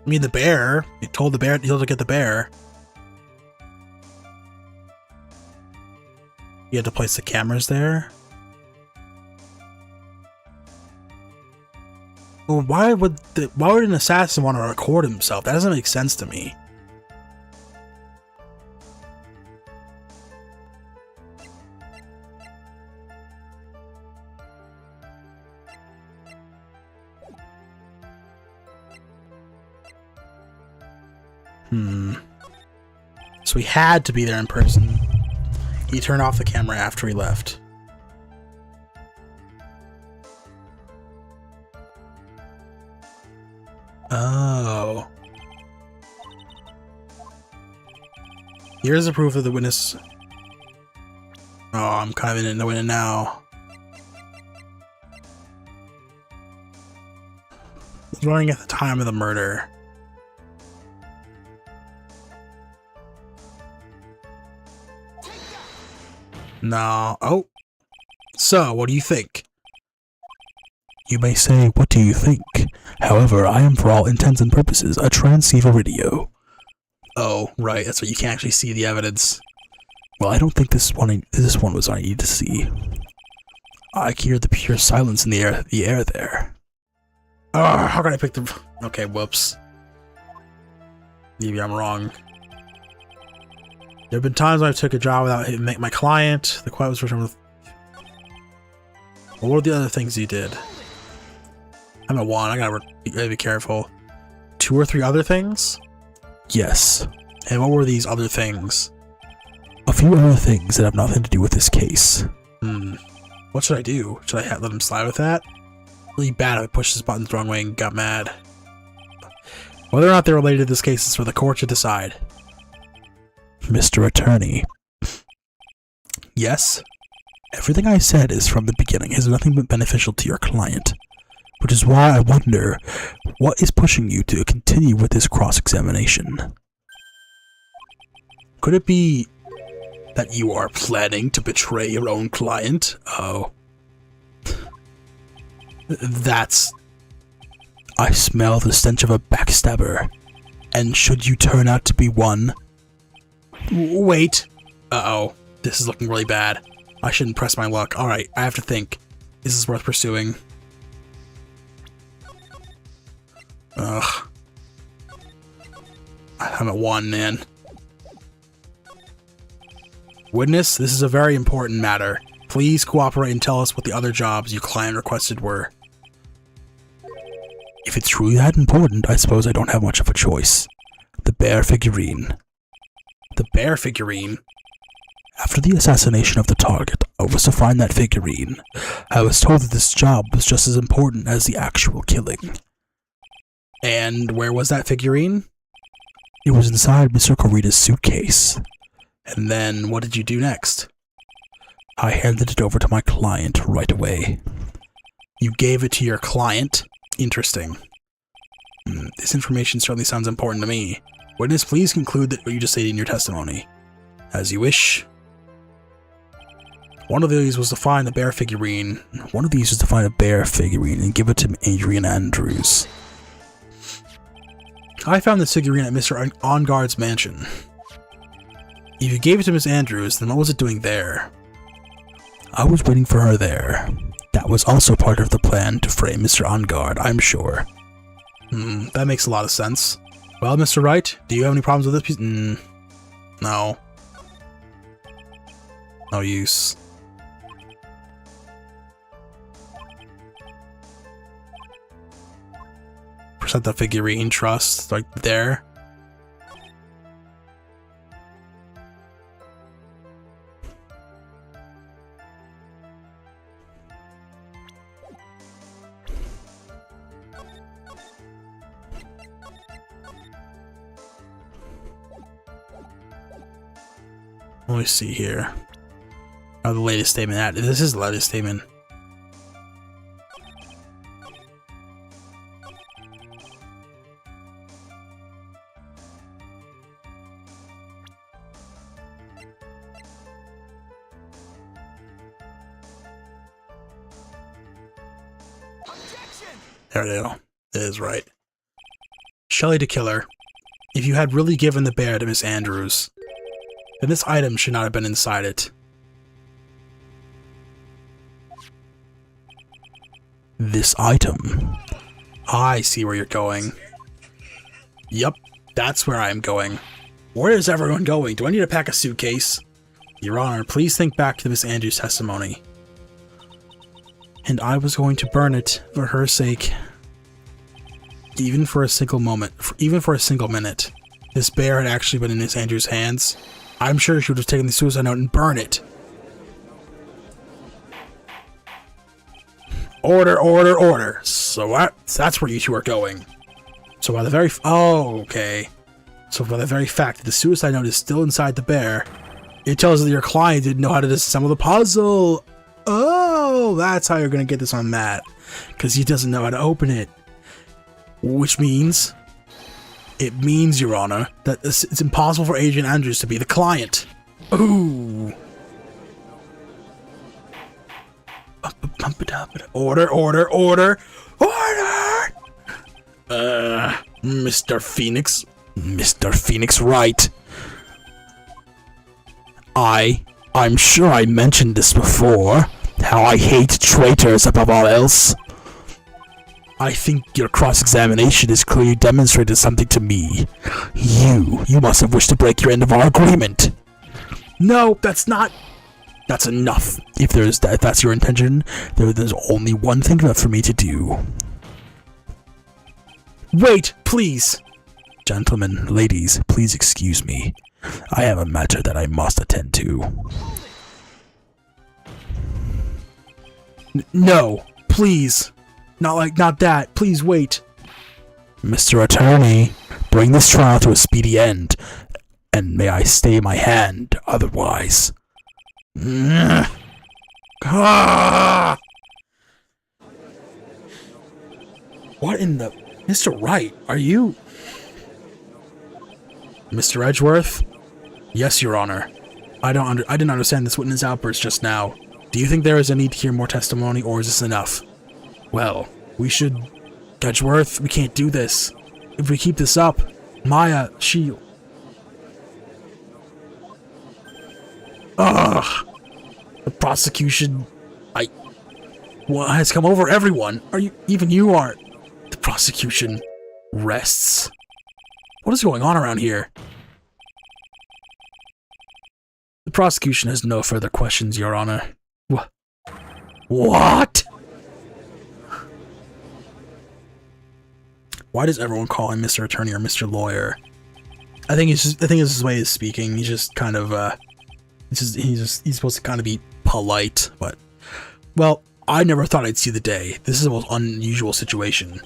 I mean, the bear. He told the bear he'll get the bear. You had to place the cameras there. Well, why would an assassin want to record himself? That doesn't make sense to me. So he had to be there in person. He turned off the camera. camera after he left. Oh. Here's the proof of the witness. Oh, I'm kind of in the winning now. It was running at the time of the murder. No. Oh. So, what do you think? You may say, what do you think? However, I am for all intents and purposes a transceiver radio. Oh, right. That's what you can't actually see the evidence. Well, I don't think this one was what I need to see. I can hear the pure silence in the air there. Oh, how can I pick the... Okay, whoops. Maybe I'm wrong. There have been times when I took a job without hitting my client. The quiet was returned with... What were the other things you did? I'm at 1. I gotta be careful. 2 or 3 other things? Yes. And what were these other things? A few other things that have nothing to do with this case. What should I do? Should I let him slide with that? Really bad if I pushed his buttons the wrong way and got mad. Whether or not they're related to this case is for the court to decide. Mr. Attorney. Yes? Everything I said is from the beginning is nothing but beneficial to your client. Which is why I wonder, what is pushing you to continue with this cross-examination? Could it be that you are planning to betray your own client? Oh. That's... I smell the stench of a backstabber. And should you turn out to be one... Wait. Uh-oh. This is looking really bad. I shouldn't press my luck. Alright, I have to think. This is worth pursuing. Ugh. I'm at 1, man. Witness, this is a very important matter. Please cooperate and tell us what the other jobs your client requested were. If it's truly that important, I suppose I don't have much of a choice. The bear figurine. The bear figurine? After the assassination of the target, I was to find that figurine. I was told that this job was just as important as the actual killing. And where was that figurine? It was inside Mr. Corita's suitcase. And then what did you do next? I handed it over to my client right away. You gave it to your client? Interesting. This information certainly sounds important to me. Witness, please conclude that what you just stated in your testimony. As you wish. One of these was to find the bear figurine. One of these was to find a bear figurine and give it to Adrian Andrews. I found this figurine at Mr. Onguard's mansion. If you gave it to Miss Andrews, then what was it doing there? I was waiting for her there. That was also part of the plan to frame Mr. Onguard, I'm sure. That makes a lot of sense. Well, Mr. Wright, do you have any problems with this piece? No. No use. Present the figurine trust right there. Let me see here. Oh, the latest statement. This is the latest statement. There we go. It is right. Shelley the Killer. If you had really given the bear to Miss Andrews, then this item should not have been inside it. This item? I see where you're going. Yup, that's where I am going. Where is everyone going? Do I need to pack a suitcase? Your Honor, please think back to Miss Andrews' testimony. And I was going to burn it for her sake. Even for a single moment, even for a single minute. This bear had actually been in Miss Andrews' hands. I'm sure she would have taken the suicide note and burned it. Order, order, order. So that's where you two are going. So by the very... Oh, okay. So by the very fact that the suicide note is still inside the bear, it tells us that your client didn't know how to disassemble the puzzle. Oh, that's how you're going to get this on Matt. Because he doesn't know how to open it. Which means... It means, Your Honor, that it's impossible for Agent Andrews to be the client. Ooh. Order, order, order, order! Mr. Phoenix. Mr. Phoenix Wright. I'm sure I mentioned this before, how I hate traitors above all else. I think your cross-examination has clearly demonstrated something to me. You must have wished to break your end of our agreement. No, that's enough. If that's your intention, there's only one thing left for me to do. Wait, please. Gentlemen, ladies, please excuse me. I have a matter that I must attend to. No, please. Not that. Please wait. Mr. Attorney, bring this trial to a speedy end, and may I stay my hand otherwise. Ah! What in the... Mr. Wright, are you... Mr. Edgeworth? Yes, Your Honor. I didn't understand this witness outburst just now. Do you think there is a need to hear more testimony, or is this enough? Well, we should... Edgeworth, we can't do this. If we keep this up, Maya, she... Ugh! The prosecution... has come over everyone. Even you aren't... The prosecution... rests. What is going on around here? The prosecution has no further questions, Your Honor. What? Why does everyone call him Mr. Attorney or Mr. Lawyer? I think it's his way of speaking. He's just kind of he's supposed to kind of be polite, but well, I never thought I'd see the day. This is the most unusual situation.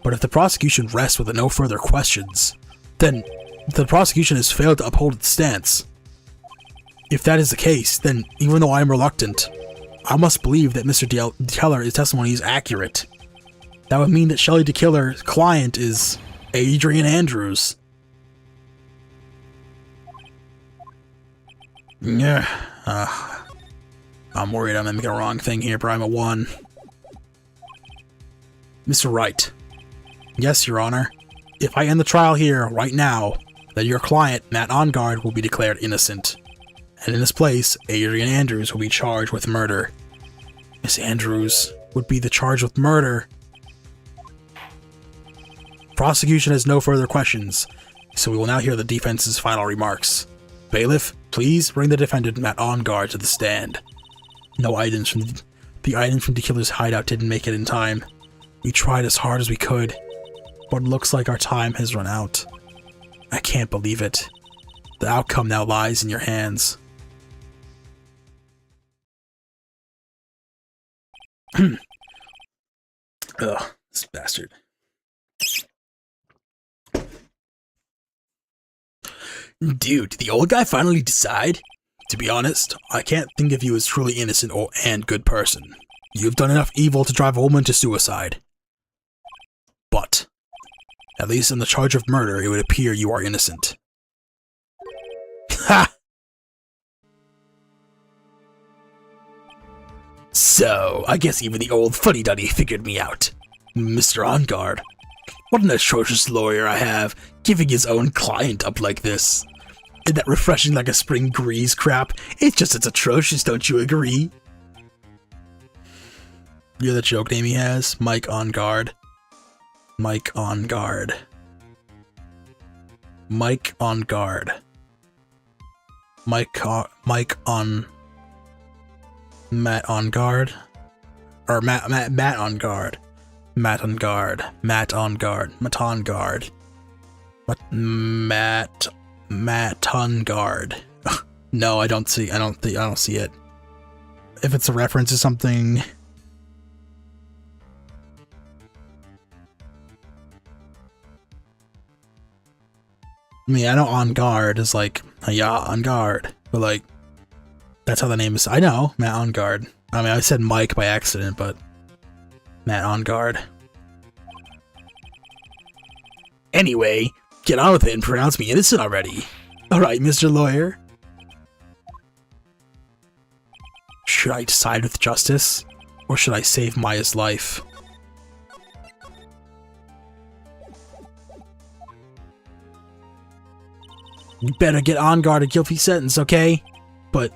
But if the prosecution rests with no further questions, then the prosecution has failed to uphold its stance. If that is the case, then even though I am reluctant, I must believe that Mr. DeKeller's testimony is accurate. That would mean that Shelley DeKeller's client is Adrian Andrews. Yeah, I'm worried I'm making a wrong thing here, but I'm a 1. Mr. Wright. Yes, Your Honor. If I end the trial here, right now, then your client, Matt Ongard, will be declared innocent. And in his place, Adrian Andrews will be charged with murder. Miss Andrews would be the charge with murder. Prosecution has no further questions, so we will now hear the defense's final remarks. Bailiff, please bring the defendant Matt Ongard to the stand. No items from the items from DeKeller's hideout didn't make it in time. We tried as hard as we could, but it looks like our time has run out. I can't believe it. The outcome now lies in your hands. Ugh, this bastard. Dude, did the old guy finally decide? To be honest, I can't think of you as truly innocent and good person. You've done enough evil to drive a woman to suicide. But, at least in the charge of murder, it would appear you are innocent. Ha! So, I guess even the old fuddy-duddy figured me out. Mr. Ongard. What an atrocious lawyer I have, giving his own client up like this. Isn't that refreshing like a spring breeze crap? It's atrocious, don't you agree? You're the joke name he has? Mike Ongard. Mike on guard. Mike on guard. Mike on... Matt on guard? Or Matt on guard. Matt on guard. Matt on guard. Matt on guard. Matt on guard. No, I don't see it. If it's a reference to something... I mean, I know On Guard is like, yeah, On Guard, but like, that's how the name is. I know, Matt On Guard. I mean, I said Mike by accident, but Matt On Guard. Anyway, get on with it and pronounce me innocent already. Alright, Mr. Lawyer. Should I side with justice, or should I save Maya's life? You better get On Guard a guilty sentence, okay? But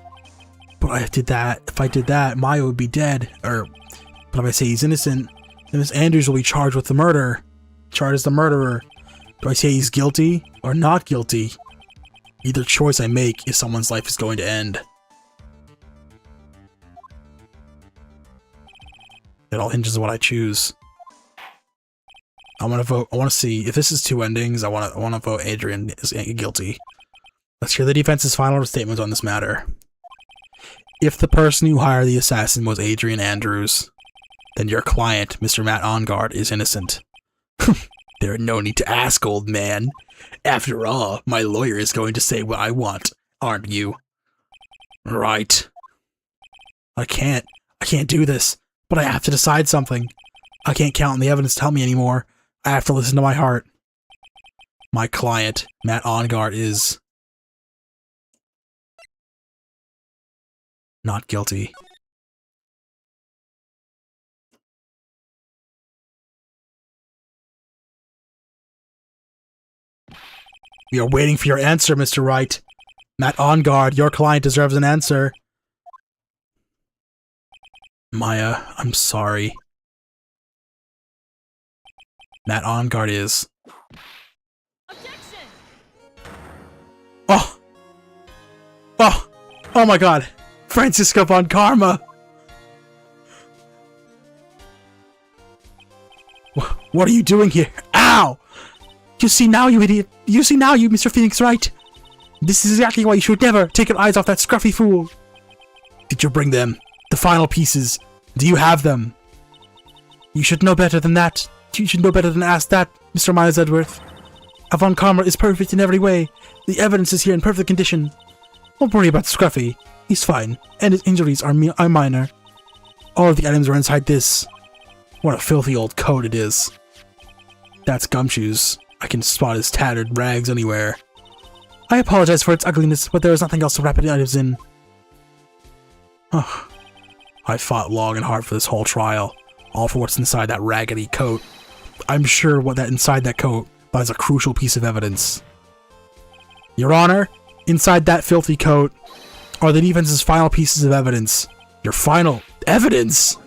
if I did that, Maya would be dead. But if I say he's innocent, then Miss Andrews will be charged with the murder. Charged as the murderer. Do I say he's guilty or not guilty? Either choice I make is someone's life is going to end. It all hinges on what I choose. I want to vote. I want to see if this is two endings. I want to vote Adrian is guilty. Let's hear the defense's final statement on this matter. If the person who hired the assassin was Adrian Andrews, then your client, Mr. Matt On Guard, is innocent. There is no need to ask, old man. After all, my lawyer is going to say what I want, aren't you? Right. I can't do this, but I have to decide something. I can't count on the evidence to tell me anymore. I have to listen to my heart. My client, Matt On Guard, is not guilty. We are waiting for your answer, Mr. Wright. Matt On Guard, your client deserves an answer. Maya, I'm sorry. Matt On Guard is... Objection! Oh! Oh! Oh my god! Francisco Von Karma! What are you doing here? Ow! You see now, you idiot! You see now, you Mr. Phoenix Wright! This is exactly why you should never take your eyes off that scruffy fool! Did you bring them? The final pieces? Do you have them? You should know better than that. You should know better than ask that, Mr. Miles Edworth. Von Karma is perfect in every way. The evidence is here in perfect condition. Don't worry about Scruffy. He's fine, and his injuries are minor. All of the items are inside this. What a filthy old coat it is. That's Gumshoes. I can spot his tattered rags anywhere. I apologize for its ugliness, but there is nothing else to wrap the items in. Oh, I fought long and hard for this whole trial, all for what's inside that raggedy coat. I'm sure what that inside that coat lies a crucial piece of evidence. Your Honor, inside that filthy coat are the defense's final pieces of evidence. Your final evidence?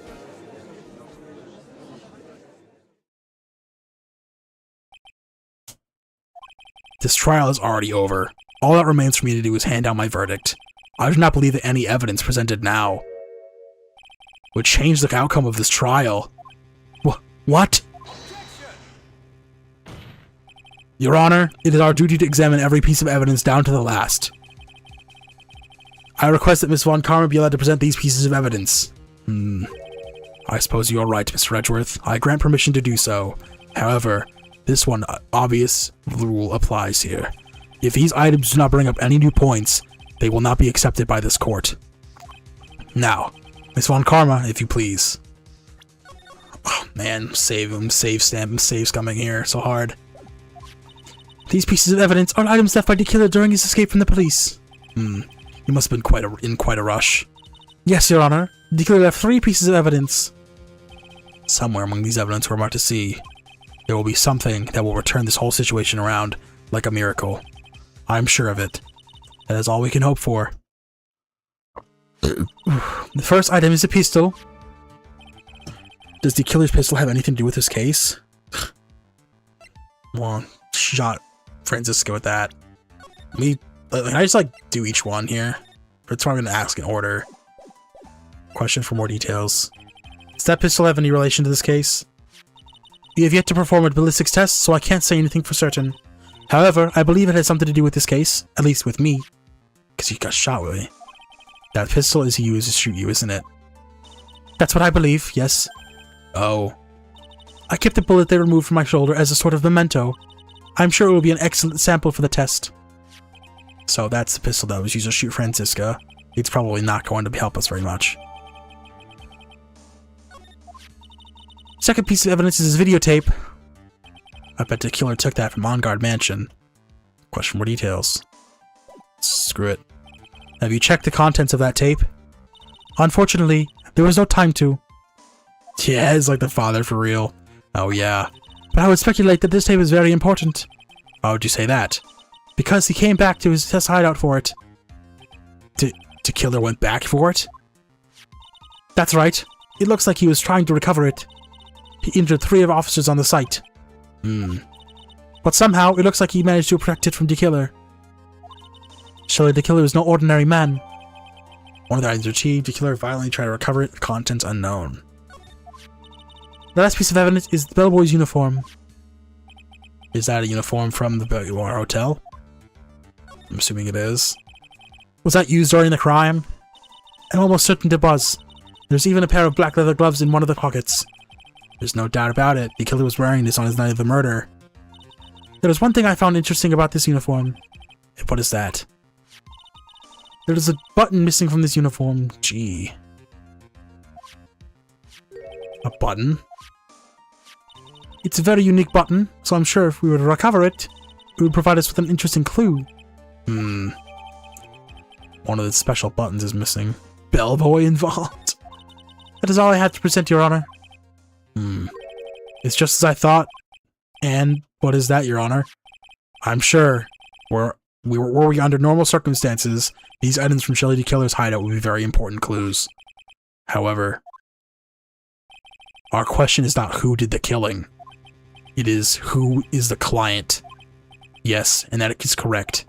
This trial is already over. All that remains for me to do is hand down my verdict. I do not believe that any evidence presented now would change the outcome of this trial. What? Your Honor, it is our duty to examine every piece of evidence down to the last. I request that Miss Von Karma be allowed to present these pieces of evidence. I suppose you are right, Mr. Edgeworth. I grant permission to do so. However, this one obvious rule applies here. If these items do not bring up any new points, they will not be accepted by this court. Now, Miss Von Karma, if you please. Oh man, save him, save stamp, save scumming here, so hard. These pieces of evidence are items left by the killer during his escape from the police. You must have been in quite a rush. Yes, Your Honor. The killer left 3 pieces of evidence. Somewhere among these evidence we're about to see, there will be something that will return this whole situation around like a miracle. I'm sure of it. That is all we can hope for. The first item is a pistol. Does the killer's pistol have anything to do with this case? Well, shot Francisco with that. Can I just do each one here? That's what I'm gonna ask in order. Question for more details. Does that pistol have any relation to this case? You have yet to perform a ballistics test, so I can't say anything for certain. However, I believe it has something to do with this case, at least with me. Because you got shot with it. That pistol is used to shoot you, isn't it? That's what I believe, yes. Oh. I kept the bullet they removed from my shoulder as a sort of memento. I'm sure it will be an excellent sample for the test. So that's the pistol that was used to shoot Franziska. It's probably not going to help us very much. Second piece of evidence is his videotape. I bet the killer took that from On Guard Mansion. Question more details. Screw it. Have you checked the contents of that tape? Unfortunately, there was no time to. Yeah, it's like the father for real. Oh yeah. But I would speculate that this tape is very important. Why would you say that? Because he came back to his test hideout for it. The killer went back for it? That's right. It looks like he was trying to recover it. He injured 3 of officers on the site. But somehow, it looks like he managed to protect it from the killer. Surely the killer is no ordinary man. One of the items achieved, the killer violently tried to recover it, contents unknown. The last piece of evidence is the bellboy's uniform. Is that a uniform from the Bellboy Hotel? I'm assuming it is. Was that used during the crime? I'm almost certain it was. There's even a pair of black leather gloves in one of the pockets. There's no doubt about it, the killer was wearing this on his night of the murder. There was one thing I found interesting about this uniform. What is that? There is a button missing from this uniform. Gee. A button? It's a very unique button, so I'm sure if we were to recover it, it would provide us with an interesting clue. One of the special buttons is missing. Bellboy involved. That is all I have to present, Your Honor. It's just as I thought. And what is that, Your Honor? I'm sure, were we under normal circumstances, these items from Shelly the Killer's hideout would be very important clues. However, our question is not who did the killing. It is who is the client. Yes, and that is correct.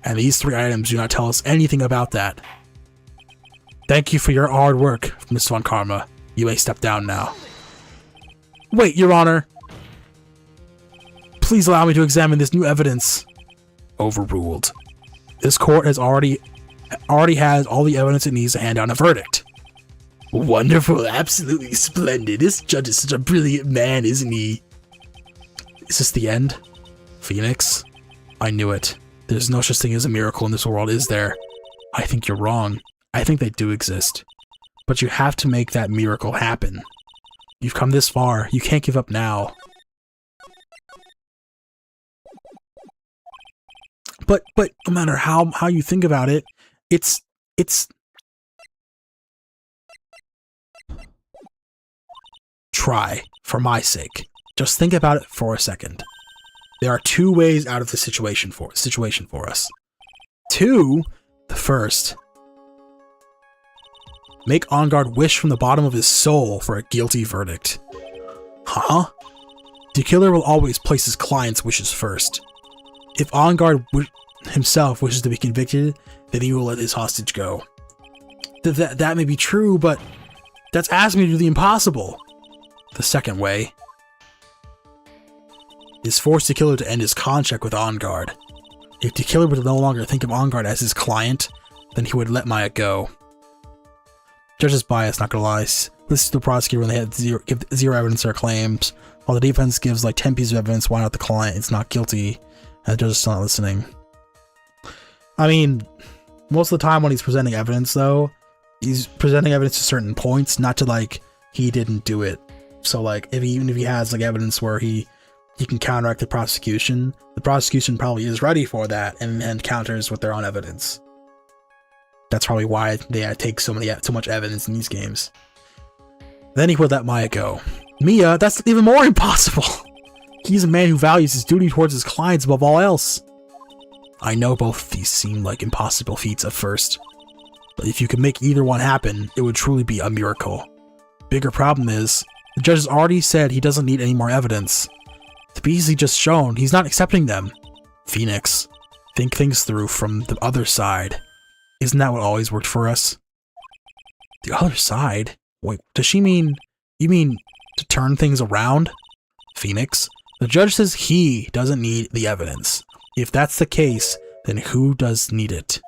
And these 3 items do not tell us anything about that. Thank you for your hard work, Miss Von Karma. You may step down now. Wait, Your Honor. Please allow me to examine this new evidence. Overruled. This court has already has all the evidence it needs to hand down a verdict. Wonderful, absolutely splendid. This judge is such a brilliant man, isn't he? Is this the end? Phoenix? I knew it. There's no such thing as a miracle in this world, is there? I think you're wrong. I think they do exist. But you have to make that miracle happen. You've come this far. You can't give up now. But no matter how you think about it, it's try, for my sake. Just think about it for a second. There are 2 ways out of the situation for us. 2, the first. Make On Guard wish from the bottom of his soul for a guilty verdict. Huh? The killer will always place his client's wishes first. If On Guard himself wishes to be convicted, then he will let his hostage go. That may be true, but that's asking me to do the impossible. The second way is force the killer to end his contract with On Guard. If the killer would no longer think of On Guard as his client, then he would let Maya go. Judge's bias, not gonna lie. Listen to the prosecutor when they have give zero evidence to their claims, while the defense gives like 10 pieces of evidence why not the client is not guilty, and the judge is still not listening. I mean, most of the time when he's presenting evidence, though, he's presenting evidence to certain points, not to like he didn't do it. So like even if he has like evidence where he can counteract the prosecution probably is ready for that and counters with their own evidence. That's probably why they take so much evidence in these games. Then he would let Maya go. Mia, that's even more impossible. He's a man who values his duty towards his clients above all else. I know both of these seem like impossible feats at first, but if you could make either one happen, it would truly be a miracle. Bigger problem is, the judge has already said he doesn't need any more evidence. The pieces he just shown, he's not accepting them. Phoenix, think things through from the other side. Isn't that what always worked for us? The other side? Wait, does she mean... You mean to turn things around? Phoenix, the judge says he doesn't need the evidence. If that's the case, then who does need it?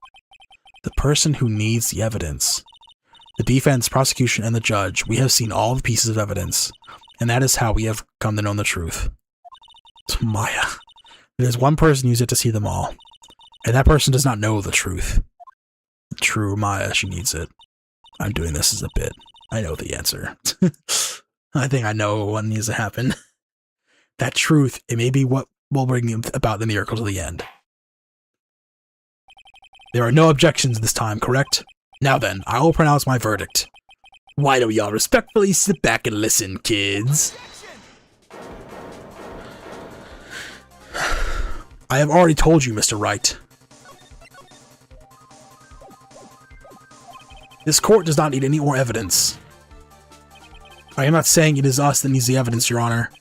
The person who needs the evidence. The defense, prosecution, and the judge, we have seen all the pieces of evidence, and that is how we have come to know the truth. Maya, There's one person who's yet to see them all. And that person does not know the truth. True Maya, she needs it. I'm doing this as a bit. I know the answer. I think I know what needs to happen. That truth, it may be what will bring about the miracle to the end. There are no objections this time, correct? Now then, I will pronounce my verdict. Why don't y'all respectfully sit back and listen, kids? I have already told you, Mr. Wright. This court does not need any more evidence. I am not saying it is us that needs the evidence, Your Honor.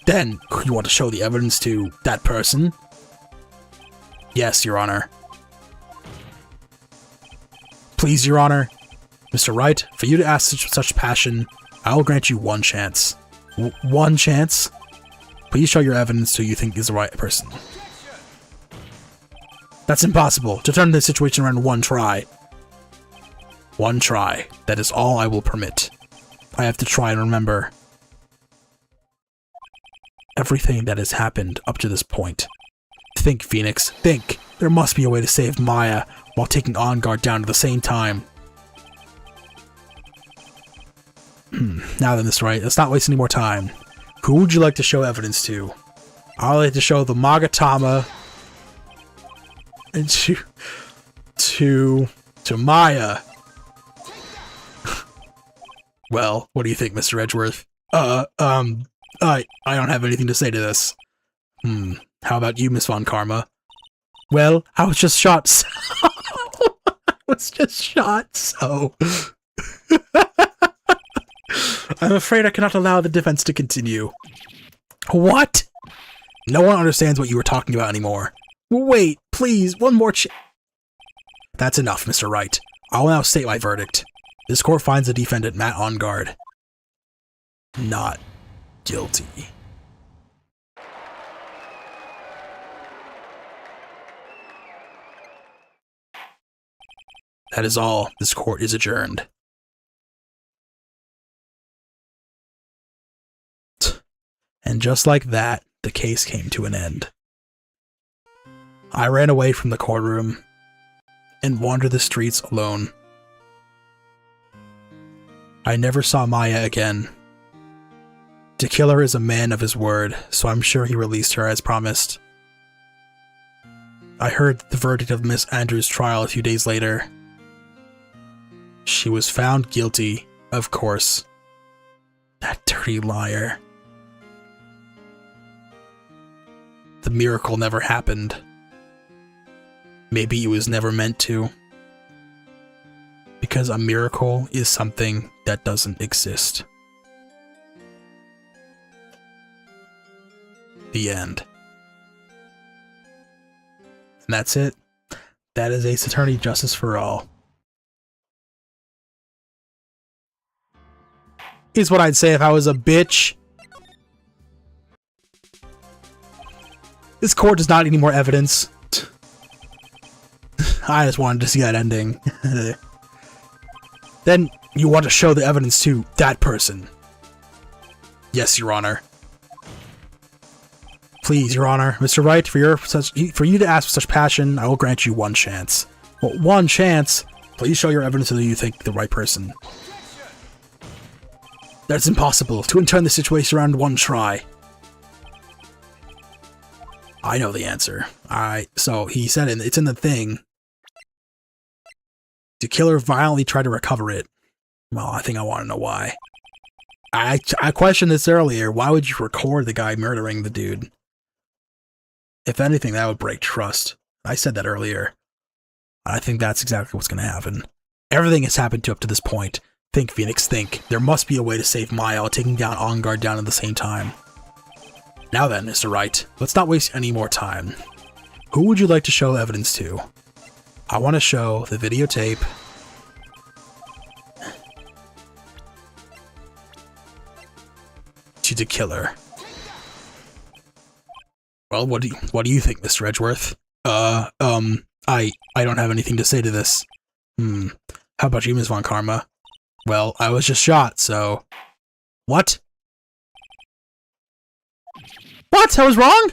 Then, you want to show the evidence to that person? Yes, Your Honor. Please, Your Honor. Mr. Wright, for you to ask such passion, I will grant you one chance. One chance? Please show your evidence to who you think is the right person. That's impossible. To turn this situation around in one try. One try. That is all I will permit. I have to try and remember everything that has happened up to this point. Think, Phoenix. Think. There must be a way to save Maya while taking On Guard down at the same time. Now then, Mr. Wright, let's not waste any more time. Who would you like to show evidence to? I'd like to show the Magatama and to Maya. Well, what do you think, Mr. Edgeworth? I don't have anything to say to this. How about you, Miss Von Karma? Well, I was just shot, so... I'm afraid I cannot allow the defense to continue. What? No one understands what you were talking about anymore. Wait, please, one more That's enough, Mr. Wright. I will now state my verdict. This court finds the defendant, Matt On Guard, not guilty. That is all. This court is adjourned. And just like that, the case came to an end. I ran away from the courtroom and wandered the streets alone. I never saw Maya again. The killer is a man of his word, so I'm sure he released her as promised. I heard the verdict of Miss Andrews' trial a few days later. She was found guilty, of course. That dirty liar. The miracle never happened. Maybe it was never meant to. Because a miracle is something that doesn't exist. The end. And that's it. That is Ace Attorney Justice for All. Is what I'd say if I was a bitch. This court does not need any more evidence. I just wanted to see that ending. Then you want to show the evidence to that person. Yes, Your Honor. Please, Your Honor, Mr. Wright, for you to ask with such passion, I will grant you one chance. Well, one chance. Please show your evidence to you think the right person. That's impossible. To turn the situation around in one try. I know the answer. So he said it's in the thing. The killer violently tried to recover it. Well, I think I want to know why. I questioned this earlier. Why would you record the guy murdering the dude? If anything, that would break trust. I said that earlier. I think that's exactly what's going to happen. Everything has happened up to this point. Think, Phoenix, think. There must be a way to save Maya while taking down On Guard down at the same time. Now then, Mr. Wright, let's not waste any more time. Who would you like to show evidence to? I want to show the videotape to the killer. Well, what do you think, Mr. Edgeworth? I don't have anything to say to this. How about you, Ms. Von Karma? Well, I was just shot, so... What? What? I was wrong?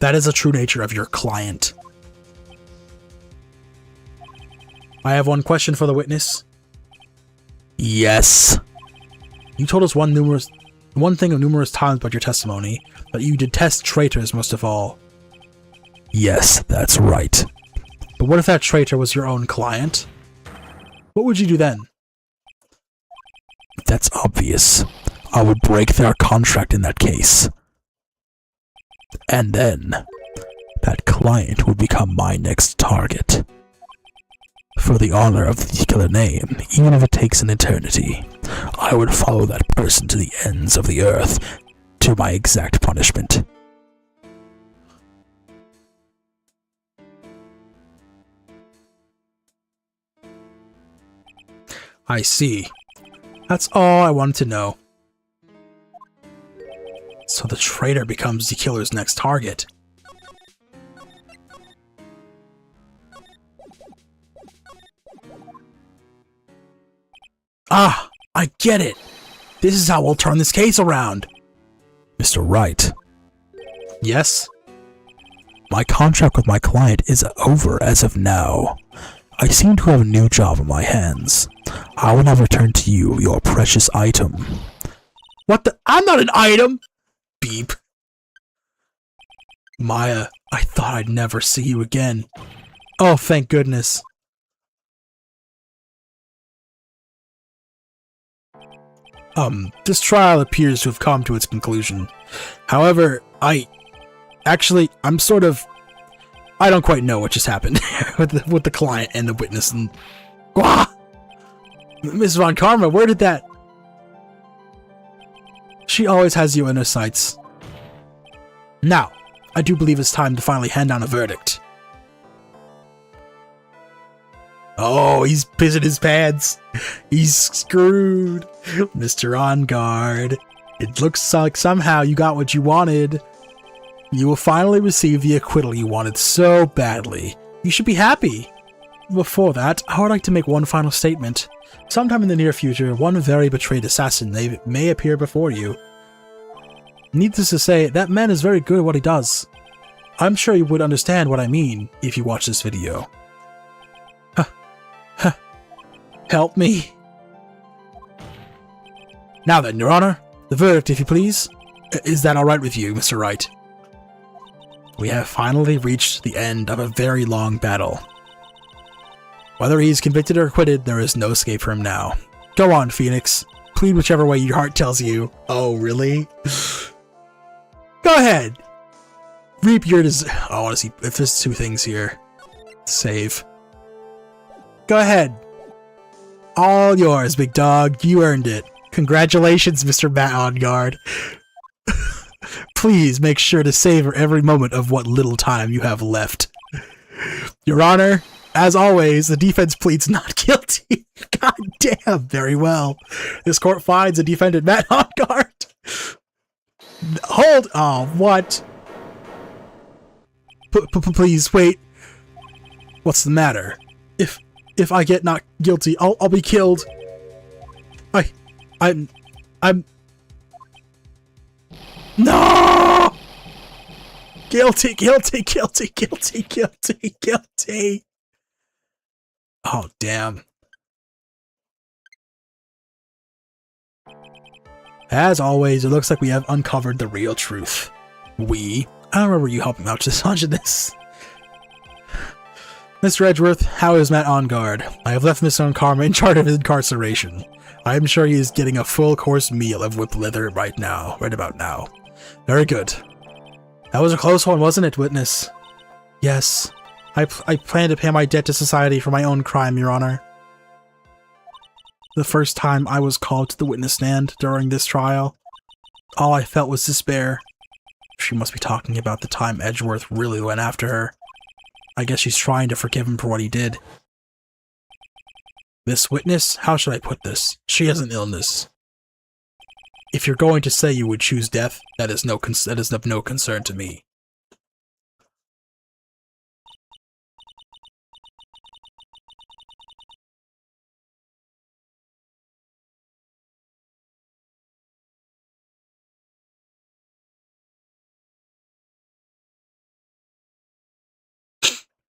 That is the true nature of your client. I have one question for the witness. Yes. You told us one thing of numerous times about your testimony, that you detest traitors most of all. Yes, that's right. But what if that traitor was your own client? What would you do then? That's obvious. I would break their contract in that case. And then, that client would become my next target. For the honor of the particular name, even if it takes an eternity, I would follow that person to the ends of the earth, to my exact punishment. I see. That's all I wanted to know. So the traitor becomes the killer's next target. Ah, I get it. This is how we'll turn this case around. Mr. Wright, Yes? my contract with my client is over as of now. I seem to have a new job on my hands. I will now return to you your precious item. What the? I'm not an item! Beep. Maya, I thought I'd never see you again. Oh, thank goodness. This trial appears to have come to its conclusion. However, I'm I don't quite know what just happened with the client and the witness and... Wah! Miss Von Karma, where did that... She always has you in her sights. Now, I do believe it's time to finally hand down a verdict. Oh, he's pissing his pants. He's screwed. Mr. On Guard. It looks like somehow you got what you wanted. You will finally receive the acquittal you wanted so badly. You should be happy. Before that, I would like to make one final statement. Sometime in the near future, one very betrayed assassin may appear before you. Needless to say, that man is very good at what he does. I'm sure you would understand what I mean if you watch this video. Help me. Now then, Your Honor, the verdict, if you please. Is that alright with you, Mr. Wright? We have finally reached the end of a very long battle. Whether he's convicted or acquitted, there is no escape for him now. Go on, Phoenix. Plead whichever way your heart tells you. Oh, really? Go ahead. Reap your I want to see if there's two things here. Save. Go ahead. All yours, big dog. You earned it. Congratulations, Mr. Matt On Guard. Please make sure to savor every moment of what little time you have left. Your Honor, as always, the defense pleads not guilty. God damn, very well. This court finds the defendant Matt On Guard. Hold. Oh, what? Please wait. What's the matter? If I get not guilty, I'll be killed. I'm no! Guilty. Oh, damn. As always, it looks like we have uncovered the real truth. I don't remember you helping out just on this. Mr. Edgeworth, how is Matt On Guard? I have left Mr. Karma in charge of his incarceration. I am sure he is getting a full course meal of whipped leather right about now. Very good. That was a close one, wasn't it, witness? Yes. I plan to pay my debt to society for my own crime, Your Honor. The first time I was called to the witness stand during this trial, all I felt was despair. She must be talking about the time Edgeworth really went after her. I guess she's trying to forgive him for what he did. This witness, how should I put this? She has an illness. If you're going to say you would choose death, that is of no concern to me.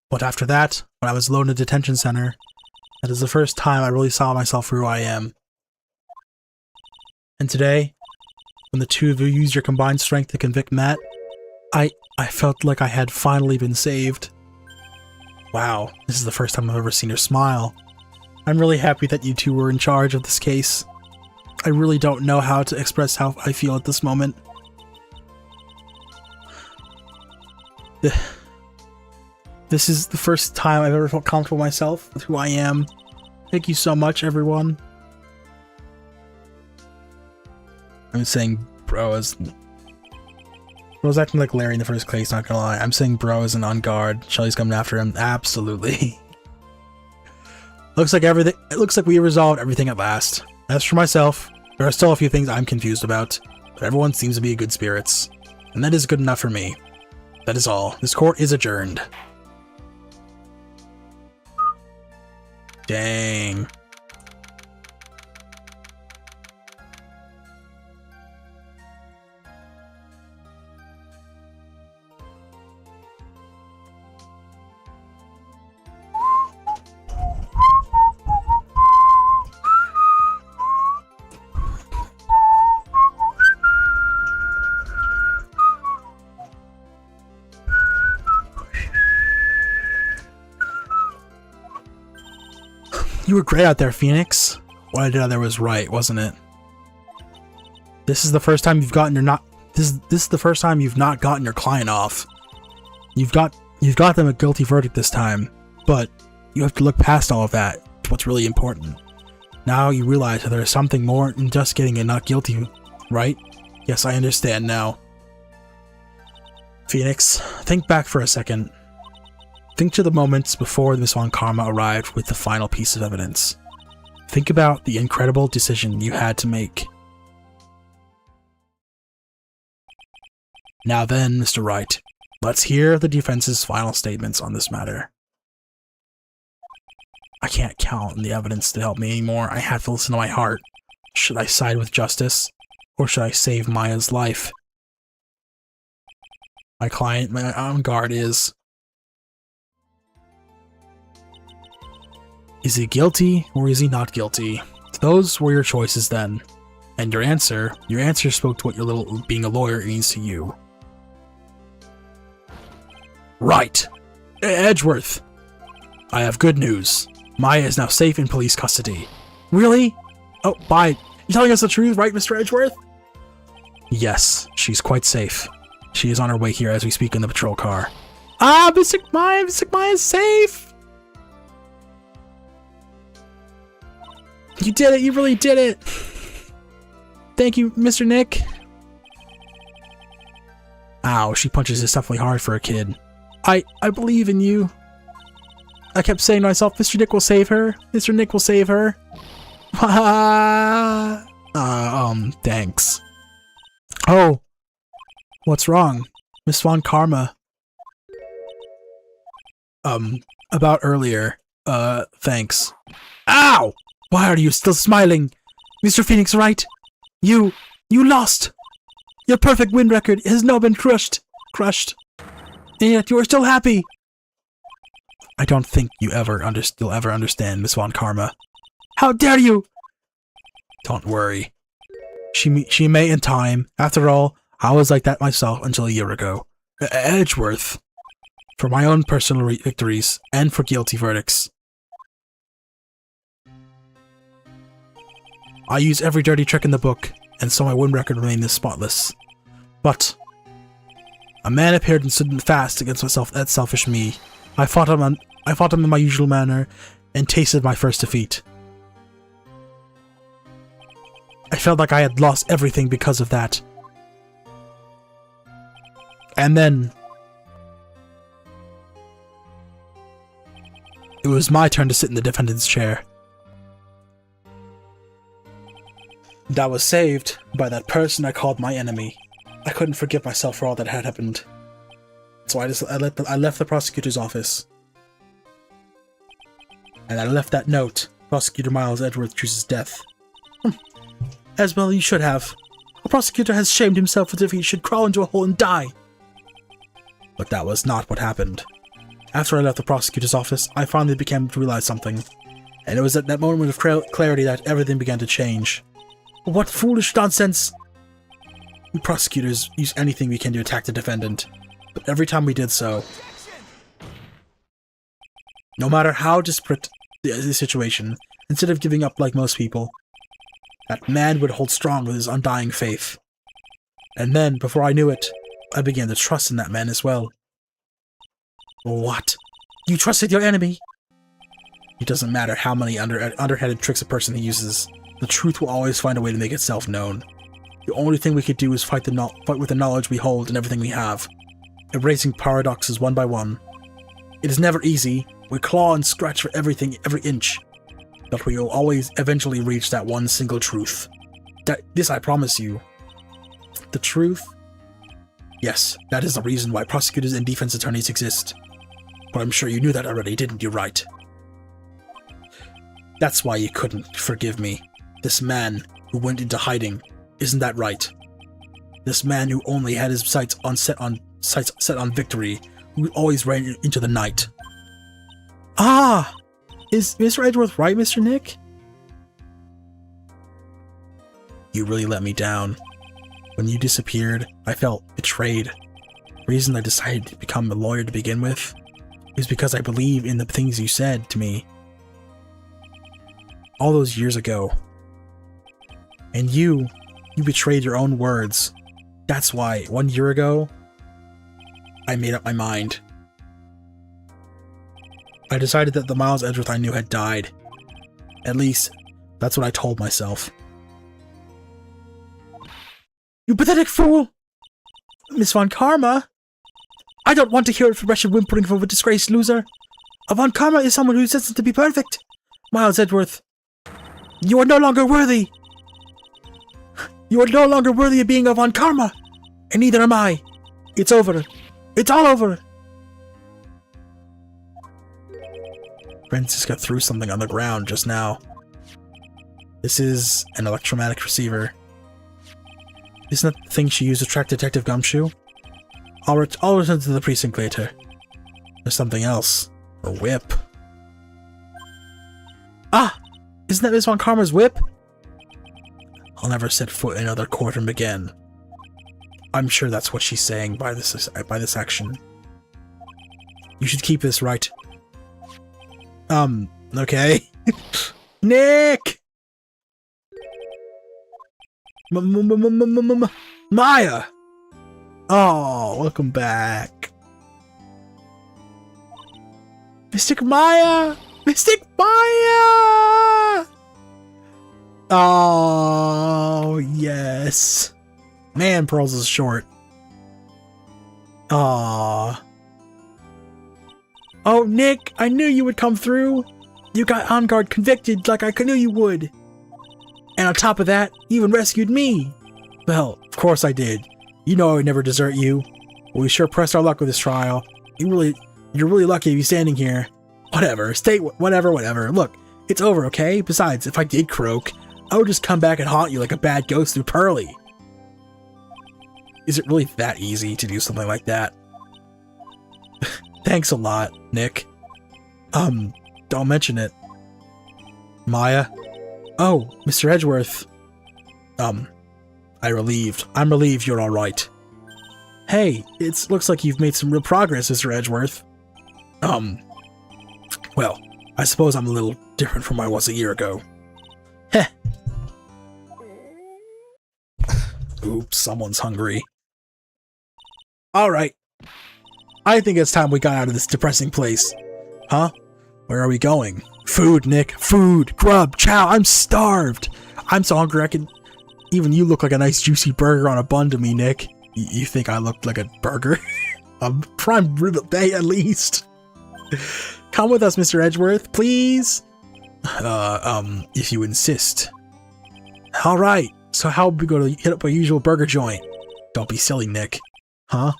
But after that, when I was alone in a detention center, that is the first time I really saw myself for who I am. And today, when the two of you used your combined strength to convict Matt, I felt like I had finally been saved. Wow, this is the first time I've ever seen her smile. I'm really happy that you two were in charge of this case. I really don't know how to express how I feel at this moment. This is the first time I've ever felt comfortable myself with who I am. Thank you so much, everyone. I'm saying bro as... I was acting like Larry in the first case, not gonna lie. I'm saying bro isn't on guard. Shelly's coming after him. Absolutely. Looks like we resolved everything at last. As for myself, there are still a few things I'm confused about, but everyone seems to be in good spirits. And that is good enough for me. That is all. This court is adjourned. Dang. You were great out there, Phoenix. What I did out there was right, wasn't it? This is the first time you've gotten this is the first time you've not gotten your client off. You've got them a guilty verdict this time, but you have to look past all of that to what's really important. Now you realize that there is something more than just getting a not guilty, right? Yes, I understand now. Phoenix, think back for a second. Think to the moments before Miss Von Karma arrived with the final piece of evidence. Think about the incredible decision you had to make. Now then, Mr. Wright, let's hear the defense's final statements on this matter. I can't count on the evidence to help me anymore. I have to listen to my heart. Should I side with justice, or should I save Maya's life? My client, my on guard is he guilty or is he not guilty? Those were your choices then. And your answer spoke to what your little being a lawyer means to you. Right. Edgeworth. I have good news. Maya is now safe in police custody. Really? Oh, bye. You're telling us the truth, right, Mr. Edgeworth? Yes, she's quite safe. She is on her way here as we speak in the patrol car. Ah, Mr. Maya is safe! You did it! You really did it! Thank you, Mr. Nick. Ow, she punches deceptively hard for a kid. I believe in you. I kept saying to myself, Mr. Nick will save her. Mr. Nick will save her. Thanks. Oh, what's wrong? Miss Von Karma. About earlier. Thanks. Ow! Why are you still smiling? Mr. Phoenix, right? You lost! Your perfect win record has now been crushed. And yet you are still happy! I don't think you'll ever understand, Miss Von Karma. How dare you! Don't worry. She may in time. After all, I was like that myself until a year ago. Edgeworth. For my own personal victories, and for guilty verdicts. I used every dirty trick in the book, and so my win record remained spotless. But a man appeared and stood fast against that selfish me. I fought him in my usual manner, and tasted my first defeat. I felt like I had lost everything because of that. And then it was my turn to sit in the defendant's chair. And I was saved by that person I called my enemy. I couldn't forgive myself for all that had happened. So I left the prosecutor's office. And I left that note. Prosecutor Miles Edgeworth chooses death. As well you should have. A prosecutor has shamed himself as if he should crawl into a hole and die. But that was not what happened. After I left the prosecutor's office, I finally began to realize something. And it was at that moment of clarity that everything began to change. What foolish nonsense! We prosecutors use anything we can to attack the defendant. But every time we did so, no matter how disparate the situation, instead of giving up like most people, that man would hold strong with his undying faith. And then, before I knew it, I began to trust in that man as well. What? You trusted your enemy? It doesn't matter how many underhanded tricks a person uses. The truth will always find a way to make itself known. The only thing we could do is fight with the knowledge we hold and everything we have, erasing paradoxes one by one. It is never easy. We claw and scratch for everything, every inch. But we will always eventually reach that one single truth. This I promise you. The truth? Yes, that is the reason why prosecutors and defense attorneys exist. But I'm sure you knew that already, didn't you, right? That's why you couldn't forgive me. This man who went into hiding, isn't that right? This man who only had his sights set on victory, who always ran into the night. Ah! Is Mr. Edgeworth right, Mr. Nick? You really let me down. When you disappeared, I felt betrayed. The reason I decided to become a lawyer to begin with is because I believe in the things you said to me all those years ago. And you betrayed your own words. That's why, 1 year ago, I made up my mind. I decided that the Miles Edgeworth I knew had died. At least, that's what I told myself. You pathetic fool! Miss Von Karma? I don't want to hear it from wretched whimpering from a disgraced loser. A Von Karma is someone who says to be perfect. Miles Edgeworth, you are no longer worthy. You are no longer worthy of being a Von Karma. And neither am I. It's over. It's all over. Francisca threw something on the ground just now. This is an electromagnetic receiver. Isn't that the thing she used to track Detective Gumshoe? I'll return to the precinct later. There's something else. A whip. Ah! Isn't that Miss Von Karma's whip? I'll never set foot in another courtroom again. I'm sure that's what she's saying by this action. You should keep this, right? Okay. Nick! Maya! Oh, welcome back. Mystic Maya! Mystic Maya! Oh, yes. Man, Pearls is short. Aww. Oh, Nick, I knew you would come through. You got on guard convicted like I knew you would. And on top of that, you even rescued me. Well, of course I did. You know I would never desert you. But we sure pressed our luck with this trial. You're really lucky to be standing here. Whatever, whatever. Look, it's over, okay? Besides, if I did croak, I would just come back and haunt you like a bad ghost through Pearly. Is it really that easy to do something like that? Thanks a lot, Nick. Don't mention it. Maya? Oh, Mr. Edgeworth. I'm relieved you're alright. Hey, it looks like you've made some real progress, Mr. Edgeworth. Well, I suppose I'm a little different from I was a year ago. Heh. Oops, someone's hungry. Alright. I think it's time we got out of this depressing place. Huh? Where are we going? Food, Nick. Food. Grub. Chow. I'm starved. I'm so hungry I can... Even you look like a nice juicy burger on a bun to me, Nick. You think I look like a burger? A prime rib at least. Come with us, Mr. Edgeworth, please. If you insist. Alright, so how are we going to hit up our usual burger joint? Don't be silly, Nick. Huh?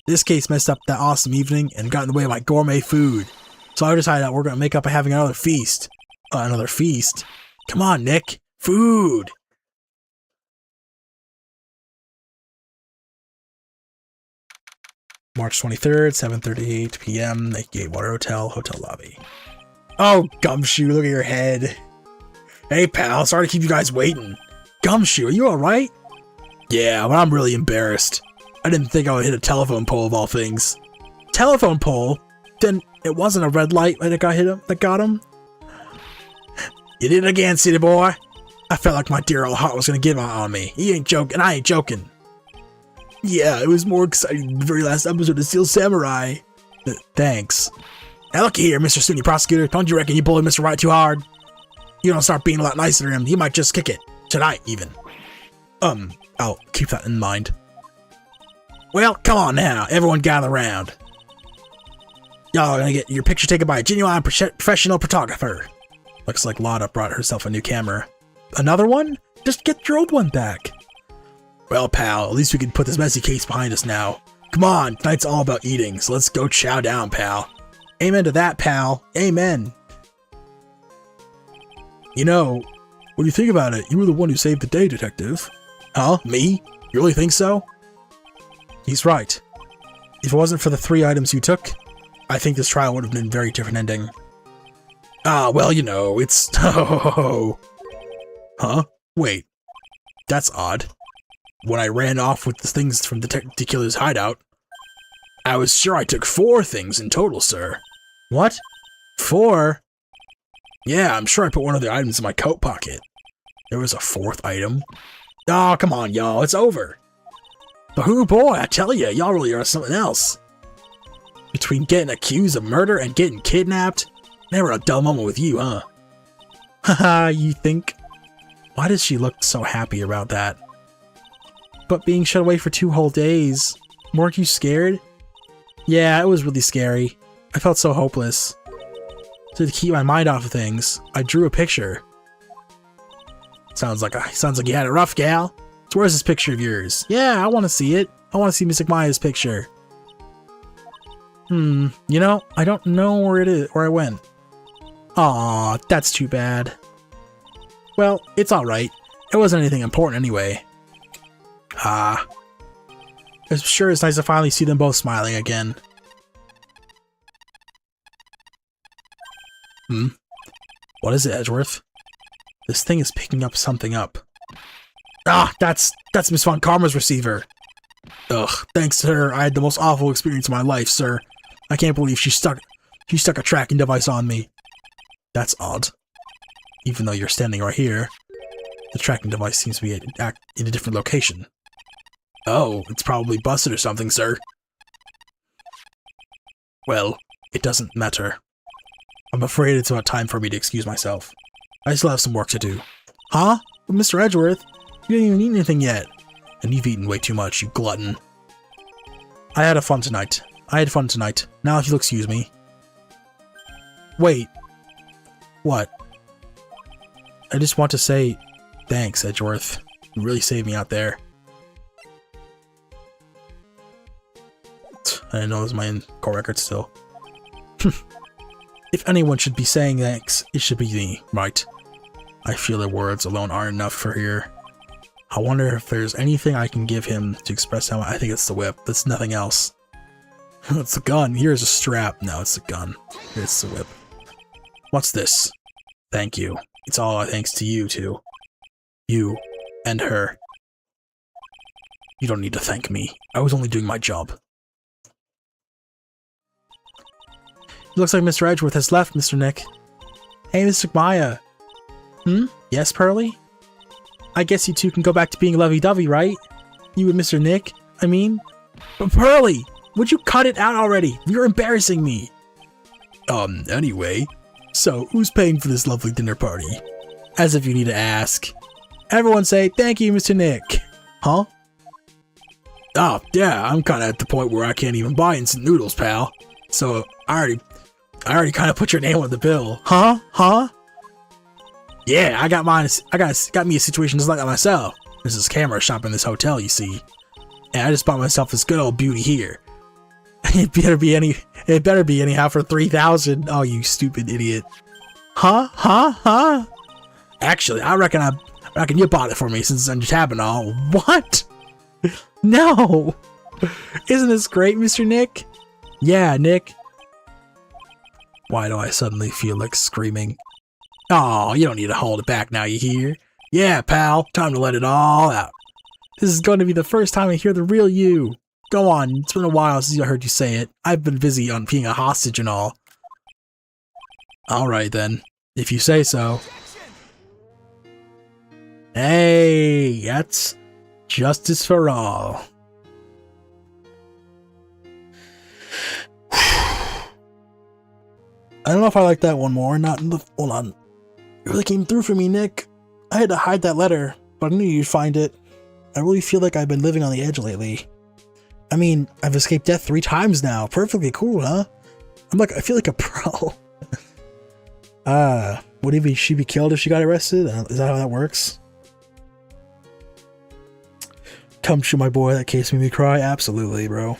This case messed up that awesome evening and got in the way of my gourmet food. So I decided that we're going to make up by having another feast. Another feast? Come on, Nick. Food! March 23rd, 7:38 p.m. The Gatewater Hotel, hotel lobby. Oh, Gumshoe, look at your head. Hey, pal, sorry to keep you guys waiting. Gumshoe, are you alright? Yeah, but I'm really embarrassed. I didn't think I would hit a telephone pole of all things. Telephone pole? Then it wasn't a red light that got him? You did it again, city boy. I felt like my dear old heart was gonna give out on me. He ain't joking, I ain't joking. Yeah, it was more exciting than the very last episode of Steel Samurai. Thanks. Now look here, Mr. Sunny Prosecutor. Don't you reckon you bullied Mr. Wright too hard? You don't start being a lot nicer to him, he might just kick it. Tonight, even. I'll keep that in mind. Well, come on now, everyone gather around. Y'all are gonna get your picture taken by a genuine professional photographer. Looks like Lotta brought herself a new camera. Another one? Just get your old one back. Well, pal, at least we can put this messy case behind us now. Come on, tonight's all about eating, so let's go chow down, pal. Amen to that, pal. Amen. You know, when you think about it, you were the one who saved the day, Detective. Huh? Me? You really think so? He's right. If it wasn't for the 3 items you took, I think this trial would have been a very different ending. Ah, well, you know, it's... Oh. Huh? Wait. That's odd. When I ran off with the things from the killer's hideout, I was sure I took 4 things in total, sir. What? 4? Yeah, I'm sure I put one of the items in my coat pocket. There was a 4th item. Oh, come on, y'all, it's over. But who boy, I tell ya, y'all really are something else. Between getting accused of murder and getting kidnapped, never a dull moment with you, huh? Haha, you think? Why does she look so happy about that? But being shut away for 2 whole days, weren't you scared? Yeah, it was really scary. I felt so hopeless. So to keep my mind off of things, I drew a picture. Sounds like you had it rough, gal. So where's this picture of yours? Yeah, I want to see it. I want to see Mystic Maya's picture. You know, I don't know where it is, where I went. Aw, that's too bad. Well, it's alright. It wasn't anything important anyway. It sure is nice to finally see them both smiling again. What is it, Edgeworth? This thing is picking up something up. Ah, that's Miss Von Karma's receiver. Ugh, thanks to her, I had the most awful experience of my life, sir. I can't believe she stuck a tracking device on me. That's odd. Even though you're standing right here, the tracking device seems to be in a different location. Oh, it's probably busted or something, sir. Well, it doesn't matter. I'm afraid it's about time for me to excuse myself. I still have some work to do. Huh? But Mr. Edgeworth, you didn't even eat anything yet. And you've eaten way too much, you glutton. I had fun tonight. Now if you'll excuse me. Wait. What? I just want to say thanks, Edgeworth. You really saved me out there. I didn't know it was my core record still. If anyone should be saying thanks, it should be me, right? I feel the words alone aren't enough for here. I wonder if there's anything I can give him to express how I think it's the whip. That's nothing else. It's the gun. Here's a strap. No, it's the gun. It's the whip. What's this? Thank you. It's all thanks to you two. You and her. You don't need to thank me. I was only doing my job. It looks like Mr. Edgeworth has left, Mr. Nick. Hey, Mr. Maya. Yes, Pearly? I guess you two can go back to being lovey-dovey, right? You and Mr. Nick, I mean? But Pearly! Would you cut it out already? You're embarrassing me! Anyway. So, who's paying for this lovely dinner party? As if you need to ask. Everyone say, thank you, Mr. Nick. Huh? Oh, yeah, I'm kinda at the point where I can't even buy instant noodles, pal. So, I already kind of put your name on the bill. Huh? Yeah, I got me a situation just like that myself. There's this camera shop in this hotel, you see. And I just bought myself this good old beauty here. It better be anyhow for 3,000. Oh, you stupid idiot. Huh? Actually, I reckon you bought it for me since it's on your tab and all. What? No! Isn't this great, Mr. Nick? Yeah, Nick. Why do I suddenly feel like screaming? Oh, you don't need to hold it back now, you hear? Yeah, pal, time to let it all out. This is going to be the first time I hear the real you. Go on, it's been a while since I heard you say it. I've been busy on being a hostage and all. Alright then, if you say so. Hey, that's justice for all. I don't know if I like that one more. Not in the. Hold on. You really came through for me, Nick. I had to hide that letter, but I knew you'd find it. I really feel like I've been living on the edge lately. I mean, I've escaped death 3 times now. Perfectly cool, huh? I feel like a pro. Would she be killed if she got arrested? Is that how that works? Come shoot my boy, that case made me cry. Absolutely, bro.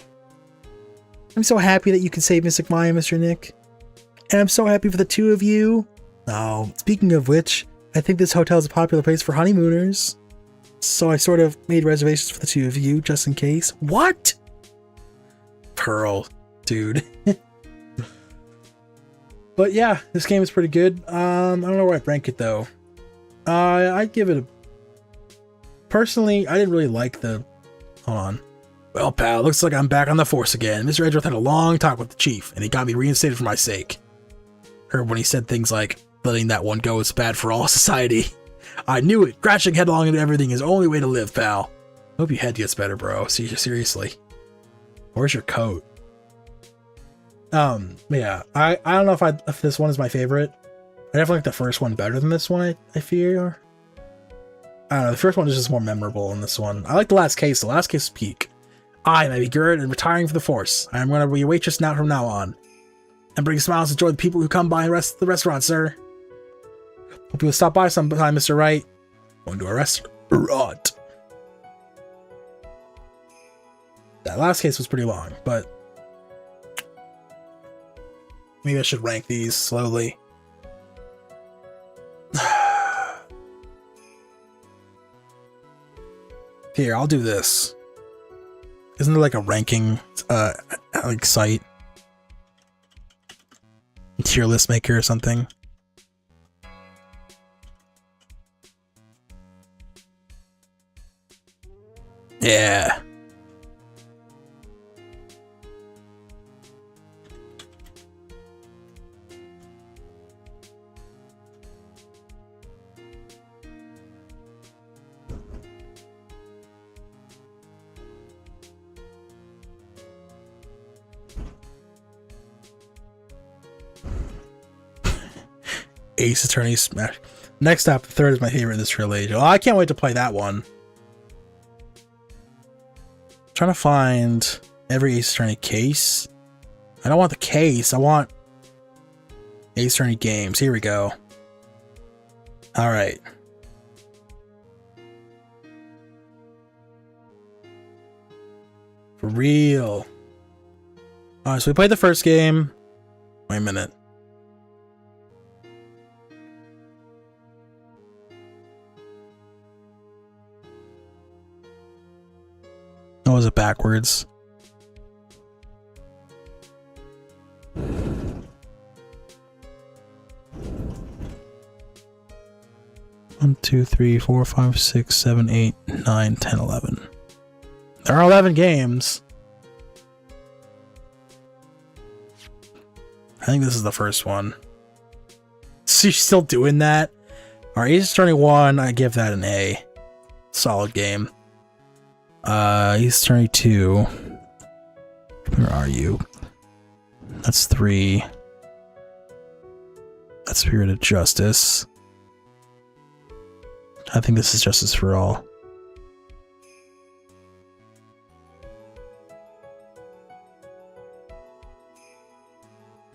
I'm so happy that you can save Mystic Maya, Mr. Nick. And I'm so happy for the 2 of you. Oh, speaking of which, I think this hotel is a popular place for honeymooners. So I sort of made reservations for the 2 of you, just in case. What? Pearl, dude. But yeah, this game is pretty good. I don't know where I'd rank it though. I'd give it a... Personally, I didn't really like the... Hold on. Well, pal, looks like I'm back on the force again. Mr. Edgeworth had a long talk with the chief, and he got me reinstated for my sake. Heard when he said things like, letting that one go is bad for all society. I knew it. Crashing headlong into everything is the only way to live, pal. Hope your head gets better, bro. Seriously. Where's your coat? Yeah. I don't know if this one is my favorite. I definitely like the first one better than this one, I fear. I don't know, the first one is just more memorable than this one. I like the last case. The last case is peak. I may be Gerd and retiring from the force. I am going to be a waitress now from now on. And bring smiles and joy to the people who come by and rest the restaurant, sir. Hope you'll stop by sometime, Mr. Wright. Going to a restaurant. That last case was pretty long, but maybe I should rank these slowly. Here, I'll do this. Isn't there like a ranking like site? Tier list maker or something? Yeah. Ace Attorney Smash. Next up, the 3rd is my favorite in this trilogy. Oh, I can't wait to play that one. I'm trying to find every Ace Attorney case. I don't want the case. I want Ace Attorney games. Here we go. All right. For real. All right, so we played the first game. Wait a minute. Oh, was it backwards? One, 2, 3, 4, 5, 6, 7, 8, 9, 10, 11. There are 11 games. I think this is the first one. She's still doing that? Alright, Ace Attorney 1, I give that an A. Solid game. Ace Attorney 2. Where are you? That's 3. That's Spirit of Justice. I think this is Justice for All.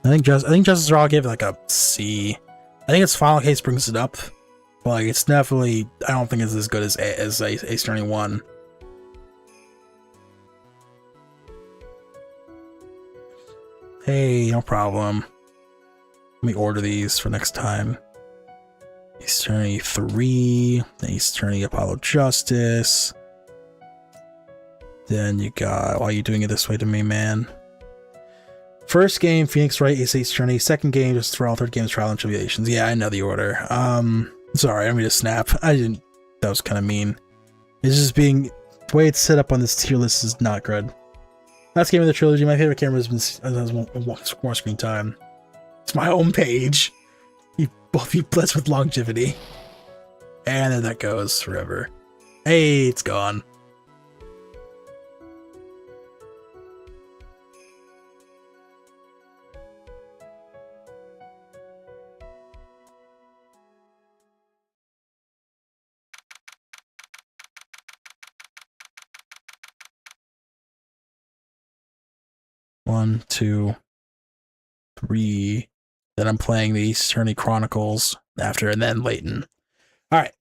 I think Justice for All gave it like a C. I think its final case brings it up. But like it's definitely, I don't think it's as good as Ace Attorney 1. Hey, no problem. Let me order these for next time. Ace Attorney 3, Ace Attorney Apollo Justice, Then you got... Why are you doing it this way to me, man? First game, Phoenix Wright, Ace Journey. Second game, just Thrall. Third game, Trial and Tribulations. Yeah, I know the order. Sorry, I mean to snap. I didn't... That was kind of mean. It's just being... The way it's set up on this tier list is not good. Last game of the trilogy, my favorite camera has more screen time. It's my home page. You both be blessed with longevity. And then that goes forever. Hey, it's gone. One, two, three. Then I'm playing the Ace Chronicles after, and then Layton. Alright.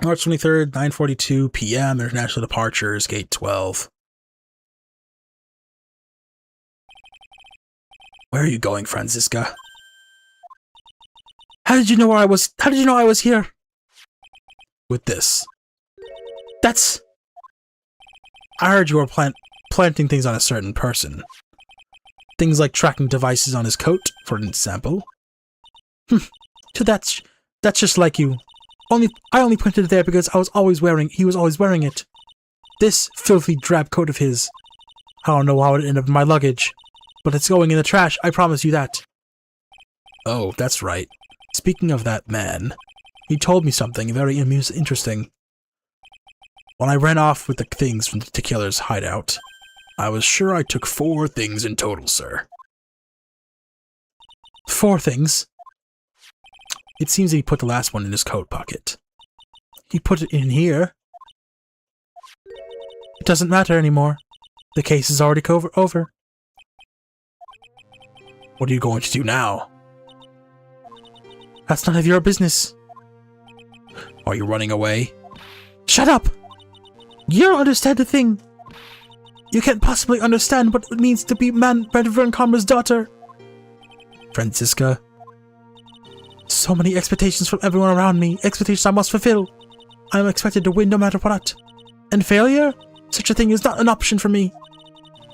March 23rd, 9:42 p.m. International departures, gate 12. Where are you going, Franziska? How did you know I was here? With this. I heard you were planting things on a certain person. Things like tracking devices on his coat, for example. So that's just like you. I only pointed it there because he was always wearing it. This filthy drab coat of his. I don't know how it ended up in my luggage, but it's going in the trash, I promise you that. Oh, that's right. Speaking of that man, he told me something very interesting. When I ran off with the things from the killer's hideout, I was sure I took 4 things in total, sir. 4 things? It seems that he put the last one in his coat pocket. He put it in here. It doesn't matter anymore. The case is already over. What are you going to do now? That's none of your business. Are you running away? Shut up! You don't understand a thing. You can't possibly understand what it means to be Reverend Karma's daughter. Franziska. So many expectations from everyone around me. Expectations I must fulfill. I am expected to win no matter what. And failure? Such a thing is not an option for me.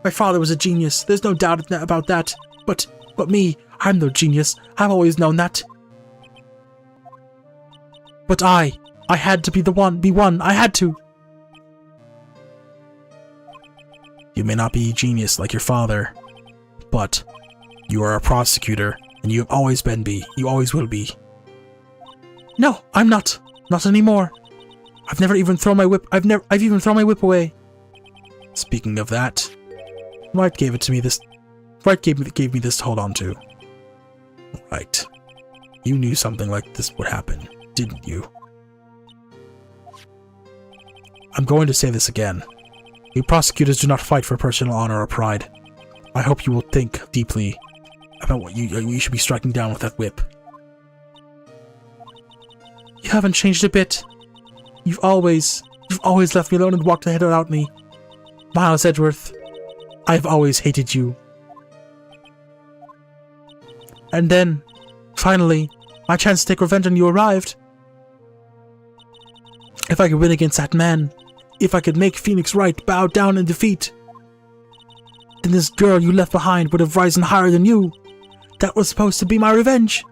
My father was a genius. There's no doubt about that. But me, I'm no genius. I've always known that. But I had to be one. I had to. You may not be a genius like your father, but you are a prosecutor, and you have always been you always will be. No, I'm not. Not anymore. I've never even thrown my whip. I've even thrown my whip away. Speaking of that, Wright gave it to me this. Wright gave me this to hold on to. Right. You knew something like this would happen, didn't you? I'm going to say this again. We prosecutors do not fight for personal honor or pride. I hope you will think deeply about what you should be striking down with that whip. You haven't changed a bit. You've always left me alone and walked ahead without me. Miles Edgeworth, I have always hated you. And then, finally, my chance to take revenge on you arrived. If I could win against that man, if I could make Phoenix Wright bow down in defeat, then this girl you left behind would have risen higher than you. That was supposed to be my revenge.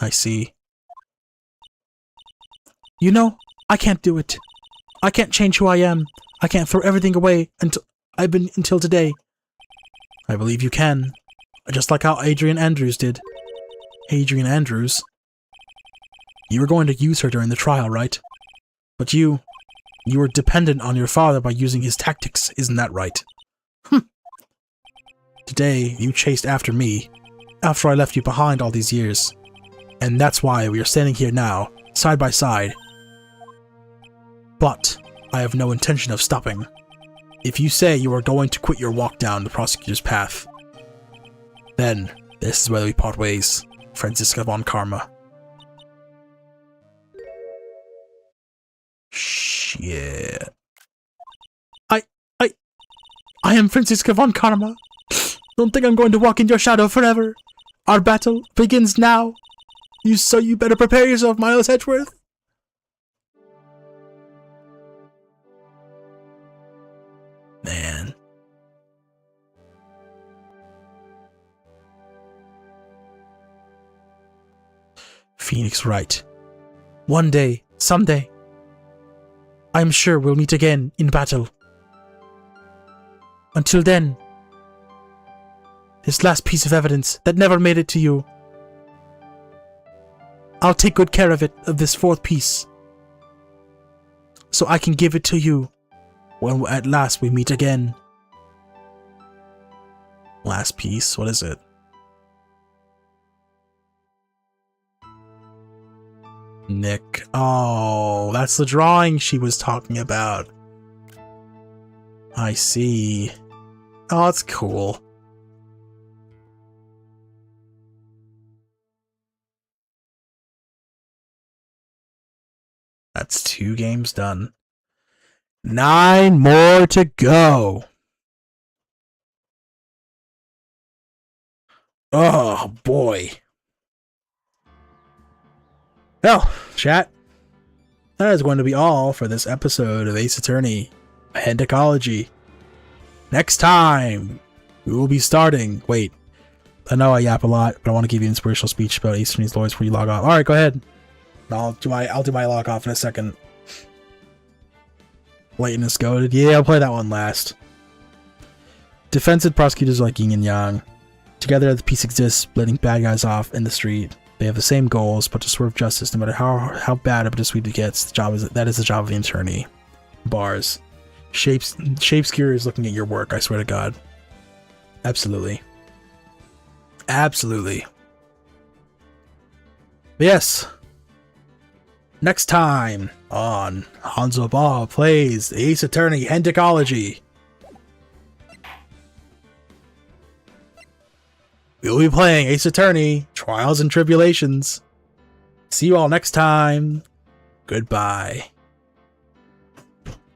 I see. You know, I can't do it. I can't change who I am. I can't throw everything away until today. I believe you can. Just like how Adrian Andrews did. Adrian Andrews? You were going to use her during the trial, right? But you were dependent on your father by using his tactics, isn't that right? Today, you chased after me, after I left you behind all these years. And that's why we are standing here now, side by side. But I have no intention of stopping. If you say you are going to quit your walk down the prosecutor's path, then this is where we part ways, Franziska von Karma. Shit. I am Franziska von Karma. Don't think I'm going to walk in your shadow forever. Our battle begins now. You better prepare yourself, Miles Edgeworth. Phoenix Wright. One day, someday, I'm sure we'll meet again in battle. Until then, this last piece of evidence that never made it to you, I'll take good care of it, of this fourth piece, so I can give it to you when at last we meet again. Last piece? What is it? Nick. Oh, that's the drawing she was talking about. I see. Oh, that's cool. That's 2 games done. 9 more to go. Oh, boy. Well, chat, that is going to be all for this episode of Ace Attorney Henecology. Next time, we will be starting... Wait, I know I yap a lot, but I want to give you an inspirational speech about Ace Attorney's lawyers before you log off. Alright, go ahead. I'll do my log off in a second. Lateness goaded. Yeah, I'll play that one last. Defensive prosecutors like yin and yang. Together, the peace exists, letting bad guys off in the street. They have the same goals, but to swerve justice, no matter how bad or bittersweet it gets, that is the job of the attorney. Bars. Shapeskewer is looking at your work, I swear to God. Absolutely. Absolutely. But yes. Next time on HansOBall plays Ace Attorney Henecology. We'll be playing Ace Attorney Trials and Tribulations. See you all next time. Goodbye.